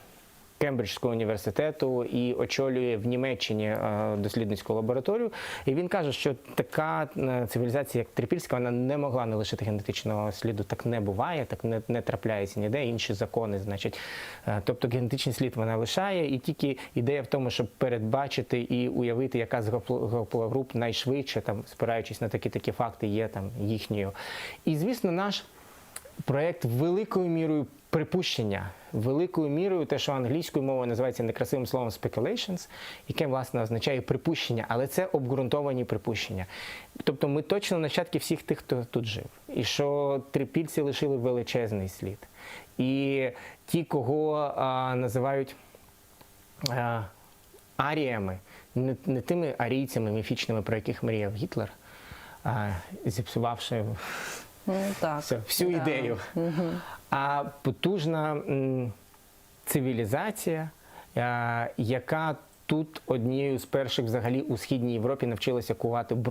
Кембриджського університету і очолює в Німеччині дослідницьку лабораторію. І він каже, що така цивілізація, як трипільська, вона не могла не лишити генетичного сліду. Так не буває, так не трапляється ніде, інші закони, значить. Тобто генетичний слід вона лишає, і тільки ідея в тому, щоб передбачити і уявити, яка з гаплогруп найшвидше, там, спираючись на такі факти, є там їхньою. І, звісно, наш проєкт великою мірою припущення, великою мірою те, що англійською мовою називається некрасивим словом speculations, яке, власне, означає припущення, але це обґрунтовані припущення. Тобто ми точно нащадки всіх тих, хто тут жив. І що трипільці лишили величезний слід. І ті, кого називають аріями, не тими арійцями міфічними, про яких мріяв Гітлер, зіпсувавши всю ідею. А потужна цивілізація, яка тут однією з перших взагалі у Східній Європі навчилася кувати